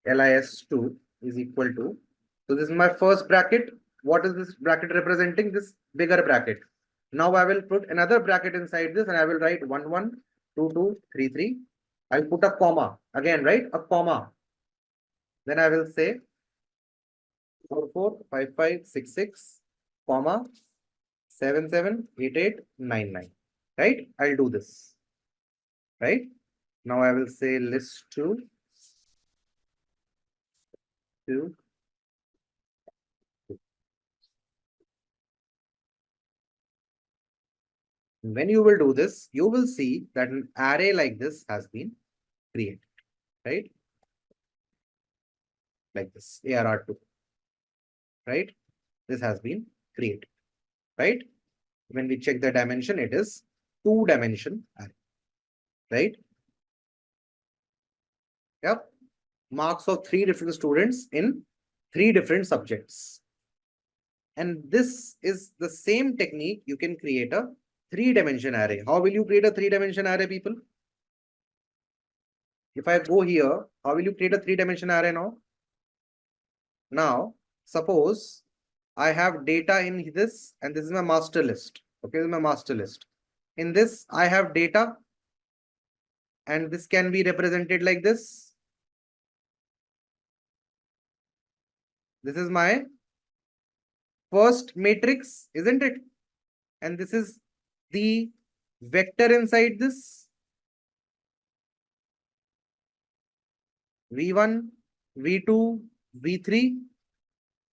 LIS2 is equal to. So this is my first bracket. What is this bracket representing? This bigger bracket. Now I will put another bracket inside this and I will write 1, 1, 2, 2, 3, 3. I'll put a comma again, right? A comma. Then I will say 445566, comma 778899. Right? I'll do this. Right? Now I will say list two. When you will do this, you will see that an array like this has been created, right? Like this, ARR2, right? This has been created, right? When we check the dimension, it is 2-dimension array, right? Yep. Marks of 3 different students in 3 different subjects. And this is the same technique. You can create a 3-dimension array. How will you create a 3-dimension array, people? If I go here, how will you create a 3-dimension array now? Now, suppose I have data in this, and this is my master list. Okay, this is my master list. In this, I have data, and this can be represented like this. This is my first matrix, isn't it? And this is the vector inside this. V1, V2, V3.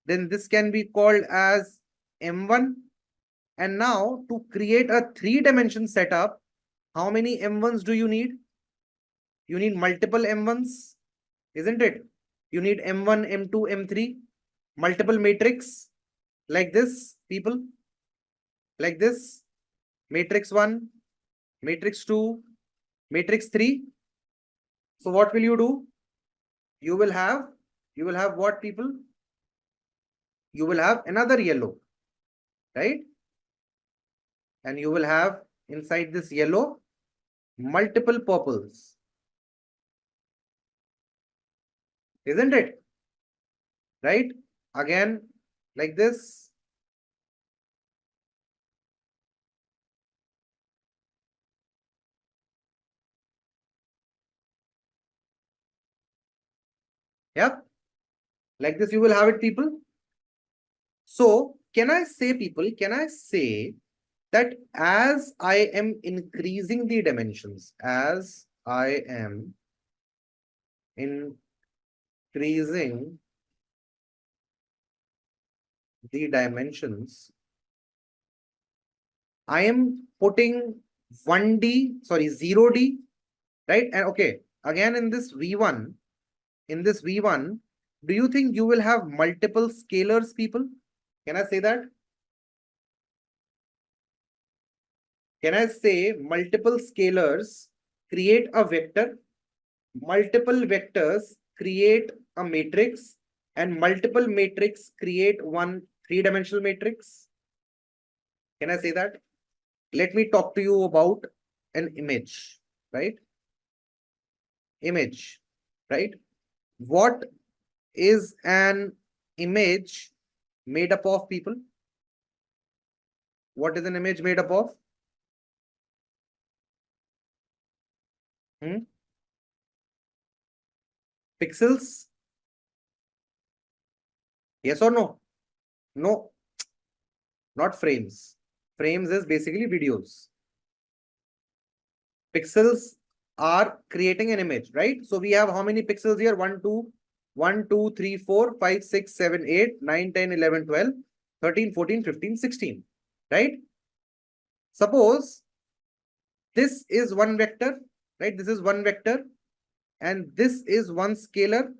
Then this can be called as M1. And now to create a 3-dimension setup, how many M1s do you need? You need multiple M1s, isn't it? You need M1, M2, M3, multiple matrix like this, people, like this, matrix 1, matrix 2, matrix 3. So what will you do? You will have what, people? You will have another yellow, right? And you will have inside this yellow multiple purples, isn't it? Right? Again, like this. Yep. Like this you will have it, people. So can I say, people, can I say that as I am increasing the dimensions, as I am increasing the dimensions, I am putting 1D, sorry, 0D, right? And okay, again in this V1, do you think you will have multiple scalars, people? Can I say that? Can I say multiple scalars create a vector, multiple vectors create a matrix, and multiple matrix create one 3-dimensional matrix? Can I say that? Let me talk to you about an image, right? Image, right? What is an image made up of, people? What is an image made up of? Pixels? Yes or no? No, not frames. Frames is basically videos. Pixels are creating an image, right? So we have how many pixels here? 1, 2, 3, 4, 5, 6, 7, 8, 9, 10, 11, 12, 13, 14, 15, 16, right? Suppose this is one vector, right? This is one vector, and this is one scalar,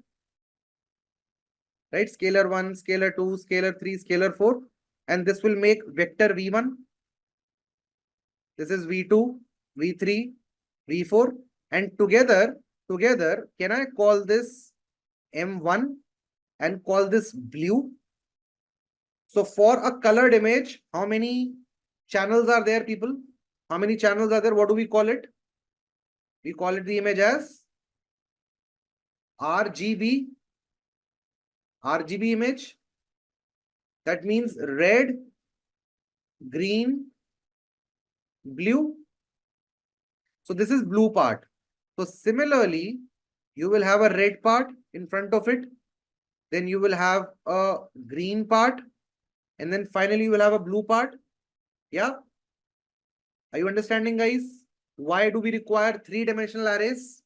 right? Scalar 1, scalar 2, scalar 3, scalar 4, and this will make vector V1. This is V2, V3, V4, and together, can I call this M1 and call this blue? So for a colored image, how many channels are there, people? How many channels are there? What do we call it? We call it the image as RGB image. That means red, green, blue. So this is blue part. So similarly, you will have a red part in front of it. Then you will have a green part. And then finally you will have a blue part. Yeah. Are you understanding, guys? Why do we require three-dimensional arrays?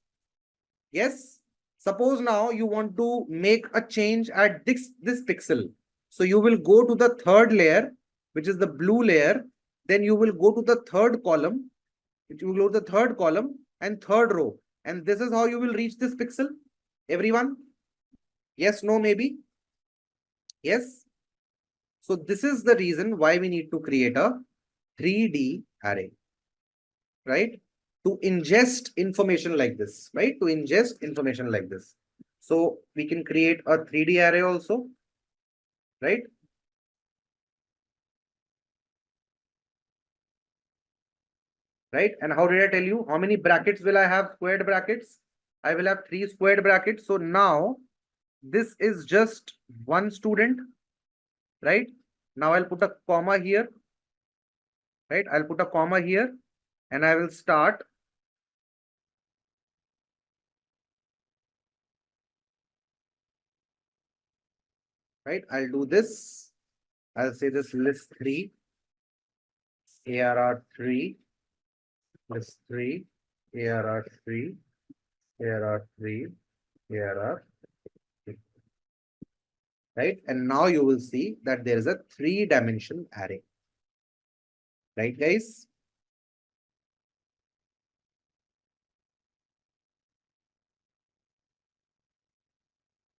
Yes. Suppose now you want to make a change at this pixel. So you will go to the third layer, which is the blue layer. Then you will go to the third column, which will go to the third column and third row. And this is how you will reach this pixel. Everyone? Yes, no, maybe? Yes. So this is the reason why we need to create a 3D array, right? To ingest information like this, right? To ingest information like this. So we can create a 3D array also, right? Right? And how did I tell you? How many brackets will I have? Squared brackets? I will have 3 squared brackets. So now this is just one student, right? Now I'll put a comma here, right? I'll put a comma here and I will start. Right? I'll do this. I'll say this list 3, ARR 3, list 3, ARR 3, ARR 3, ARR 3. Right? And now you will see that there is a 3-dimension array. Right, guys?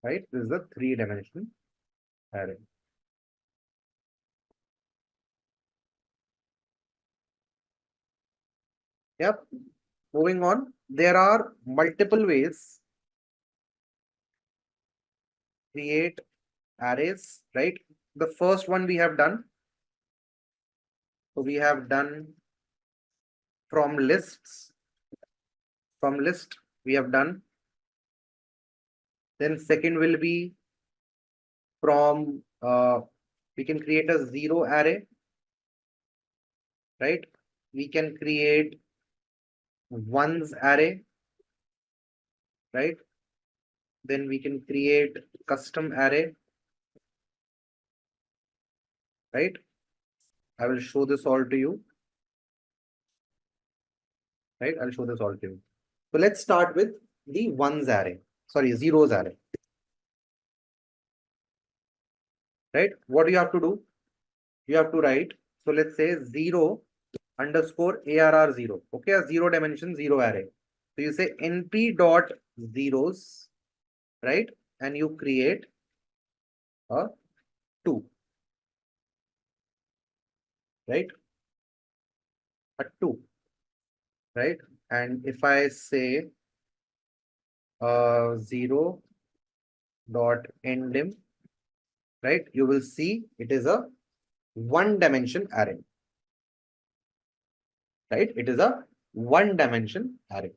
Right? This is a 3-dimension array. Yep. Moving on, there are multiple ways to create arrays, right? The first one we have done. So we have done from lists. From list we have done. Then second will be from, we can create a 0 array, right? We can create ones array, right? Then we can create custom array, right? I will show this all to you, right? I'll show this all to you. So let's start with the ones array, sorry, zeros array, right? What do you have to do? You have to write, so let's say 0 underscore ARR0, okay, a 0-dimension 0 array. So you say np dot zeros, right? And you create a 2, right? A 2, right? And if I say 0 dot endim, right? You will see it is a 1-dimension array, right? It is a 1-dimension array,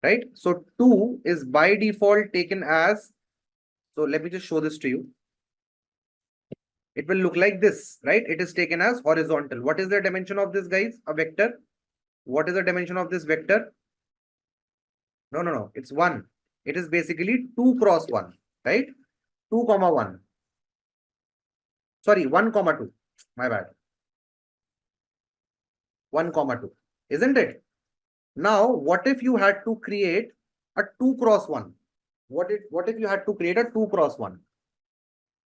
right? So 2 is by default taken as, so let me just show this to you. It will look like this, right? It is taken as horizontal. What is the dimension of this, guys? A vector. What is the dimension of this vector? No. It's 1. It is basically 2 cross 1, right? 2, 1. Sorry, 1, 2. My bad. 1, 2. Isn't it? Now, what if you had to create a 2 cross 1? What if you had to create a 2 cross 1?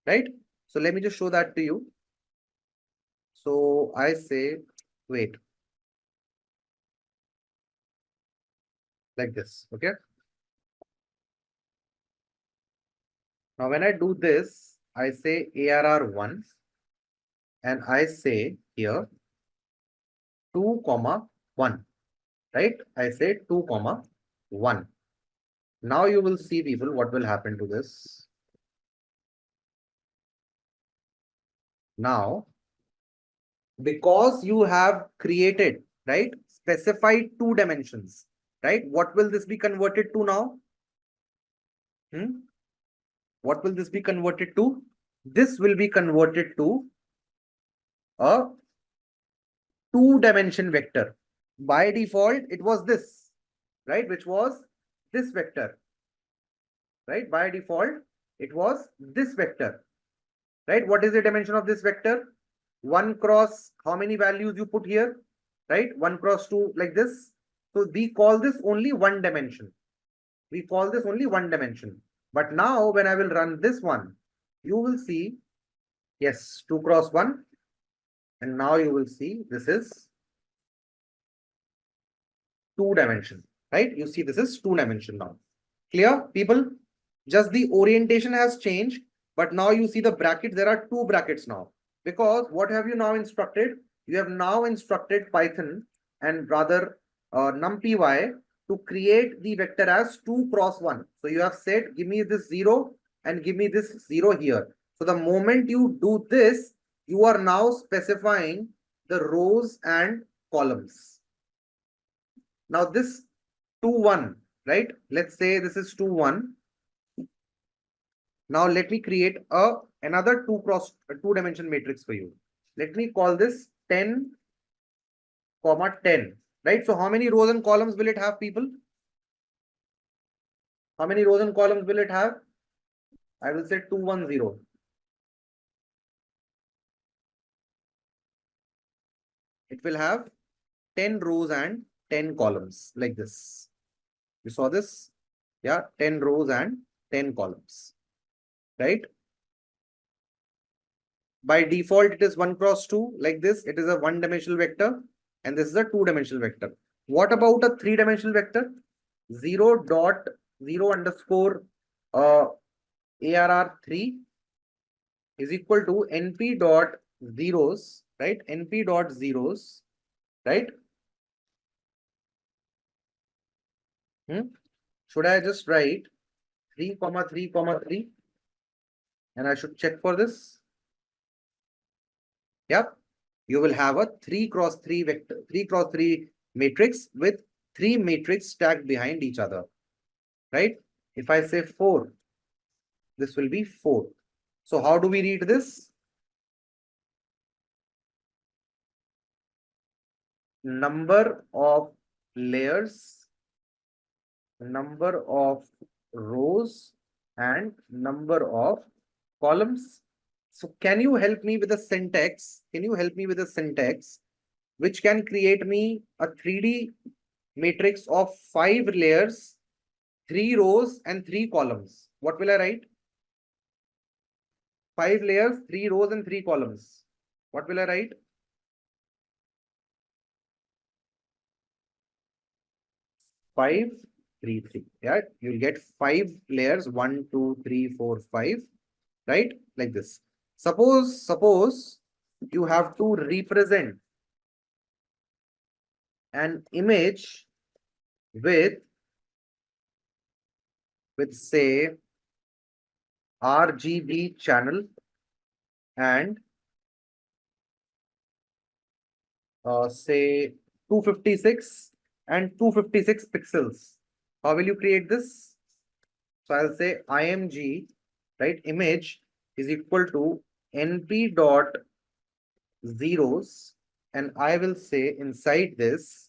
Right? So let me just show that to you. So I say, wait. Like this, okay? Now when I do this, I say ARR1 and I say here 2, 1, right? I say 2, 1. Now you will see, people, what will happen to this. Now, because you have created, right, specified 2 dimensions, right? What will this be converted to now? What will this be converted to? This will be converted to a 2-dimension vector. By default, it was this, right? Which was this vector, right? By default, it was this vector, right? What is the dimension of this vector? 1 cross how many values you put here, right? 1 cross 2 like this. So we call this only one dimension. We call this only one dimension. But now when I will run this one, you will see, yes, 2 cross 1. And now you will see this is 2 dimension, right? You see this is 2 dimension now. Clear, people? Just the orientation has changed, but now you see the brackets. There are 2 brackets now. Because what have you now instructed? You have now instructed Python and rather numpy to create the vector as 2 cross 1. So you have said, give me this 0 and give me this 0 here. So the moment you do this, you are now specifying the rows and columns. Now this 2, 1, right? Let's say this is 2, 1. Now let me create another 2 dimension matrix for you. Let me call this 10, 10, right? So how many rows and columns will it have, people? How many rows and columns will it have? I will say 2, 1, 0. It will have 10 rows and 10 columns like this. You saw this? Yeah, 10 rows and 10 columns. Right? By default, it is 1 cross 2 like this. It is a 1-dimensional vector and this is a 2-dimensional vector. What about a 3-dimensional vector? 0 dot 0 underscore ARR3 is equal to NP dot zeros, right? NP dot zeros, right? Should I just write 3, 3, 3? And I should check for this. Yep. You will have a 3 cross 3 vector, 3 cross 3 matrix with 3 matrix stacked behind each other. Right? If I say 4, this will be 4. So how do we read this? Number of layers, number of rows, and number of columns. So can you help me with a syntax? Can you help me with a syntax which can create me a 3D matrix of 5 layers, 3 rows, and 3 columns? What will I write? 5 layers, 3 rows, and 3 columns. What will I write? Five, 3, 3. Yeah, you'll get 5 layers, 1, 2, 3, 4, 5, right? Like this. Suppose you have to represent an image with say RGB channel and say 256 and 256 pixels. How will you create this? So I'll say img, right? Image is equal to np dot zeros, and I will say inside this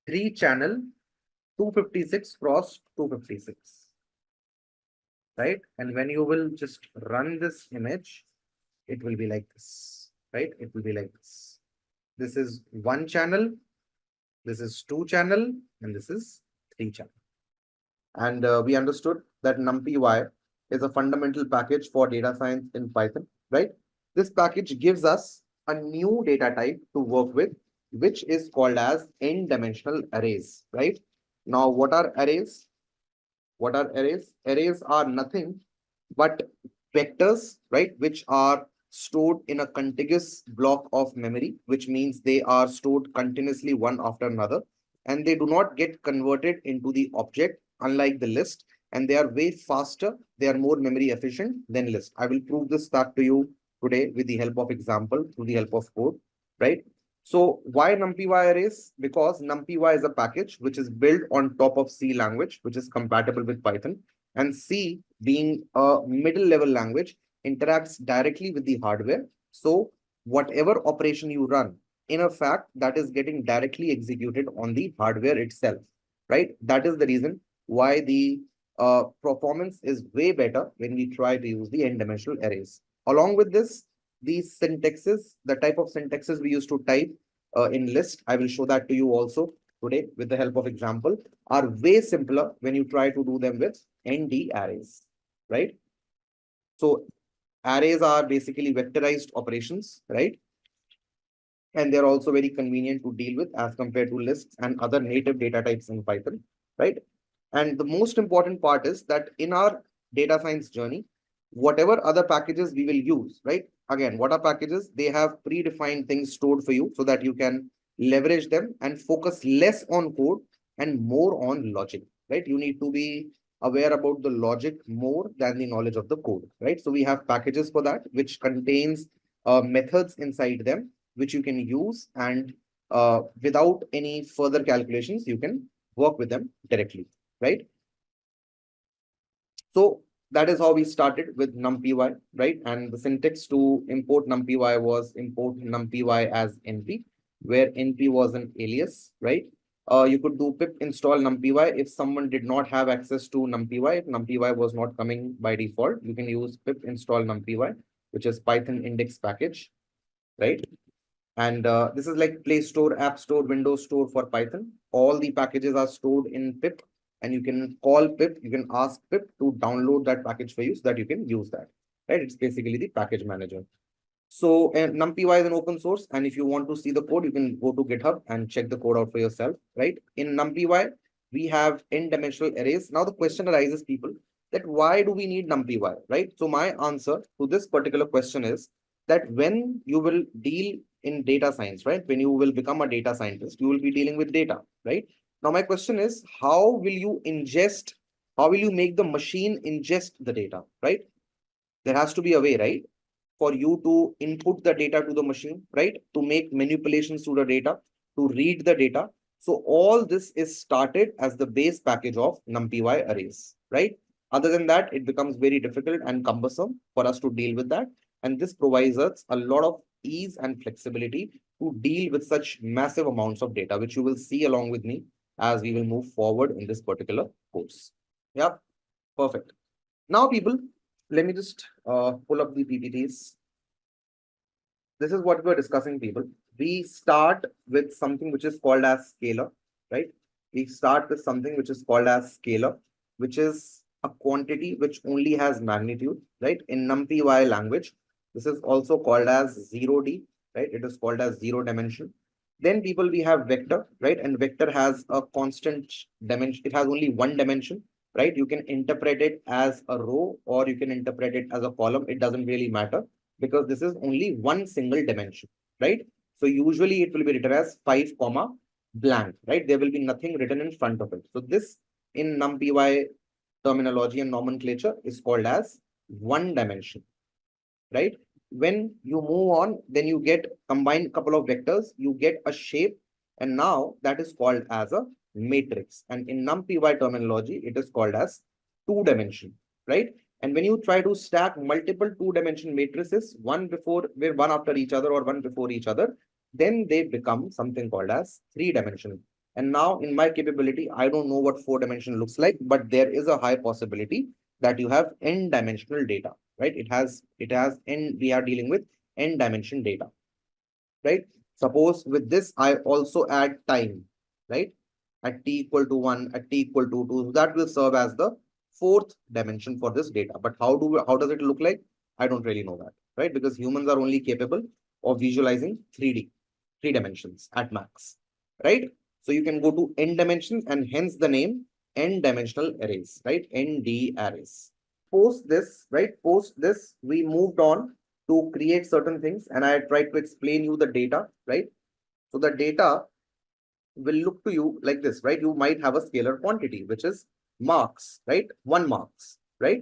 3 channel 256 cross 256, right? And when you will just run this image, it will be like this, right? It will be like this. This is 1 channel, this is 2 channel, and this is 3 channel. And we understood that numpy is a fundamental package for data science in Python, right? This package gives us a new data type to work with, which is called as n-dimensional arrays, right? Now, what are arrays? What are arrays? Arrays are nothing but vectors, right? Which are stored in a contiguous block of memory, which means they are stored continuously one after another, and they do not get converted into the object, unlike the list, and they are way faster. They are more memory efficient than list. I will prove this fact to you today with the help of example, through the help of code, right? So why numpy arrays? Because numpy is a package which is built on top of C language, which is compatible with Python, and C, being a middle level language, interacts directly with the hardware. So whatever operation you run, in a fact, that is getting directly executed on the hardware itself. right? That is the reason why the performance is way better when we try to use the n-dimensional arrays. Along with this, these syntaxes, the type of syntaxes we used to type in list, I will show that to you also today with the help of example, are way simpler when you try to do them with ND arrays, right? So arrays are basically vectorized operations, right? And they're also very convenient to deal with as compared to lists and other native data types in Python, right? And the most important part is that in our data science journey, whatever other packages we will use, right? Again, what are packages? They have predefined things stored for you so that you can leverage them and focus less on code and more on logic, right? You need to be aware about the logic more than the knowledge of the code, right? So we have packages for that, which contains methods inside them which you can use, and without any further calculations, you can work with them directly, right? So that is how we started with numpy, right? And the syntax to import numpy was import numpy as np, where np was an alias, right? You could do pip install numpy if someone did not have access to numpy, if numpy was not coming by default, you can use pip install numpy, which is Python index package, right? And this is like Play Store, App Store, Windows Store for Python. All the packages are stored in pip, and you can call pip, you can ask pip to download that package for you so that you can use that, right? It's basically the package manager. So numpy is an open source, and if you want to see the code, you can go to GitHub and check the code out for yourself, right? In numpy, we have n-dimensional arrays. Now the question arises, people, that why do we need numpy, right? So my answer to this particular question is that when you will deal in data science, right? When you will become a data scientist, you will be dealing with data, right? Now my question is, how will you make the machine ingest the data, right? There has to be a way, right, for you to input the data to the machine, right? To make manipulations to the data, to read the data. So all this is started as the base package of numpy arrays, right? Other than that, it becomes very difficult and cumbersome for us to deal with that. And this provides us a lot of ease and flexibility to deal with such massive amounts of data, which you will see along with me as we will move forward in this particular course. Yeah, perfect. Now, people, let me just pull up the PPTs. This is what we're discussing, people. We start with something which is called as scalar, right? We start with something which is called as scalar, which is a quantity which only has magnitude, right? In numpy language, this is also called as 0D, right? It is called as 0 dimension. Then, people, we have vector, right? And vector has a constant dimension. It has only one dimension, right? You can interpret it as a row or you can interpret it as a column. It doesn't really matter because this is only one single dimension, right? So usually it will be written as 5 comma blank, right? There will be nothing written in front of it. So this in numpy terminology and nomenclature is called as one dimension, right? When you move on, then you get combine couple of vectors, you get a shape, and now that is called as a matrix. And in numpy terminology, it is called as two dimension, right? And when you try to stack multiple two-dimension matrices, one after each other or one before each other, then they become something called as three-dimensional. And now in my capability, I don't know what four-dimension looks like, but there is a high possibility that you have n-dimensional data, right? We are dealing with n-dimension data, right? Suppose with this, I also add time, right? At t equal to 1, at t equal to 2, that will serve as the fourth dimension for this data. But how does it look like? I don't really know that, right? Because humans are only capable of visualizing 3D, three dimensions at max, right? So you can go to n dimensions and hence the name n-dimensional arrays, right? ND arrays. Post this, we moved on to create certain things and I tried to explain you the data, right? So the data will look to you like this, right? You might have a scalar quantity, which is marks, right? 1 marks, right?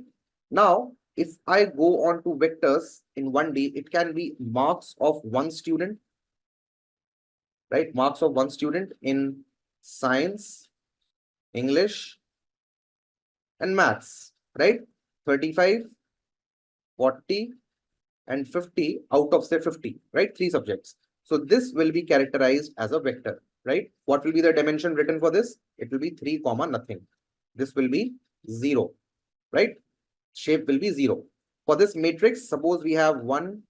Now, if I go on to vectors in 1D, it can be marks of one student, right? Marks of one student in science, English, and maths, right? 35, 40, and 50 out of say 50, right? 3 subjects. So this will be characterized as a vector. right? What will be the dimension written for this? It will be 3 comma nothing. This will be 0, right? Shape will be 0. For this matrix, suppose we have 1,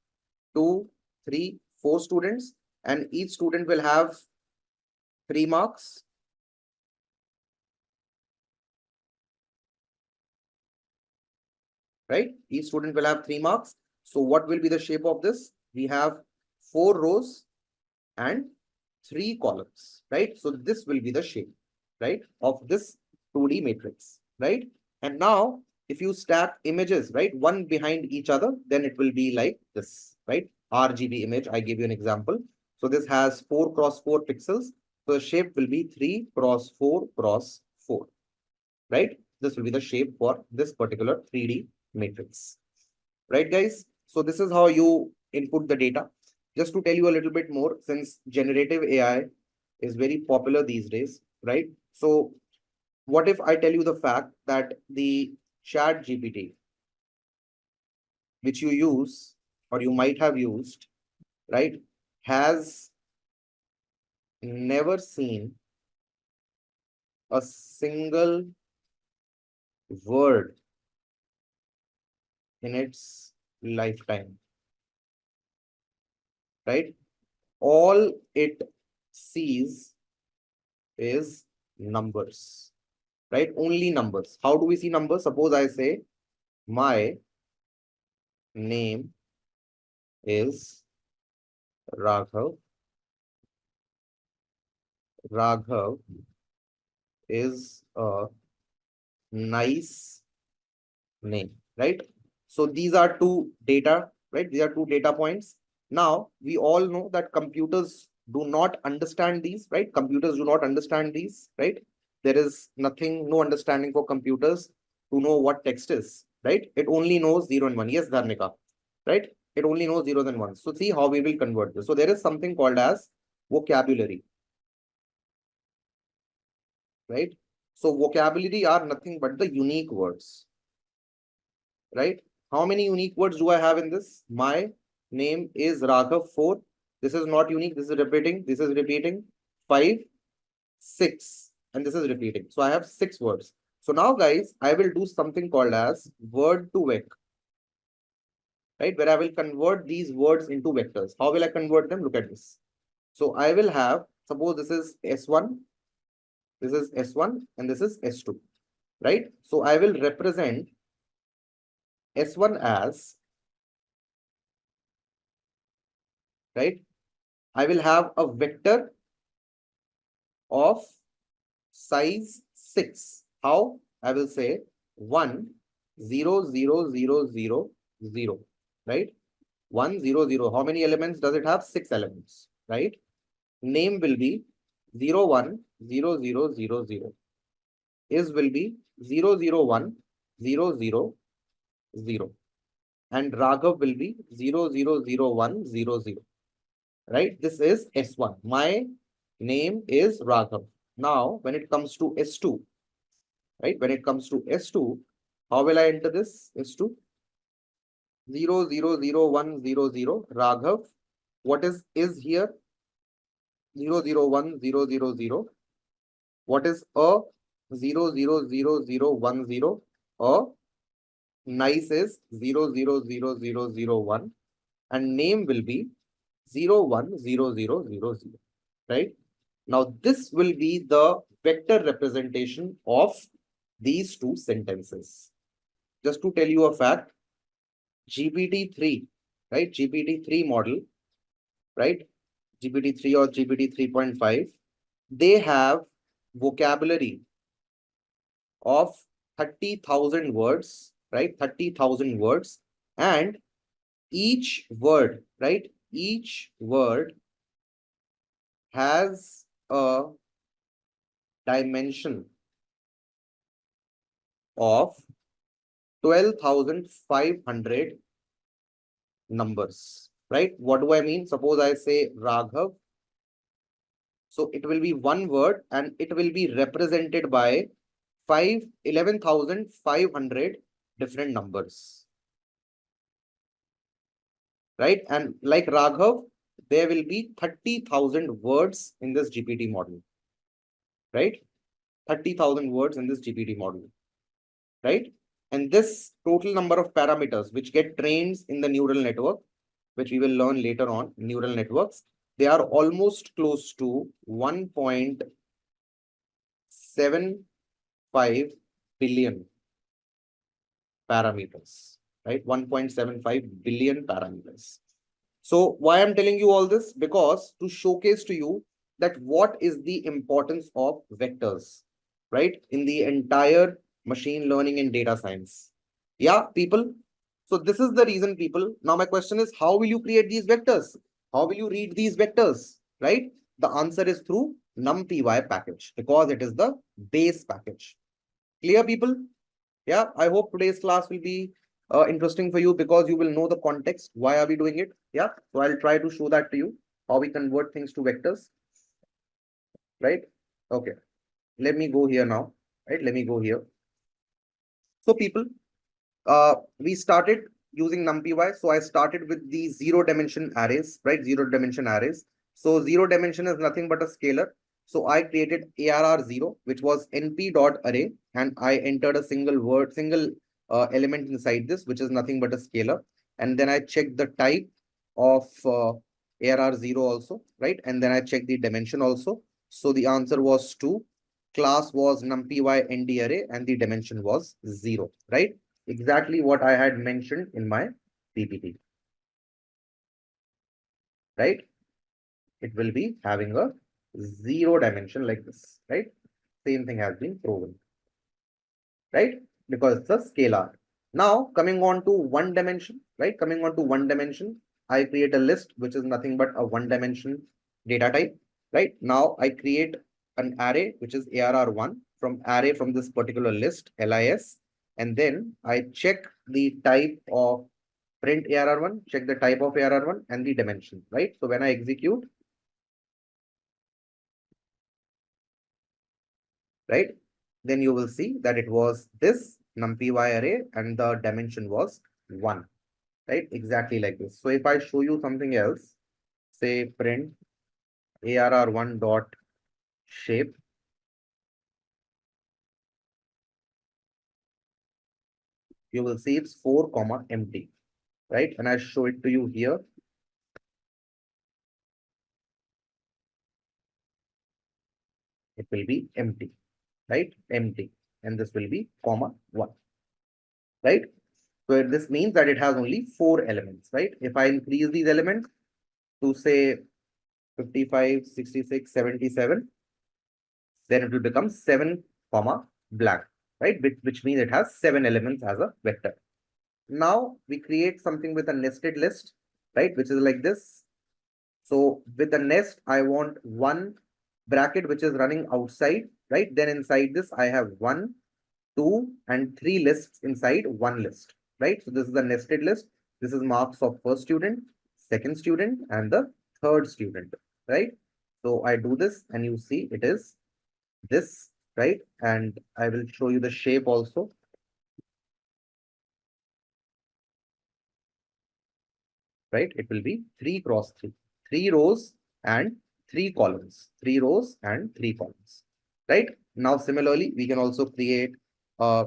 2, 3, 4 students, and each student will have 3 marks. Right? Each student will have 3 marks. So what will be the shape of this? We have 4 rows and 3 columns, right? So this will be the shape, right, of this 2D matrix, right? And now if you stack images, right, one behind each other, then it will be like this, right? RGB image, I give you an example. So this has 4 cross 4 pixels. So the shape will be 3 cross 4 cross 4, right? This will be the shape for this particular 3D matrix, right, guys? So this is how you input the data. Just to tell you a little bit more, since generative AI is very popular these days, right? So what if I tell you the fact that the chat GPT, which you use or you might have used, right, has never seen a single word in its lifetime, right? All it sees is numbers, right? Only numbers. How do we see numbers? Suppose I say my name is Raghav. Raghav is a nice name, right? So these are two data, right? These are two data points. Now we all know that computers do not understand these, right? Computers do not understand these, right? There is nothing, no understanding for computers to know what text is, right? It only knows 0 and 1. Yes, Dharnika, right? It only knows 0 and 1. So see how we will convert this. So there is something called as vocabulary, right? So vocabulary are nothing but the unique words, right? How many unique words do I have in this? My name is Raghav 4. This is not unique. This is repeating. This is repeating. 5, 6. And this is repeating. So I have 6 words. So now, guys, I will do something called as word to vec, right? Where I will convert these words into vectors. How will I convert them? Look at this. So I will have, suppose this is S1, this is S1, and this is S2, right? So I will represent S1 as, right? I will have a vector of size 6. How? I will say 1, 0, 0, 0, 0, 0, right? 1, 0, 0. How many elements does it have? 6 elements, right? Name will be 0, 1, 0, 0, 0, 0. Is will be 0, 0, 1, 0, 0, 0. And Raghav will be 0, 0, 0, 1, 0, 0. Right? This is S1. My name is Raghav. Now, when it comes to S2, right? When it comes to S2, how will I enter this? S2, 0, 0, 0, 1, 0, 0. Raghav. What is here? 0, 0, 1, 0, 0, 0. What is a 0, 0, 0, 0, 1, 0? A nice is 0, 0, 0, 0, 0, 1. And name will be 0, 1, 0, 0, 0, 0. Right? Now, this will be the vector representation of these two sentences. Just to tell you a fact, GPT-3, right? GPT-3 model, right? GPT-3 or GPT 3.5, they have vocabulary of 30,000 words, right? 30,000 words. And each word, right? Each word has a dimension of 12,500 numbers, right? What do I mean? Suppose I say Raghav. So it will be one word and it will be represented by 11,500 different numbers, right? And like Raghav, there will be 30,000 words in this GPT model, right? 30,000 words in this GPT model, right? And this total number of parameters which get trained in the neural network, which we will learn later on, neural networks, they are almost close to 1.75 billion parameters, right? 1.75 billion parameters. So why I'm telling you all this? Because to showcase to you that what is the importance of vectors, right? In the entire machine learning and data science. Yeah, people. So this is the reason, people. Now my question is, how will you create these vectors? How will you read these vectors, right? The answer is through numpy package, because it is the base package. Clear, people? Yeah, I hope today's class will be interesting for you, because you will know the context. Why are we doing it? Yeah, so I'll try to show that to you, how we convert things to vectors, right? Okay, let me go here now, right? Let me go here. So people, we started using numpy. So I started with the 0-dimension arrays, right? 0-dimension arrays. So 0 dimension is nothing but a scalar. So I created ARR0, which was np.array, and I entered a single element inside this, which is nothing but a scalar. And then I checked the type of ARR0 also, right? And then I checked the dimension also. So the answer was 2. Class was numpy nd array, and the dimension was 0, right? Exactly what I had mentioned in my PPT, right? It will be having a 0 dimension like this, right? Same thing has been proven, right? Because it's a scalar. Now coming on to 1 dimension, right? Coming on to 1 dimension, I create a list which is nothing but a 1-dimension data type, right? Now I create an array which is ARR1 from this particular list, LIS, and then I check the type of print ARR1, check the type of ARR1 and the dimension, right? So when I execute, right, then you will see that it was this numpy array and the dimension was 1, right? Exactly like this. So if I show you something else, say print ARR1 dot shape, you will see it's 4 comma empty, right? And I show it to you here. It will be empty, right? Empty. And this will be comma 1, right? So this means that it has only 4 elements, right? If I increase these elements to say 55, 66, 77, then it will become 7 comma blank, right? Which means it has 7 elements as a vector. Now we create something with a nested list, right? Which is like this. So with the nest, I want 1 bracket which is running outside, right? Then inside this, I have 1, 2, and 3 lists inside 1 list, right? So this is the nested list. This is marks of first student, second student, and the third student, right? So I do this and you see it is this, right? And I will show you the shape also. Right? It will be 3 cross 3, 3 rows and 3 columns, 3 rows and 3 columns, right? Now, similarly, we can also create a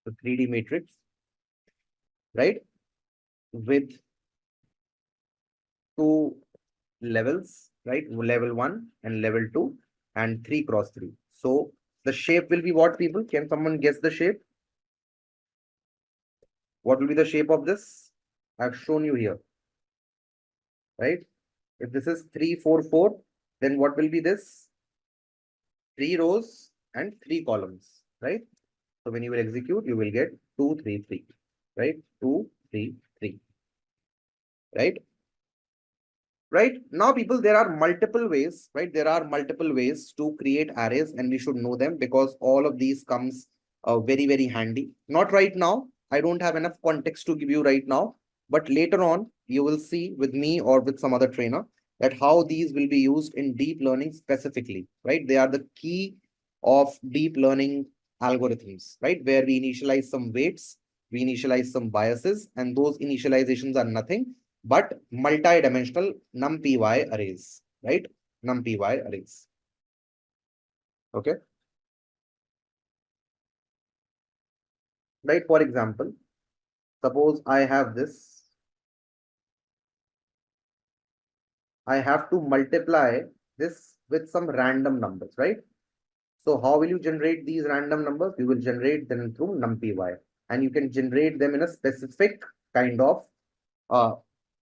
the 3D matrix, right? With 2 levels, right? Level 1 and level 2 and 3 cross 3. So the shape will be what, people? Can someone guess the shape? What will be the shape of this? I've shown you here, right? If this is 3, 4, 4, then what will be this? 3 rows and 3 columns, right? So when you will execute, you will get 2, 3, 3, right? 2, 3, 3, right? Right now, people, there are multiple ways, right? There are multiple ways to create arrays, and we should know them because all of these comes very, very handy. Not right now. I don't have enough context to give you right now, but later on, you will see with me or with some other trainer that how these will be used in deep learning specifically, right? They are the key of deep learning algorithms, right? Where we initialize some weights, we initialize some biases, and those initializations are nothing but multi-dimensional numpy arrays, right? Numpy arrays. Okay. Right. For example, suppose I have this. I have to multiply this with some random numbers, right? So how will you generate these random numbers? You will generate them through numpy, and you can generate them in a specific kind of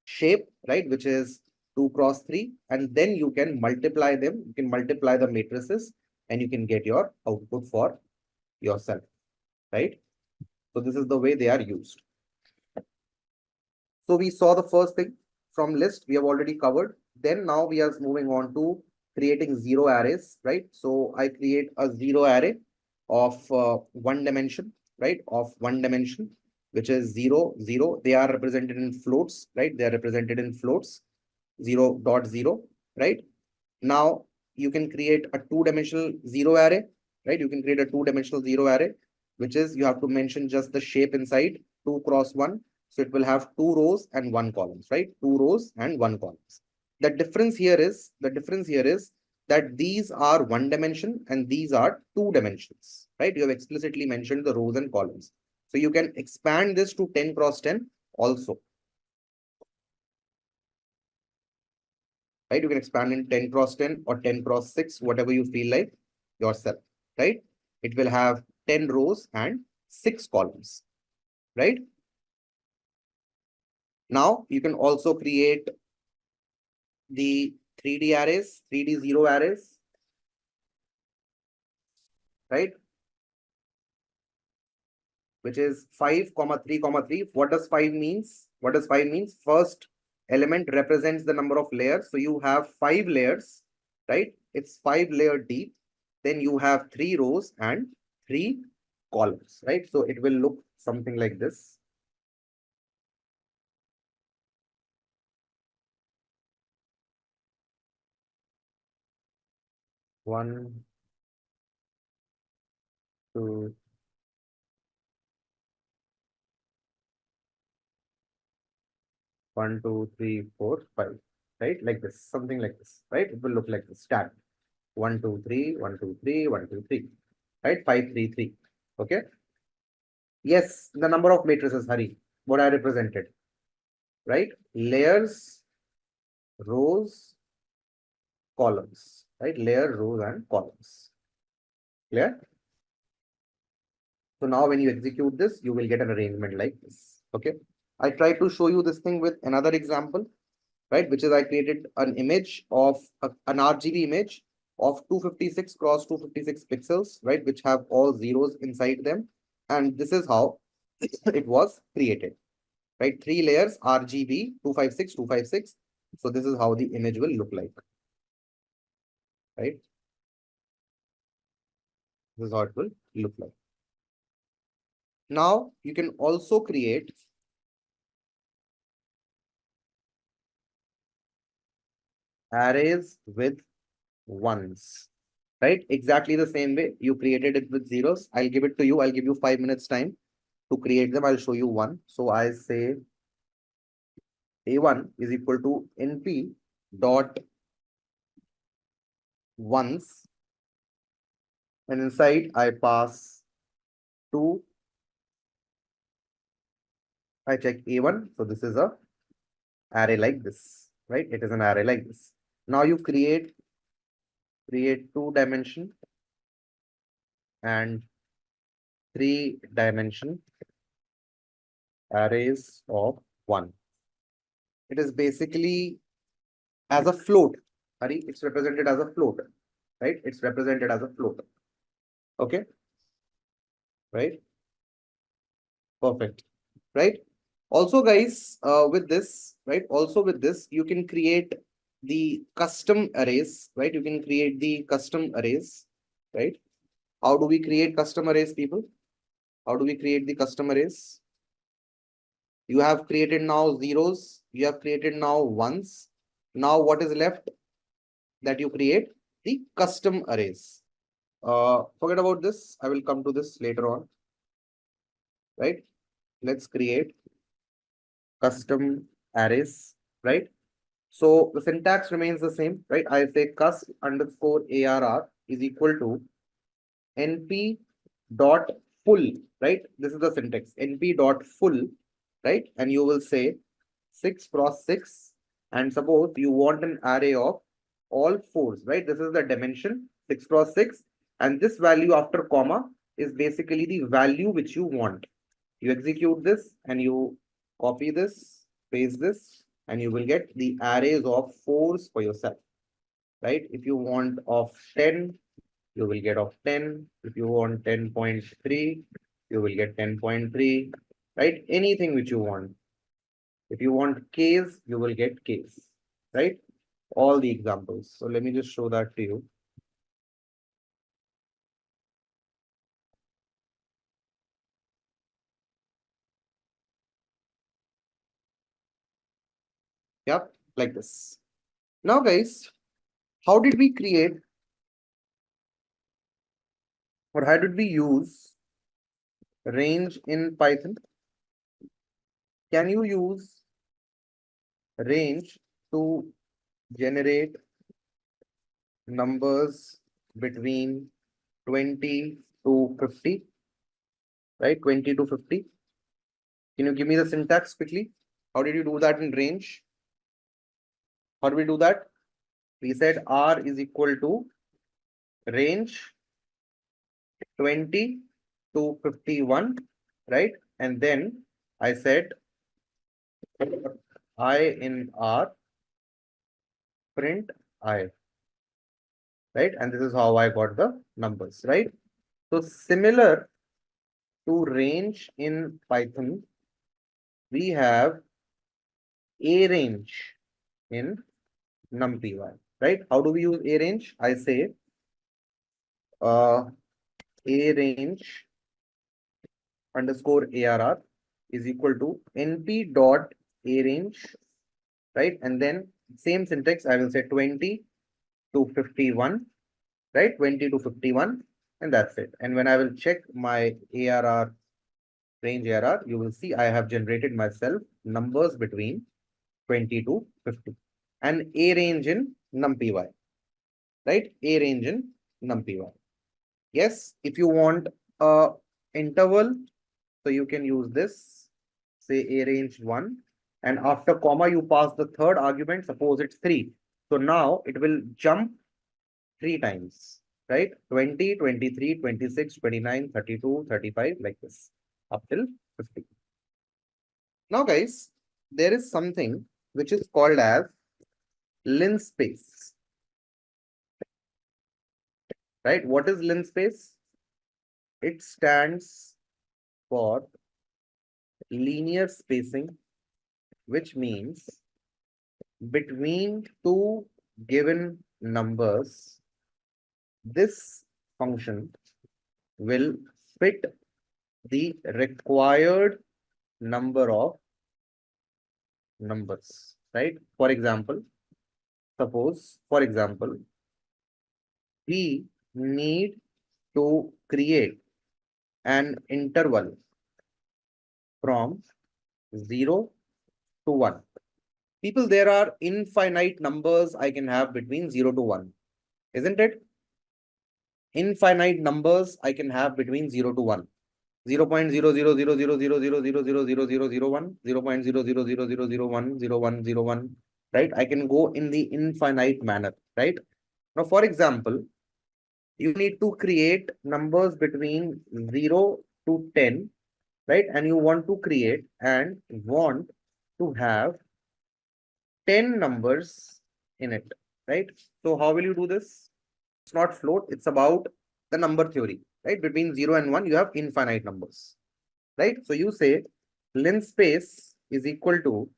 shape, right? Which is 2 cross 3, and then you can multiply them. You can multiply the matrices, and you can get your output for yourself, right? So this is the way they are used. So we saw the first thing from list we have already covered. Then now we are moving on to creating zero arrays, right? So I create a zero array of one dimension, right? Of one dimension, which is 0, 0. They are represented in floats, right? They are represented in floats, 0.0, right? Now you can create a two-dimensional zero array, right? You can create a two-dimensional zero array, which is you have to mention just the shape inside, 2 cross 1. So it will have 2 rows and 1 columns, right? 2 rows and 1 columns. The difference here is that these are 1 dimension and these are 2 dimensions, right? You have explicitly mentioned the rows and columns. So you can expand this to 10 cross 10 also. Right? You can expand in 10 cross 10 or 10 cross 6, whatever you feel like yourself, right? It will have 10 rows and 6 columns, right? Now you can also create the 3D arrays, 3D zero arrays, right? Which is 5, 3, 3. What does 5 means? What does 5 means? First element represents the number of layers. So you have 5 layers, right? It's 5 layer deep. Then you have 3 rows and 3 columns, right? So it will look something like this. One, two, one, two, three, four, 5, right? Like this, something like this, right? It will look like this. Stack 1, 2, 3, 1, 2, 3, 1, 2, 3, right? 5, 3, 3. Okay. Yes, the number of matrices, Hari, what I represented, right? Layers, rows, columns, right? Layer, rows, and columns. Clear? So now when you execute this, you will get an arrangement like this. Okay. I try to show you this thing with another example, right? Which is I created an image of an RGB image of 256 cross 256 pixels, right? Which have all zeros inside them. And this is how it was created, right? 3 layers RGB 256, 256. So this is how the image will look like, right? This is how it will look like. Now you can also create arrays with ones, right? Exactly the same way you created it with zeros. I'll give it to you. I'll give you 5 minutes time to create them. I'll show you one. So I say A1 is equal to NP dot ones, and inside I pass 2. I check A1. So this is a array like this, right? It is an array like this. Now you create 2-dimension and 3-dimension arrays of 1. It is basically as a float. Hari, it's represented as a float, right? It's represented as a float. Okay. Right. Perfect. Right. Also, guys, with this, right? Also with this, you can create the custom arrays, right? You can create the custom arrays, right? How do we create custom arrays, people? How do we create the custom arrays? You have created now zeros. You have created now ones. Now what is left that you create? The custom arrays. Forget about this. I will come to this later on. Right? Let's create custom arrays. Right? So the syntax remains the same. Right? I say cust underscore ARR is equal to np dot full. Right? This is the syntax. np dot full. Right? And you will say 6 cross 6. And suppose you want an array of all 4s. Right? This is the dimension 6 cross 6. And this value after comma is basically the value which you want. You execute this and you copy this, paste this, and you will get the arrays of 4s for yourself. Right? If you want of 10, you will get of 10. If you want 10.3, you will get 10.3. Right? Anything which you want. If you want case, you will get case. Right? All the examples. So let me just show that to you. Yep, like this. Now, guys, how did we create or how did we use range in Python? Can you use range to generate numbers between 20 to 50? Right, 20 to 50. Can you give me the syntax quickly? How did you do that in range? How do we do that? We said R is equal to range 20 to 51, right? And then I said I in R, print I, right? And this is how I got the numbers, right? So similar to range in Python, we have a range in numpy, right? How do we use a range? I say a range underscore ARR is equal to np dot a range, right? And then same syntax, I will say 20 to 51, right? 20 to 51, and that's it. And when I will check my ARR, range ARR, you will see I have generated myself numbers between 20 to 50. And a range in numpy, right? A range in numpy. Yes, if you want a interval, so you can use this, say a range 1, and after comma you pass the third argument, suppose it's 3. So now it will jump 3 times, right? 20, 23, 26, 29, 32, 35, like this, up till 50. Now guys, there is something which is called as linspace, right? What is linspace? It stands for linear spacing, which means between two given numbers, this function will fit the required number of numbers, right? For example, suppose, for example, we need to create an interval from 0 to 1. People, there are infinite numbers I can have between 0 to 1, isn't it? Infinite numbers I can have between 0 to 1. 0.0000000000001, 0.00000010101, right? I can go in the infinite manner, right? Now, for example, you need to create numbers between 0 to 10, right? And you want to create and want to have 10 numbers in it, right? So how will you do this? It's not float, it's about the number theory, right? Between 0 and 1, you have infinite numbers, right? So you say linspace is equal to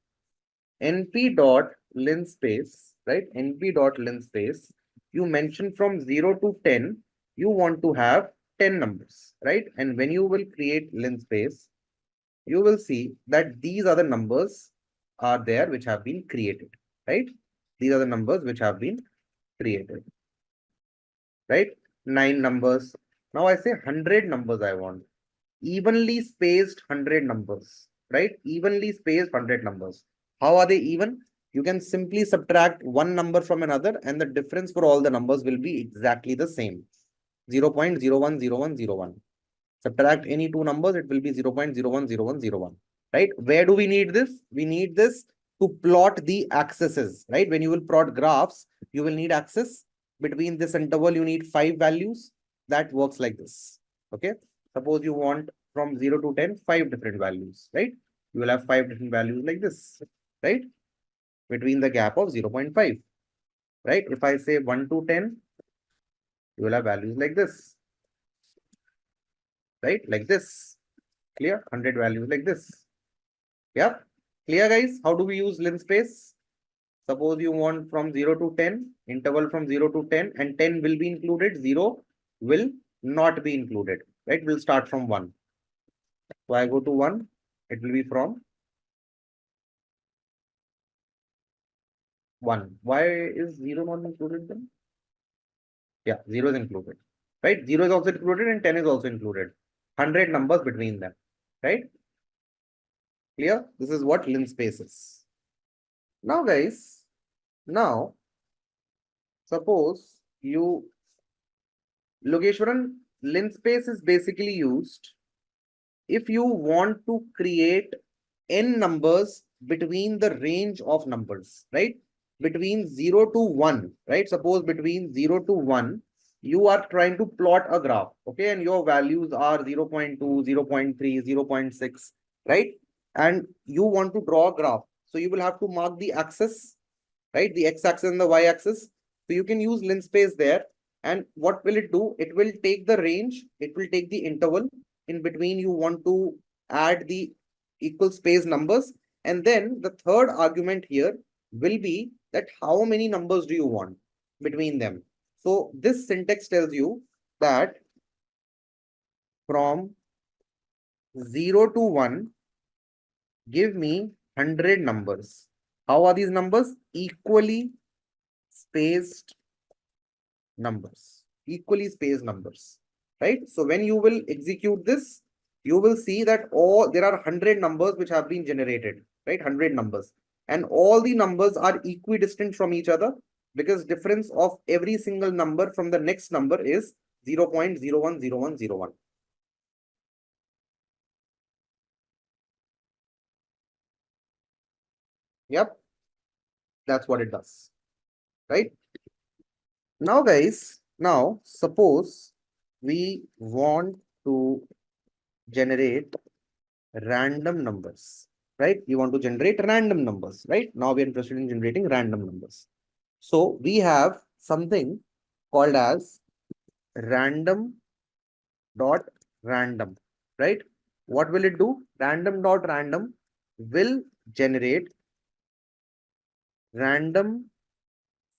np dot linspace, right? np dot linspace. You mention from 0 to 10, you want to have 10 numbers, right? And when you will create linspace, you will see that these are the numbers are there which have been created, right? These are the numbers which have been created, right? 9 numbers. Now I say 100 numbers I want. Evenly spaced 100 numbers, right? Evenly spaced 100 numbers. How are they even? You can simply subtract one number from another and the difference for all the numbers will be exactly the same. 0.010101. Subtract any two numbers, it will be 0.010101. Right? Where do we need this? We need this to plot the axes, right? When you will plot graphs, you will need axis. Between this interval, you need 5 values. That works like this. Okay. Suppose you want from 0 to 10, 5 different values, right? You will have 5 different values like this, right? Between the gap of 0.5, right? If I say 1 to 10, you will have values like this, right? Like this. Clear? 100 values like this. Yeah. Clear, guys? How do we use linspace? Suppose you want from 0 to 10, interval from 0 to 10, and 10 will be included, 0 will not be included, right? We'll start from 1. So I go to 1, it will be from 1. Why is 0 not included then? Yeah, 0 is included, right? 0 is also included and 10 is also included. 100 numbers between them, right? Clear? This is what linspace is. Now, guys, now, suppose you, Logeshwaran, linspace is basically used if you want to create n numbers between the range of numbers, right? Between 0 to 1, right? Suppose between 0 to 1, you are trying to plot a graph, okay? And your values are 0 0.2, 0 0.3, 0 0.6, right? And you want to draw a graph. So you will have to mark the axis, right? The x-axis and the y-axis. So you can use linspace there. And what will it do? It will take the range, it will take the interval. In between, you want to add the equal space numbers. And then the third argument here will be that how many numbers do you want between them. So this syntax tells you that from 0 to 1, give me 100 numbers. How are these numbers? Equally spaced numbers. Equally spaced numbers. Right? So when you will execute this, you will see that there are 100 numbers which have been generated, right? 100 numbers. And all the numbers are equidistant from each other because difference of every single number from the next number is 0.010101. Yep. That's what it does. Right? Now, guys, now suppose we want to generate random numbers, right? You want to generate random numbers, right? Now we are interested in generating random numbers. So we have something called as random dot random, right? What will it do? Random dot random will generate random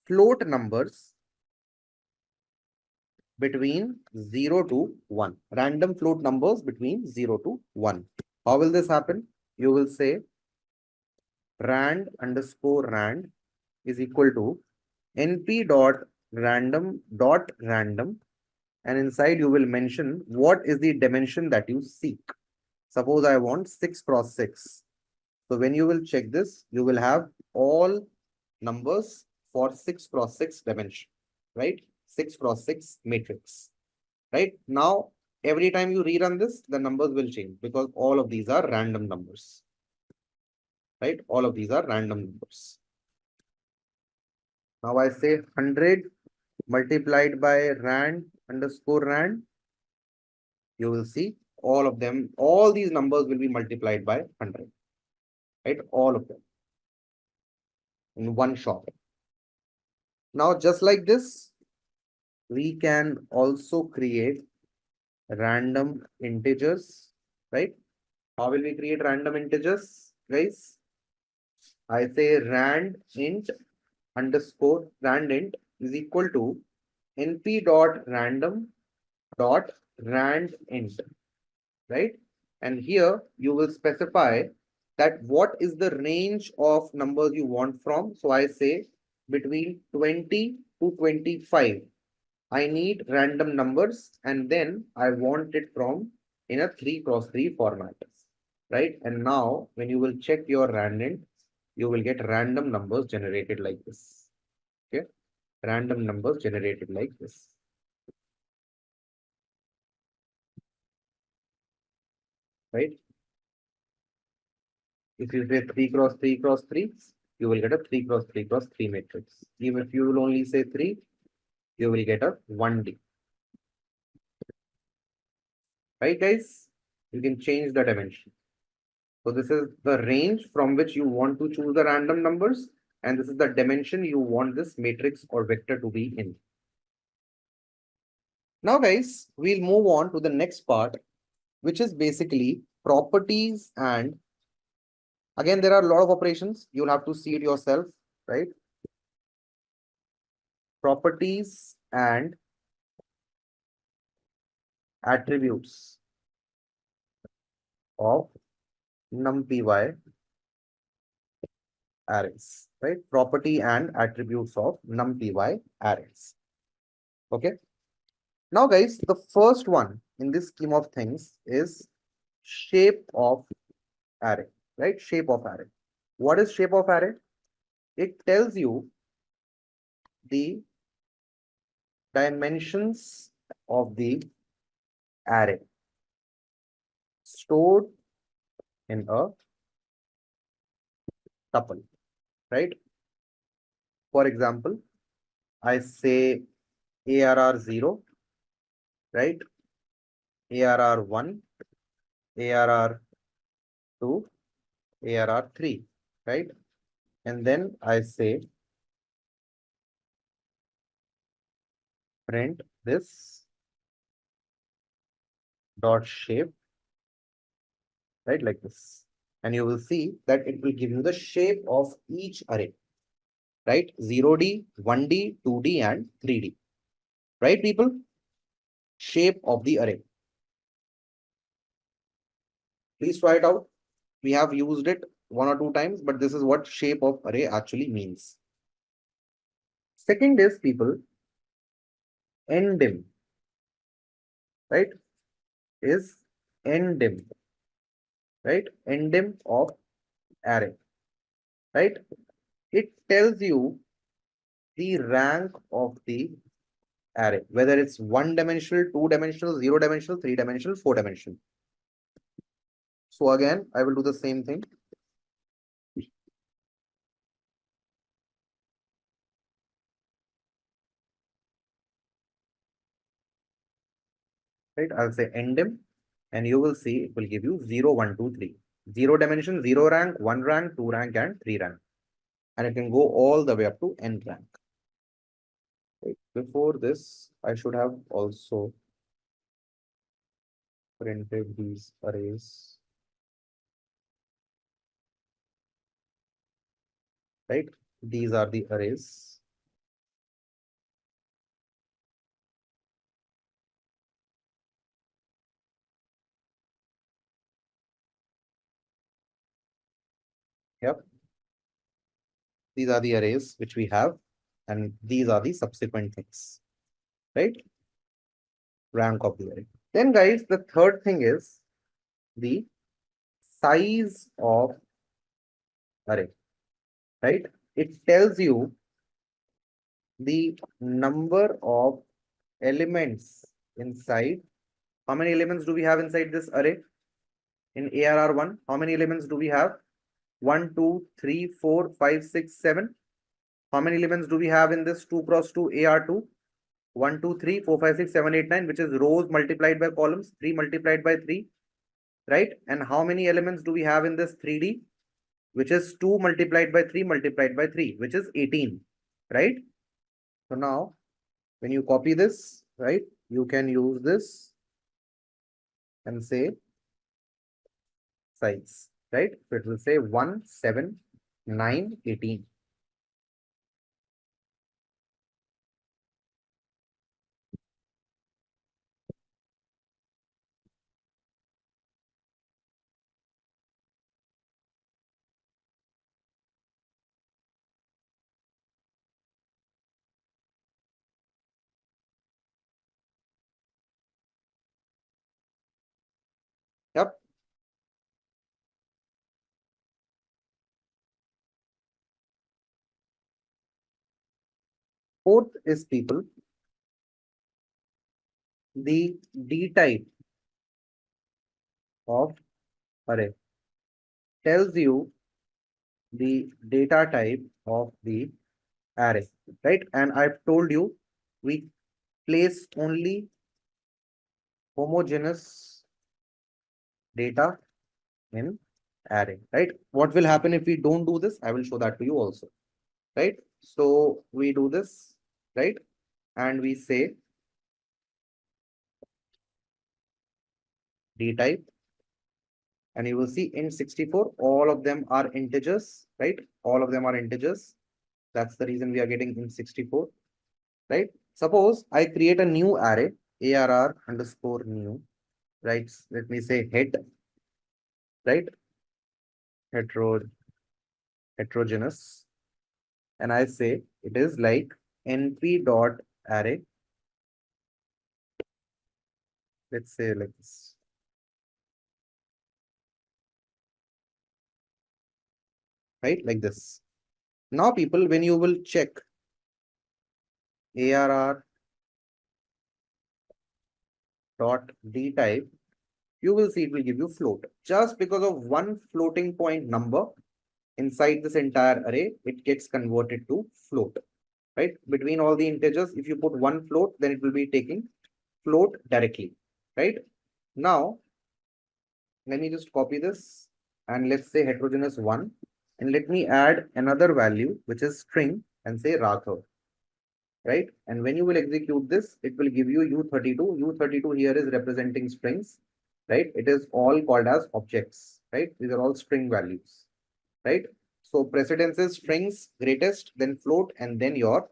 float numbers between 0 to 1. Random float numbers between 0 to 1. How will this happen? You will say rand underscore rand is equal to np dot random, and inside you will mention what is the dimension that you seek. Suppose I want 6 cross 6. So when you will check this, you will have all numbers for 6 cross 6 dimension, right? 6 cross 6 matrix, right? Now, every time you rerun this, the numbers will change because all of these are random numbers, right? All of these are random numbers. Now I say 100 multiplied by rand underscore rand. You will see all of them, all these numbers will be multiplied by 100, right? All of them in one shot. Now, just like this, we can also create random integers, right? How will we create random integers, guys? I say rand int underscore rand int is equal to np dot random dot rand int, right? And here you will specify that what is the range of numbers you want from. So I say between 20 to 25, I need random numbers and then I want it from in a 3x3 format, right? And now when you will check your random, you will get random numbers generated like this. Okay, random numbers generated like this. Right? If you say 3x3x3, you will get a 3x3x3 matrix. Even if you will only say 3, you will get a 1D. Right, guys? You can change the dimension. So this is the range from which you want to choose the random numbers, and this is the dimension you want this matrix or vector to be in. Now, guys, we'll move on to the next part, which is basically properties. And again, there are a lot of operations. You'll have to see it yourself, right? Properties and attributes of numpy arrays, right? Property and attributes of numpy arrays. Okay. Now, guys, the first one in this scheme of things is shape of array, right? Shape of array. What is shape of array? It tells you the dimensions of the array stored in a tuple, right? For example, I say ARR 0, right? ARR 1, ARR 2, ARR 3, right? And then I say print this dot shape, right? Like this. And you will see that it will give you the shape of each array, right? 0D, 1D, 2D, and 3D, right, people? Shape of the array. Please try it out. We have used it 1 or 2 times, but this is what shape of array actually means. Second is, people, endim, right? Is endim, right? Endim of array, right? It tells you the rank of the array, whether it's 1-dimensional, 2-dimensional, 0-dimensional, 3-dimensional, 4-dimensional. So again, I will do the same thing. Right, I'll say endim, and you will see it will give you 0, 1, 2, 3. 0 dimension, 0 rank, 1 rank, 2 rank, and 3 rank. And it can go all the way up to n rank. Right. Before this, I should have also printed these arrays. Right, these are the arrays. Yep. These are the arrays which we have, and these are the subsequent things, right? Rank of the array. Then, guys, the third thing is the size of array, right? It tells you the number of elements inside. How many elements do we have inside this array? In ARR1, how many elements do we have? 1, 2, 3, 4, 5, 6, 7. How many elements do we have in this 2x2 AR2? 1, 2, 3, 4, 5, 6, 7, 8, 9, which is rows multiplied by columns, 3 multiplied by 3, right? And how many elements do we have in this 3D? Which is 2 multiplied by 3 multiplied by 3, which is 18, right? So now, when you copy this, right, you can use this and say size, right? So it will say 1, 7, 9, 18. Fourth is people, the D type of array tells you the data type of the array, right? And I've told you we place only homogeneous data in array, right? What will happen if we don't do this? I will show that to you also, right? So we do this, right? And we say D type, and you will see in 64, all of them are integers, right? All of them are integers. That's the reason we are getting in 64, right? Suppose I create a new array, arr underscore new, right? Let me say het, right? Heterogeneous, and I say it is like np dot array. Let's say like this, right? Like this. Now, people, when you will check arr dot d type, you will see it will give you float. Just because of one floating point number inside this entire array, it gets converted to float, right? Between all the integers, if you put one float, then it will be taking float directly, right? Now, let me just copy this and let's say heterogeneous 1, and let me add another value, which is string, and say Raghav, right? And when you will execute this, it will give you U32. U32 here is representing strings, right? It is all called as objects, right? These are all string values, right? So precedence is strings, greatest, then float, and then your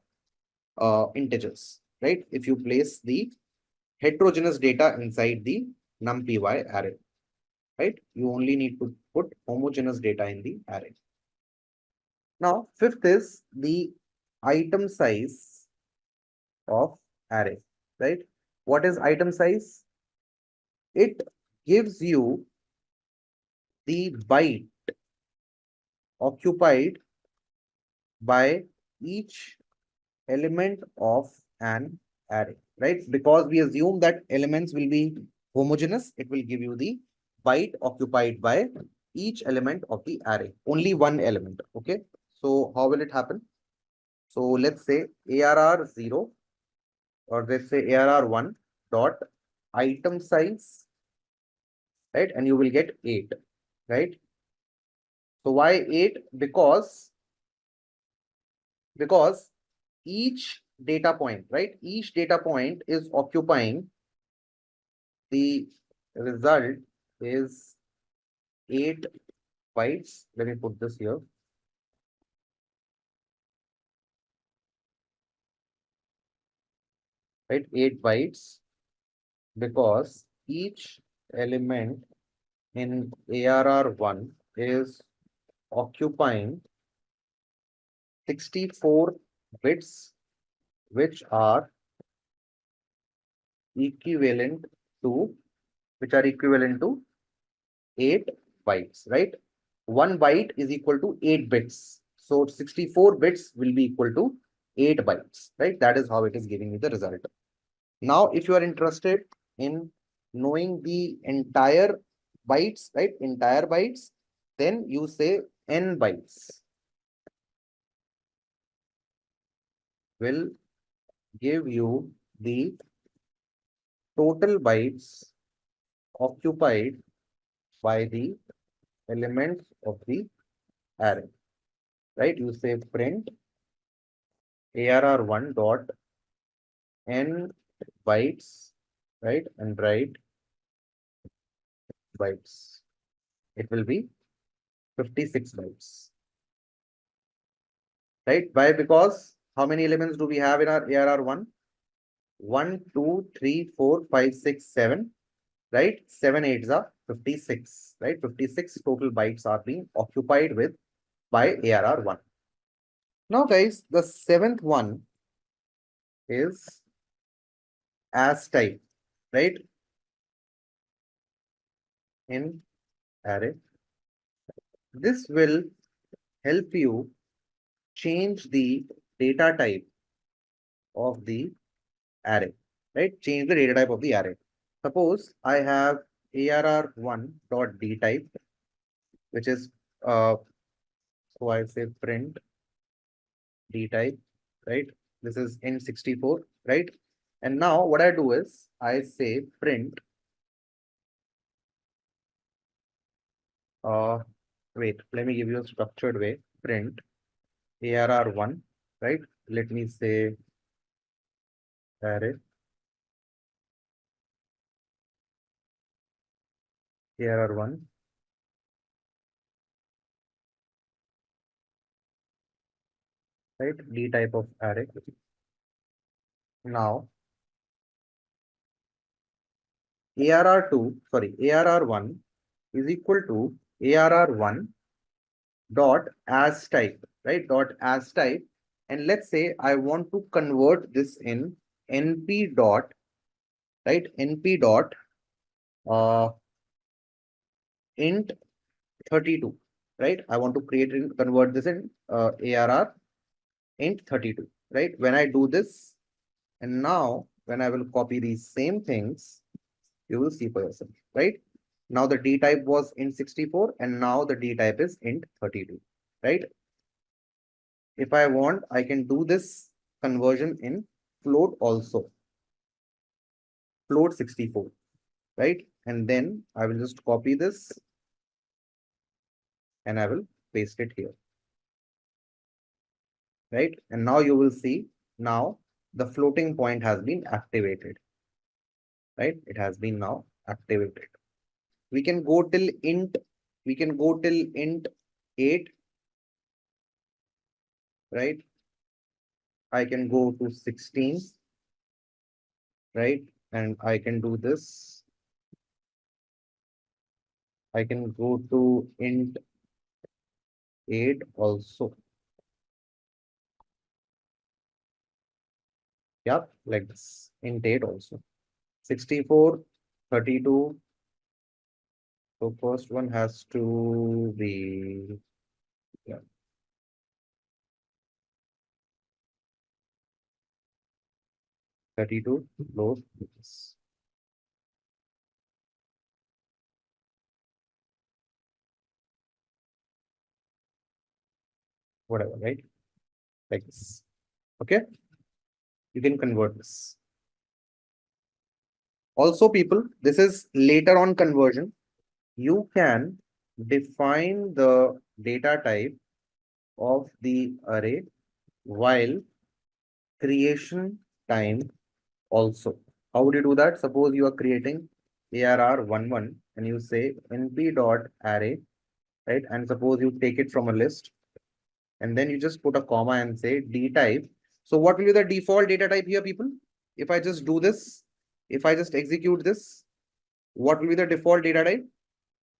integers, right? If you place the heterogeneous data inside the numpy array, right? You only need to put homogeneous data in the array. Now, fifth is the item size of array, right? What is item size? It gives you the byte occupied by each element of an array, right? Because we assume that elements will be homogeneous, it will give you the byte occupied by each element of the array, only one element, okay? So how will it happen? So let's say arr 0, or let's say arr 1 dot item size, right? And you will get 8, right? So why 8? Because each data point, right? Each data point is occupying, the result is 8 bytes. Let me put this here. Right, 8 bytes, because each element in ARR1 is occupying 64 bits, which are equivalent to 8 bytes, right? 1 byte is equal to 8 bits. So 64 bits will be equal to 8 bytes, right? That is how it is giving you the result. Now, if you are interested in knowing the entire bytes, right? Entire bytes, then you say n bytes will give you the total bytes occupied by the elements of the array, right? You say print arr1 dot n bytes, right? And write bytes. It will be 56 bytes, right? Why? Because how many elements do we have in our arr1? 1, 2, 3, 4, 5, 6, 7, right? 7 8s are 56, right? 56 total bytes are being occupied with by arr1. Now, guys, the seventh one is as type, right? In array. This will help you change the data type of the array, right? Change the data type of the array. Suppose I have arr1 dot d type, which is so I say print d type, right? This is int 64, right? And now what I do is I say print wait, let me give you a structured way. Print arr1, right? Let me say array arr1, right? D type of array. Now arr1 is equal to arr1 dot as type, right? Dot as type. And let's say I want to convert this in np dot, right? np dot int 32, right? I want to create and convert this in arr int 32, right? When I do this, and now when I will copy these same things, you will see for yourself, right? Now the D type was int 64 and now the D type is int 32, right? If I want, I can do this conversion in float also, float 64, right? And then I will just copy this and I will paste it here, right? And now you will see now the floating point has been activated, right? It has been now activated. We can go till int 8, right? I can go to 16, right? And I can do this. I can go to int 8 also. Yep, like this. Int 8 also. 64, 32. So first one has to be, yeah, 32 close this. Whatever, right? Like this. Okay. You can convert this. Also, people, this is later on conversion. You can define the data type of the array while creation time also. How would you do that? Suppose you are creating arr11 and you say np dot array, right? And suppose you take it from a list and then you just put a comma and say d type. So what will be the default data type here, people? If I just do this, if I just execute this, what will be the default data type?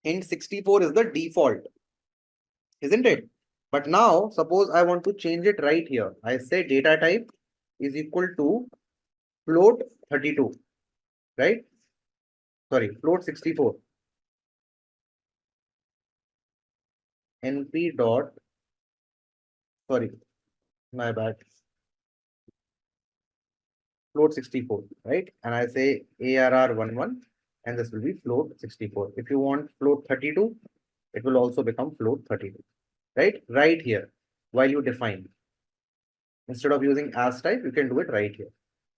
Int 64 is the default, isn't it? But now suppose I want to change it right here. I say data type is equal to float 32, right? Sorry, float 64. np dot, sorry, my bad. Float 64, right? And I say arr11 and this will be float 64. If you want float 32, it will also become float 32, right? Right here, while you define. Instead of using as type, you can do it right here,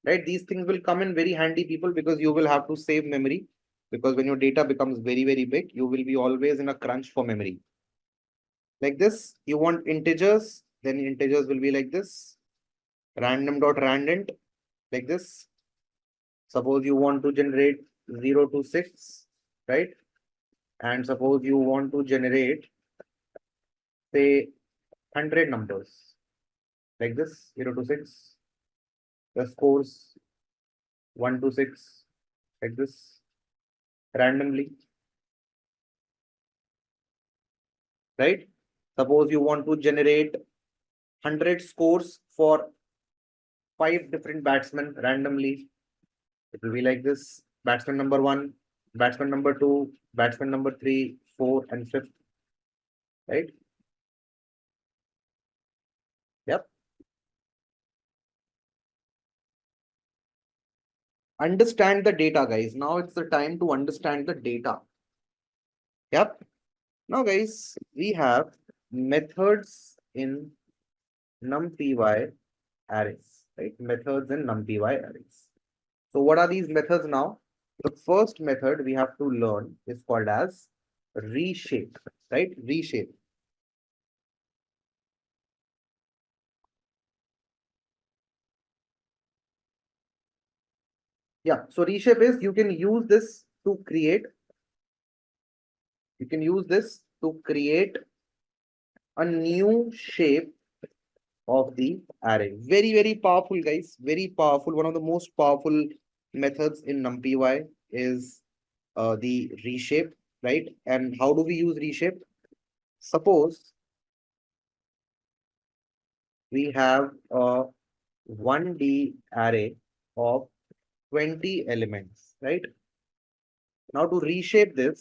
right? These things will come in very handy, people, because you will have to save memory. Because when your data becomes very, very big, you will be always in a crunch for memory. Like this, you want integers, then integers will be like this. Random dot randint, like this. Suppose you want to generate 0 to 6, right? And suppose you want to generate, say, 100 numbers, like this, 0 to 6. The scores 1 to 6, like this, randomly, right? Suppose you want to generate 100 scores for 5 different batsmen randomly. It will be like this: batsman number 1, batsman number 2, batsman number 3, 4, and 5th, right? Yep. understand the data, guys. Now it's the time to understand the data. Yep. Now, guys, we have methods in numpy arrays, right? Methods in numpy arrays. So what are these methods now? The first method we have to learn is called as reshape, right? Reshape. Yeah, so reshape is you can use this to create a new shape of the array. Very, very powerful, guys. Very powerful. One of the most powerful methods in NumPy is the reshape, right? And how do we use reshape? Suppose we have a 1D array of 20 elements, right? Now to reshape it,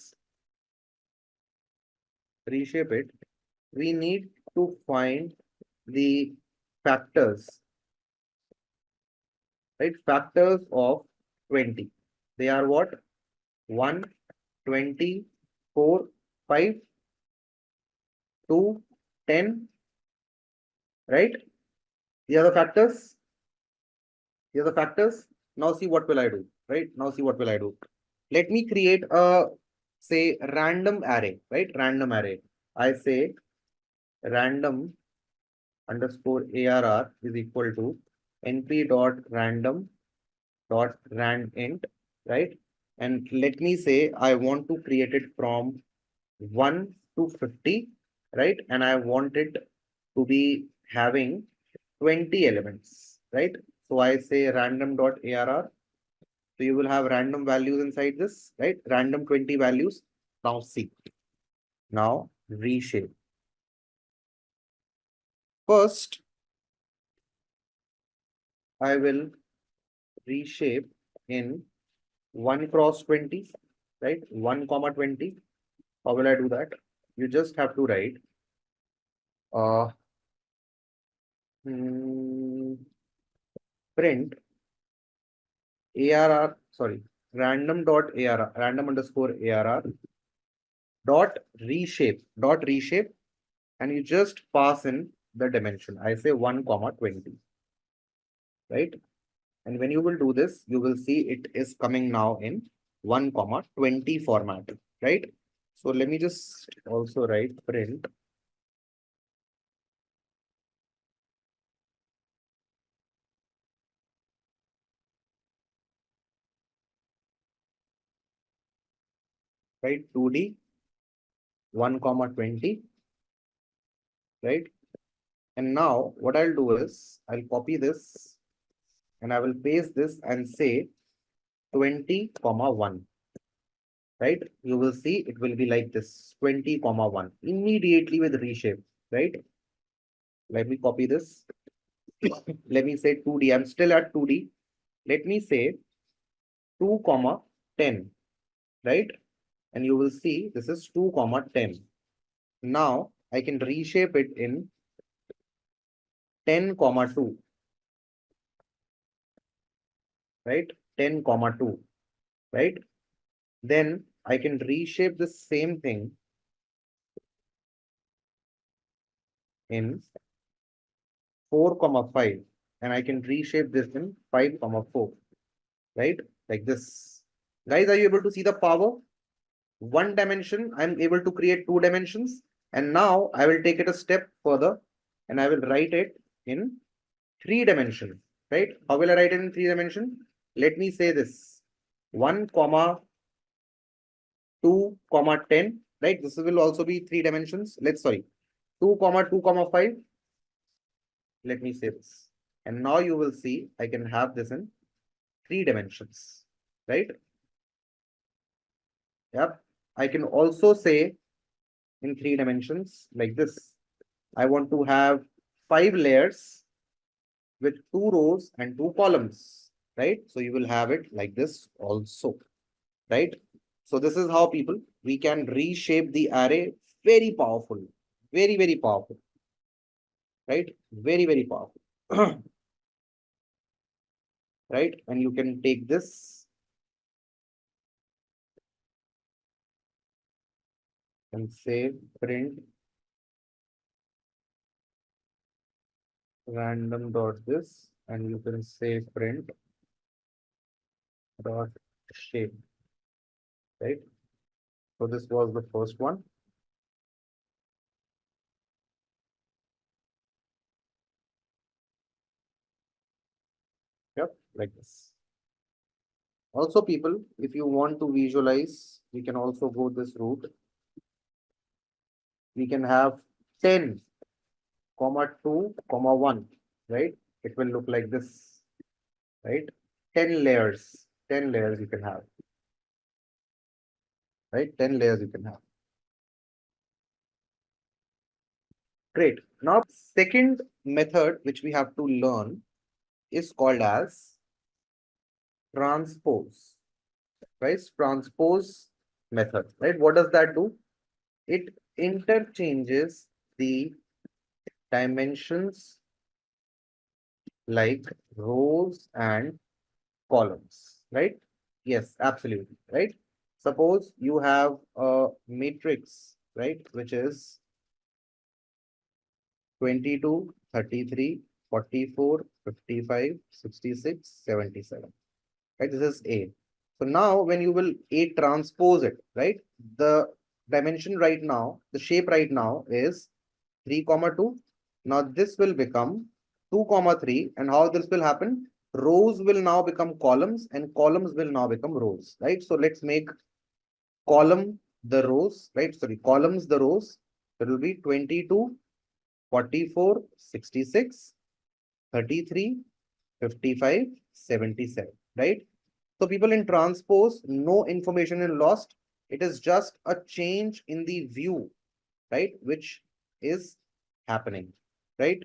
we need to find the factors, right? Factors of 20. They are what? 1, 20, 4, 5, 2, 10, right? These are the factors. These are the factors. Now see what will I do, right? Now see what will I do. Let me create a, say, random array, right? Random array. I say random underscore arr is equal to np dot random dot randint, right? And let me say I want to create it from 1 to 50, right? And I want it to be having 20 elements, right? So I say random dot arr. So you will have random values inside this, right? Random 20 values. Now see. Now reshape. First, I will reshape in 1 cross 20, right? 1 comma 20. How will I do that? You just have to write uh, print random dot arr, random underscore arr dot reshape, and you just pass in the dimension. I say 1 comma 20, right? And when you will do this, you will see it is coming now in 1 comma 20 format, right? So let me just also write print right 2D 1 comma 20, right? And now what I'll do is I'll copy this and I will paste this and say 20 comma 1, right? You will see it will be like this 20 comma 1 immediately with reshape, right? Let me copy this. Let me say 2D. I'm still at 2D. Let me say 2 comma 10, right? And you will see this is 2 comma 10. Now I can reshape it in 10 comma 2, right? 10 comma 2, right? Then I can reshape the same thing in 4 comma 5, and I can reshape this in 5 comma 4, right? Like this. Guys, are you able to see the power? One dimension, I'm able to create 2 dimensions. And now I will take it a step further and I will write it in 3 dimensions, right? How will I write it in 3 dimensions? Let me say this 1 comma 2 comma 10, right? This will also be 3 dimensions. 2 comma 2 comma 5. Let me say this. And now you will see I can have this in 3 dimensions, right? Yep. I can also say in 3 dimensions like this. I want to have 5 layers with 2 rows and 2 columns, right? So you will have it like this also, right? So this is how we can reshape the array. Very powerful, very, very powerful, right? Very, very powerful. right? And you can take this and say print random dot this, and you can say print dot shape, right? So this was the first one. Yep, like this. Also, people, if you want to visualize, we can also go this route. We can have 10, comma 2, comma 1, right? It will look like this, right? 10 layers, 10 layers you can have, right? 10 layers you can have. Great. Now, second method which we have to learn is called as transpose, right? Transpose method, right? What does that do? It interchanges the dimensions like rows and columns, right? Yes, absolutely, right? Suppose you have a matrix, right, which is 22, 33, 44, 55, 66, 77, right? This is A. So now when you will A transpose it, right, the dimension right now, the shape right now is 3, comma 2. Now this will become 2, comma 3. And how this will happen? Rows will now become columns and columns will now become rows, right? So let's make column the rows, right? Sorry, columns the rows. It will be 22, 44, 66, 33, 55, 77, right? So people, in transpose, no information is lost. It is just a change in the view, right? Which is happening, right?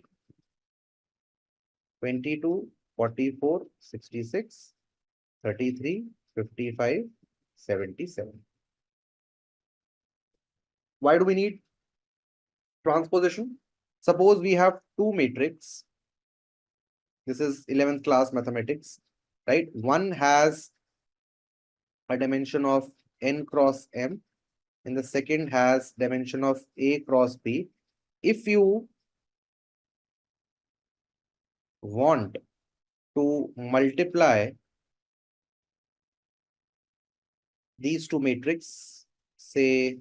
22, 44, 66, 33, 55, 77. Why do we need transposition? Suppose we have two matrix. This is 11th class mathematics, right? One has a dimension of n cross m, and the second has dimension of a cross b. If you want to multiply these two matrices, say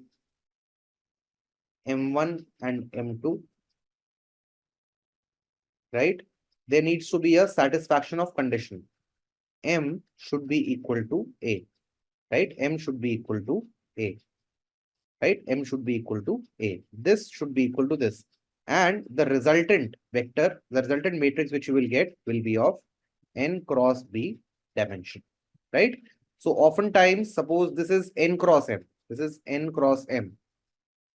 m1 and m2, right? There needs to be a satisfaction of condition. M should be equal to A, right? M should be equal to A, right? M should be equal to A. This should be equal to this. And the resultant vector, the resultant matrix which you will get will be of n cross B dimension, right? So oftentimes, suppose this is n cross m. This is n cross m,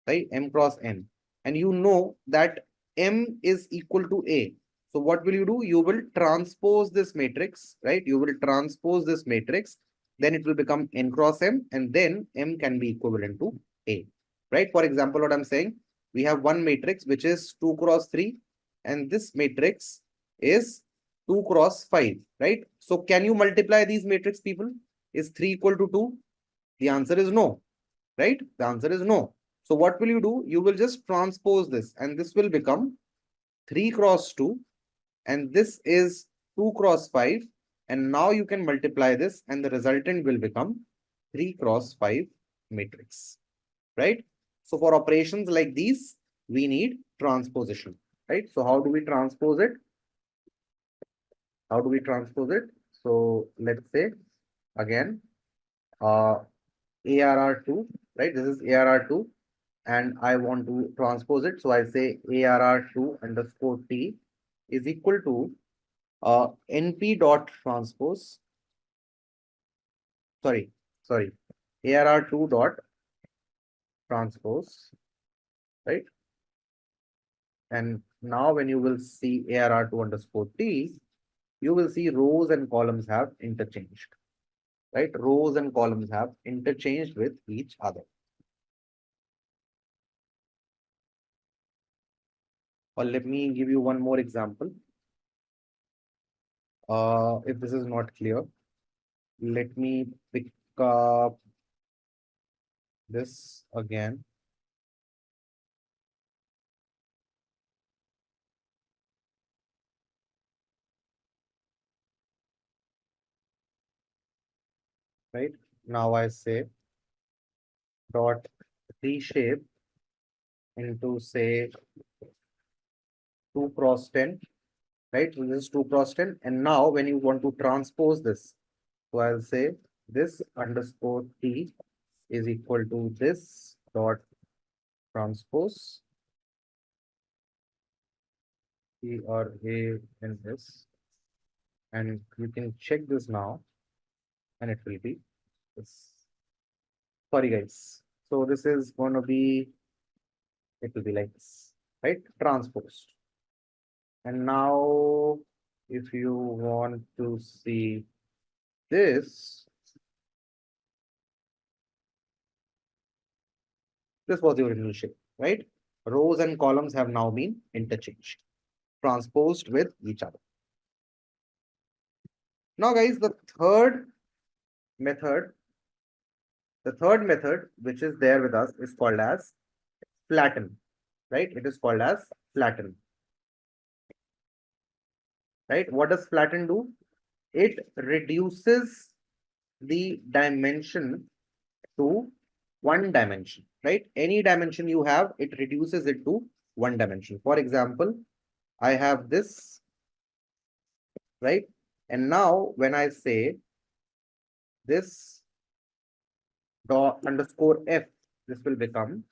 right? M cross n. And you know that m is equal to A. So what will you do? You will transpose this matrix, right? You will transpose this matrix. Then it will become n cross m, and then m can be equivalent to A, right? For example, what I'm saying, we have one matrix which is 2 cross 3, and this matrix is 2 cross 5, right? So can you multiply these matrix, people? Is 3 equal to 2? The answer is no, right? The answer is no. So what will you do? You will just transpose this, and this will become 3 cross 2, and this is 2 cross 5, and now you can multiply this, and the resultant will become 3 cross 5 matrix, right? So for operations like these, we need transposition, right? So how do we transpose it? How do we transpose it? So let's say again, ARR2, right? This is ARR2, and I want to transpose it. So I say ARR2 underscore T is equal to NP dot transpose. Sorry, ARR2 dot transpose, right? And now when you will see ARR2 underscore T, you will see rows and columns have interchanged, right? Rows and columns have interchanged with each other. Or let me give you one more example. If this is not clear, let me pick up this again. Right now I say dot reshape into say 2 cross 10, right? So this is 2 cross 10. And now when you want to transpose this, so I'll say this underscore t is equal to this dot transpose T or A in this. And you can check this now and it will be this. Sorry guys. So this is going to be, it will be like this, right? Transposed. And now if you want to see this, this was the original shape, right? Rows and columns have now been interchanged, transposed with each other. Now guys, method, the third method which is there with us is called as flatten, right? It is called as flatten, right? What does flatten do? It reduces the dimension to one dimension, right? Any dimension you have, it reduces it to one dimension. For example, I have this, right? And now when I say this dot underscore f, this will become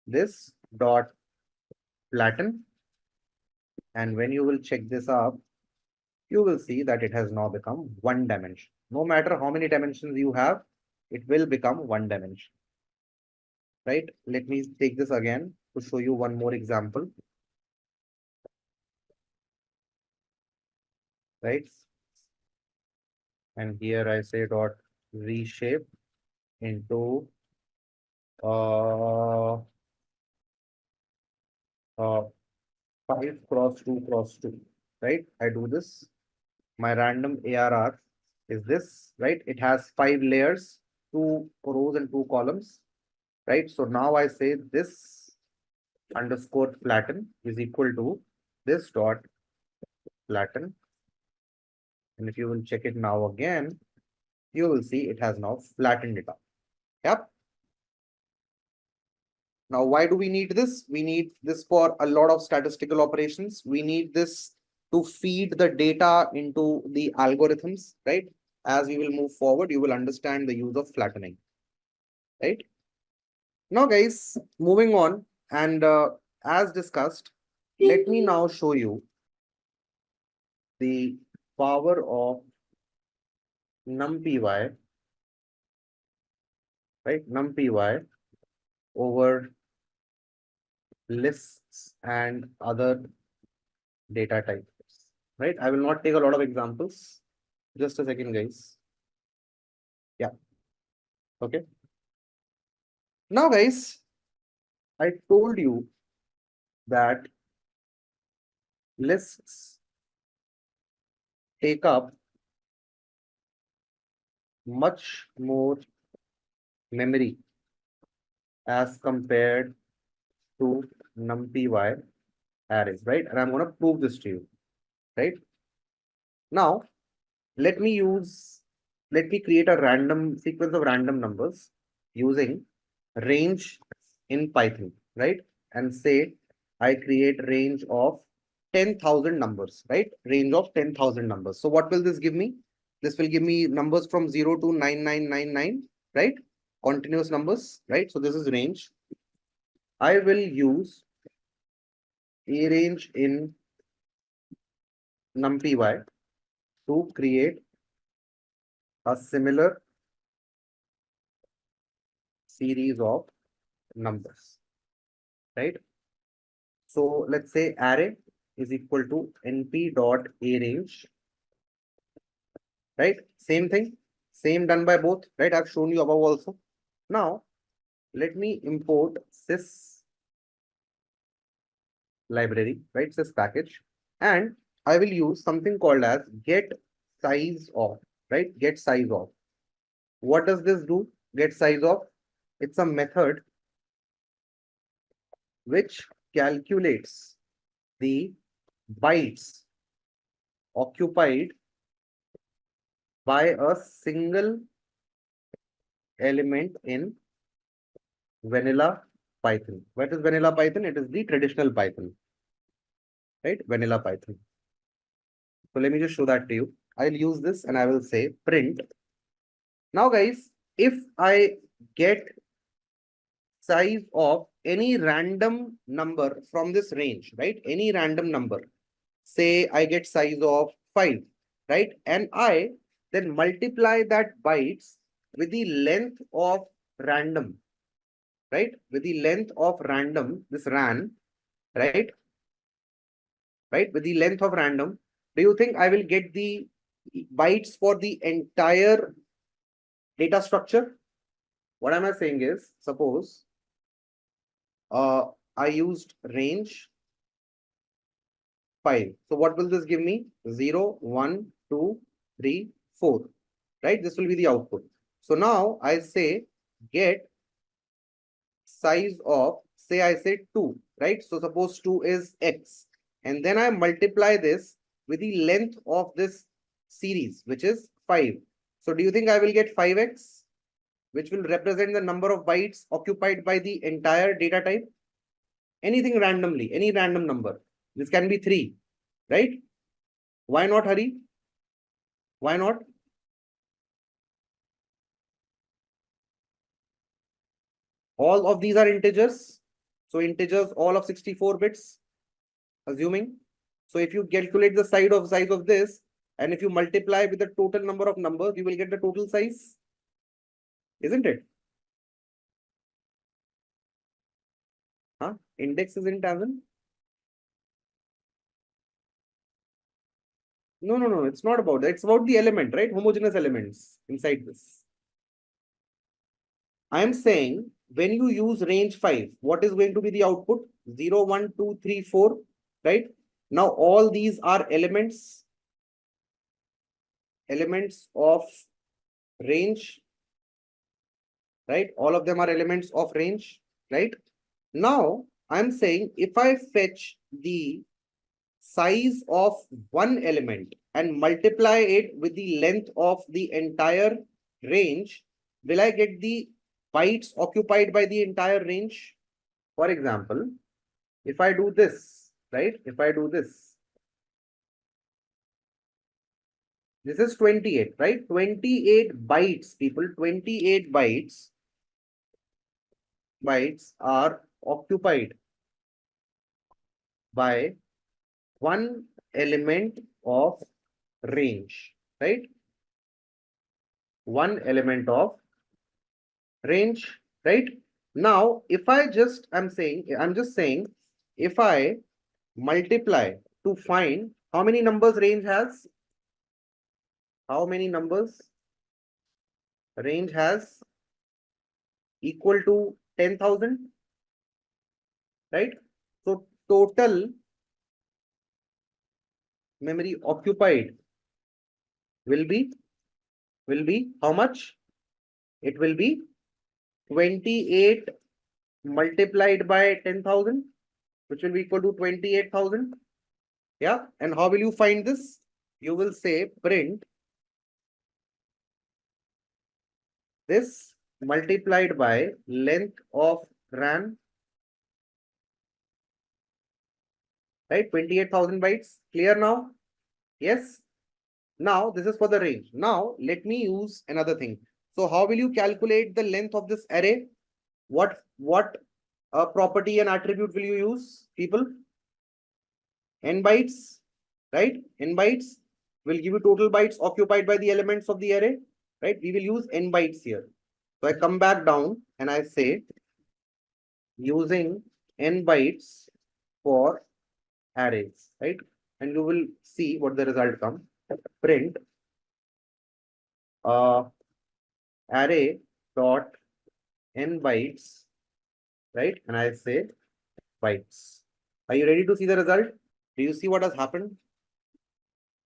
this dot flatten. And when you will check this up, you will see that it has now become one dimension. No matter how many dimensions you have, it will become one dimension. Right? Let me take this again to show you one more example. Right? And here I say dot reshape into 5 cross 2 cross 2. Right? I do this. My random ARR is this, right? It has 5 layers, 2 rows and 2 columns. Right? So now I say this underscore flatten is equal to this dot flatten. And if you will check it now again, you will see it has now flattened it up. Yep. Now, why do we need this? We need this for a lot of statistical operations. We need this to feed the data into the algorithms, right? As we will move forward, you will understand the use of flattening, right? Now, guys, moving on, and as discussed, let me now show you the power of numpy, right? Numpy over lists and other data types, right? I will not take a lot of examples. Just a second, guys. Yeah. Okay. Now, guys, I told you that lists take up much more memory as compared to numpy arrays, right? And I'm going to prove this to you, right? Now, let me create a random sequence of random numbers using range in Python, right? And say I create range of 10,000 numbers, right? Range of 10,000 numbers. So what will this give me? This will give me numbers from 0 to 9999, right? Continuous numbers, right? So this is range. I will use a range in numpy to create a similar series of numbers, right? So let's say array is equal to np dot a range, right? Same thing, same done by both, right? I've shown you above also. Now, let me import sys library, right? Sys package, and I will use something called as get size of, right? Get size of. What does this do? Get size of. It's a method which calculates the bytes occupied by a single element in vanilla Python. What is vanilla Python? It is the traditional Python, right? Vanilla Python. So let me just show that to you. I'll use this and I will say print. Now guys, if I get size of any random number from this range, right? Any random number. Say I get size of 5, right? And I then multiply that bytes with the length of random, right? With the length of random, this ran, right? Right? With the length of random, do you think I will get the bytes for the entire data structure? What am I saying is, suppose I used range 5. So what will this give me? 0, 1, 2, 3, 4, right? This will be the output. So now I say get size of, say I say 2, right? So suppose 2 is x. And then I multiply this with the length of this series, which is 5. So do you think I will get 5x, which will represent the number of bytes occupied by the entire data type? Anything randomly, any random number. This can be 3, right? Why not, Hari? Why not? All of these are integers. So integers, all of 64 bits, assuming. So if you calculate the size of this, and if you multiply with the total number of numbers, you will get the total size, isn't it? Huh? Index is in tangent. No. It's not about that. It's about the element, right? Homogeneous elements inside this. I am saying when you use range 5, what is going to be the output? 0, 1, 2, 3, 4, right? Now all these are elements of range, right? All of them are elements of range, right? Now I'm saying if I fetch the size of one element and multiply it with the length of the entire range, will I get the bytes occupied by the entire range? For example, if I do this, right? If I do this, this is 28, right? 28 bytes, people, 28 bytes are occupied by one element of range, right? One element of range, right? Now, if I just, I'm just saying, if I multiply to find how many numbers range has, how many numbers range has equal to 10,000, right? So total memory occupied will be how much? It will be 28 multiplied by 10,000, which will be equal to 28,000. Yeah. And how will you find this? You will say print this multiplied by length of RAM, right? 28,000 bytes. Clear now? Yes. Now this is for the range. Now let me use another thing. So how will you calculate the length of this array? What property and attribute will you use, people? N bytes, right? N bytes will give you total bytes occupied by the elements of the array, right? We will use N bytes here. So I come back down and I say using N bytes for arrays, right? And you will see what the result comes. Print array dot n bytes, right? And I say bytes. Are you ready to see the result? Do you see what has happened?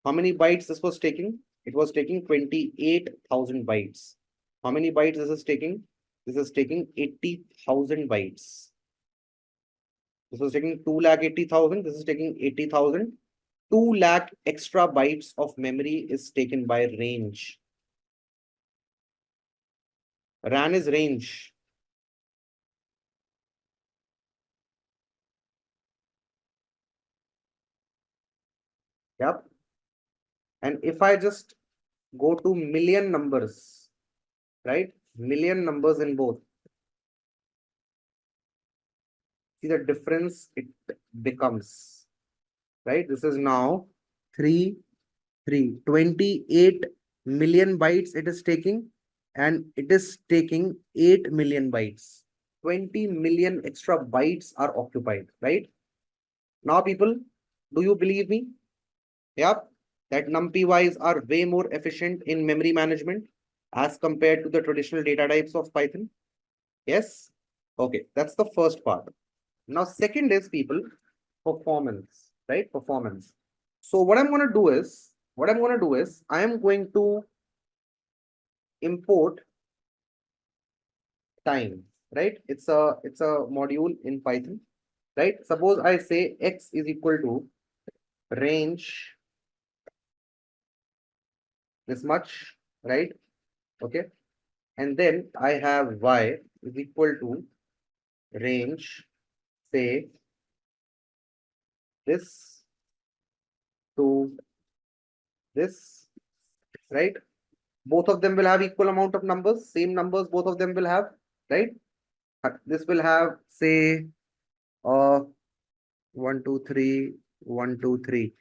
How many bytes this was taking? It was taking 28,000 bytes. How many bytes this is taking? This is taking 80,000 bytes. This was taking 2,80,000. This is taking 80,000. 2 lakh extra bytes of memory is taken by range. RAN is range. Yep. And if I just go to million numbers, right? Million numbers in both. See the difference it becomes, right? This is now 28 million bytes it is taking, and it is taking 8 million bytes. 20 million extra bytes are occupied, right? Now, people, do you believe me? Yep, that NumPys are way more efficient in memory management as compared to the traditional data types of Python. Yes? Okay, that's the first part. Now, second is, people, performance, right? Performance. So what I'm going to do is, I am going to import time, right? It's a module in Python, right? Suppose I say x is equal to range this much, right? Okay. And then I have y is equal to range, say, this to this, right? Both of them will have equal amount of numbers, same numbers, both of them will have, right? This will have, say, 1, 2, 3, 1, 2, 3,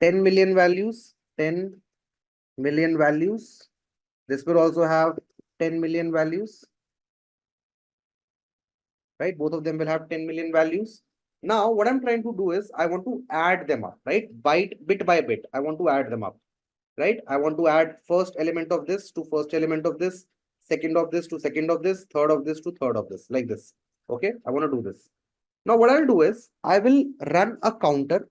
10 million values, 10 million values. This will also have 10 million values, right? Both of them will have 10 million values. Now, what I'm trying to do is I want to add them up, right? Bit by bit, I want to add them up, right? I want to add first element of this to first element of this, second of this to second of this, third of this to third of this, like this. Okay, I want to do this. Now, what I'll do is I will run a counter,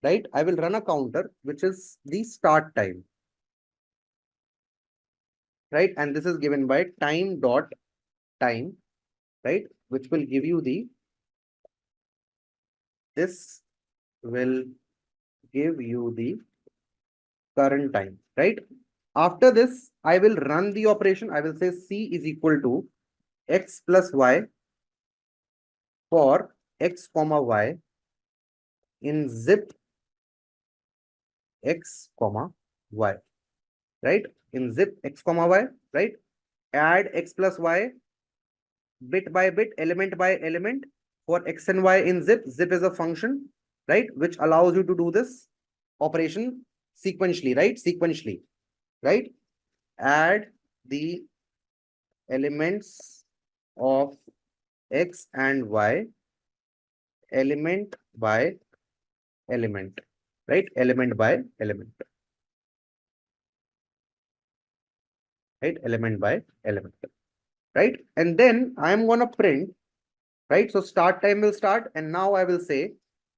right? I will run a counter, which is the start time, right? And this is given by time dot time, right? Which will give you this will give you the current time, right? After this, I will run the operation. I will say C is equal to x plus y for x comma y in zip x comma y, right? In zip x comma y, right? Add x plus y bit by bit, element by element for x and y in zip. Zip is a function, right? Which allows you to do this operation sequentially, right? Sequentially, right? Add the elements of x and y element by element, right? Element by element, right? Element by element, right? And then I'm going to print, right? So start time will start, and now I will say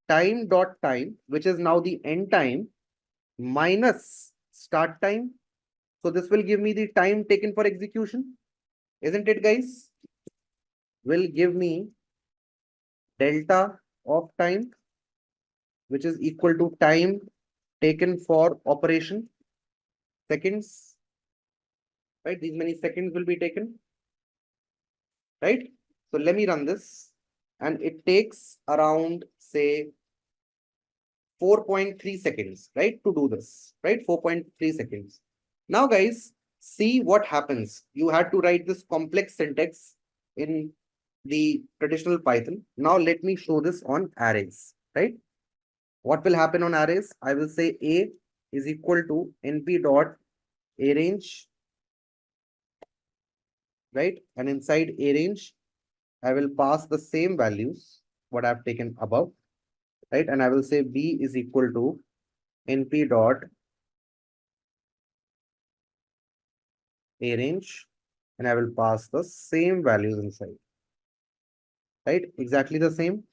time dot time, which is now the end time, minus start time. So this will give me the time taken for execution, isn't it, guys? Will give me delta of time, which is equal to time taken for operation, seconds, right? These many seconds will be taken, right? So let me run this, and it takes around, say, 4.3 seconds, right? To do this, right? 4.3 seconds. Now, guys, see what happens. You had to write this complex syntax in the traditional Python. Now, let me show this on arrays, right? What will happen on arrays? I will say A is equal to np dot arrange, right? And inside arrange, I will pass the same values, what I've taken above, right? And I will say B is equal to np dot arrange, and I will pass the same values inside, right? Exactly the same.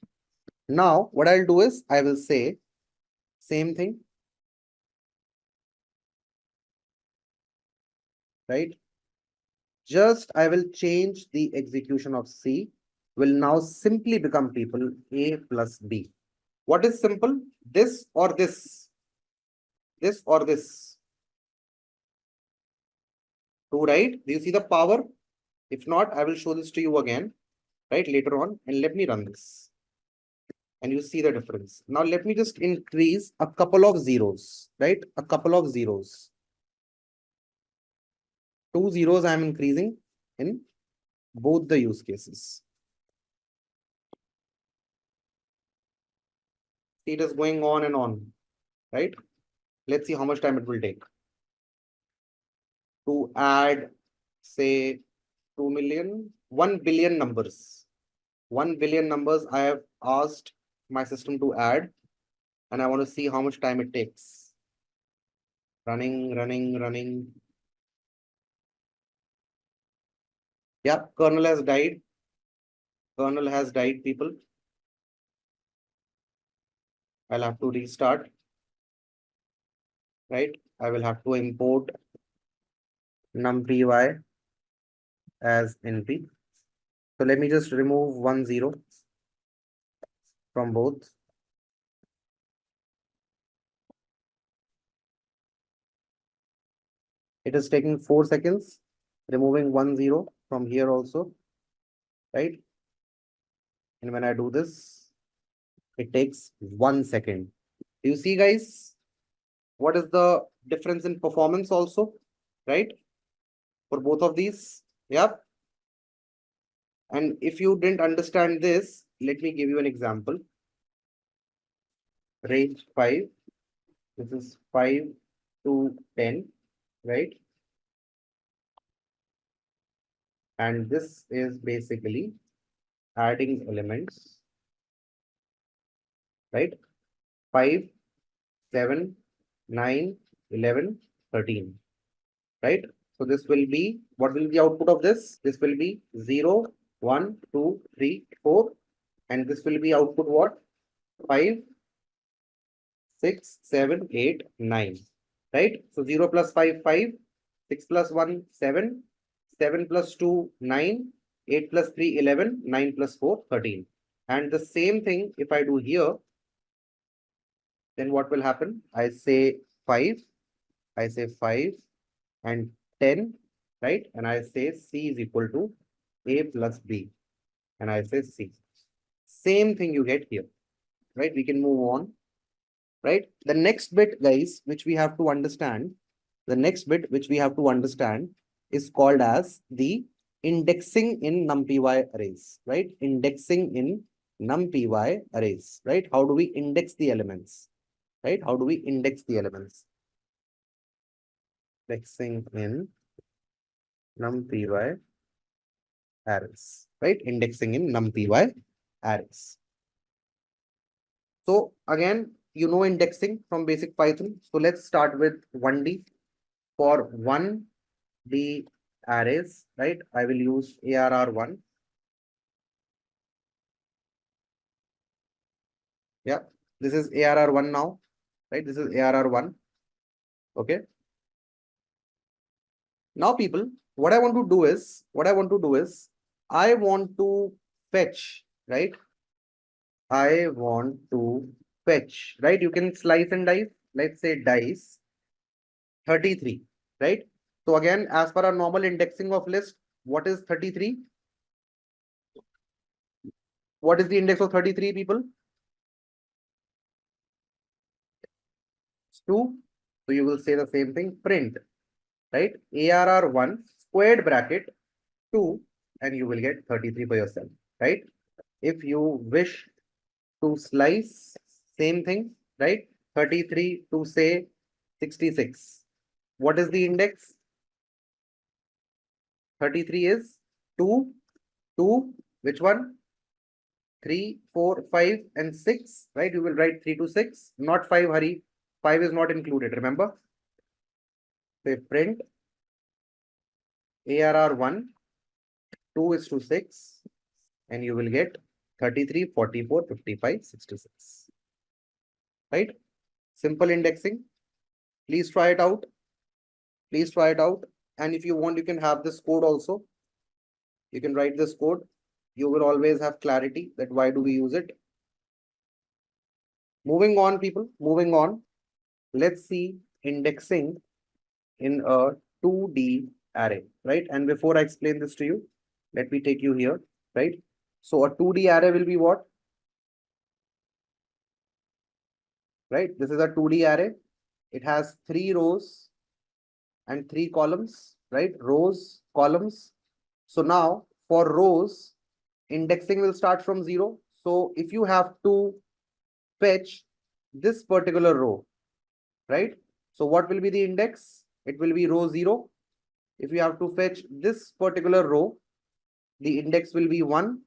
Now, what I'll do is I will say same thing, right? Just I will change the execution of C, will now simply become people A plus B. What is simple? This or this? This or this? 2, right? Do you see the power? If not, I will show this to you again, right, later on, and let me run this. And you see the difference. Now let me just increase a couple of zeros, right? A couple of zeros. 2 zeros I am increasing in both the use cases. See, it is going on and on, right? Let's see how much time it will take to add, say, 2 million, 1 billion numbers. 1 billion numbers I have asked my system to add, and I want to see how much time it takes. Running. Yep, kernel has died. Kernel has died, people. I'll have to restart, right? I will have to import numpy as np. So let me just remove 1 0 from both. It is taking 4 seconds, removing 1 0 from here also, right? And when I do this, it takes 1 second. Do you see, guys? What is the difference in performance also, right? For both of these, yep. And if you didn't understand this, let me give you an example. Range 5, this is 5 to 10, right? And this is basically adding elements, right? 5, 7, 9, 11, 13, right? So this will be, what will be the output of this? This will be 0, 1, 2, 3, 4. And this will be output what? 5, 6, 7, 8, 9, right? So 0 plus 5, 5, 6 plus 1, 7, 7 plus 2, 9, 8 plus 3, 11, 9 plus 4, 13. And the same thing, if I do here, then what will happen? I say 5 and 10, right? And I say C is equal to A plus B. And I say C. Same thing you get here, right? We can move on, right? The next bit, guys, which we have to understand, is called as the indexing in numpy arrays, right? Indexing in numpy arrays, right? How do we index the elements, right? How do we index the elements? Indexing in numpy arrays, right? Indexing in numpy arrays. So again, you know indexing from basic Python. So let's start with 1D. For 1D arrays, right? I will use ARR1. Yeah, this is ARR1 now, right? This is ARR1. Okay. Now, people, what I want to do is, I want to fetch, right? I want to fetch, right? You can slice and dice. Let's say dice 33, right? So again, as per our normal indexing of list, what is 33? What is the index of 33, people? It's 2. So you will say the same thing, print, right? ARR1 squared bracket 2, and you will get 33 for yourself, right? If you wish to slice, same thing, right? 33 to say 66. What is the index? 33 is 2, which one? 3, 4, 5, and 6, right? You will write 3 to 6, not 5, hurry. 5 is not included, remember? Say print ARR1, 2 is to 6, and you will get 33, 44, 55, 66. Right? Simple indexing. Please try it out. And if you want, you can have this code also. You can write this code. You will always have clarity that why do we use it. Moving on, people, moving on. Let's see indexing in a 2D array, right? And before I explain this to you, let me take you here, right? So a 2D array will be what? Right? This is a 2D array. It has 3 rows and 3 columns, right? Rows, columns. So now for rows, indexing will start from 0. So if you have to fetch this particular row, right? So what will be the index? It will be row 0. If you have to fetch this particular row, the index will be 1.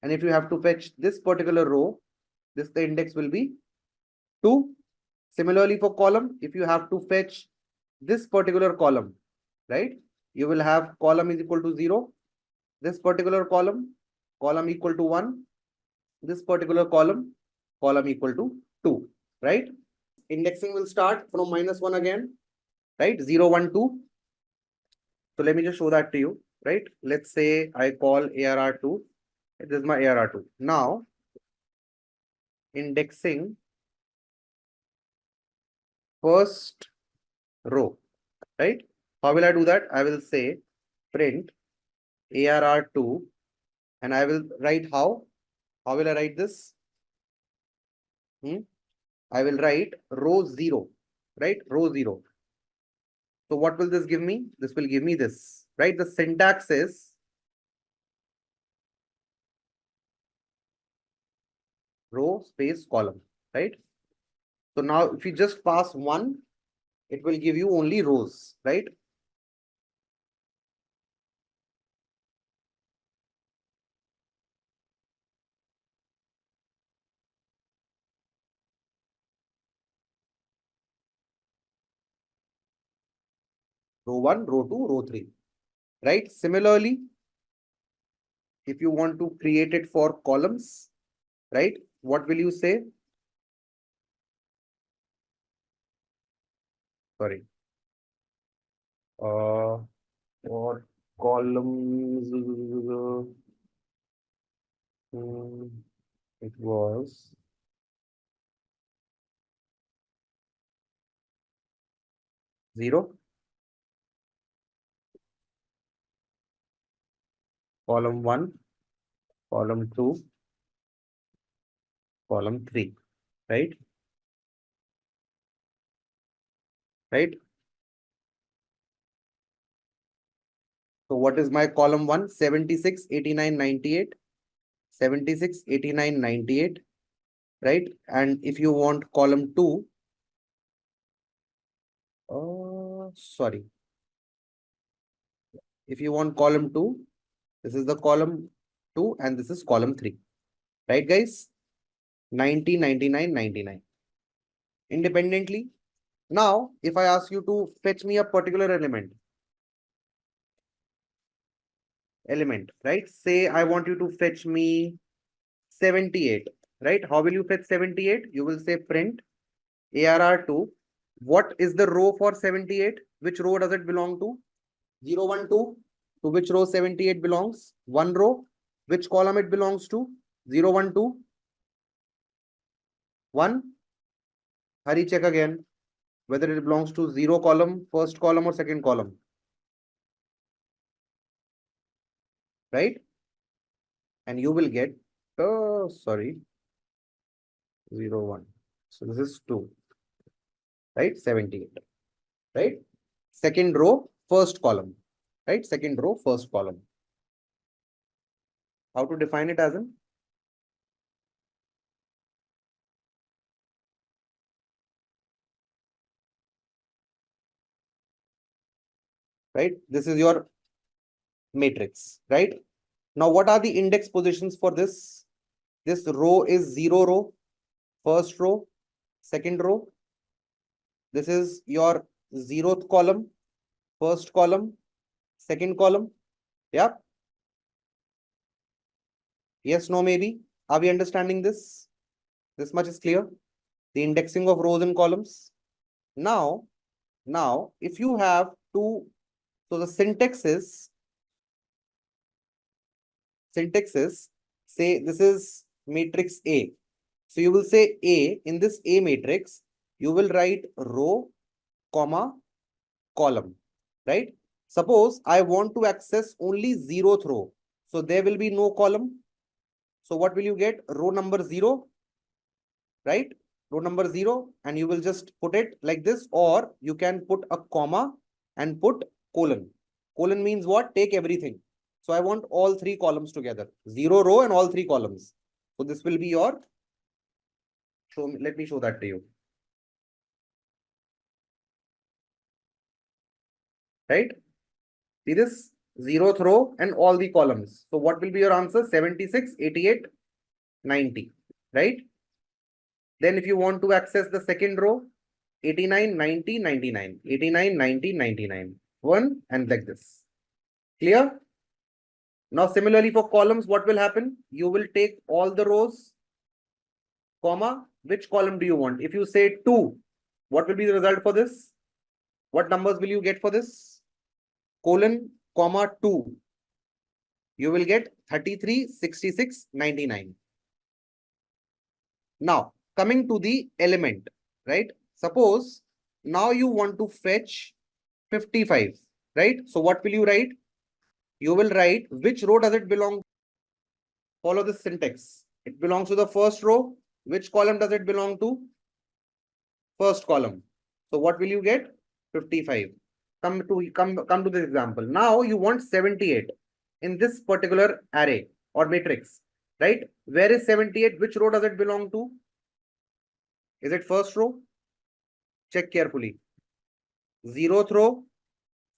And if you have to fetch this particular row, the index will be 2. Similarly for column, if you have to fetch this particular column, right? You will have column is equal to 0. This particular column equal to 1. This particular column equal to 2, right? Indexing will start from -1 again, right? 0, 1, 2. So let me just show that to you, right? Let's say I call ARR2. This is my ARR2. Now, indexing first row, right? How will I do that? I will say print ARR2 and I will write how? How will I write this? I will write row 0, right? Row 0. So what will this give me? This will give me this, right? The syntax is row space column, right? So now if you just pass 1, it will give you only rows, right? Row 1, row 2, row 3, right? Similarly, if you want to create it for columns, right? What will you say? Sorry. For columns, it was zero. Column 1, column 2, column 3, right? Right? So what is my column 1? 76, 89, 98. 76, 89, 98, right? And if you want column 2, sorry. If you want column 2, this is the column 2 and this is column 3, right guys? 90, 99, 99. Independently. Now, if I ask you to fetch me a particular element, right? Say I want you to fetch me 78, right? How will you fetch 78? You will say print ARR2. What is the row for 78? Which row does it belong to? 0, 1, 2. To which row 78 belongs? 1 row. Which column it belongs to? 0, 1, 2. 1. Hurry, check again whether it belongs to 0 column, first column or second column. Right? And you will get, sorry, 0, 1. So this is 2. Right? 78. Right? Second row, first column. Right? Second row, first column. How to define it as in? Right? This is your matrix, right? Now, what are the index positions for this? This row is 0 row, first row, second row. This is your 0th column, first column, second column. Yeah. Yes, no, maybe. Are we understanding this? This much is clear. The indexing of rows and columns. Now, if you have to So the syntax is, say this is matrix A. So you will say A, in this A matrix, you will write row, comma, column, right? Suppose I want to access only 0th row. So there will be no column. So what will you get? Row number 0, right? Row number 0, and you will just put it like this, or you can put a comma and put colon. Colon means what? Take everything. So I want all 3 columns together, 0 row and all 3 columns. So this will be your, let me show that to you. Right? See this? 0th row and all the columns. So what will be your answer? 76, 88, 90, right? Then if you want to access the second row, 89, 90, 99, 89, 90, 99, 1 and like this. Clear? Now similarly for columns, what will happen? You will take all the rows, comma, which column do you want? If you say 2, what will be the result for this? What numbers will you get for this? Colon, comma, 2. You will get 33, 66, 99. Now, coming to the element, right? Suppose now you want to fetch 55, right? So what will you write? You will write which row does it belong to? Follow this syntax. It belongs to the first row. Which column does it belong to? First column. So what will you get? 55. Come to this example. Now you want 78 in this particular array or matrix, right? Where is 78? Which row does it belong to? Is it first row? Check carefully. 0th row,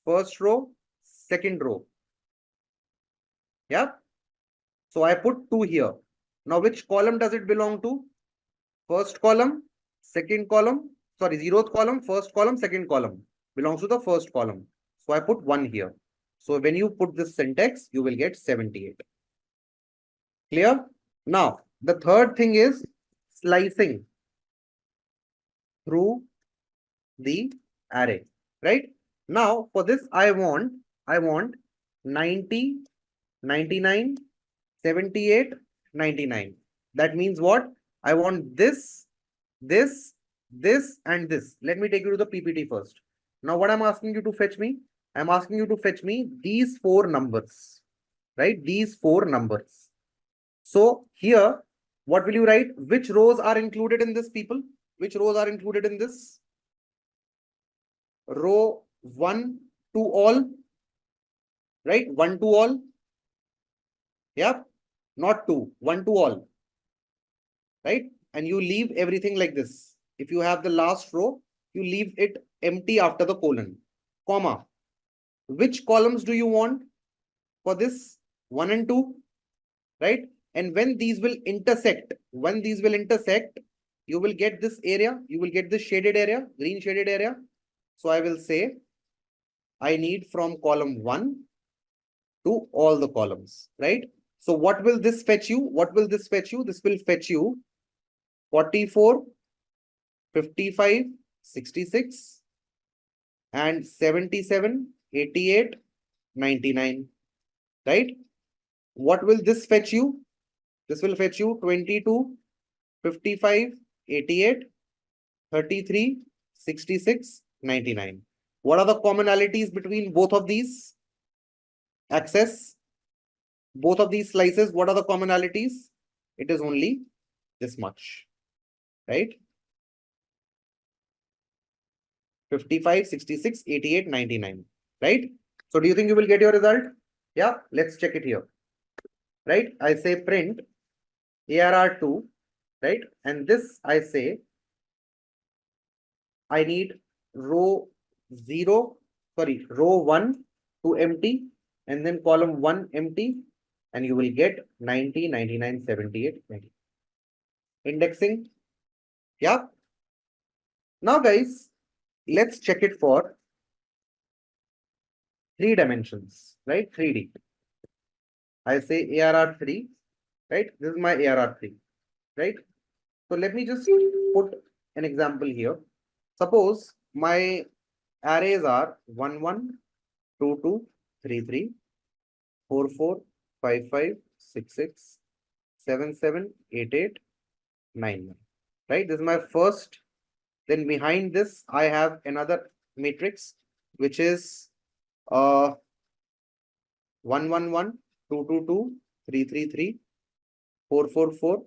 first row, second row. Yeah. So I put 2 here. Now which column does it belong to? First column, second column, sorry, 0th column, first column, second column. Belongs to the first column. So I put 1 here. So when you put this syntax, you will get 78. Clear? Now, the third thing is slicing through the array, right? Now, for this, I want 90, 99, 78, 99. That means what? I want this, this, this, and this. Let me take you to the PPT first. Now, what I'm asking you to fetch me? I'm asking you to fetch me these 4 numbers, right? These 4 numbers. So here, what will you write? Which rows are included in this, people? Which rows are included in this? Row 1 to all, right? 1 to all. Yep. Not 2, 1 to all, right? And you leave everything like this. If you have the last row, you leave it empty after the colon, comma. Which columns do you want for this? 1 and 2, right? And when these will intersect, you will get this area, you will get this shaded area, green shaded area. So I will say, I need from column 1 to all the columns, right? So what will this fetch you? What will this fetch you? This will fetch you 44, 55, 66, and 77, 88, 99, right? What will this fetch you? This will fetch you 22, 55, 88, 33, 66, 99. What are the commonalities between both of these? Access. Both of these slices, what are the commonalities? It is only this much, right? 55, 66, 88, 99, right? So do you think you will get your result? Yeah, let's check it here, right? I say print ARR2, right? And this I say, I need row 1 to empty, and then column 1 empty, and you will get 90, 99, 78, 90. Indexing. Yeah. Now guys, let's check it for 3 dimensions, right? 3D. I say ARR3, right? This is my ARR3, right? So let me just put an example here. Suppose my arrays are 1, 1, 2, 2233, 445566, 778899. Right? This is my first. Then behind this, I have another matrix, which is 111, 222, 333, 444,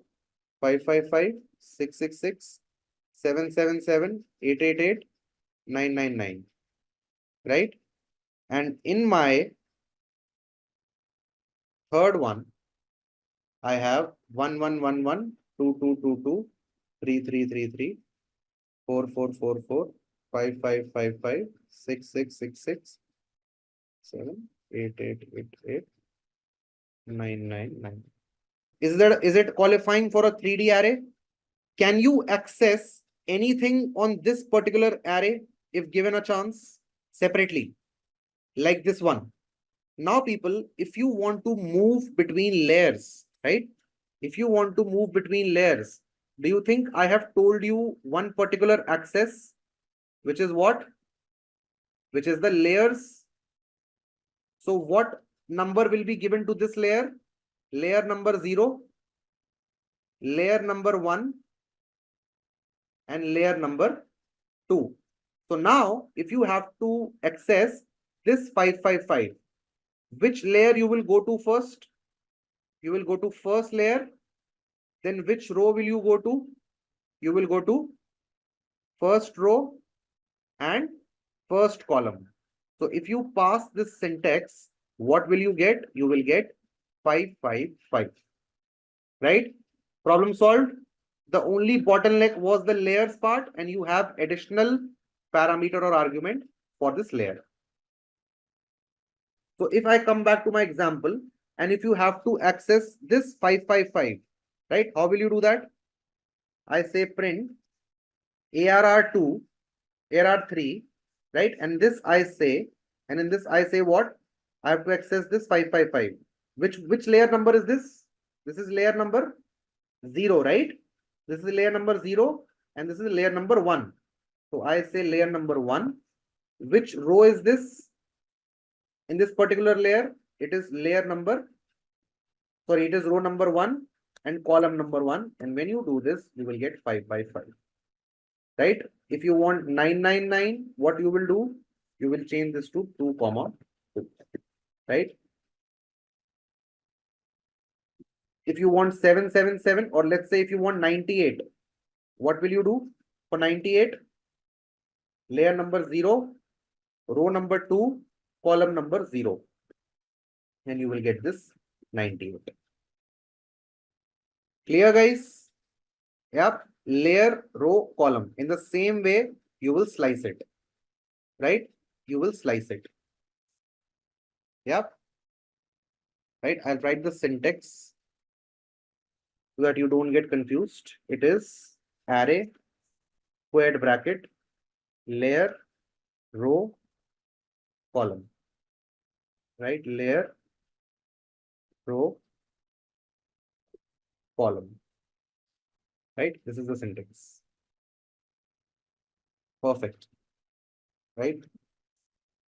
555, 666, 777, 888, 999. Right? And in my third one, I have 1111, 2222, 3333, 4444, 5555, 6666, 78888, 999. Is it qualifying for a 3D array? Can you access anything on this particular array if given a chance separately, like this one? Now, people, if you want to move between layers, right? If you want to move between layers, do you think I have told you one particular access, which is what? Which is the layers. So what number will be given to this layer? Layer number 0, layer number 1, and layer number 2. So now, if you have to access this 555, which layer you will go to first? You will go to first layer. Then which row will you go to? You will go to first row and first column. So if you pass this syntax, what will you get? You will get 555. Right? Problem solved. The only bottleneck was the layers part, and you have additional parameter or argument for this layer. So if I come back to my example, and if you have to access this 555, right? How will you do that? I say print ARR2, ARR3, right? And this I say, and in this I say what? I have to access this 555. Which layer number is this? This is layer number 0, right? This is layer number 0, and this is layer number 1. So I say layer number 1. Which row is this? In this particular layer, it is layer number, sorry, it is row number 1 and column number 1. And when you do this, you will get 555. Right? If you want 999, what you will do? You will change this to 2, 2. Right? If you want 777, or let's say if you want 98, what will you do? For 98, layer number 0, row number 2, column number 0. And you will get this 98. Clear, guys? Yep. Layer, row, column. In the same way, you will slice it. Right? You will slice it. Yep. Right? I'll write the syntax so that you don't get confused. It is array, squared bracket, layer, row, column. Right? Layer, row, column. Right? This is the syntax. Perfect. Right?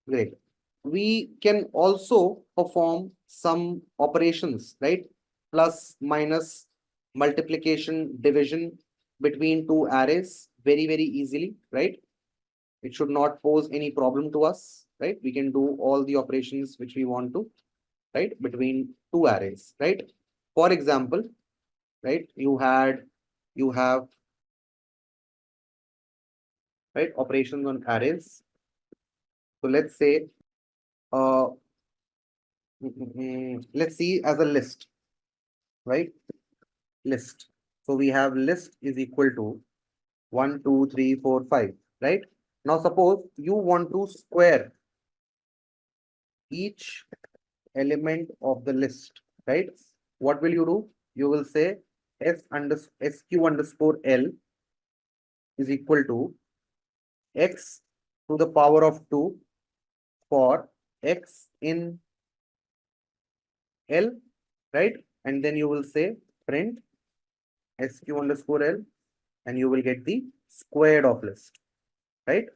Great. We can also perform some operations, right? Plus, minus, multiplication, division between two arrays very, very easily, right? It should not pose any problem to us, right? We can do all the operations which we want to, right? Between two arrays, right? For example, right? You have, right? Operations on arrays. So let's say, let's see as a list, right? List. So we have list is equal to 1, 2, 3, 4, 5, right? Now suppose you want to square each element of the list, right? What will you do? You will say sq underscore l is equal to x to the power of 2 for x in L, right? And then you will say print sq underscore L, and you will get the squared of list, right?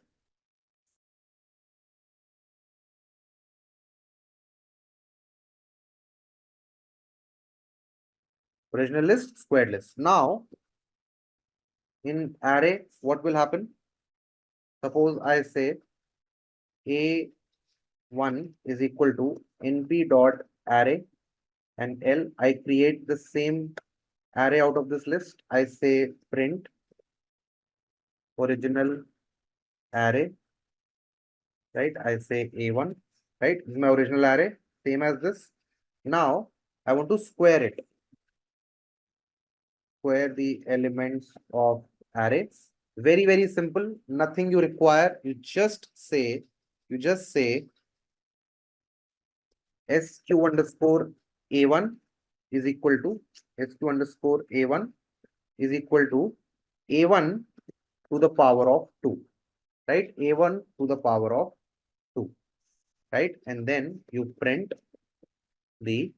Original list, squared list. Now, in array, what will happen? Suppose I say A1 is equal to np dot array and L. I create the same array out of this list. I say print original array, right? I say A1, right? This is my original array, same as this. Now, I want to square it. Square the elements of array. Very, very simple. Nothing you require. You just say sq underscore A1 is equal to sq underscore A1 is equal to A1 to the power of 2, right? A1 to the power of 2, right? And then you print the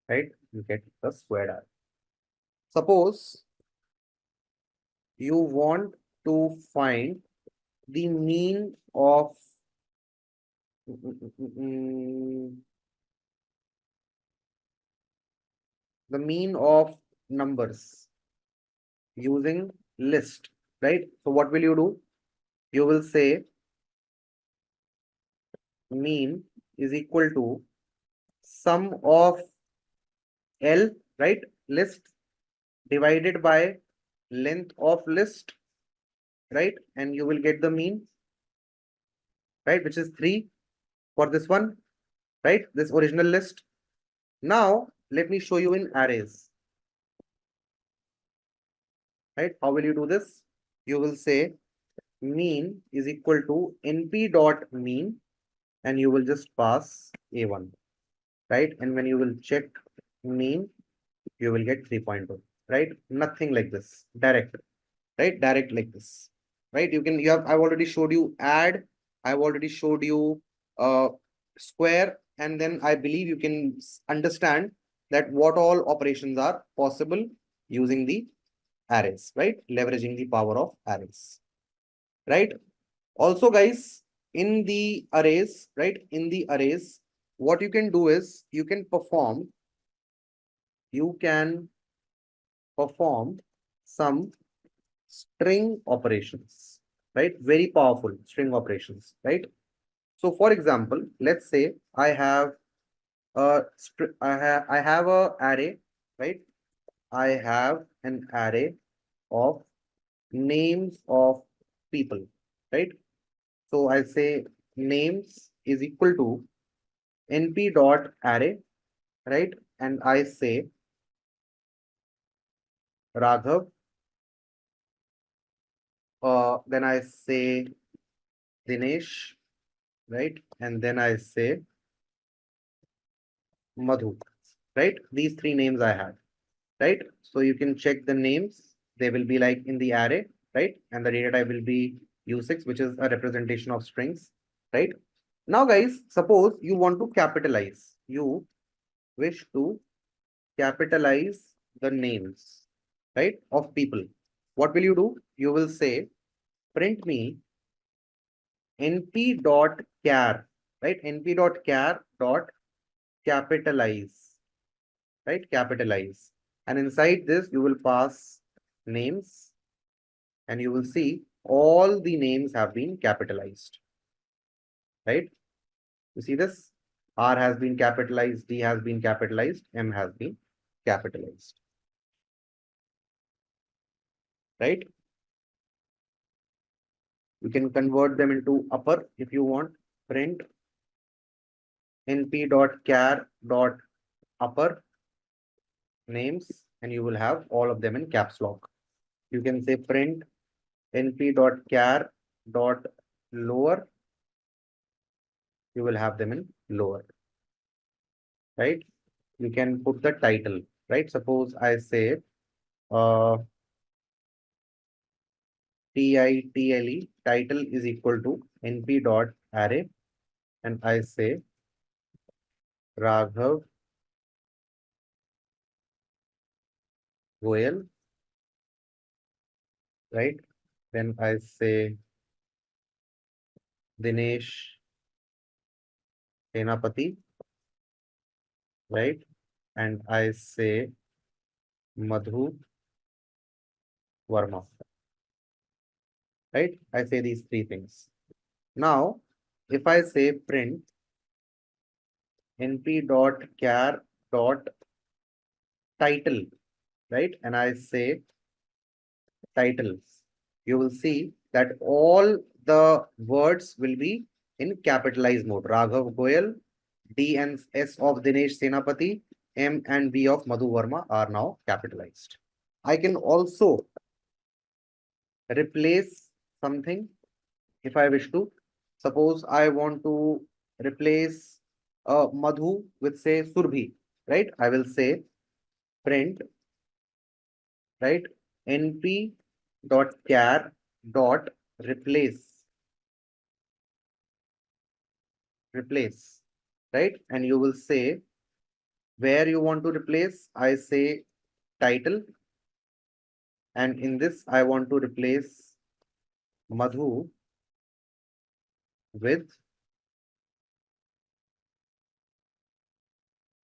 right, you get the squared array. Suppose you want to find the mean of the mean of numbers using list, right? So what will you do? You will say mean is equal to sum of L, right? List divided by length of list, right? And you will get the mean, right? Which is 3 for this one, right? This original list. Now, let me show you in arrays, right? How will you do this? You will say mean is equal to np dot mean and you will just pass A1, right? And when you will check mean, you will get 3.2, right? Nothing like this, direct, right? Direct like this, right? I've already showed you add, I've already showed you square, and then I believe you can understand that what all operations are possible using the arrays, right? Leveraging the power of arrays, right? Also, guys, in the arrays, right? In the arrays, what you can do is you can perform some string operations, right? Very powerful string operations, right? So, for example, let's say I have I have a array, right? I have an array of names of people, right? So I say names is equal to np dot array, right? And I say Raghav. Then I say Dinesh, right? And then I say Madhu, right? These three names I have, right? So you can check the names. They will be like in the array, right? And the data type will be U6, which is a representation of strings, right? Now, guys, suppose you want to capitalize. You wish to capitalize the names, right, of people. What will you do? You will say print me np dot char, right? Np dot char dot capitalize, right? Capitalize. And inside this, you will pass names and you will see all the names have been capitalized, right? You see this? R has been capitalized, D has been capitalized, M has been capitalized, right? You can convert them into upper if you want. Print np dot char dot upper names and you will have all of them in caps lock. You can say print np dot char dot lower. You will have them in lower, right? You can put the title, right? Suppose I say title, title is equal to np dot array and I say Raghav Goyal, right? Then I say Dinesh Senapati, right? And I say Madhu Verma, right? I say these three things. Now, if I say print np.char dot title, right? And I say title, you will see that all the words will be in capitalized mode. Raghav Goyal, D and S of Dinesh Senapati, M and B of Madhu Verma are now capitalized. I can also replace something if I wish to. Suppose I want to replace Madhu with say Surbhi, right? I will say print, right? np dot char dot replace, right? And you will say where you want to replace. I say title, and in this I want to replace Madhu with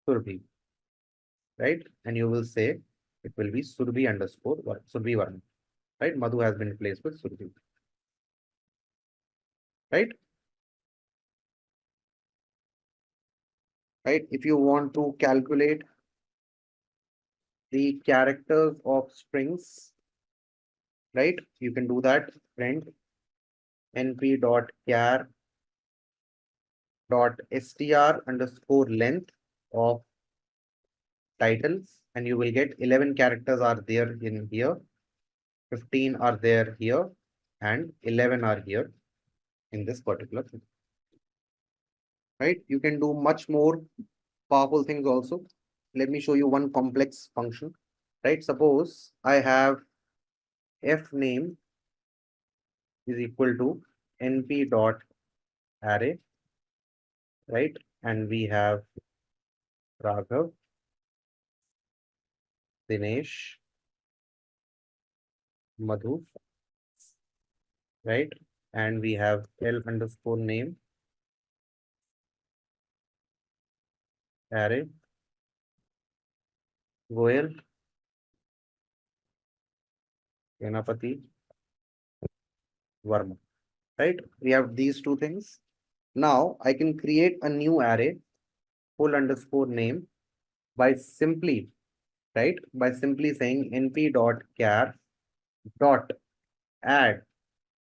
Surbhi, right? And you will say it will be Surbhi underscore Surbhi Varma, right? Madhu has been replaced with Surbhi, right? Right? If you want to calculate the characters of strings, right? You can do that. Print np.char dot str underscore length of titles, and you will get 11 characters are there in here, 15 are there here, and 11 are here in this particular thing. Right? You can do much more powerful things also. Let me show you one complex function. Right? Suppose I have f name is equal to np dot array, right? And we have Raghav, Dinesh, Madhu, right? And we have L underscore name array, Goel, Ganapati, Verma, right? We have these two things. Now I can create a new array, full underscore name, by simply, right? By simply saying np dot char dot add,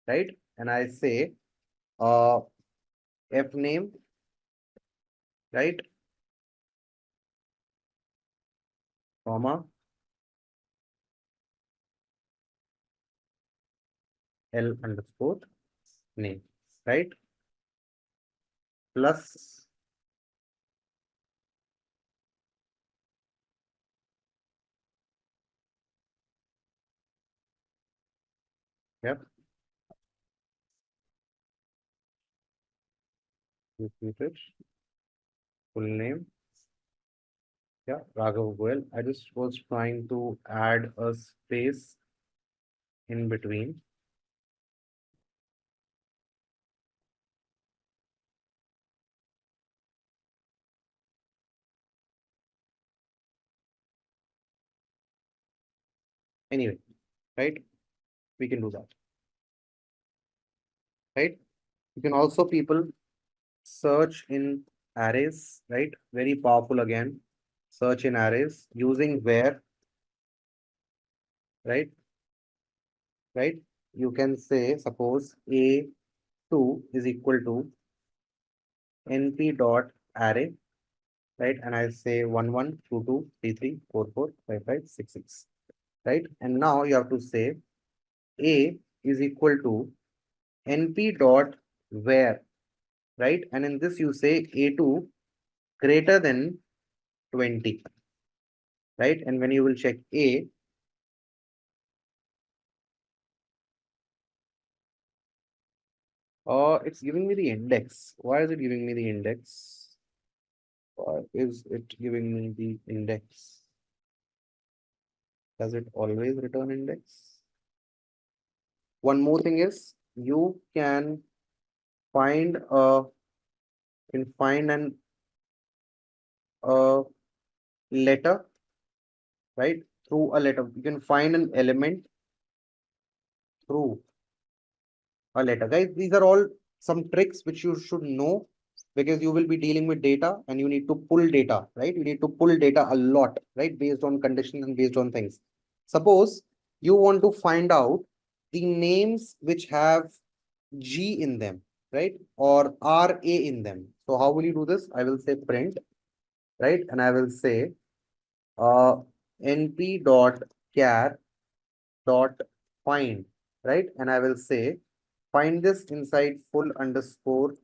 right? And I say f name, right? Comma L underscore name, right? Plus yep, repeat it. Full name. Yeah, Raghav Goel. I just was trying to add a space in between. Anyway, right? We can do that. Right? You can also people search in arrays, right? Very powerful again. Search in arrays using where, right? Right? You can say suppose A2 is equal to np dot array, right? And I say 1 1 2 2 3 3 4 4 5 5 6 6, right? And now you have to say A is equal to np dot where, right? And in this you say A2 greater than 20, right? And when you will check A, it's giving me the index. Why is it giving me the index? Why is it giving me the index? Does it always return index? One more thing is you can find a You can find an letter, right? Through a letter. You can find an element through a letter. Guys, these are all some tricks which you should know because you will be dealing with data and you need to pull data, right? You need to pull data a lot, right? Based on conditions and based on things. Suppose you want to find out the names which have G in them, right? Or RA in them. So how will you do this? I will say print, right? And I will say np.char dot find, right? And I will say find this inside full underscore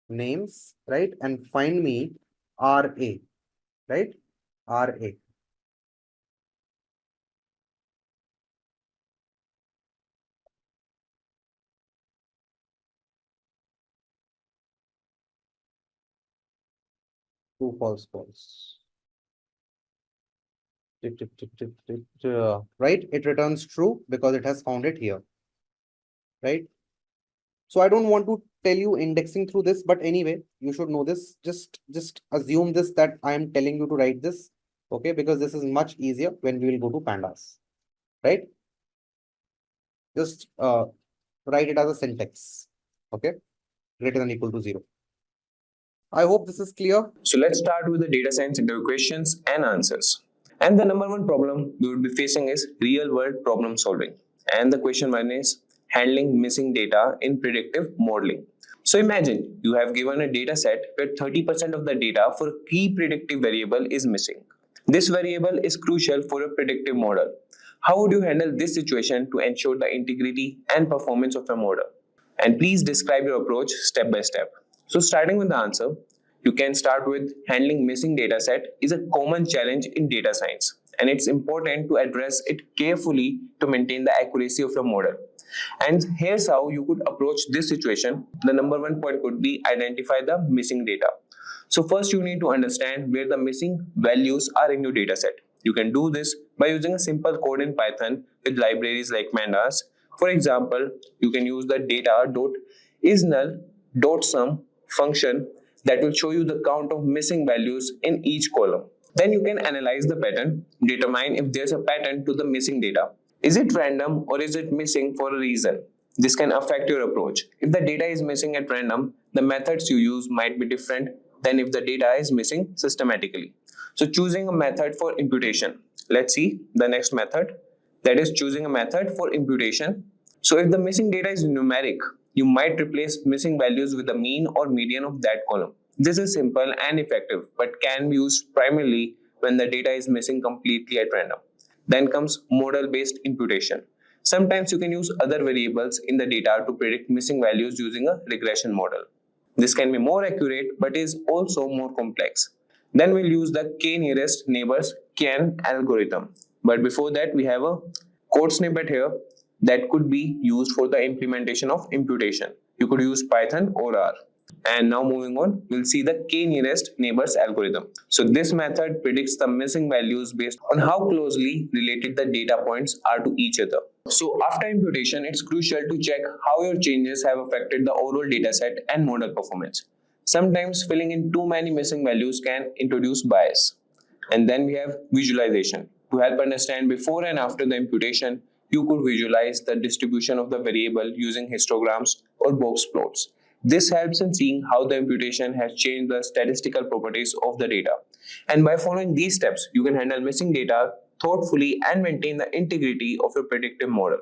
names, right? And find me RA, right? RA. True, false, false. Right? It returns true because it has found it here, right? So I don't want to tell you indexing through this, but anyway, you should know this. Just assume this that I am telling you to write this, okay? Because this is much easier when we will go to pandas, right? Just write it as a syntax, okay? Greater than or equal to 0. I hope this is clear. So let's start with the data science interview questions and answers. And the number one problem we will be facing is real world problem solving. And the question one is handling missing data in predictive modeling. So imagine you have given a data set where 30% of the data for a key predictive variable is missing. This variable is crucial for a predictive model. How would you handle this situation to ensure the integrity and performance of your model? And please describe your approach step by step. So starting with the answer, you can start with handling missing dataset is a common challenge in data science, and it's important to address it carefully to maintain the accuracy of your model. And here's how you could approach this situation. The number one point could be identify the missing data. So first you need to understand where the missing values are in your dataset. You can do this by using a simple code in Python with libraries like pandas. For example, you can use the data.isNull.sum function that will show you the count of missing values in each column. Then you can analyze the pattern, determine if there's a pattern to the missing data. Is it random or is it missing for a reason? This can affect your approach. If the data is missing at random, the methods you use might be different than if the data is missing systematically. So choosing a method for imputation. Let's see the next method, that is choosing a method for imputation. So if the missing data is numeric, you might replace missing values with the mean or median of that column. This is simple and effective, but can be used primarily when the data is missing completely at random. Then comes model-based imputation. Sometimes you can use other variables in the data to predict missing values using a regression model. This can be more accurate, but is also more complex. Then we'll use the k-nearest neighbors KN algorithm. But before that, we have a code snippet here that could be used for the implementation of imputation. You could use Python or R. And now moving on, we'll see the k-nearest neighbors algorithm. So this method predicts the missing values based on how closely related the data points are to each other. So after imputation, it's crucial to check how your changes have affected the overall dataset and model performance. Sometimes filling in too many missing values can introduce bias. And then we have visualization. To help understand before and after the imputation, you could visualize the distribution of the variable using histograms or box plots. This helps in seeing how the imputation has changed the statistical properties of the data. And by following these steps, you can handle missing data thoughtfully and maintain the integrity of your predictive model.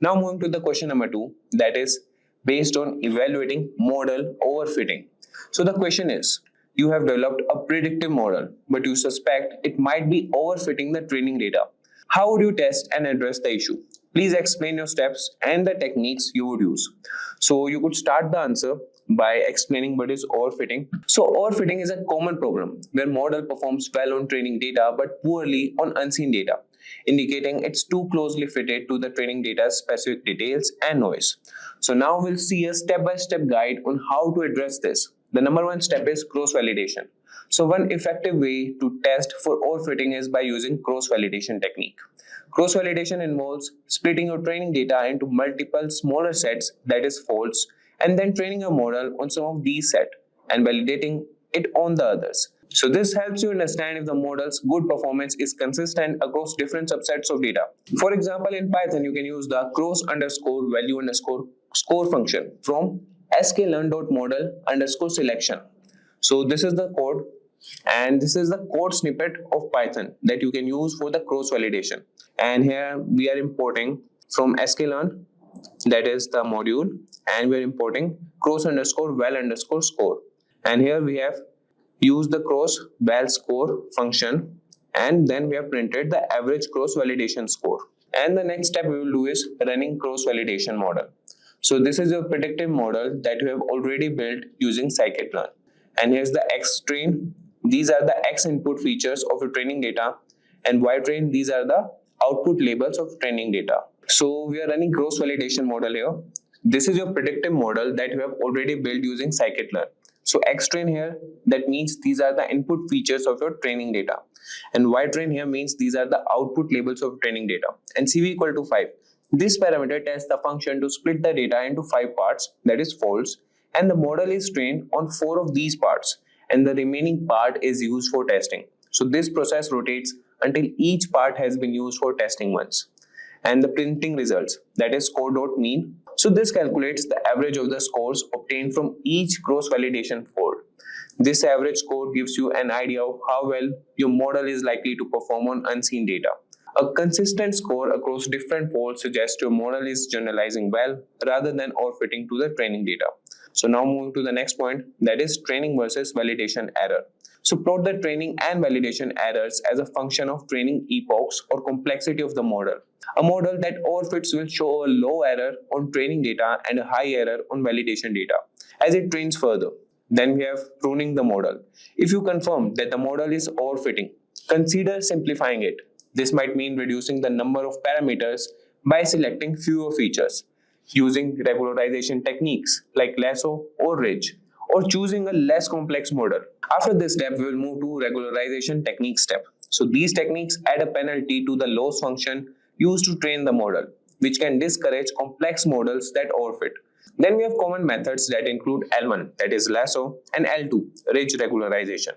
Now moving to the question number 2, that is based on evaluating model overfitting. So the question is, you have developed a predictive model, but you suspect it might be overfitting the training data. How would you test and address the issue? Please explain your steps and the techniques you would use. So you could start the answer by explaining what is overfitting. So overfitting is a common problem where model performs well on training data but poorly on unseen data, indicating it's too closely fitted to the training data's specific details and noise. So now we'll see a step-by-step guide on how to address this. The number one step is cross-validation. So one effective way to test for overfitting is by using cross-validation technique. Cross-validation involves splitting your training data into multiple smaller sets, that is folds, and then training a model on some of these sets. and validating it on the others. So this helps you understand if the model's good performance is consistent across different subsets of data. For example, in Python, you can use the cross_value_score function from sklearn.model_selection. So this is the code, and this is the code snippet of Python that you can use for the cross validation. And here we are importing from sklearn, that is the module, and we are importing cross_val_score. And here we have used the cross_val_score function, and then we have printed the average cross validation score. And the next step we will do is running cross validation model. So this is your predictive model that you have already built using scikit-learn. And here's the X train. These are the X input features of your training data, and Y train, these are the output labels of training data. So we are running cross validation model here. This is your predictive model that you have already built using scikit-learn. So X train here, that means these are the input features of your training data. And Y train here means these are the output labels of training data. And CV equal to 5. This parameter tests the function to split the data into 5 parts, that is false, and the model is trained on 4 of these parts, and the remaining part is used for testing. So this process rotates until each part has been used for testing once. And the printing results, that is score.mean. So this calculates the average of the scores obtained from each cross validation fold. This average score gives you an idea of how well your model is likely to perform on unseen data. A consistent score across different folds suggests your model is generalizing well rather than overfitting to the training data. So now moving to the next point, that is training versus validation error. So plot the training and validation errors as a function of training epochs or complexity of the model. A model that overfits will show a low error on training data and a high error on validation data as it trains further. Then we have pruning the model. If you confirm that the model is overfitting, consider simplifying it. This might mean reducing the number of parameters by selecting fewer features, using regularization techniques like lasso or ridge, or choosing a less complex model. After this step, we will move to regularization technique step. So these techniques add a penalty to the loss function used to train the model, which can discourage complex models that overfit. Then we have common methods that include L1, that is lasso, and L2, ridge regularization.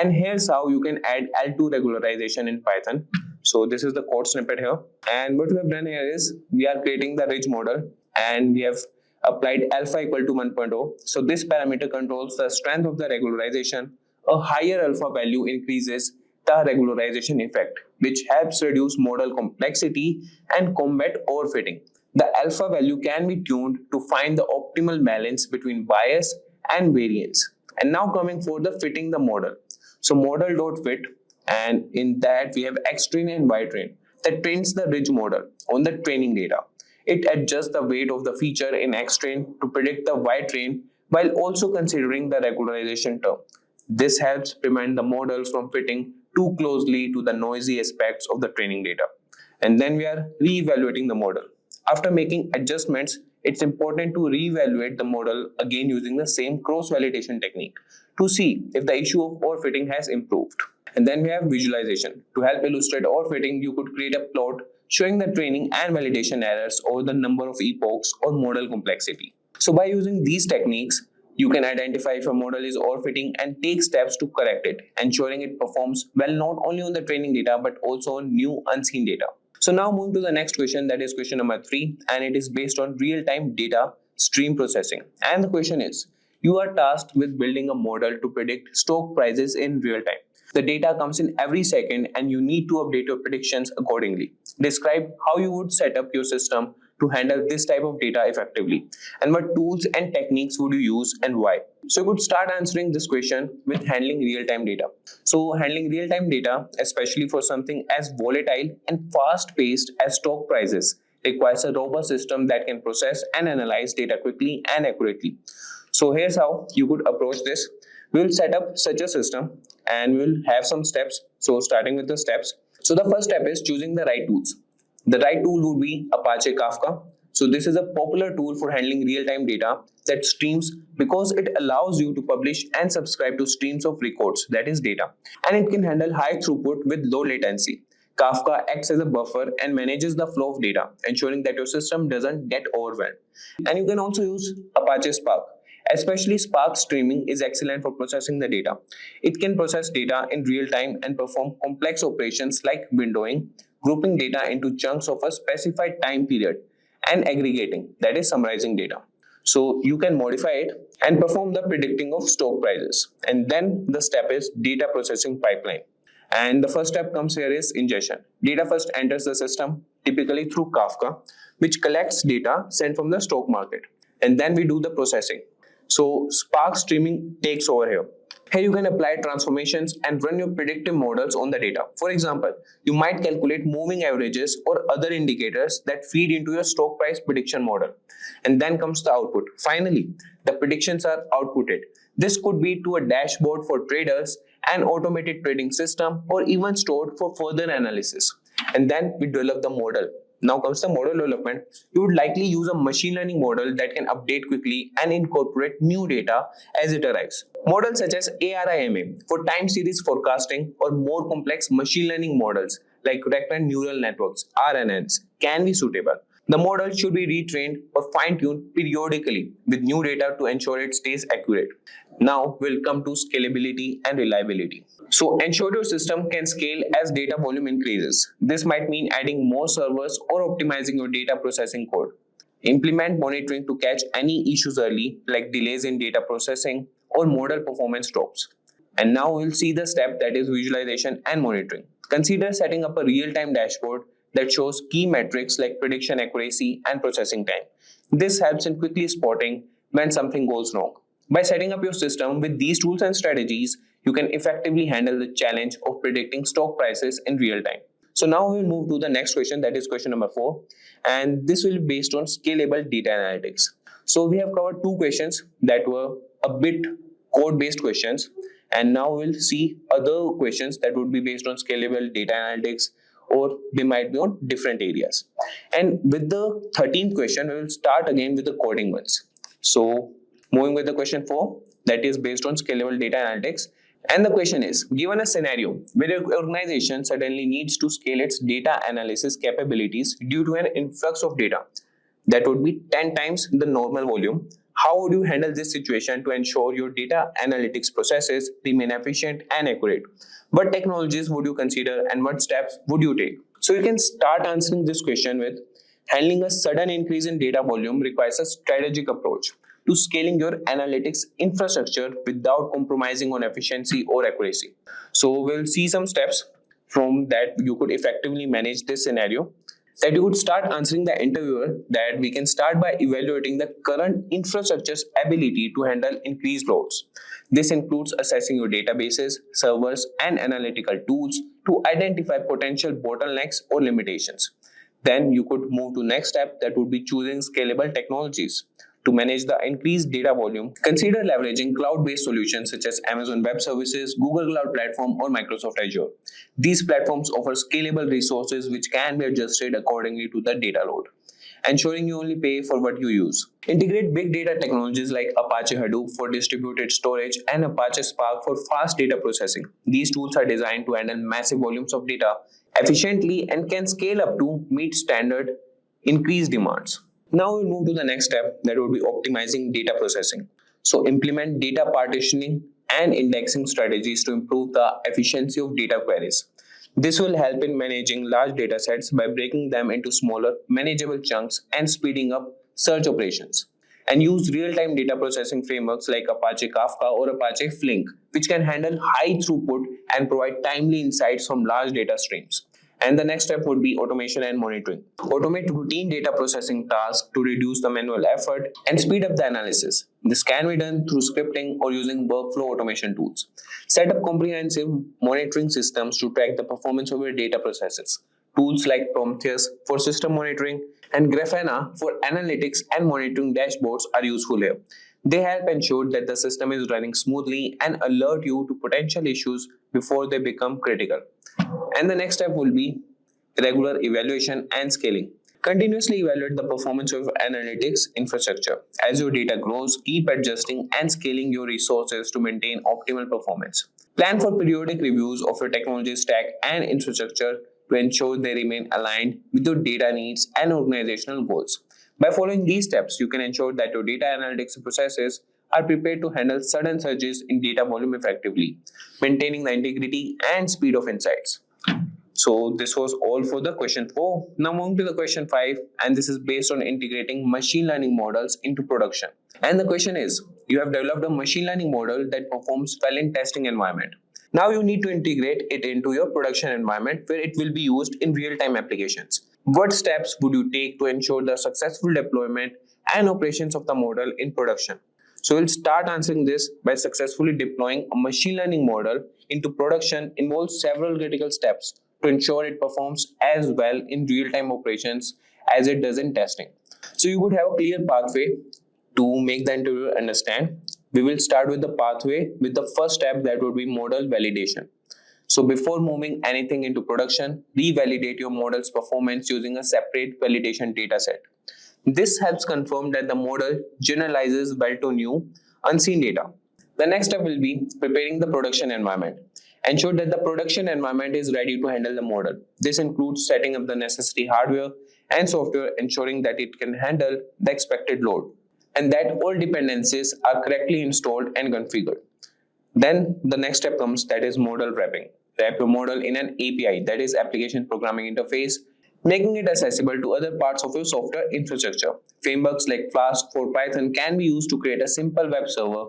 And here's how you can add L2 regularization in Python. So this is the code snippet here. And what we have done here is we are creating the ridge model, and we have applied alpha equal to 1.0. So this parameter controls the strength of the regularization. A higher alpha value increases the regularization effect, which helps reduce model complexity and combat overfitting. The alpha value can be tuned to find the optimal balance between bias and variance. And now coming for the fitting the model. So model.fit, and in that we have X train and Y train that trains the ridge model on the training data. It adjusts the weight of the feature in X train to predict the Y train while also considering the regularization term. This helps prevent the model from fitting too closely to the noisy aspects of the training data. And then we are re-evaluating the model. After making adjustments, it's important to re-evaluate the model again using the same cross-validation technique to see if the issue of overfitting has improved. And then we have visualization. To help illustrate overfitting, you could create a plot showing the training and validation errors over the number of epochs or model complexity. So by using these techniques, you can identify if a model is overfitting and take steps to correct it, ensuring it performs well not only on the training data but also on new unseen data. So now moving to the next question, that is question number 3, and it is based on real-time data stream processing. And the question is, you are tasked with building a model to predict stock prices in real time. The data comes in every second and you need to update your predictions accordingly. Describe how you would set up your system to handle this type of data effectively, and what tools and techniques would you use and why. So you could start answering this question with handling real-time data. So handling real-time data, especially for something as volatile and fast-paced as stock prices, requires a robust system that can process and analyze data quickly and accurately. So here's how you could approach this. We will set up such a system and we will have some steps. So starting with the steps. So the first step is choosing the right tools. The right tool would be Apache Kafka. So this is a popular tool for handling real-time data that streams because it allows you to publish and subscribe to streams of records, that is data. And it can handle high throughput with low latency. Kafka acts as a buffer and manages the flow of data, ensuring that your system doesn't get overwhelmed. And you can also use Apache Spark. Especially Spark Streaming is excellent for processing the data. It can process data in real time and perform complex operations like windowing, grouping data into chunks of a specified time period, and aggregating, that is summarizing data. So you can modify it and perform the predicting of stock prices. And then the step is data processing pipeline. And the first step comes here is ingestion. Data first enters the system, typically through Kafka, which collects data sent from the stock market. And then we do the processing. So Spark Streaming takes over here. Here you can apply transformations and run your predictive models on the data. For example, you might calculate moving averages or other indicators that feed into your stock price prediction model. And then comes the output. Finally, the predictions are outputted. This could be to a dashboard for traders, an automated trading system, or even stored for further analysis. And then we develop the model. Now comes the model development. You would likely use a machine learning model that can update quickly and incorporate new data as it arrives. Models such as ARIMA for time series forecasting or more complex machine learning models like recurrent neural networks (RNNs) can be suitable. The model should be retrained or fine-tuned periodically with new data to ensure it stays accurate. Now we'll come to scalability and reliability. So ensure your system can scale as data volume increases. This might mean adding more servers or optimizing your data processing code. Implement monitoring to catch any issues early, like delays in data processing or model performance drops. And now we'll see the step that is visualization and monitoring. Consider setting up a real-time dashboard that shows key metrics like prediction accuracy and processing time. This helps in quickly spotting when something goes wrong. By setting up your system with these tools and strategies, you can effectively handle the challenge of predicting stock prices in real time. So now we'll move to the next question, that is question number 4. And this will be based on scalable data analytics. So we have covered 2 questions that were a bit code-based questions. And now we'll see other questions that would be based on scalable data analytics, or they might be on different areas. And with the 13th question, we will start again with the coding ones. So moving with the question 4, that is based on scalable data analytics. And the question is, given a scenario where your organization suddenly needs to scale its data analysis capabilities due to an influx of data that would be 10 times the normal volume, how would you handle this situation to ensure your data analytics processes remain efficient and accurate? What technologies would you consider and what steps would you take? So you can start answering this question with, handling a sudden increase in data volume requires a strategic approach to scaling your analytics infrastructure without compromising on efficiency or accuracy. So we'll see some steps from that you could effectively manage this scenario. That you would start answering the interviewer that we can start by evaluating the current infrastructure's ability to handle increased loads. This includes assessing your databases, servers, and analytical tools to identify potential bottlenecks or limitations. Then you could move to next step, that would be choosing scalable technologies. To manage the increased data volume, consider leveraging cloud-based solutions such as Amazon Web Services, Google Cloud Platform, or Microsoft Azure. These platforms offer scalable resources which can be adjusted accordingly to the data load, ensuring you only pay for what you use. Integrate big data technologies like Apache Hadoop for distributed storage and Apache Spark for fast data processing. These tools are designed to handle massive volumes of data efficiently and can scale up to meet standard increased demands. Now we'll move to the next step, that would be optimizing data processing. So implement data partitioning and indexing strategies to improve the efficiency of data queries. This will help in managing large data sets by breaking them into smaller, manageable chunks and speeding up search operations. And use real-time data processing frameworks like Apache Kafka or Apache Flink, which can handle high throughput and provide timely insights from large data streams. And the next step would be automation and monitoring. Automate routine data processing tasks to reduce the manual effort and speed up the analysis. This can be done through scripting or using workflow automation tools. Set up comprehensive monitoring systems to track the performance of your data processes. Tools like Prometheus for system monitoring and Grafana for analytics and monitoring dashboards are useful here. They help ensure that the system is running smoothly and alert you to potential issues before they become critical. And the next step will be regular evaluation and scaling. Continuously evaluate the performance of analytics infrastructure. As your data grows, keep adjusting and scaling your resources to maintain optimal performance. Plan for periodic reviews of your technology stack and infrastructure to ensure they remain aligned with your data needs and organizational goals. By following these steps, you can ensure that your data analytics processes are prepared to handle sudden surges in data volume effectively, maintaining the integrity and speed of insights. So this was all for the question 4. Now moving to the question 5, and this is based on integrating machine learning models into production. And the question is, you have developed a machine learning model that performs well in testing environment. Now you need to integrate it into your production environment where it will be used in real-time applications. What steps would you take to ensure the successful deployment and operations of the model in production? So we'll start answering this by successfully deploying a machine learning model into production involves several critical steps to ensure it performs as well in real-time operations as it does in testing. So you would have a clear pathway to make the interviewer understand. We will start with the pathway with the first step, that would be model validation. So before moving anything into production, revalidate your model's performance using a separate validation dataset. This helps confirm that the model generalizes well to new, unseen data. The next step will be preparing the production environment. Ensure that the production environment is ready to handle the model. This includes setting up the necessary hardware and software, ensuring that it can handle the expected load, and that all dependencies are correctly installed and configured. Then the next step comes, that is model wrapping. Wrap your model in an API, that is application programming interface, making it accessible to other parts of your software infrastructure. Frameworks like Flask for Python can be used to create a simple web server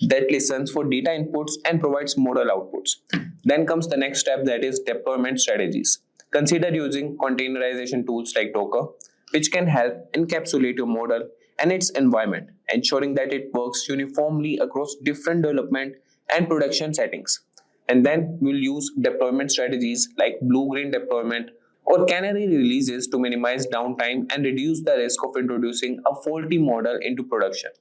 that listens for data inputs and provides model outputs. Then comes the next step, that is deployment strategies. Consider using containerization tools like Docker, which can help encapsulate your model and its environment, ensuring that it works uniformly across different development and production settings. And then we'll use deployment strategies like blue-green deployment or canary releases to minimize downtime and reduce the risk of introducing a faulty model into production.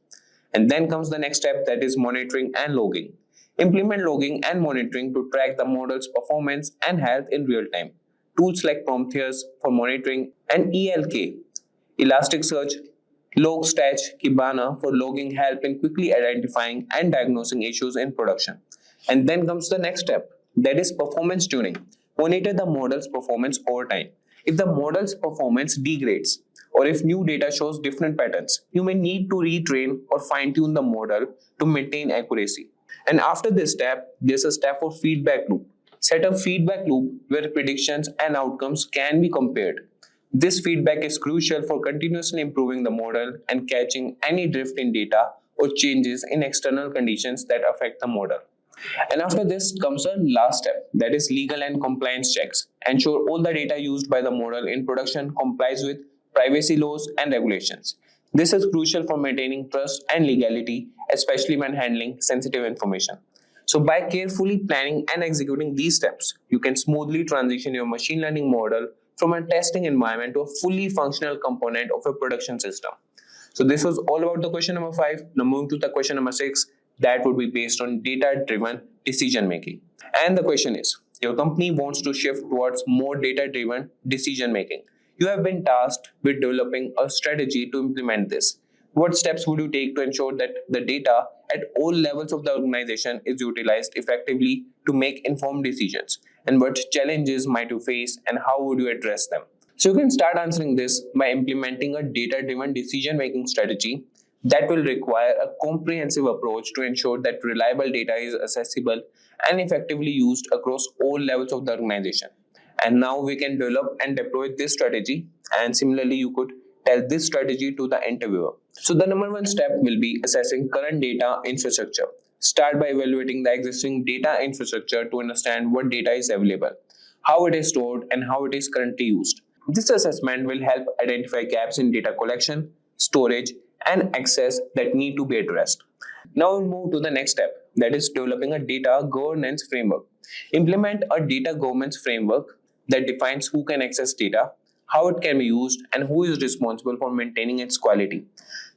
And then comes the next step, that is monitoring and logging. Implement logging and monitoring to track the model's performance and health in real time. Tools like Prometheus for monitoring and ELK, Elasticsearch, Logstash, Kibana for logging help in quickly identifying and diagnosing issues in production. And then comes the next step, that is performance tuning. Monitor the model's performance over time. If the model's performance degrades, or if new data shows different patterns, you may need to retrain or fine-tune the model to maintain accuracy. And after this step, there's a step for feedback loop. Set a feedback loop where predictions and outcomes can be compared. This feedback is crucial for continuously improving the model and catching any drift in data or changes in external conditions that affect the model. And after this comes a last step, that is legal and compliance checks. Ensure all the data used by the model in production complies with privacy laws and regulations. This is crucial for maintaining trust and legality, especially when handling sensitive information. So by carefully planning and executing these steps, you can smoothly transition your machine learning model from a testing environment to a fully functional component of a production system. So this was all about the question number 5. Now moving to the question number 6, that would be based on data-driven decision making. And the question is, your company wants to shift towards more data-driven decision making. You have been tasked with developing a strategy to implement this. What steps would you take to ensure that the data at all levels of the organization is utilized effectively to make informed decisions? And what challenges might you face and how would you address them? So you can start answering this by implementing a data-driven decision-making strategy that will require a comprehensive approach to ensure that reliable data is accessible and effectively used across all levels of the organization. And now we can develop and deploy this strategy, and similarly you could tell this strategy to the interviewer. So the number 1 step will be assessing current data infrastructure. Start by evaluating the existing data infrastructure to understand what data is available, how it is stored, and how it is currently used. This assessment will help identify gaps in data collection, storage, and access that need to be addressed. Now we'll move to the next step, that is developing a data governance framework. Implement a data governance framework that defines who can access data, how it can be used, and who is responsible for maintaining its quality.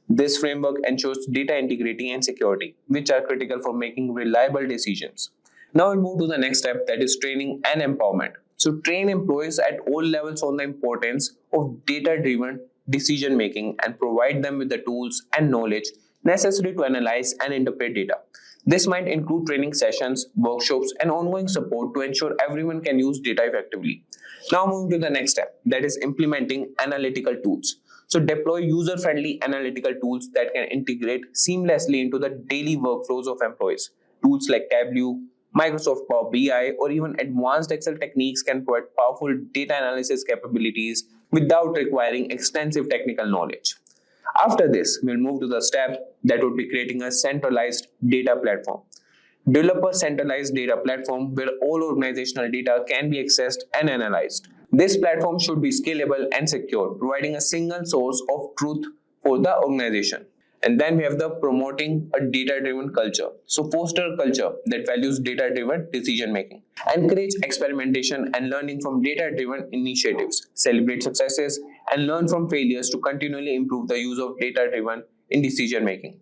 This framework ensures data integrity and security, which are critical for making reliable decisions. Now we'll move to the next step, that is training and empowerment. So train employees at all levels on the importance of data-driven decision making and provide them with the tools and knowledge necessary to analyze and interpret data. This might include training sessions, workshops, and ongoing support to ensure everyone can use data effectively. Now moving to the next step, that is implementing analytical tools. So deploy user-friendly analytical tools that can integrate seamlessly into the daily workflows of employees. Tools like Tableau, Microsoft Power BI, or even advanced Excel techniques can provide powerful data analysis capabilities without requiring extensive technical knowledge. After this, we'll move to the step that would be creating a centralized data platform. Develop a centralized data platform where all organizational data can be accessed and analyzed. This platform should be scalable and secure, providing a single source of truth for the organization. And then we have the promoting a data-driven culture. So foster a culture that values data-driven decision making. Encourage experimentation and learning from data-driven initiatives. Celebrate successes and learn from failures to continually improve the use of data-driven in decision making.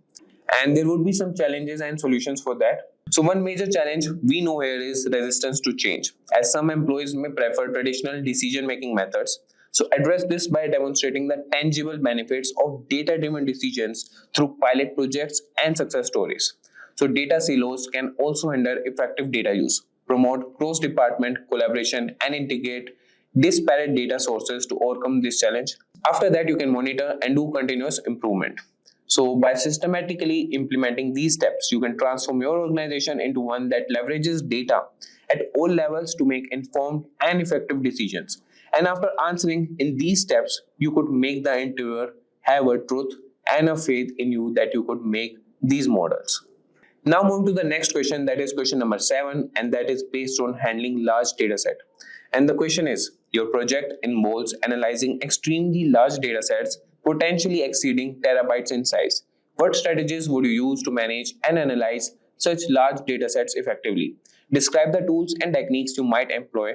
And there would be some challenges and solutions for that. So one major challenge we know here is resistance to change, as some employees may prefer traditional decision-making methods. So address this by demonstrating the tangible benefits of data-driven decisions through pilot projects and success stories. So data silos can also hinder effective data use, promote cross-department collaboration, and integrate disparate data sources to overcome this challenge. After that, you can monitor and do continuous improvement. So by systematically implementing these steps, you can transform your organization into one that leverages data at all levels to make informed and effective decisions. And after answering in these steps, you could make the interviewer have a truth and a faith in you that you could make these models. Now move to the next question, that is question number 7, and that is based on handling large data set. And the question is, your project involves analyzing extremely large data sets potentially exceeding terabytes in size. What strategies would you use to manage and analyze such large datasets effectively? Describe the tools and techniques you might employ.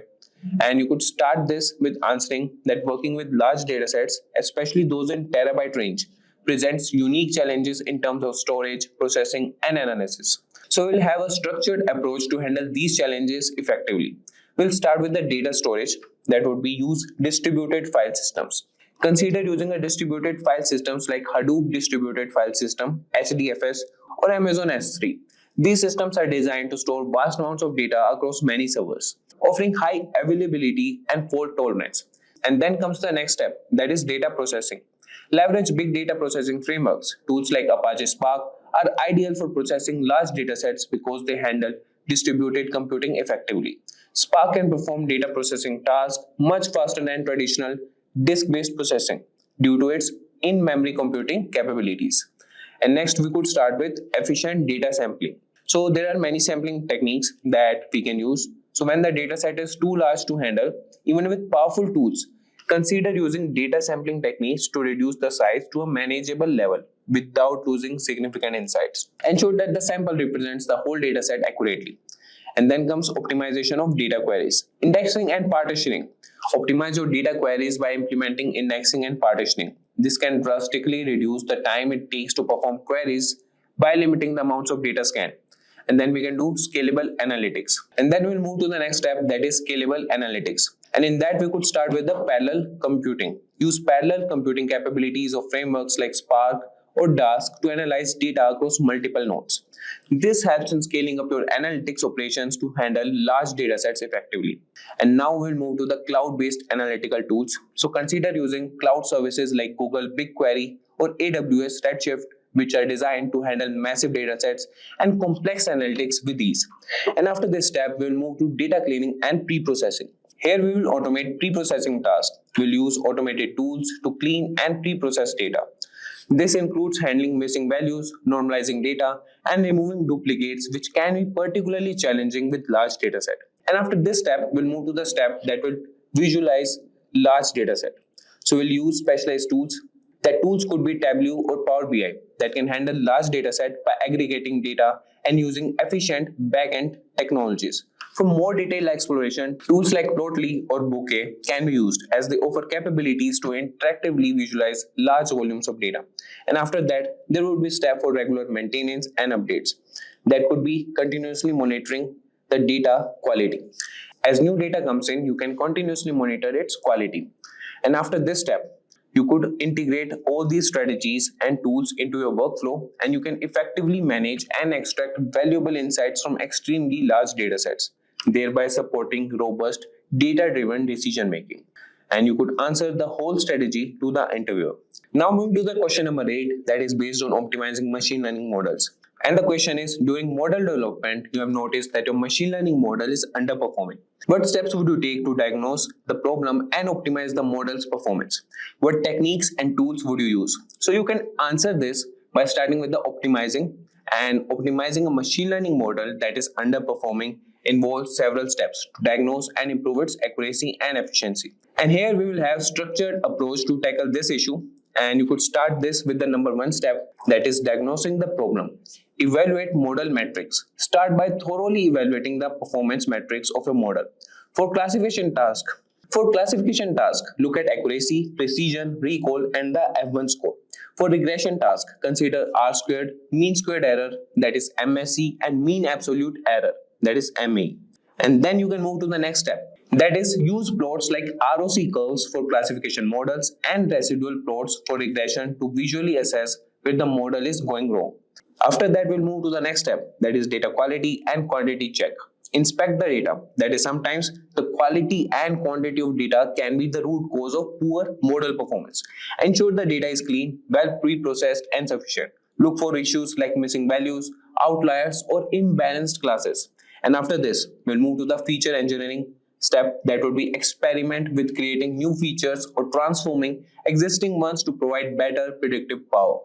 And you could start this with answering that working with large datasets, especially those in terabyte range, presents unique challenges in terms of storage, processing, and analysis. So we'll have a structured approach to handle these challenges effectively. We'll start with the data storage, that would be use distributed file systems. Consider using a distributed file systems like Hadoop Distributed File System, HDFS, or Amazon S3. These systems are designed to store vast amounts of data across many servers, offering high availability and fault tolerance. And then comes the next step, that is data processing. Leverage big data processing frameworks. Tools like Apache Spark are ideal for processing large datasets because they handle distributed computing effectively. Spark can perform data processing tasks much faster than traditional disk-based processing due to its in-memory computing capabilities. And next we could start with efficient data sampling. So there are many sampling techniques that we can use. So when the data set is too large to handle, even with powerful tools, consider using data sampling techniques to reduce the size to a manageable level without losing significant insights. Ensure that the sample represents the whole data set accurately. And then comes optimization of data queries. Indexing and partitioning. Optimize your data queries by implementing indexing and partitioning. This can drastically reduce the time it takes to perform queries by limiting the amounts of data scanned. And then we can do scalable analytics. And then we'll move to the next step, that is scalable analytics. And in that we could start with the parallel computing. Use parallel computing capabilities of frameworks like Spark or Dask to analyze data across multiple nodes. This helps in scaling up your analytics operations to handle large data sets effectively. And now we'll move to the cloud-based analytical tools. So consider using cloud services like Google BigQuery or AWS Redshift, which are designed to handle massive data sets and complex analytics with ease. And after this step, we'll move to data cleaning and pre-processing. Here we will automate pre-processing tasks. We'll use automated tools to clean and pre-process data. This includes handling missing values, normalizing data, and removing duplicates, which can be particularly challenging with large dataset. And after this step, we'll move to the step that will visualize large dataset. So we'll use specialized tools. That tools could be Tableau or Power BI that can handle large dataset by aggregating data and using efficient backend technologies. For more detailed exploration, tools like Plotly or Bouquet can be used as they offer capabilities to interactively visualize large volumes of data. And after that, there would be step for regular maintenance and updates. That could be continuously monitoring the data quality. As new data comes in, you can continuously monitor its quality. And after this step, you could integrate all these strategies and tools into your workflow, and you can effectively manage and extract valuable insights from extremely large datasets, thereby supporting robust data-driven decision making. And you could answer the whole strategy to the interviewer. Now moving to the question number 8, that is based on optimizing machine learning models. And the question is, during model development, you have noticed that your machine learning model is underperforming. What steps would you take to diagnose the problem and optimize the model's performance? What techniques and tools would you use? So you can answer this by starting with the optimizing. And optimizing a machine learning model that is underperforming involves several steps to diagnose and improve its accuracy and efficiency. And here we will have structured approach to tackle this issue. And you could start this with the number 1 step, that is diagnosing the problem. Evaluate model metrics. Start by thoroughly evaluating the performance metrics of your model. For classification task, look at accuracy, precision, recall, and the F1 score. For regression task, consider R squared, mean squared error, that is MSE, and mean absolute error, that is MAE. And then you can move to the next step. That is, use plots like ROC curves for classification models and residual plots for regression to visually assess where the model is going wrong. After that, we'll move to the next step, that is data quality and quantity check. Inspect the data. That is, sometimes the quality and quantity of data can be the root cause of poor model performance. Ensure the data is clean, well pre-processed, and sufficient. Look for issues like missing values, outliers, or imbalanced classes. And after this, we'll move to the feature engineering step, that would be experiment with creating new features or transforming existing ones to provide better predictive power.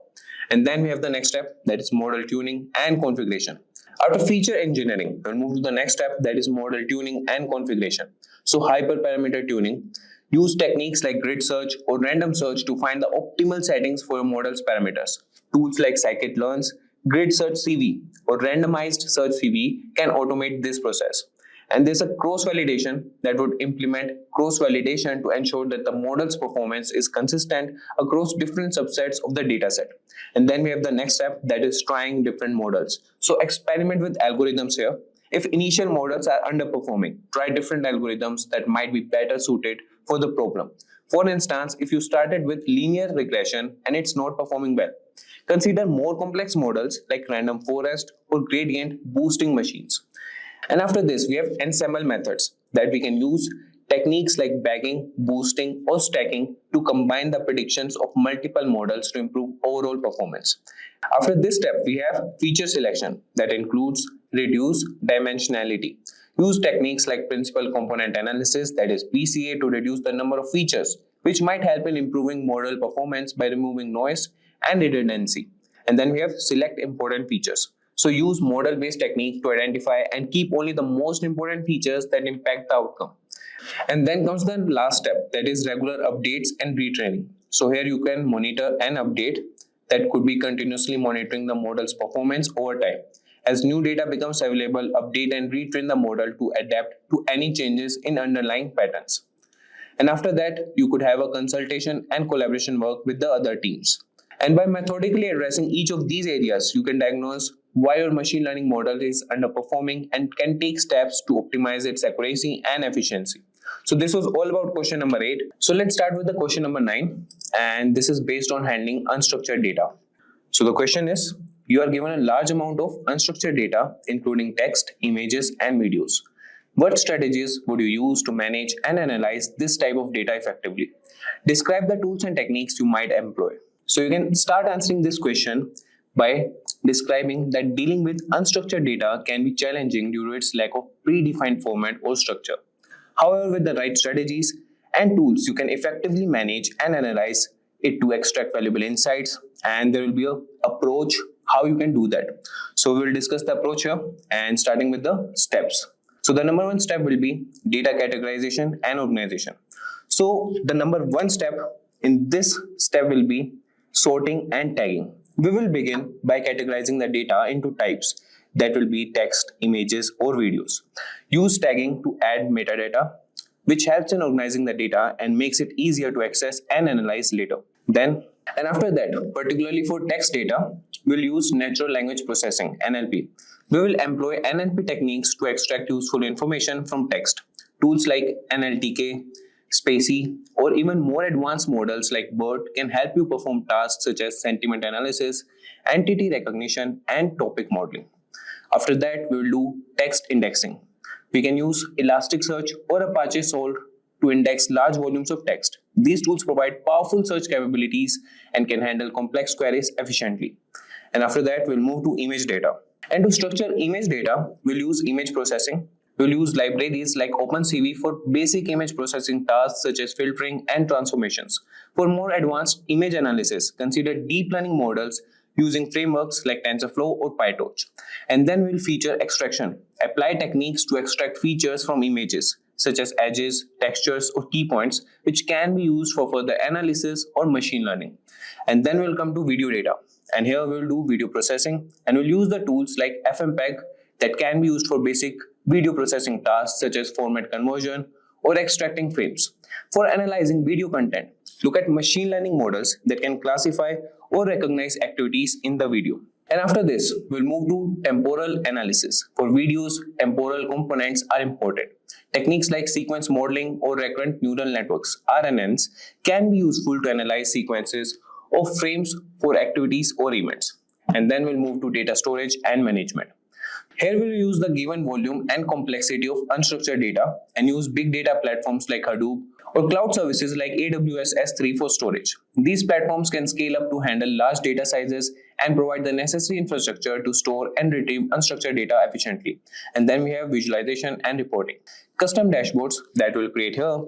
And then we have the next step, that is model tuning and configuration. After feature engineering, we'll move to the next step, that is model tuning and configuration. So hyperparameter tuning. Use techniques like grid search or random search to find the optimal settings for your model's parameters. Tools like scikit-learn's grid search CV or randomized search CV can automate this process. And there's a cross-validation that would implement cross-validation to ensure that the model's performance is consistent across different subsets of the dataset. And then we have the next step, that is trying different models. So experiment with algorithms here. If initial models are underperforming, try different algorithms that might be better suited for the problem. For instance, if you started with linear regression and it's not performing well, consider more complex models like random forest or gradient boosting machines. And after this, we have ensemble methods that we can use techniques like bagging, boosting, or stacking to combine the predictions of multiple models to improve overall performance. After this step, we have feature selection that includes reduce dimensionality. Use techniques like principal component analysis, that is PCA, to reduce the number of features, which might help in improving model performance by removing noise and redundancy. And then we have select important features. So use model-based technique to identify and keep only the most important features that impact the outcome. And then comes the last step, that is regular updates and retraining. So here you can monitor and update, that could be continuously monitoring the model's performance over time. As new data becomes available, update and retrain the model to adapt to any changes in underlying patterns. And after that, you could have a consultation and collaboration work with the other teams. And by methodically addressing each of these areas, you can diagnose why your machine learning model is underperforming and can take steps to optimize its accuracy and efficiency. So this was all about question number 8. So let's start with the question number 9, and this is based on handling unstructured data. So the question is, you are given a large amount of unstructured data, including text, images, and videos. What strategies would you use to manage and analyze this type of data effectively? Describe the tools and techniques you might employ. So you can start answering this question by describing that dealing with unstructured data can be challenging due to its lack of predefined format or structure. However, with the right strategies and tools, you can effectively manage and analyze it to extract valuable insights, and there will be an approach how you can do that. So we will discuss the approach here, and starting with the steps. So the number 1 step will be data categorization and organization. So the number 1 step in this step will be sorting and tagging. We will begin by categorizing the data into types, that will be text, images, or videos. Use tagging to add metadata, which helps in organizing the data and makes it easier to access and analyze later. And after that, particularly for text data, we'll use natural language processing, NLP. We will employ NLP techniques to extract useful information from text. Tools like NLTK, Spacey, or even more advanced models like BERT can help you perform tasks such as sentiment analysis, entity recognition, and topic modeling. After that, we will do text indexing. We can use Elasticsearch or Apache Solid to index large volumes of text. These tools provide powerful search capabilities and can handle complex queries efficiently. And after that, we'll move to image data. And to structure image data, we'll use image processing. We'll use libraries like OpenCV for basic image processing tasks such as filtering and transformations. For more advanced image analysis, consider deep learning models using frameworks like TensorFlow or PyTorch. And then we'll feature extraction. Apply techniques to extract features from images, such as edges, textures, or key points, which can be used for further analysis or machine learning. And then we'll come to video data. And here we'll do video processing, and we'll use the tools like FMPEG that can be used for basic video processing tasks such as format conversion or extracting frames. For analyzing video content, look at machine learning models that can classify or recognize activities in the video. And after this, we'll move to temporal analysis. For videos, temporal components are important. Techniques like sequence modeling or recurrent neural networks, RNNs, can be useful to analyze sequences of frames for activities or events. And then we'll move to data storage and management. Here we'll use the given volume and complexity of unstructured data and use big data platforms like Hadoop or cloud services like AWS S3 for storage. These platforms can scale up to handle large data sizes and provide the necessary infrastructure to store and retrieve unstructured data efficiently. And then we have visualization and reporting. Custom dashboards that we'll create here.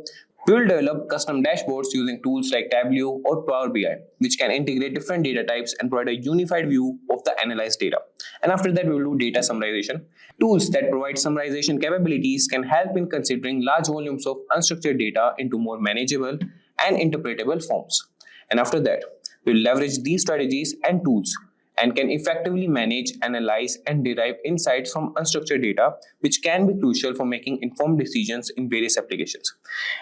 We will develop custom dashboards using tools like Tableau or Power BI, which can integrate different data types and provide a unified view of the analyzed data. And after that, we will do data summarization. Tools that provide summarization capabilities can help in considering large volumes of unstructured data into more manageable and interpretable forms. And after that, we will leverage these strategies and tools and can effectively manage, analyze, and derive insights from unstructured data, which can be crucial for making informed decisions in various applications.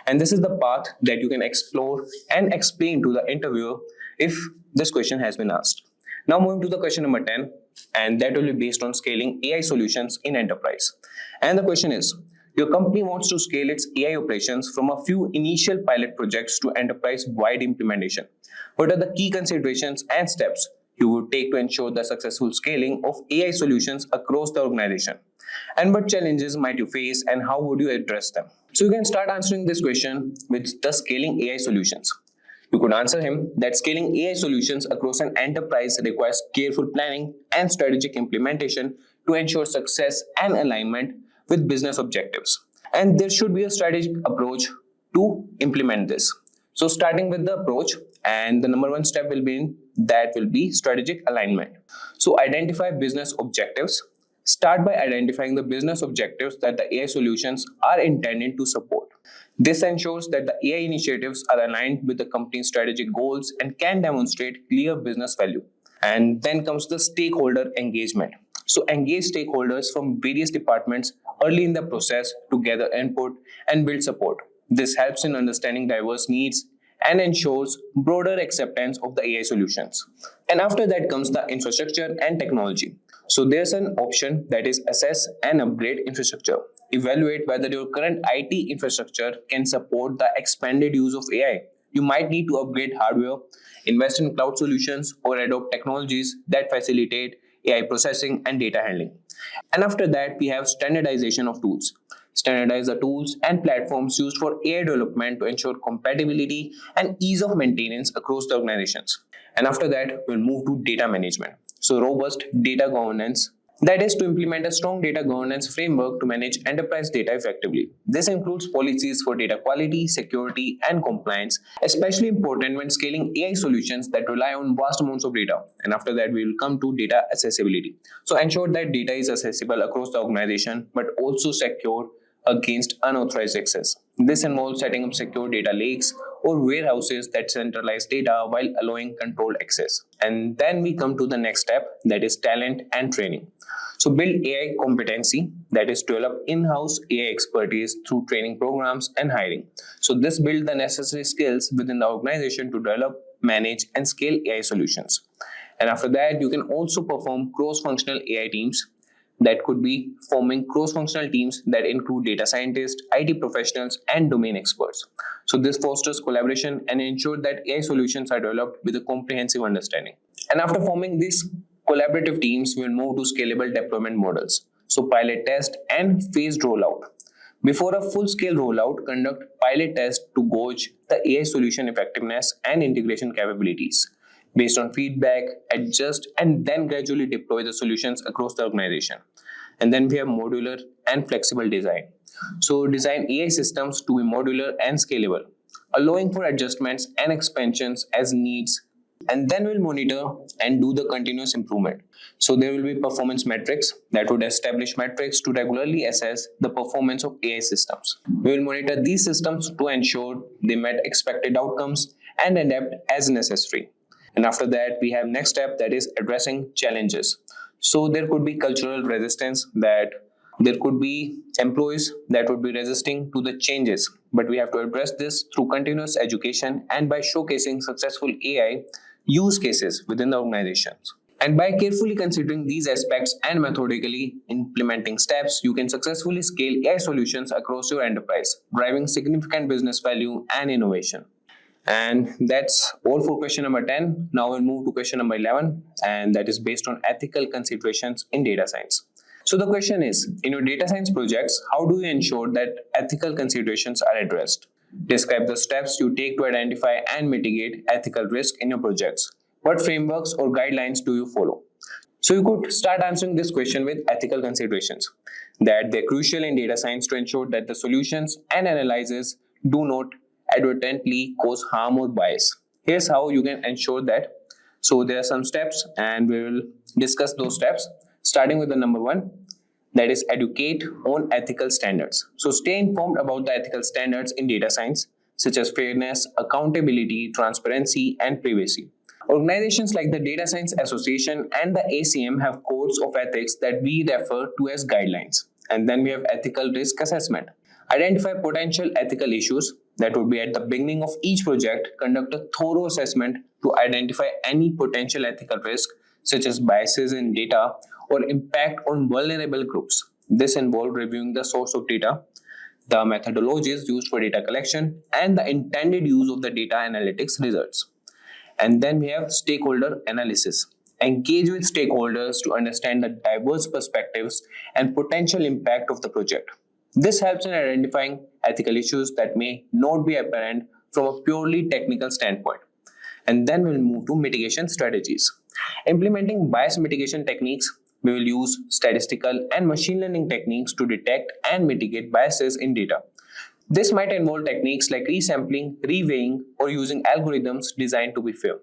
And this is the path that you can explore and explain to the interviewer if this question has been asked. Now moving to the question number 10, and that will be based on scaling AI solutions in enterprise. And the question is, your company wants to scale its AI operations from a few initial pilot projects to enterprise-wide implementation. What are the key considerations and steps you would take to ensure the successful scaling of AI solutions across the organization? And what challenges might you face and how would you address them? So you can start answering this question with the scaling AI solutions. You could answer him that scaling AI solutions across an enterprise requires careful planning and strategic implementation to ensure success and alignment with business objectives. And there should be a strategic approach to implement this. So starting with the approach, and the number one step will be strategic alignment. So identify business objectives. Start by identifying the business objectives that the AI solutions are intended to support. This ensures that the AI initiatives are aligned with the company's strategic goals and can demonstrate clear business value. And then comes the stakeholder engagement. So engage stakeholders from various departments early in the process to gather input and build support. This helps in understanding diverse needs and ensures broader acceptance of the AI solutions. And after that comes the infrastructure and technology. So there's an option that is assess and upgrade infrastructure. Evaluate whether your current IT infrastructure can support the expanded use of AI. You might need to upgrade hardware, invest in cloud solutions, or adopt technologies that facilitate AI processing and data handling. And after that, we have standardization of tools. Standardize the tools and platforms used for AI development to ensure compatibility and ease of maintenance across the organizations. And after that, we'll move to data management. So robust data governance, that is to implement a strong data governance framework to manage enterprise data effectively. This includes policies for data quality, security, and compliance, especially important when scaling AI solutions that rely on vast amounts of data. And after that, we will come to data accessibility. So ensure that data is accessible across the organization, but also secure against unauthorized access. This involves setting up secure data lakes or warehouses that centralize data while allowing controlled access. And then we come to the next step, that is talent and training. So build AI competency, that is develop in-house AI expertise through training programs and hiring. So this builds the necessary skills within the organization to develop, manage, and scale AI solutions. And after that, you can also perform cross-functional AI teams. That could be forming cross-functional teams that include data scientists, IT professionals, and domain experts. So this fosters collaboration and ensures that AI solutions are developed with a comprehensive understanding. And after forming these collaborative teams, we'll move to scalable deployment models. So pilot test and phased rollout. Before a full-scale rollout, conduct pilot tests to gauge the AI solution effectiveness and integration capabilities. Based on feedback, adjust and then gradually deploy the solutions across the organization. And then we have modular and flexible design. So design AI systems to be modular and scalable, allowing for adjustments and expansions as needs. And then we'll monitor and do the continuous improvement. So there will be performance metrics that would establish metrics to regularly assess the performance of AI systems. We will monitor these systems to ensure they met expected outcomes and adapt as necessary. And after that, we have next step, that is addressing challenges. So there could be cultural resistance, that there could be employees that would be resisting to the changes, but we have to address this through continuous education and by showcasing successful AI use cases within the organizations. And by carefully considering these aspects and methodically implementing steps, you can successfully scale AI solutions across your enterprise, driving significant business value and innovation. And that's all for question number 10. Now we'll move to question number 11, and that is based on ethical considerations in data science. So the question is, in your data science projects, how do you ensure that ethical considerations are addressed? Describe the steps you take to identify and mitigate ethical risk in your projects. What frameworks or guidelines do you follow? So you could start answering this question with ethical considerations, that they're crucial in data science to ensure that the solutions and analyses do not advertently cause harm or bias. Here's how you can ensure that. So there are some steps and we will discuss those steps, starting with the number 1, that is educate on ethical standards. So stay informed about the ethical standards in data science, such as fairness, accountability, transparency, and privacy. Organizations like the Data Science Association and the ACM have codes of ethics that we refer to as guidelines. And then we have ethical risk assessment. Identify potential ethical issues. That would be at the beginning of each project, conduct a thorough assessment to identify any potential ethical risk, such as biases in data or impact on vulnerable groups. This involves reviewing the source of data, the methodologies used for data collection, and the intended use of the data analytics results. And then we have stakeholder analysis. Engage with stakeholders to understand the diverse perspectives and potential impact of the project. This helps in identifying ethical issues that may not be apparent from a purely technical standpoint. And then we'll move to mitigation strategies. Implementing bias mitigation techniques, we will use statistical and machine learning techniques to detect and mitigate biases in data. This might involve techniques like resampling, reweighing, or using algorithms designed to be fair.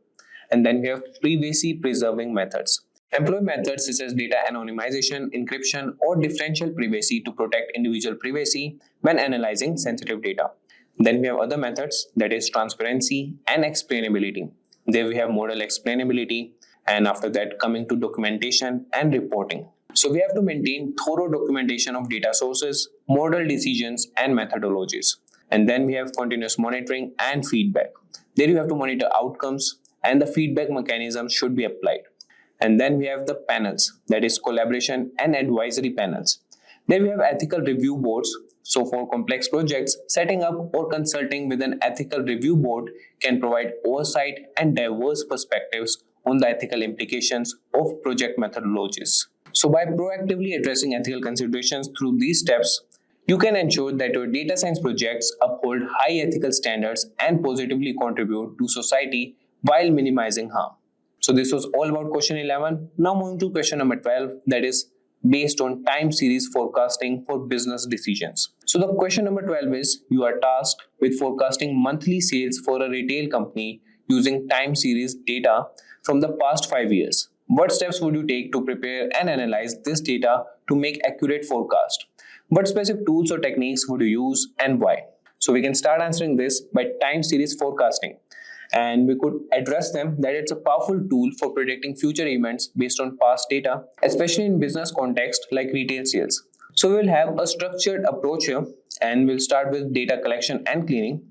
And then we have privacy preserving methods. Employ methods such as data anonymization, encryption, or differential privacy to protect individual privacy when analyzing sensitive data. Then we have other methods, that is transparency and explainability. There we have model explainability, and after that coming to documentation and reporting. So we have to maintain thorough documentation of data sources, model decisions, and methodologies. And then we have continuous monitoring and feedback. There you have to monitor outcomes and the feedback mechanism should be applied. And then we have the panels, that is collaboration and advisory panels. There we have ethical review boards. So for complex projects, setting up or consulting with an ethical review board can provide oversight and diverse perspectives on the ethical implications of project methodologies. So by proactively addressing ethical considerations through these steps, you can ensure that your data science projects uphold high ethical standards and positively contribute to society while minimizing harm. So this was all about question 11. Now moving to question number 12, that is based on time series forecasting for business decisions. So the question number 12 is, you are tasked with forecasting monthly sales for a retail company using time series data from the past 5 years. What steps would you take to prepare and analyze this data to make accurate forecast? What specific tools or techniques would you use and why? So we can start answering this by time series forecasting. And we could address them that it's a powerful tool for predicting future events based on past data, especially in business context like retail sales. So we will have a structured approach here, and we'll start with data collection and cleaning.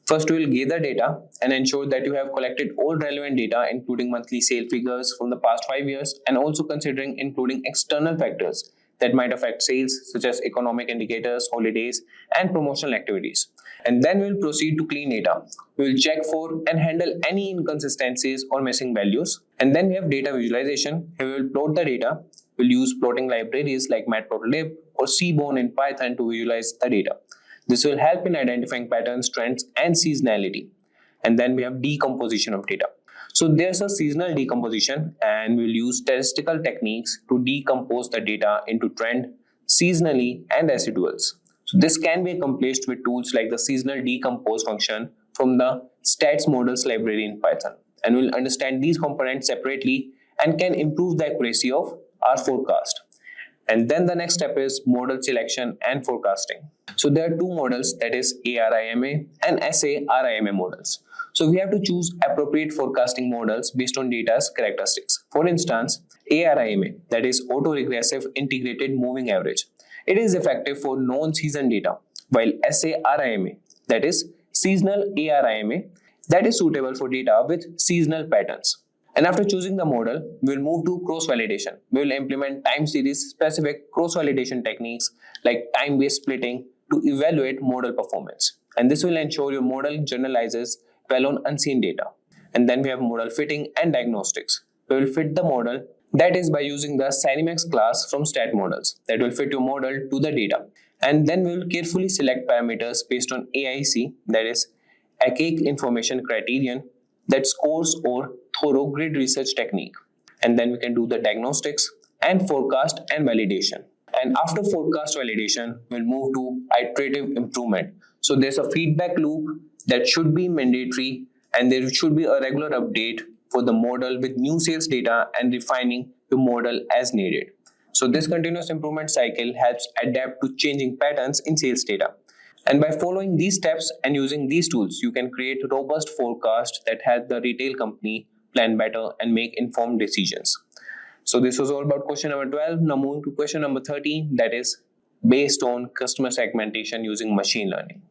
First, we will gather data and ensure that you have collected all relevant data, including monthly sale figures from the past 5 years, and also considering including external factors that might affect sales, such as economic indicators, holidays, and promotional activities. And then we'll proceed to clean data. We'll check for and handle any inconsistencies or missing values. And then we have data visualization. Here we will plot the data. we'll use plotting libraries like matplotlib or seaborn in Python to visualize the data. This will help in identifying patterns, trends, and seasonality. And then we have decomposition of data. So there's a seasonal decomposition, and we'll use statistical techniques to decompose the data into trend, seasonally, and residuals. So this can be accomplished with tools like the seasonal decompose function from the stats models library in Python. And we'll understand these components separately and can improve the accuracy of our forecast. And then the next step is model selection and forecasting. So there are two models, that is ARIMA and SARIMA models. So we have to choose appropriate forecasting models based on data's characteristics. For instance, ARIMA, that is autoregressive integrated moving average. It is effective for non-season data, while SARIMA, that is seasonal ARIMA, that is suitable for data with seasonal patterns. And after choosing the model, we'll move to cross-validation. We will implement time series specific cross-validation techniques like time-based splitting to evaluate model performance. And this will ensure your model generalizes well on unseen data. And then we have model fitting and diagnostics. We will fit the model, that is by using the Synimax class from stat models that will fit your model to the data. And then we will carefully select parameters based on AIC, that is Archaic Information Criterion, that scores or thorough grid research technique. And then we can do the diagnostics and forecast and validation. And after forecast validation, we'll move to iterative improvement. So there's a feedback loop that should be mandatory, and there should be a regular update for the model with new sales data and refining the model as needed. So this continuous improvement cycle helps adapt to changing patterns in sales data. And by following these steps and using these tools, you can create robust forecasts that help the retail company plan better and make informed decisions. So this was all about question number 12. Now moving to question number 13, that is based on customer segmentation using machine learning.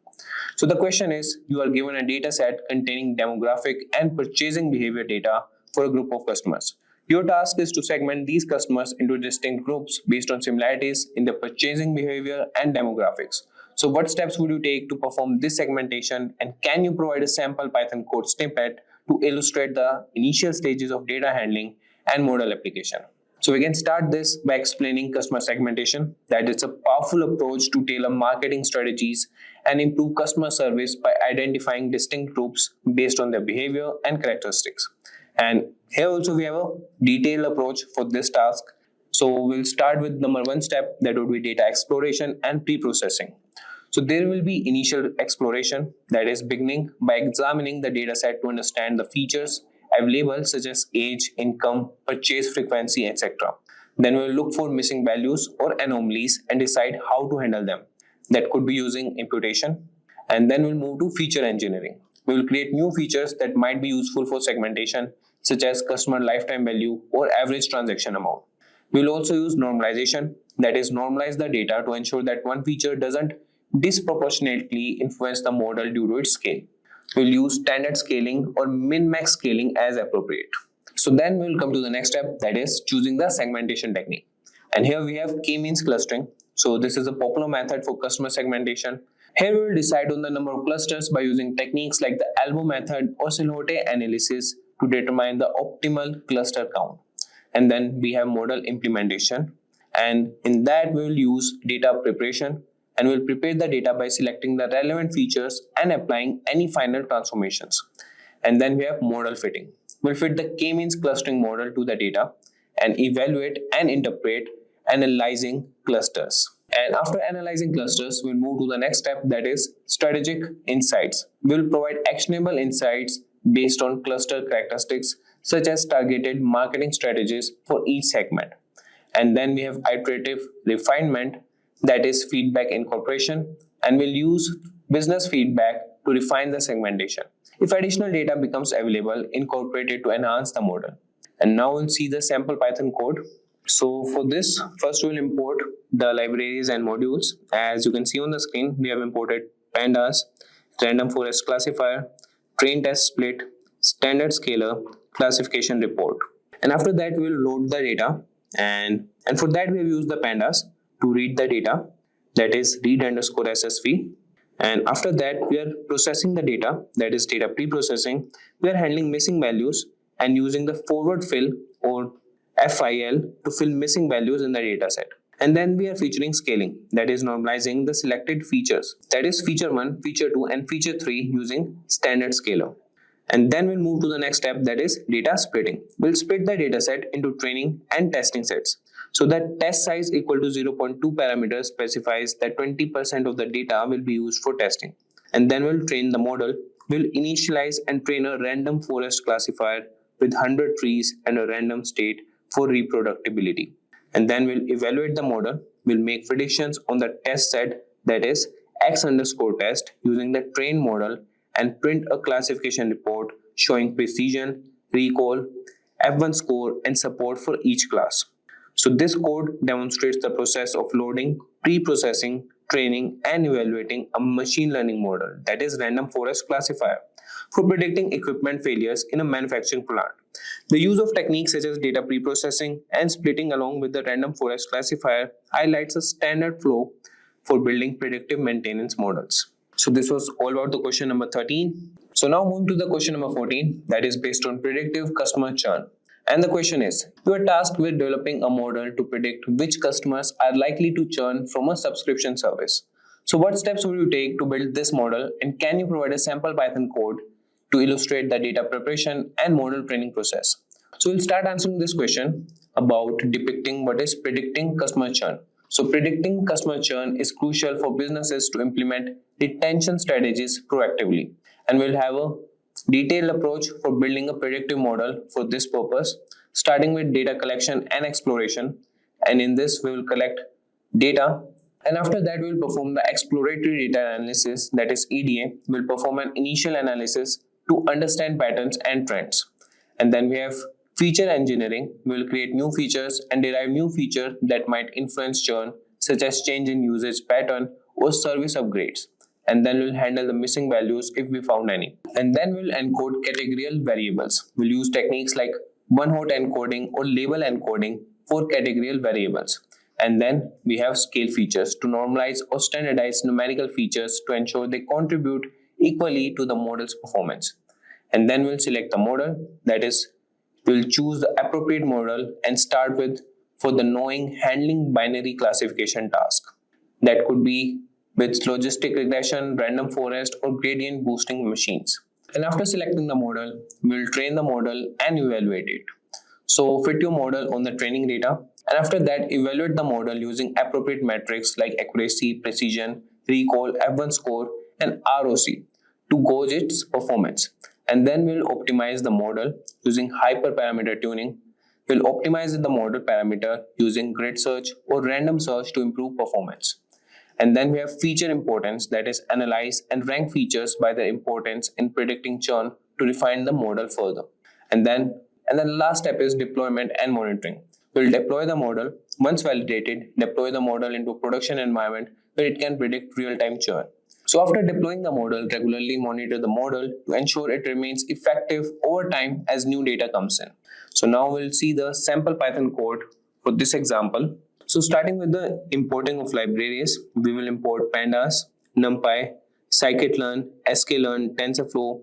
So the question is, you are given a data set containing demographic and purchasing behavior data for a group of customers. Your task is to segment these customers into distinct groups based on similarities in their purchasing behavior and demographics. So what steps would you take to perform this segmentation, and can you provide a sample Python code snippet to illustrate the initial stages of data handling and model application? So we can start this by explaining customer segmentation, that it's a powerful approach to tailor marketing strategies and improve customer service by identifying distinct groups based on their behavior and characteristics. And here also we have a detailed approach for this task. So we'll start with number one step, that would be data exploration and pre-processing. So there will be initial exploration, that is beginning by examining the data set to understand the features available such as age, income, purchase frequency, etc. Then we will look for missing values or anomalies and decide how to handle them. That could be using imputation. And then we'll move to feature engineering. We will create new features that might be useful for segmentation, such as customer lifetime value or average transaction amount. We will also use normalization, that is normalize the data to ensure that one feature doesn't disproportionately influence the model due to its scale. We'll use standard scaling or min-max scaling as appropriate. So then we'll come to the next step, that is choosing the segmentation technique. And here we have k-means clustering. So this is a popular method for customer segmentation. Here we will decide on the number of clusters by using techniques like the elbow method or silhouette analysis to determine the optimal cluster count. And then we have model implementation. And in that we will use data preparation, and we'll prepare the data by selecting the relevant features and applying any final transformations. And then we have model fitting. We'll fit the k-means clustering model to the data and evaluate and interpret analyzing clusters. And after analyzing clusters, we'll move to the next step, that is strategic insights. We'll provide actionable insights based on cluster characteristics such as targeted marketing strategies for each segment. And then we have iterative refinement, that is feedback incorporation, and we'll use business feedback to refine the segmentation. If additional data becomes available, incorporate it to enhance the model. And now we'll see the sample Python code. So for this, first we'll import the libraries and modules. As you can see on the screen, we have imported pandas, random forest classifier, train test split, standard scalar, classification report. And after that, we'll load the data. And for that, we have used the pandas to read the data, that is read_ssv. And after that, we are processing the data, that is data pre-processing. We are handling missing values and using the forward fill or FIL to fill missing values in the dataset. And then we are featuring scaling, that is normalizing the selected features, that is feature 1, feature 2 and feature 3 using standard scaler. And then we'll move to the next step, that is data splitting. We'll split the dataset into training and testing sets. So that test size equal to 0.2 parameters specifies that 20% of the data will be used for testing. And then we'll train the model. We'll initialize and train a random forest classifier with 100 trees and a random state for reproducibility. And then we'll evaluate the model. We'll make predictions on the test set, that is x underscore test, using the trained model, and print a classification report showing precision, recall, F1 score and support for each class. So this code demonstrates the process of loading, pre-processing, training and evaluating a machine learning model, that is random forest classifier, for predicting equipment failures in a manufacturing plant. The use of techniques such as data pre-processing and splitting along with the random forest classifier highlights a standard flow for building predictive maintenance models. So this was all about the question number 13. So now moving to the question number 14, that is based on predictive customer churn. And the question is, you are tasked with developing a model to predict which customers are likely to churn from a subscription service. So what steps will you take to build this model, and can you provide a sample Python code to illustrate the data preparation and model training process? So we'll start answering this question about depicting what is predicting customer churn. So predicting customer churn is crucial for businesses to implement retention strategies proactively. And we'll have a detailed approach for building a predictive model for this purpose, starting with data collection and exploration. And in this, we will collect data. And after that, we will perform the exploratory data analysis, that is EDA. We'll perform an initial analysis to understand patterns and trends. And then we have feature engineering. We will create new features and derive new features that might influence churn, such as change in usage pattern or service upgrades. And then we'll handle the missing values if we found any. And then we'll encode categorical variables. We'll use techniques like one-hot encoding or label encoding for categorical variables. And then we have scale features to normalize or standardize numerical features to ensure they contribute equally to the model's performance. And then we'll select the model, that is, we'll choose the appropriate model and start with for the knowing handling binary classification task. That could be with logistic regression, random forest or gradient boosting machines. And after selecting the model, we'll train the model and evaluate it. So fit your model on the training data, and after that evaluate the model using appropriate metrics like accuracy, precision, recall, F1 score and ROC to gauge its performance. And then we'll optimize the model using hyperparameter tuning. We'll optimize the model parameter using grid search or random search to improve performance. And then we have feature importance, that is analyze and rank features by their importance in predicting churn to refine the model further. And then the last step is deployment and monitoring. We'll deploy the model. Once validated, deploy the model into a production environment where it can predict real-time churn. So after deploying the model, regularly monitor the model to ensure it remains effective over time as new data comes in. So now we'll see the sample Python code for this example. So starting with the importing of libraries, we will import pandas, numpy, scikit-learn, sklearn, tensorflow,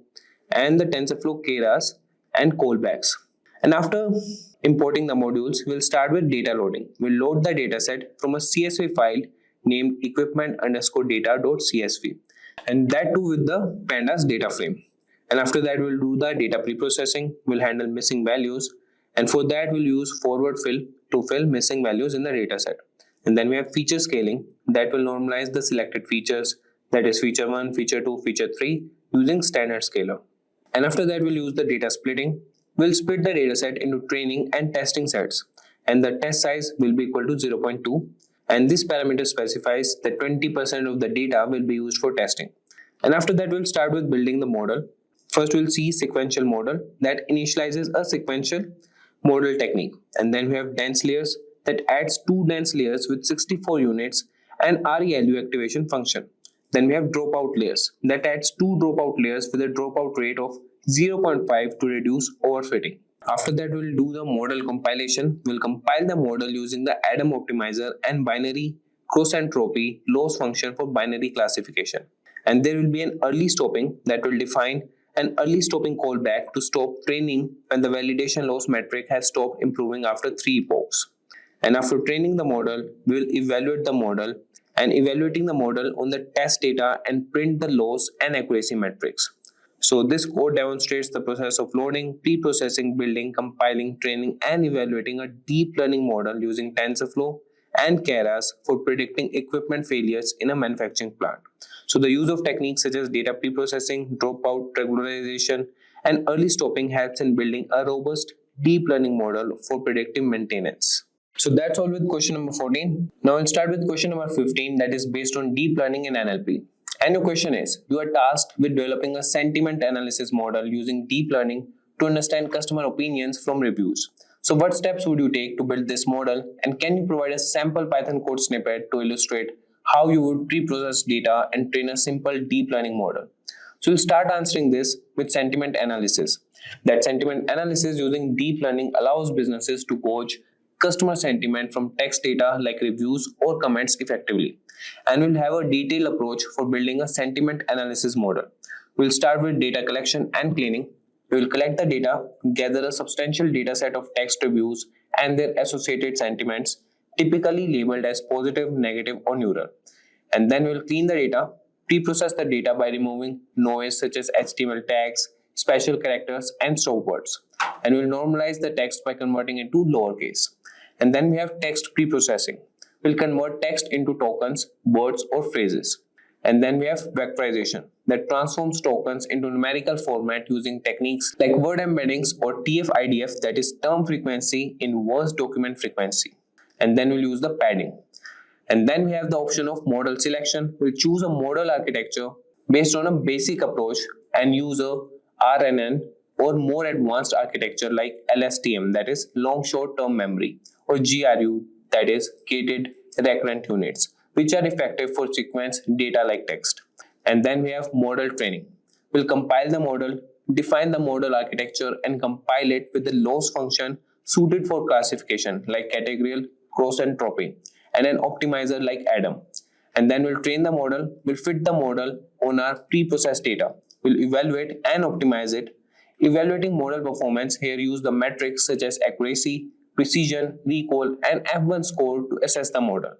and the tensorflow keras and callbacks. And after importing the modules, we'll start with data loading. We'll load the dataset from a CSV file named equipment_data.csv, and that too with the pandas data frame. And after that, we'll do the data pre-processing. We'll handle missing values, and for that we'll use forward fill to fill missing values in the dataset. And then we have feature scaling that will normalize the selected features, that is feature 1, feature 2, feature 3 using standard scaler. And after that, we'll use the data splitting. We'll split the dataset into training and testing sets, and the test size will be equal to 0.2. And this parameter specifies that 20% of the data will be used for testing. And after that, we'll start with building the model. First, we'll see sequential model that initializes a sequential model technique. And then we have dense layers that adds 2 dense layers with 64 units and ReLU activation function. Then we have dropout layers that adds 2 dropout layers with a dropout rate of 0.5 to reduce overfitting. After that, we'll do the model compilation. We'll compile the model using the Adam optimizer and binary cross entropy loss function for binary classification. And there will be an early stopping that will define an early stopping callback to stop training when the validation loss metric has stopped improving after 3 epochs. And after training the model, we will evaluate the model and evaluating the model on the test data and print the loss and accuracy metrics. So this code demonstrates the process of loading, pre-processing, building, compiling, training, and evaluating a deep learning model using TensorFlow and Keras for predicting equipment failures in a manufacturing plant. So the use of techniques such as data pre-processing, dropout, regularization, and early stopping helps in building a robust deep learning model for predictive maintenance. So that's all with question number 14. Now we'll start with question number 15, that is based on deep learning and NLP. And your question is, you are tasked with developing a sentiment analysis model using deep learning to understand customer opinions from reviews. So what steps would you take to build this model, and can you provide a sample Python code snippet to illustrate how you would pre-process data and train a simple deep learning model? So we'll start answering this with sentiment analysis. That sentiment analysis using deep learning allows businesses to gauge customer sentiment from text data like reviews or comments effectively. And we'll have a detailed approach for building a sentiment analysis model. We'll start with data collection and cleaning. We will collect the data, gather a substantial data set of text reviews and their associated sentiments, typically labeled as positive, negative, or neutral. And then we'll clean the data, pre-process the data by removing noise such as HTML tags, special characters, and stop words. And we'll normalize the text by converting it to lowercase. And then we have text pre-processing. We'll convert text into tokens, words, or phrases. And then we have vectorization that transforms tokens into numerical format using techniques like word embeddings or TF-IDF, that is term frequency inverse document frequency. And then we'll use the padding. And then we have the option of model selection. We'll choose a model architecture based on a basic approach and use a RNN or more advanced architecture like LSTM, that is long short term memory, or GRU, that is gated recurrent units, which are effective for sequence data like text. And then we have model training. We'll compile the model, define the model architecture, and compile it with the loss function suited for classification like categorical, cross entropy, and an optimizer like Adam. And then we'll train the model, we'll fit the model on our pre-processed data. We'll evaluate and optimize it. Evaluating model performance, here use the metrics such as accuracy, precision, recall, and F1 score to assess the model.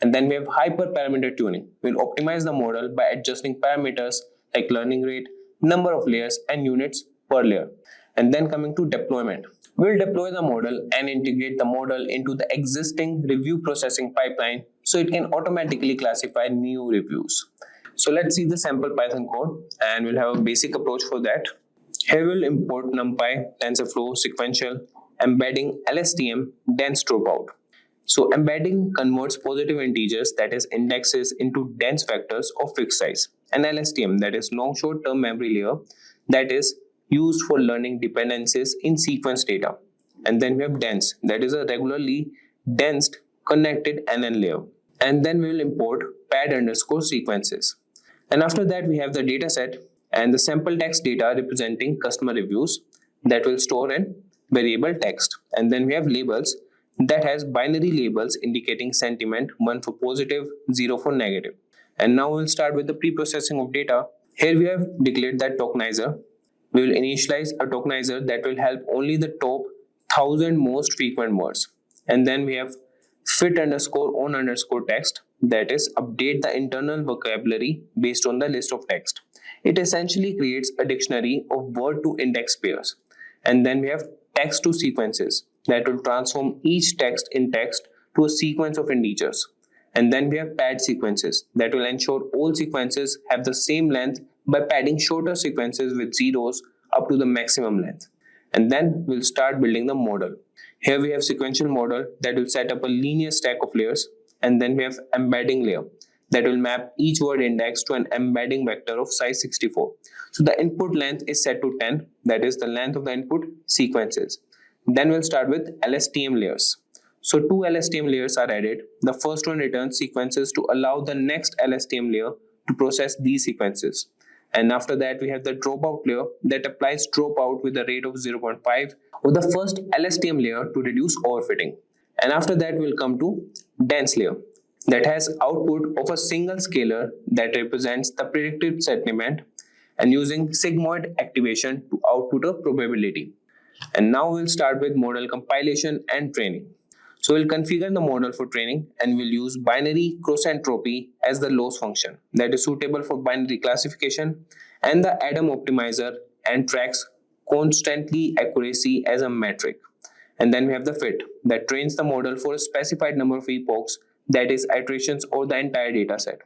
And then we have hyperparameter tuning. We'll optimize the model by adjusting parameters like learning rate, number of layers, and units per layer. And then coming to deployment. We'll deploy the model and integrate the model into the existing review processing pipeline so it can automatically classify new reviews. So let's see the sample Python code, and we'll have a basic approach for that. Here we'll import NumPy, TensorFlow, sequential, embedding, LSTM, dense dropout. So embedding converts positive integers, that is indexes, into dense vectors of fixed size. And LSTM, that is long short term memory layer, that is used for learning dependencies in sequence data. And then we have dense, that is a regularly densed connected NN layer. And then we will import pad underscore sequences. And after that we have the data set and the sample text data representing customer reviews that will store in variable text. And then we have labels that has binary labels indicating sentiment, 1 for positive, 0 for negative. And now we'll start with the pre-processing of data. Here we have declared that tokenizer. We will initialize a tokenizer that will help only the top 1000 most frequent words. And then we have fit underscore on underscore text, that is update the internal vocabulary based on the list of text. It essentially creates a dictionary of word to index pairs. And then we have text to sequences that will transform each text in text to a sequence of integers. And then we have pad sequences that will ensure all sequences have the same length by padding shorter sequences with zeros up to the maximum length. And then we'll start building the model. Here we have sequential model that will set up a linear stack of layers. And then we have embedding layer that will map each word index to an embedding vector of size 64. So the input length is set to 10, that is the length of the input sequences. Then we'll start with LSTM layers. So 2 LSTM layers are added. The first one returns sequences to allow the next LSTM layer to process these sequences. And after that we have the dropout layer that applies dropout with a rate of 0.5 of the first LSTM layer to reduce overfitting. And after that we'll come to dense layer that has output of a single scalar that represents the predicted sentiment. and using sigmoid activation to output a probability. And now we'll start with model compilation and training. So we'll configure the model for training and we'll use binary cross entropy as the loss function that is suitable for binary classification, and the Adam optimizer and tracks constantly accuracy as a metric. And then we have the fit that trains the model for a specified number of epochs, that is iterations or the entire data set.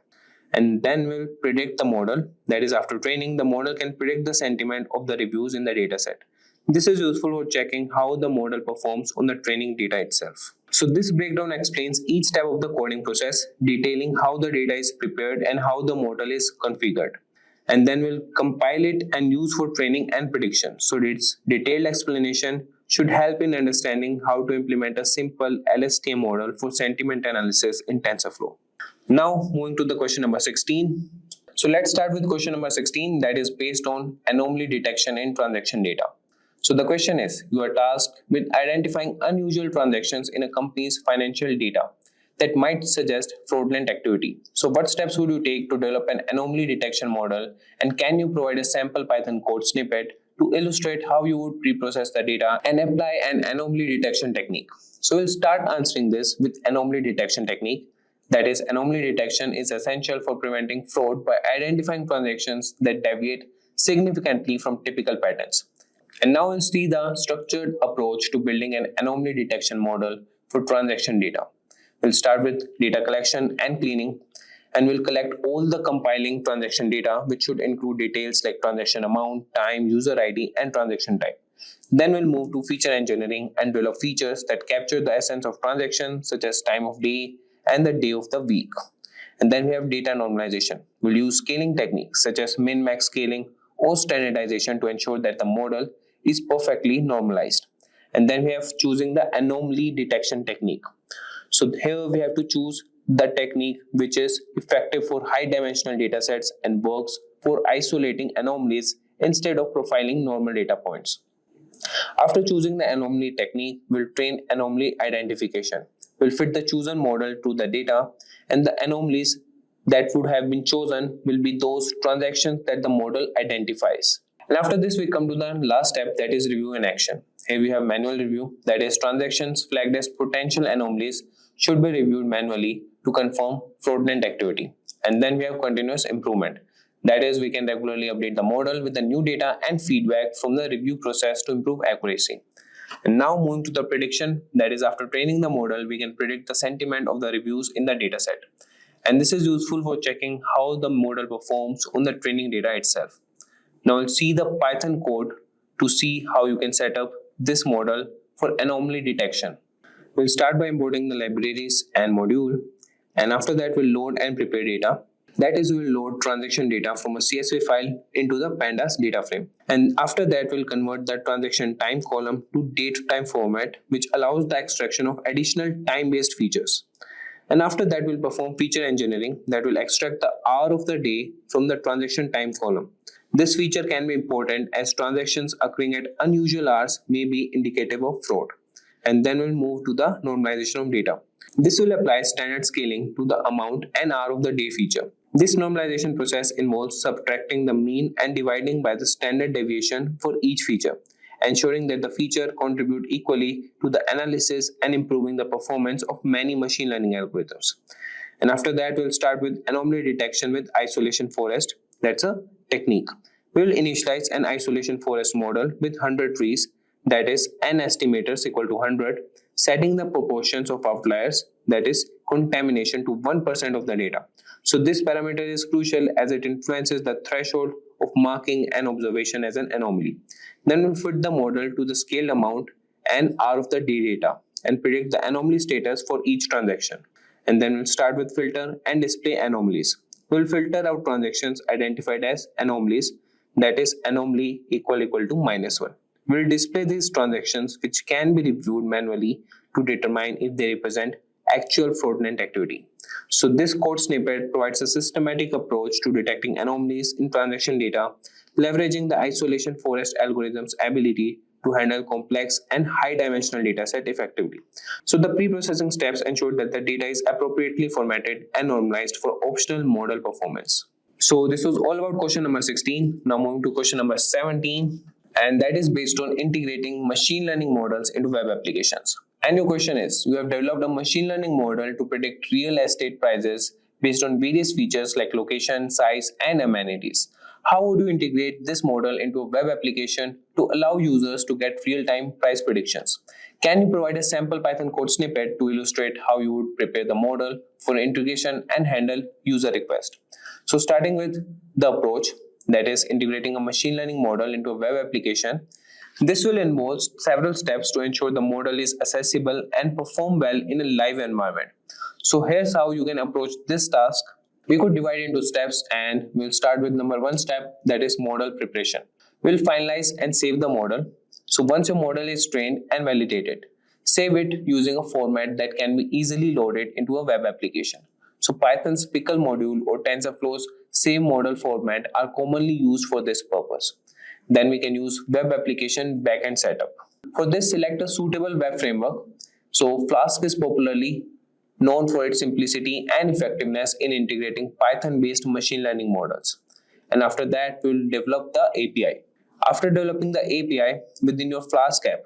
And then we'll predict the model, that is after training the model can predict the sentiment of the reviews in the data set. This is useful for checking how the model performs on the training data itself. So this breakdown explains each step of the coding process, detailing how the data is prepared and how the model is configured. And then we'll compile it and use for training and prediction. So its detailed explanation should help in understanding how to implement a simple LSTM model for sentiment analysis in TensorFlow. Now moving to the question number 16. So let's start with question number 16, that is based on anomaly detection in transaction data. So the question is, you are tasked with identifying unusual transactions in a company's financial data that might suggest fraudulent activity. So what steps would you take to develop an anomaly detection model, and can you provide a sample Python code snippet to illustrate how you would pre-process the data and apply an anomaly detection technique? So we'll start answering this with anomaly detection technique. That is, anomaly detection is essential for preventing fraud by identifying transactions that deviate significantly from typical patterns. And now we'll see the structured approach to building an anomaly detection model for transaction data. We'll start with data collection and cleaning, and we'll collect all the compiling transaction data, which should include details like transaction amount, time, user ID, and transaction type. Then we'll move to feature engineering and develop features that capture the essence of transactions, such as time of day and the day of the week. And then we have data normalization. We'll use scaling techniques such as min-max scaling or standardization to ensure that the model is perfectly normalized. And then we have choosing the anomaly detection technique. So here we have to choose the technique which is effective for high dimensional data sets and works for isolating anomalies instead of profiling normal data points. After choosing the anomaly technique, we'll train anomaly identification. We'll fit the chosen model to the data, and the anomalies that would have been chosen will be those transactions that the model identifies. And after this, we come to the last step, that is review in action. Here we have manual review, that is transactions flagged as potential anomalies should be reviewed manually to confirm fraudulent activity. And then we have continuous improvement. That is, we can regularly update the model with the new data and feedback from the review process to improve accuracy. And now moving to the prediction, that is after training the model, we can predict the sentiment of the reviews in the dataset. And this is useful for checking how the model performs on the training data itself. Now we'll see the Python code to see how you can set up this model for anomaly detection. We'll start by importing the libraries and module, and after that we'll load and prepare data. That is, we'll load transaction data from a CSV file into the pandas data frame. And after that, we'll convert the transaction time column to date time format, which allows the extraction of additional time-based features. And after that, we'll perform feature engineering that will extract the hour of the day from the transaction time column. This feature can be important as transactions occurring at unusual hours may be indicative of fraud. And then we'll move to the normalization of data. This will apply standard scaling to the amount and hour of the day feature. This normalization process involves subtracting the mean and dividing by the standard deviation for each feature, ensuring that the feature contribute equally to the analysis and improving the performance of many machine learning algorithms. And after that, we'll start with anomaly detection with isolation forest. That's a technique. We will initialize an isolation forest model with 100 trees, that is n estimators equal to 100, setting the proportions of outliers, that is contamination, to 1% of the data. So this parameter is crucial as it influences the threshold of marking an observation as an anomaly. Then we'll fit the model to the scaled amount and hour of the day data and predict the anomaly status for each transaction. And then we'll start with filter and display anomalies. We'll filter out transactions identified as anomalies, that is anomaly equal to -1. We'll display these transactions which can be reviewed manually to determine if they represent actual fraudulent activity. So this code snippet provides a systematic approach to detecting anomalies in transaction data, leveraging the isolation forest algorithm's ability to handle complex and high-dimensional data set effectively. So the pre-processing steps ensure that the data is appropriately formatted and normalized for optional model performance. So this was all about question number 16. Now moving to question number 17, and that is based on integrating machine learning models into web applications. And your question is, you have developed a machine learning model to predict real estate prices based on various features like location, size, and amenities. How would you integrate this model into a web application to allow users to get real-time price predictions? Can you provide a sample Python code snippet to illustrate how you would prepare the model for integration and handle user requests? So starting with the approach, that is integrating a machine learning model into a web application, this will involve several steps to ensure the model is accessible and perform well in a live environment. So here's how you can approach this task. We could divide into steps, and we'll start with number 1 step, that is model preparation. We'll finalize and save the model. So once your model is trained and validated, save it using a format that can be easily loaded into a web application. So Python's pickle module or TensorFlow's save model format are commonly used for this purpose. Then we can use web application backend setup. For this, select a suitable web framework. So Flask is popularly known for its simplicity and effectiveness in integrating Python-based machine learning models. And after that, we'll develop the API. After developing the API within your Flask app,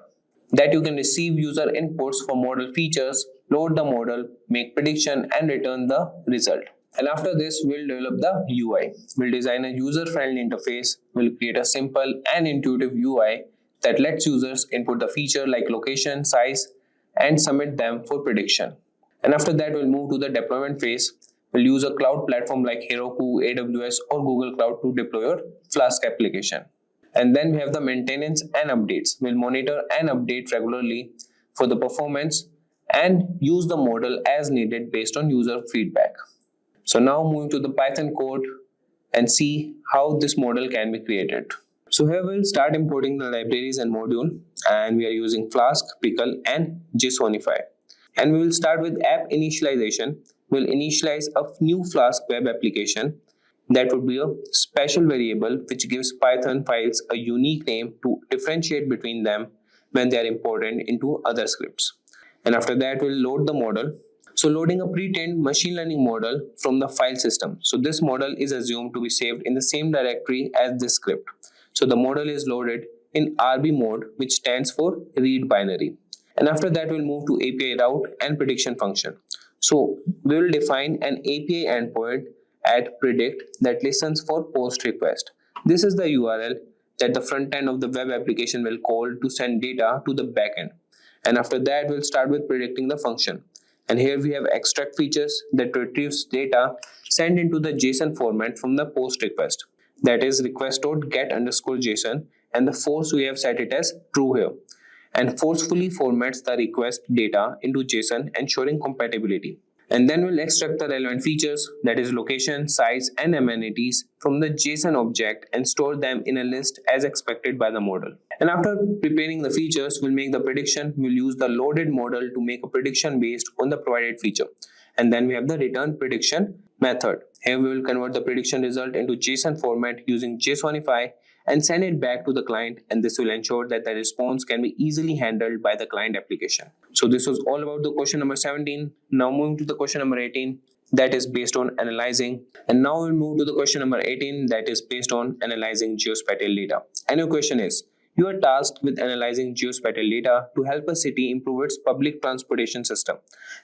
that you can receive user inputs for model features, load the model, make prediction, and return the result. And after this, we'll develop the UI. We'll design a user-friendly interface. We'll create a simple and intuitive UI that lets users input the feature like location, size, and submit them for prediction. And after that, we'll move to the deployment phase. We'll use a cloud platform like Heroku, AWS, or Google Cloud to deploy your Flask application. And then we have the maintenance and updates. We'll monitor and update regularly for the performance and use the model as needed based on user feedback. So now moving to the Python code and see how this model can be created. So here we'll start importing the libraries and module, and we are using Flask, Pickle, and JSONify. And we will start with app initialization. We'll initialize a new Flask web application. That would be a special variable which gives Python files a unique name to differentiate between them when they are imported into other scripts. And after that, we'll load the model. So loading a pre-trained machine learning model from the file system. So this model is assumed to be saved in the same directory as this script. So the model is loaded in RB mode, which stands for read binary. And after that, we'll move to API route and prediction function. So we will define an API endpoint at predict that listens for post request. This is the URL that the front end of the web application will call to send data to the backend. And after that, we'll start with predicting the function. And here we have extract features that retrieves data sent into the JSON format from the post request. That is request.get_JSON, and the force we have set it as true here, and forcefully formats the request data into JSON, ensuring compatibility. And then we'll extract the relevant features, that is location, size, and amenities from the JSON object and store them in a list as expected by the model. And after preparing the features, we'll make the prediction. We'll use the loaded model to make a prediction based on the provided feature. And then we have the return prediction method. Here we will convert the prediction result into JSON format using JSONify and send it back to the client, and this will ensure that the response can be easily handled by the client application. So this was all about the question number 17. Now moving to the question number 18, that is based on analyzing. And now we'll move to the question number 18, that is based on analyzing geospatial data. And your question is, you are tasked with analyzing geospatial data to help a city improve its public transportation system.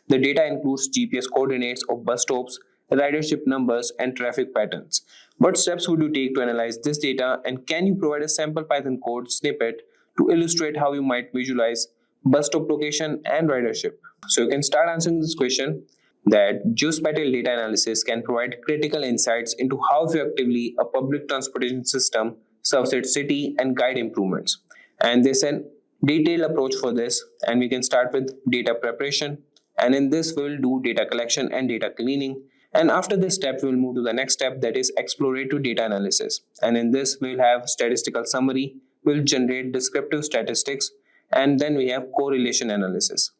The data includes GPS coordinates of bus stops, ridership numbers, and traffic patterns. What steps would you take to analyze this data, and can you provide a sample Python code snippet to illustrate how you might visualize bus stop location and ridership? So you can start answering this question, that geospatial data analysis can provide critical insights into how effectively a public transportation system serves its city and guide improvements. And there's a detailed approach for this, and we can start with data preparation. And in this, we will do data collection and data cleaning. And after this step, we will move to the next step, that is exploratory data analysis. And in this, we will have statistical summary, we'll generate descriptive statistics, and then we have correlation analysis.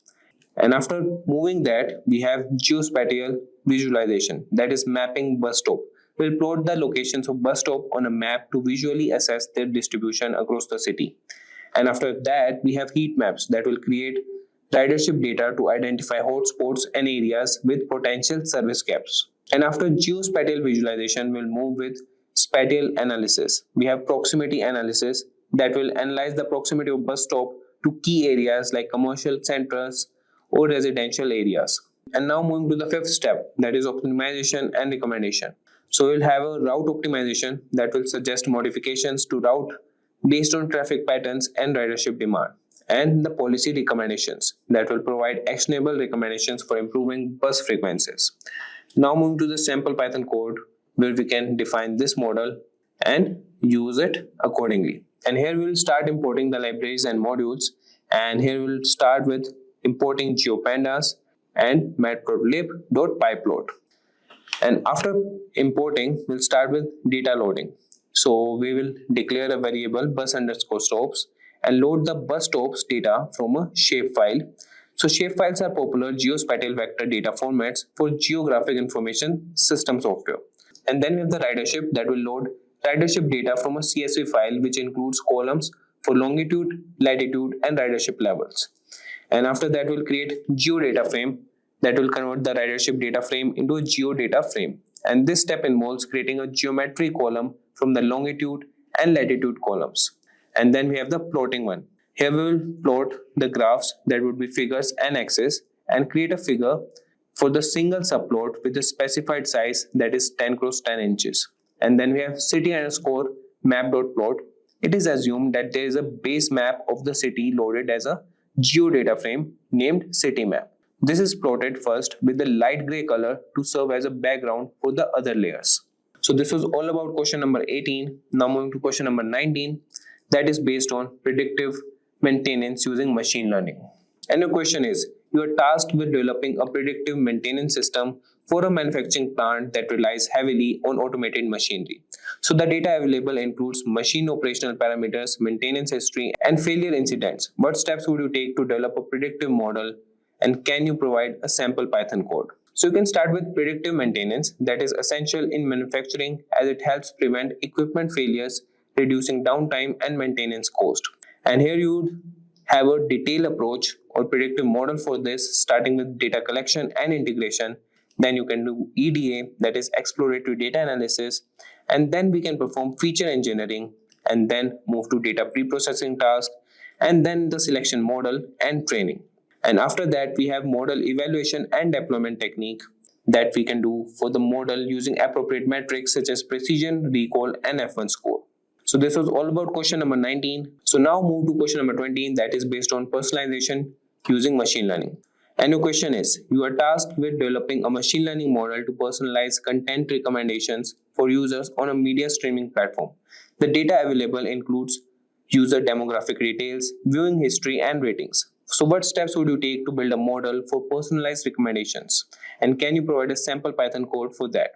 And after moving that, we have geospatial visualization, that is mapping bus stop. We'll plot the locations of bus stop on a map to visually assess their distribution across the city. And after that, we have heat maps that will create ridership data to identify hotspots and areas with potential service gaps. And after geospatial visualization, we'll move with spatial analysis. We have proximity analysis that will analyze the proximity of bus stop to key areas like commercial centers or residential areas. And now moving to the fifth step, that is optimization and recommendation. So we'll have a route optimization that will suggest modifications to route based on traffic patterns and ridership demand. And the policy recommendations that will provide actionable recommendations for improving bus frequencies. Now moving to the sample Python code where we can define this model and use it accordingly. And here we will start importing the libraries and modules. And here we'll start with importing GeoPandas and matplotlib.pyplot. And after importing, we'll start with data loading. So we will declare a variable bus_stops and load the bus stops data from a shapefile. So shapefiles are popular geospatial vector data formats for geographic information system software. And then we have the ridership that will load ridership data from a CSV file which includes columns for longitude, latitude, and ridership levels. And after that, we'll create geodata frame that will convert the ridership data frame into a geodata frame. And this step involves creating a geometry column from the longitude and latitude columns. And then we have the plotting one. Here we will plot the graphs that would be figures and axes and create a figure for the single subplot with a specified size that is 10 cross 10 inches. And then we have city_map.plot. It is assumed that there is a base map of the city loaded as a geodata frame named city map. This is plotted first with the light gray color to serve as a background for the other layers. So this was all about question number 18. Now moving to question number 19, that is based on predictive maintenance using machine learning. And your question is, you are tasked with developing a predictive maintenance system for a manufacturing plant that relies heavily on automated machinery. So the data available includes machine operational parameters, maintenance history, and failure incidents. What steps would you take to develop a predictive model, and can you provide a sample Python code? So you can start with predictive maintenance that is essential in manufacturing as it helps prevent equipment failures, reducing downtime and maintenance cost. And here you would have a detailed approach or predictive model for this, starting with data collection and integration. Then you can do EDA, that is exploratory data analysis, and then we can perform feature engineering and then move to data pre-processing task, and then the selection model and training. And after that, we have model evaluation and deployment technique that we can do for the model using appropriate metrics such as precision, recall, and F1 score. So this was all about question number 19. So now move to question number 20, that is based on personalization using machine learning. And your question is, you are tasked with developing a machine learning model to personalize content recommendations for users on a media streaming platform. The data available includes user demographic details, viewing history, and ratings. So what steps would you take to build a model for personalized recommendations? And can you provide a sample Python code for that?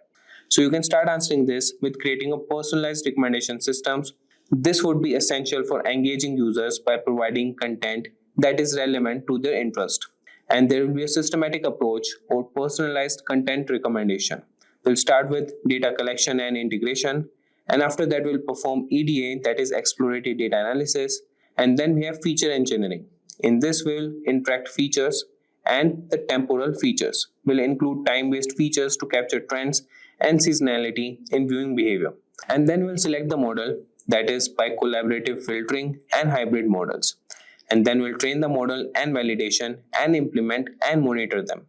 So you can start answering this with creating a personalized recommendation systems. This would be essential for engaging users by providing content that is relevant to their interest. And there will be a systematic approach for personalized content recommendation. We'll start with data collection and integration. And after that, we'll perform EDA, that is exploratory data analysis. And then we have feature engineering. In this, we'll interact features, and the temporal features will include time-based features to capture trends and seasonality in viewing behavior. And then we'll select the model, that is by collaborative filtering and hybrid models. And then we'll train the model and validation and implement and monitor them.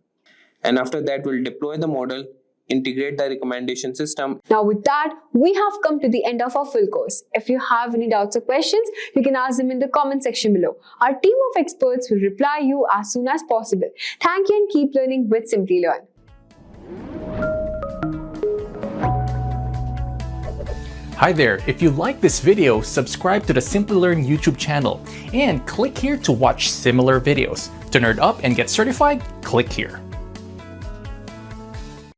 And after that, we'll deploy the model, integrate the recommendation system. Now with that, we have come to the end of our full course. If you have any doubts or questions, you can ask them in the comment section below. Our team of experts will reply you as soon as possible. Thank you and keep learning with Simplilearn. Hi there, if you like this video, subscribe to the Simplilearn YouTube channel and click here to watch similar videos. To nerd up and get certified, click here.